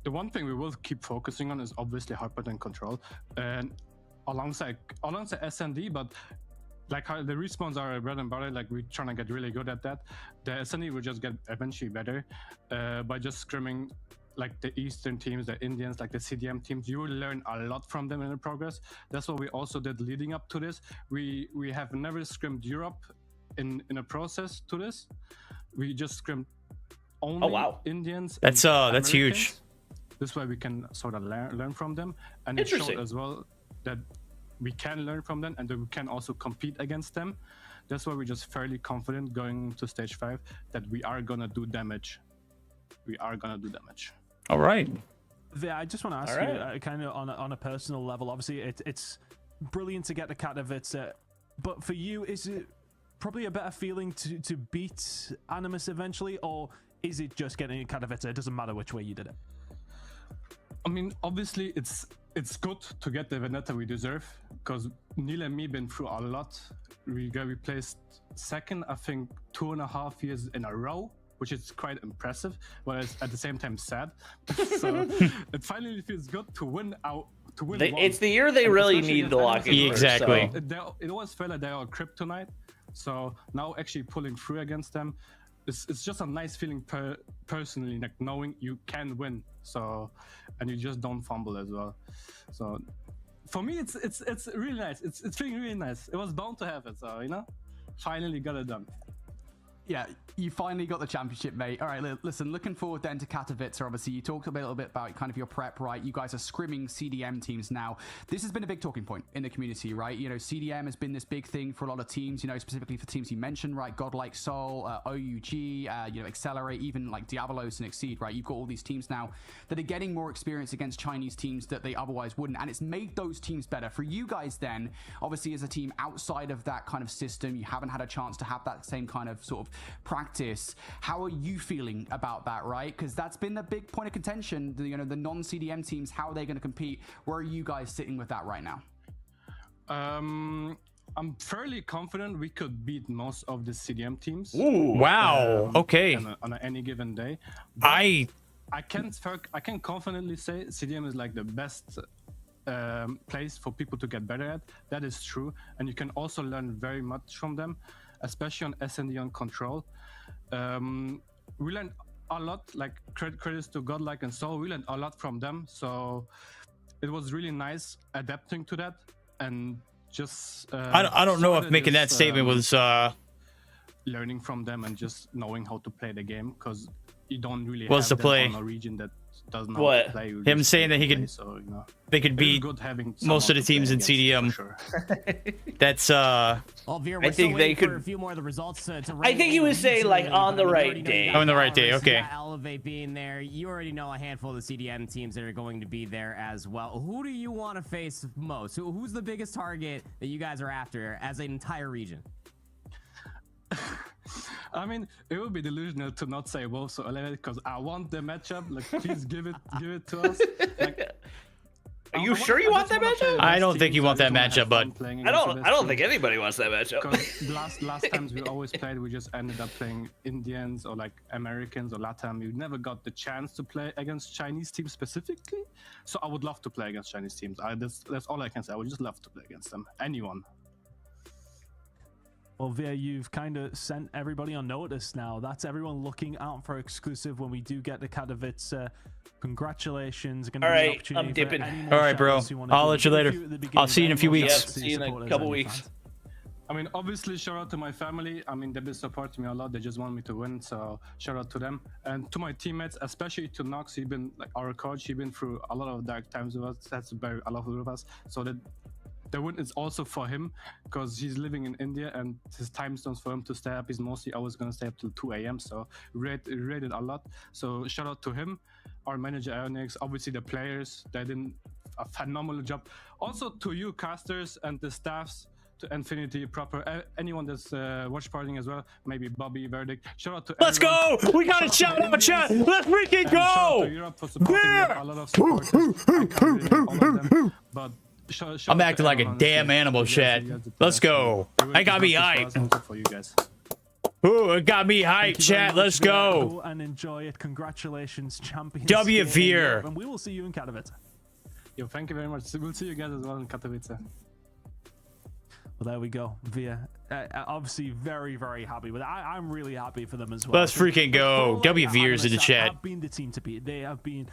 the one thing we will keep focusing on is obviously Hardpoint and control, and alongside SND, but like how the respawns are bread and butter, like we're trying to get really good at that. The SND will just get eventually better by just scrimming like the Eastern teams, the Indians, like the CDM teams. You will learn a lot from them in the progress. That's what we also did leading up to this. We have never scrimmed Europe in a process to this. We just scrimmed only Indians. That's huge. This way we can sort of learn from them, and it showed as well that we can learn from them and that we can also compete against them. That's why we're just fairly confident going to stage 5 that we are gonna do damage. All right. Yeah, I just want to ask you, kind of on a personal level. Obviously, it's brilliant to get the Katowice, but for you, is it probably a better feeling to beat Animus eventually, or is it just getting a Katowice? It doesn't matter which way you did it. I mean, obviously, it's good to get the Vendetta we deserve, because Neil and me been through a lot. We placed second, I think, 2.5 years in a row which is quite impressive, but it's at the same time sad. So it finally feels good to win out. It's the year they really need the lock in. Exactly. So. It always felt like they are kryptonite. So now actually pulling through against them, it's just a nice feeling personally, like knowing you can win. So, and you just don't fumble as well. So for me, it's really nice. It's feeling really nice. It was bound to happen. So, you know, finally got it done. Yeah, you finally got the championship, mate. All right, listen, looking forward then to Katowice. Obviously, you talked a little bit about kind of your prep, right? You guys are scrimming CDM teams now. This has been a big talking point in the community, right? You know, CDM has been this big thing for a lot of teams, you know, specifically for teams you mentioned, right? Godlike Soul, OUG, you know, Accelerate, even like Diabolos and Exceed, right? You've got all these teams now that are getting more experience against Chinese teams that they otherwise wouldn't. And it's made those teams better. For you guys then, obviously as a team outside of that kind of system, you haven't had a chance to have that same kind of sort of practice. How are you feeling about that, right? Because that's been the big point of contention, you know, the non-CDM teams, how are they going to compete? Where are you guys sitting with that right now? I'm fairly confident we could beat most of the CDM teams. Ooh, wow. Okay. On any given day. I can confidently say CDM is like the best place for people to get better at. That is true. And you can also learn very much from them, especially on S&D on control. We learned a lot, like credits to Godlike and Soul. We learned a lot from them. So it was really nice adapting to that and just... I don't know if making that statement was... learning from them and just knowing how to play the game, because you don't really What's have the play? on a region that doesn't know What? how to play. Him saying that he could, so, you know, they could beat good having most of the someone to teams play in CDM. against, for sure. That's Well, Veer, we're I think still they waiting could- for a few more of the results to I think he was saying, like, on the right day. On the right day, okay. Elevate being there. You already know a handful of the CDM teams that are going to be there as well. Who do you want to face most? Who's the biggest target that you guys are after as an entire region? I mean, it would be delusional to not say Wolves so Elevate, because I want the matchup. Like, please give it to us. Like, Are you sure you want that matchup? I don't think you want that matchup, bud. I don't think anybody wants that matchup. Because last times we always played, we just ended up playing Indians or like Americans or Latam. We never got the chance to play against Chinese teams specifically. So I would love to play against Chinese teams. That's all I can say. I would just love to play against them. Anyone. Well, Veer, you've kind of sent everybody on notice now. That's everyone looking out for exclusive when we do get to Katowice. Congratulations. All right, I'm dipping. All right, bro. I'll let you later. I'll see you in a few weeks. Yep, see you in a couple weeks. I mean, obviously, shout out to my family. I mean, they've been supporting me a lot. They just want me to win, so shout out to them. And to my teammates, especially to Nox. He's been like our coach. He's been through a lot of dark times with us. That's very a lot with us. So that the win is also for him, because he's living in India and his time zones for him to stay up is mostly always going to stay up till 2 a.m. So rated a lot. So shout out to him, our manager Ionix, obviously the players. They did a phenomenal job. Also to you casters and the staffs, to Infinity proper, anyone that's watch partying as well, maybe Bobby, Verdict. Shout out to Let's everyone. go! We got a shout out, chat! Let's freaking Shout out go! to Europe for supporting me. A lot of supporters. I can't really name all of them, but I'm acting like a damn animal, chat. Let's go. I got me hyped. For you guys. Ooh, it got me hyped, chat. Let's go. And enjoy it. Congratulations, champions. W Veer. And we will see you in Katowice. Yo, thank you very much. We'll see you guys as well in Katowice. Well, there we go. Veer, obviously very, very happy with it. I'm really happy for them as well. Let's freaking go. W Veer's in the chat. Have been the team to beat. They have been,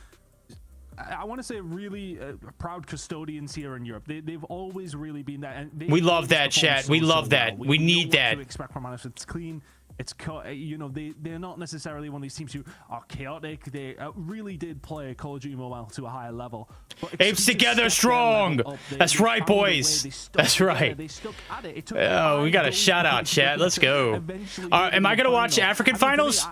I want to say, really proud custodians here in Europe. They've always really been that. And We love that, chat. We love that. We need know that. what to expect from us. It's clean. It's, you know, they're not necessarily one of these teams who are chaotic. They really did play Call of Duty Mobile to a higher level. Apes together strong. That's right, boys. That's right. Oh, we got a shout out, chat. Let's go. Am I gonna watch African finals?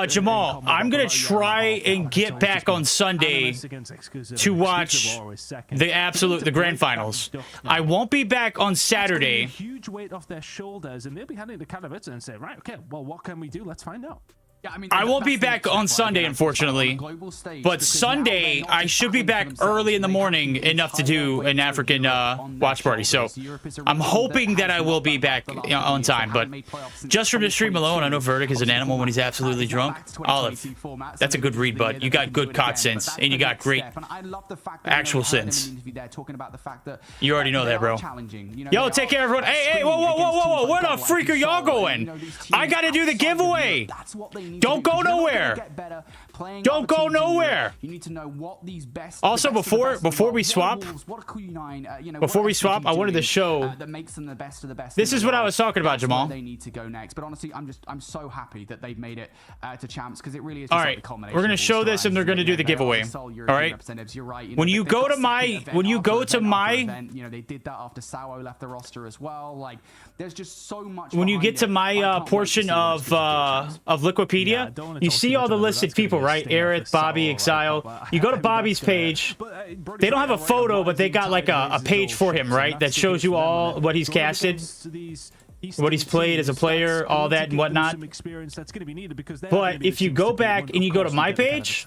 Jamal, I'm gonna try and get back on Sunday to watch the grand finals. I won't be back on Saturday. Huge weight off their shoulders, and they'll be heading to Katowice and say, right, okay, well, what can we do? Let's find out. Yeah, I mean, I won't be that's the back next on step, right? Sunday, Yeah, unfortunately. on a global stage, But because Sunday, now they're not I just should be battling back for themselves, early in the they have morning the enough to entire do weight an of African Europe on their watch party. So shoulders. Europe is a I'm region hoping that has I will not be done back that for the you know, last few on years. They time. But haven't made playoffs since just from the stream alone, I know 2022. Verdict is an animal when he's absolutely Obviously, drunk. back to 2022 Olive, format, that's a so good maybe read, this bud. is You the year got they good can do it again, cutscenes, but that's and you the got next great step. And I love the fact that, actual we heard him in the sins. interview there talking about the fact that You already know they that, are bro. challenging. You know, Yo, they take are, care, everyone. Hey, hey, screaming whoa, whoa, against whoa, whoa, teams whoa. like Where the Double freak are and y'all Solo, going? and, you know, these I teams gotta do the outside of the giveaway. league, that's what they need Don't to do, go because you're not gonna nowhere. get better playing Don't other go teams in Europe. nowhere. You need to know what these best. Also, the best of the before best of the we world, swap, what are Wolves, what are Q9, you know, before what we are swap, SCG I wanted to doing, show. that makes them the best of the best. This in is the what I world. was talking about, That's where Jamal. they need to go next. But honestly, I'm so happy that they've made it to champs, because it really is. All Just right, like the culmination we're gonna of all show this, and they're strides. gonna do the They are giveaway. sole All European right. representatives. You're right. You know, When you they've go got to second my, event when you after go to event after my, event. You know, they did that after Sawo left the roster as well. Like, there's just so much. when you behind get to it. I my can't wait to portion see what of exclusive champs. Liquipedia, Yeah, I don't wanna you talk see too all much the about it. listed That's gonna people, be a right? stinger Aerith, for Bobby, Saul, Exile. but You go to that's Bobby's gonna- page. But, Brody, They don't have a right, photo, right, but they got like a raises page all for him, ships, right? and That that's the shows you case for them. all what he's Going casted, against these what he's Eastern played as a teams, player, that's all going to that and give them whatnot. some experience that's going to be needed, because they're But gonna be if the you teams go to beat back when, and you of go to course, my you get the page,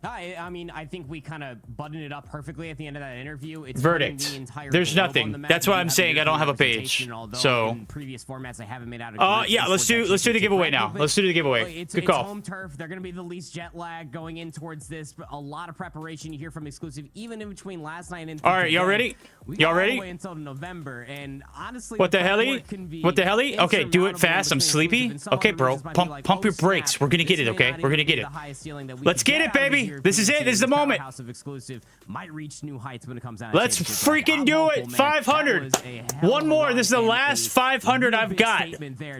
I mean, I think we kind of buttoned it up perfectly at the end of that interview. It's Verdict. putting the entire There's globe nothing. on the map. That's We why do I'm have saying I don't have a page. representation, although So- in previous formats, I haven't made out a great yeah, let's do the giveaway now. Let's do the giveaway. It's Good call. home turf. They're going to be the least jet lag going in towards this. But a lot of preparation you hear from exclusive, even in between last night and All right, y'all today. ready? We Y'all got all ready? the way until November, and honestly, What the prep helly? work can be What the helly? Okay, do it insurmountable fast. I'm between sleepy. exclusive, and some Okay, other bro. regions might be Pump your oh, brakes. snap, We're gonna get this it, may okay? not We're gonna even get be it. the highest ceiling that we Let's could get it, out of baby. European This is it. This is the teams. moment. Powerhouse of exclusive might reach new heights when it comes down. Let's freaking do it. 500. One more. This is the last 500 I've got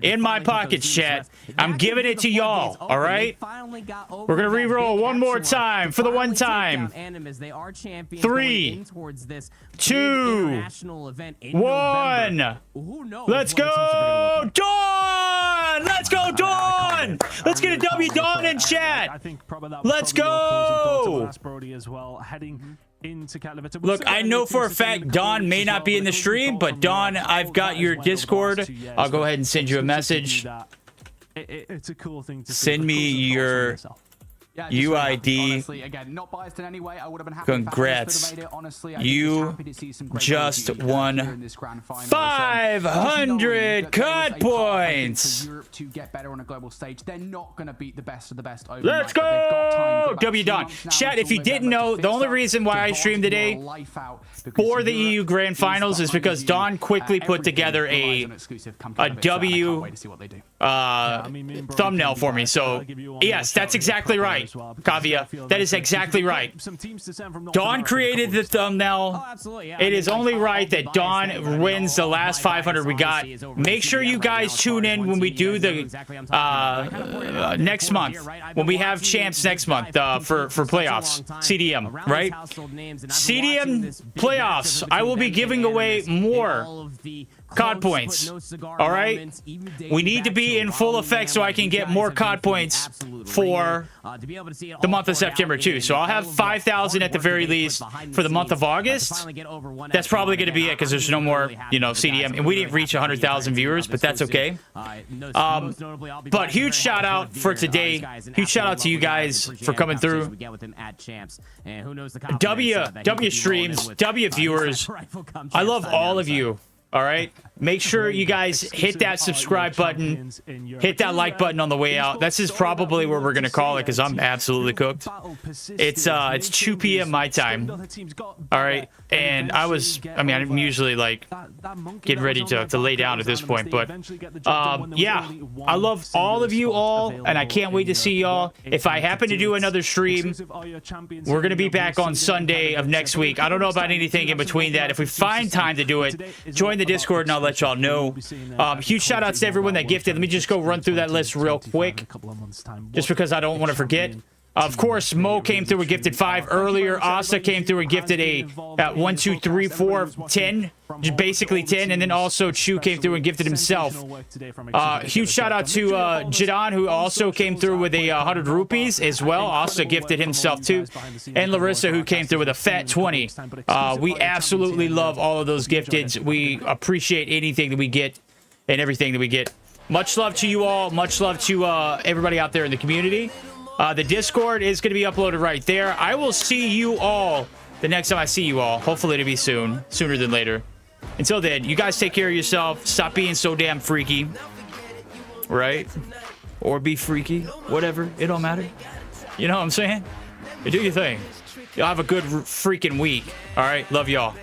in my pockets, chat. I'm giving it to y'all. All right. We're gonna re-roll one more time for the one time. 3, 2, 1. Let's go, Dawn! Let's go, Dawn! Let's get a W Dawn in chat. I think probably that was Let's probably your closing thoughts go! on last, Brody, as well, heading into Captivated. Look, I know for a fact Dawn may not be in the stream, but Dawn, I've got your Discord. I'll go ahead and send you a message. It's a cool thing to Send see, but me closing thoughts on your yourself. Yeah, just really happy, UID. honestly, again, not biased in any way. I would have been happy Congrats. if Animus could have made it. Honestly, I You think just happy to see some great just quality won here in this grand final. 500 cut points. For Europe to get better on a global stage, they're not going to beat the best of the best overnight. Let's but they've got time. go! Got about W 2 Dawn. months now Chat, if until you didn't November to know, the fix only up, reason why to I bond streamed your today life out, because for the Europe EU Grand is Finals is behind because you. Dawn quickly put Everything together relies on exclusive come a Captivated, so I W can't wait to see what they do. thumbnel for me. So, yes, that's exactly right, Kavia. That is exactly right. Dawn created the thumbnail. It is only right that Dawn wins the last 500 we got. Make sure you guys tune in when we do the next month, when we have champs next month for playoffs, CDM, right? CDM playoffs. I will be giving away more COD points. All right, we need to be in full effect so I can get more COD points for the month of September too. So I'll have 5,000 at the very least for the month of August. That's probably going to be it because there's no more, CDM, and we didn't reach 100,000 viewers, but that's okay. But huge shout out for today. Huge shout out to you guys for coming through. W streams, W viewers. I love all of you. All right, make sure you guys hit that subscribe button, hit that like button on the way out. This is probably where we're gonna call it because I'm absolutely cooked. It's 2 p.m. my time. All right, and I'm usually like getting ready to lay down at this point, but yeah, I love all of you all, and I can't wait to see y'all. If I happen to do another stream, we're gonna be back on Sunday of next week. I don't know about anything in between that. If we find time to do it, join the Discord and I'll let y'all know. Huge shout outs to everyone that gifted. Let me just go run through that list real quick, just because I don't want to forget. Of course, Mo came through and gifted 5 earlier. Asa came through and gifted a 1, 2, 3, 4, 10, basically 10, and then also Chu came through and gifted himself. Huge shout out to Jadon, who also came through with a 100 rupees as well. Asa gifted himself too, and Larissa, who came through with a fat 20. We absolutely love all of those gifteds. We appreciate anything that we get and everything that we get. Much love to you all. Much love to everybody out there in the community. The Discord is going to be uploaded right there. I will see you all the next time I see you all. Hopefully it'll be soon. Sooner than later. Until then, you guys take care of yourself. Stop being so damn freaky. Right? Or be freaky. Whatever. It don't matter. You know what I'm saying? You do your thing. Y'all have a good freaking week. All right? Love y'all.